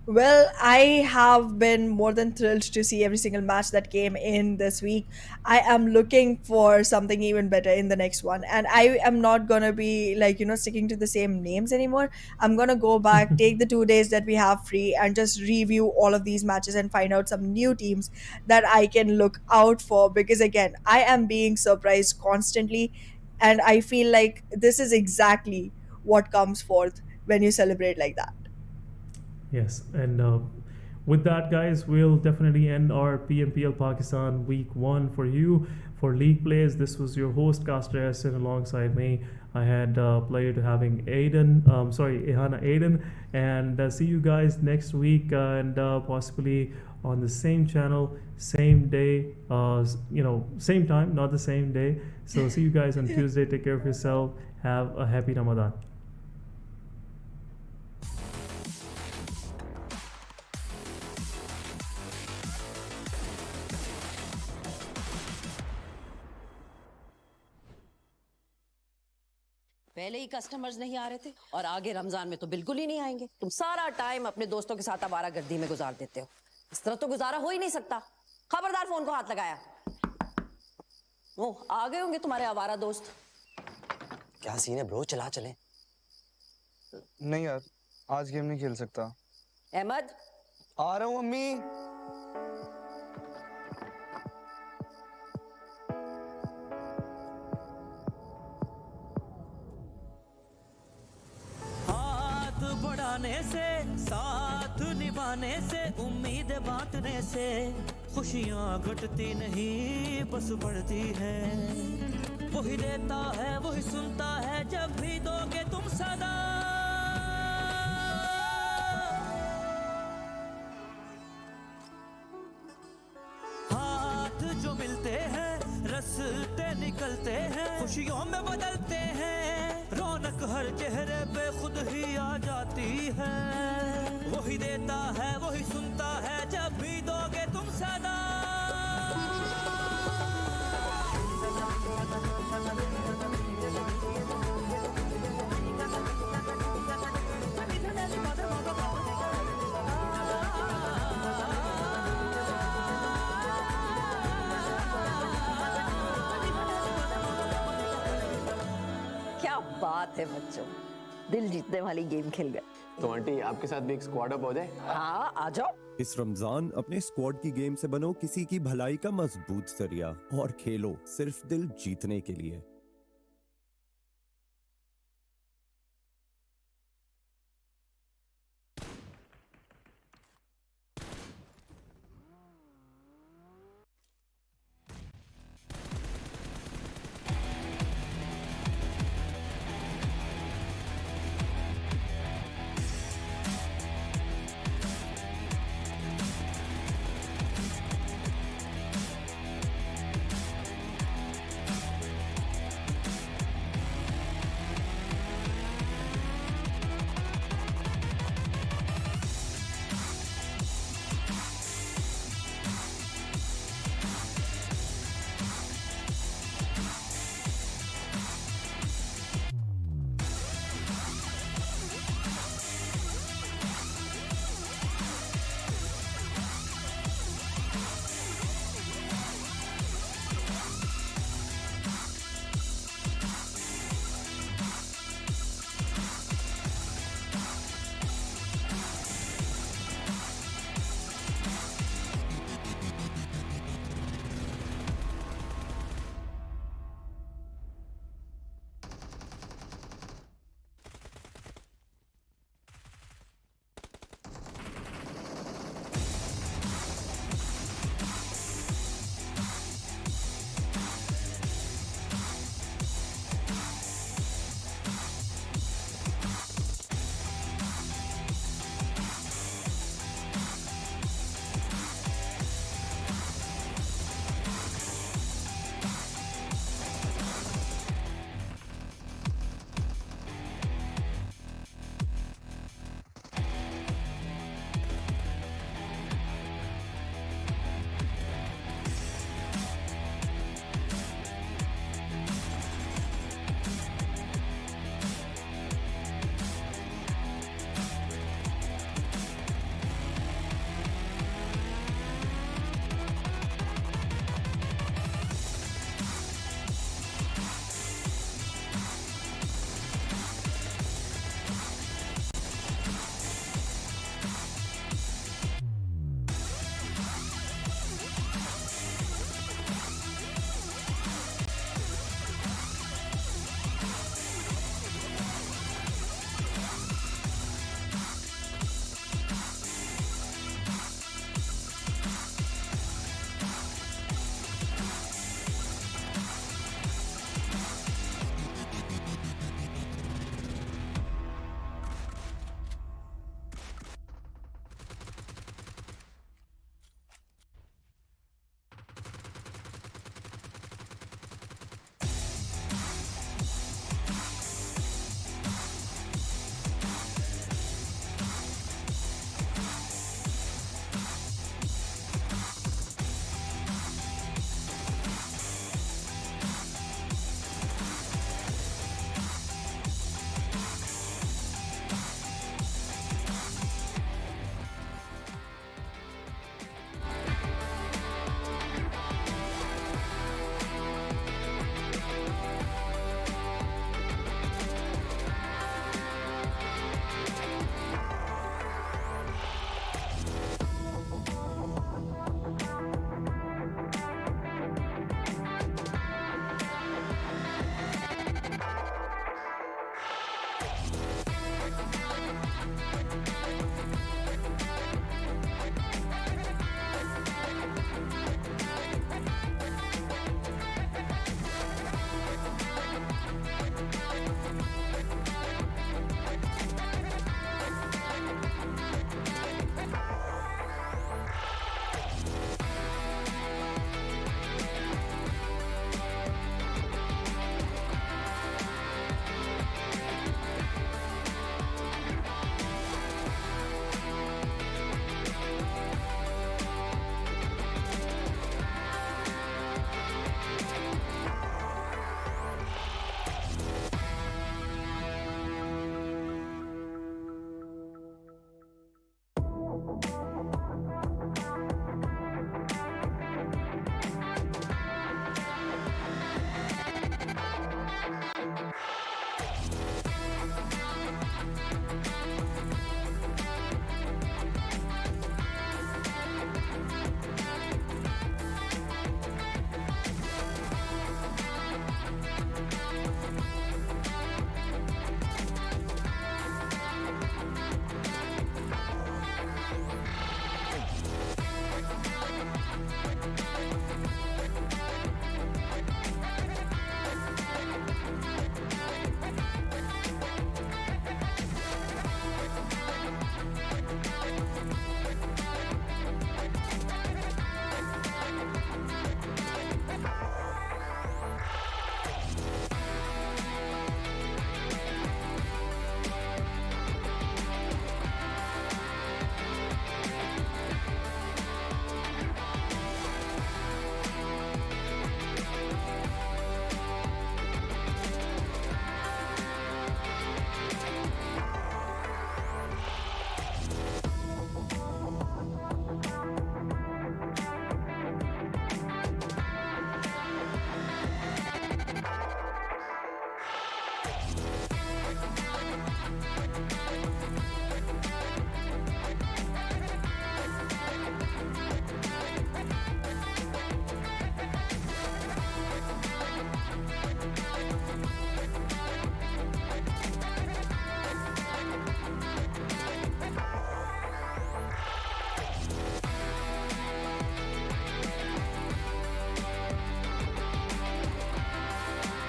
Well, I have been more than thrilled to see every single match that came in this week. I am looking for something even better in the next one. And I am not going to be sticking to the same names anymore. I'm going to go back, take the 2 days that we have free, and just review all of these matches and find out some new teams that I can look out for. Because again, I am being surprised constantly. And I feel like this is exactly what comes forth when you celebrate like that. Yes, and with that, guys, we'll definitely end our PMPL Pakistan Week 1 for you. For League Plays, this was your host, Caster Essen, alongside me. I had pleasure to having Ehana Aiden, and see you guys next week, and possibly on the same channel, same day, same time, not the same day. So see you guys on Tuesday. Take care of yourself. Have a happy Ramadan. पहले ही customers नहीं आ रहे थे और आगे रमजान में तो बिल्कुल ही नहीं आएंगे। तुम सारा टाइम अपने दोस्तों के साथ आवारागर्दी में गुजार देते हो। इस तरह तो गुजारा हो ही नहीं सकता। खबरदार फोन को हाथ लगाया। वो आ गए होंगे तुम्हारे आवारा दोस्त। क्या सीन है ब्रो, चला चले? नहीं यार, आज गेम नहीं खेल सकता। अहमद, आ रहा हूँ मम्मी। बढ़ाने से, साथ निभाने से, उम्मीद बांटने से खुशियाँ घटती नहीं बस बढ़ती है। वही देता है वही सुनता है जब भी दोगे तुम सदा। हाथ जो मिलते हैं रास्ते निकलते हैं, खुशियों में बदलते हैं। रौनक हर चेहरे पे खुद ही आ जाती है। वही देता है वही सुनता है जब भी दोगे तुम सदा। क्या बात है बच्चों, दिल जीतने वाली गेम खेल गए। तो आंटी, आपके साथ भी एक स्क्वाड अप हो जाए? हाँ, आ जाओ। इस रमजान अपने स्क्वाड की गेम से बनो किसी की भलाई का मजबूत जरिया और खेलो सिर्फ दिल जीतने के लिए।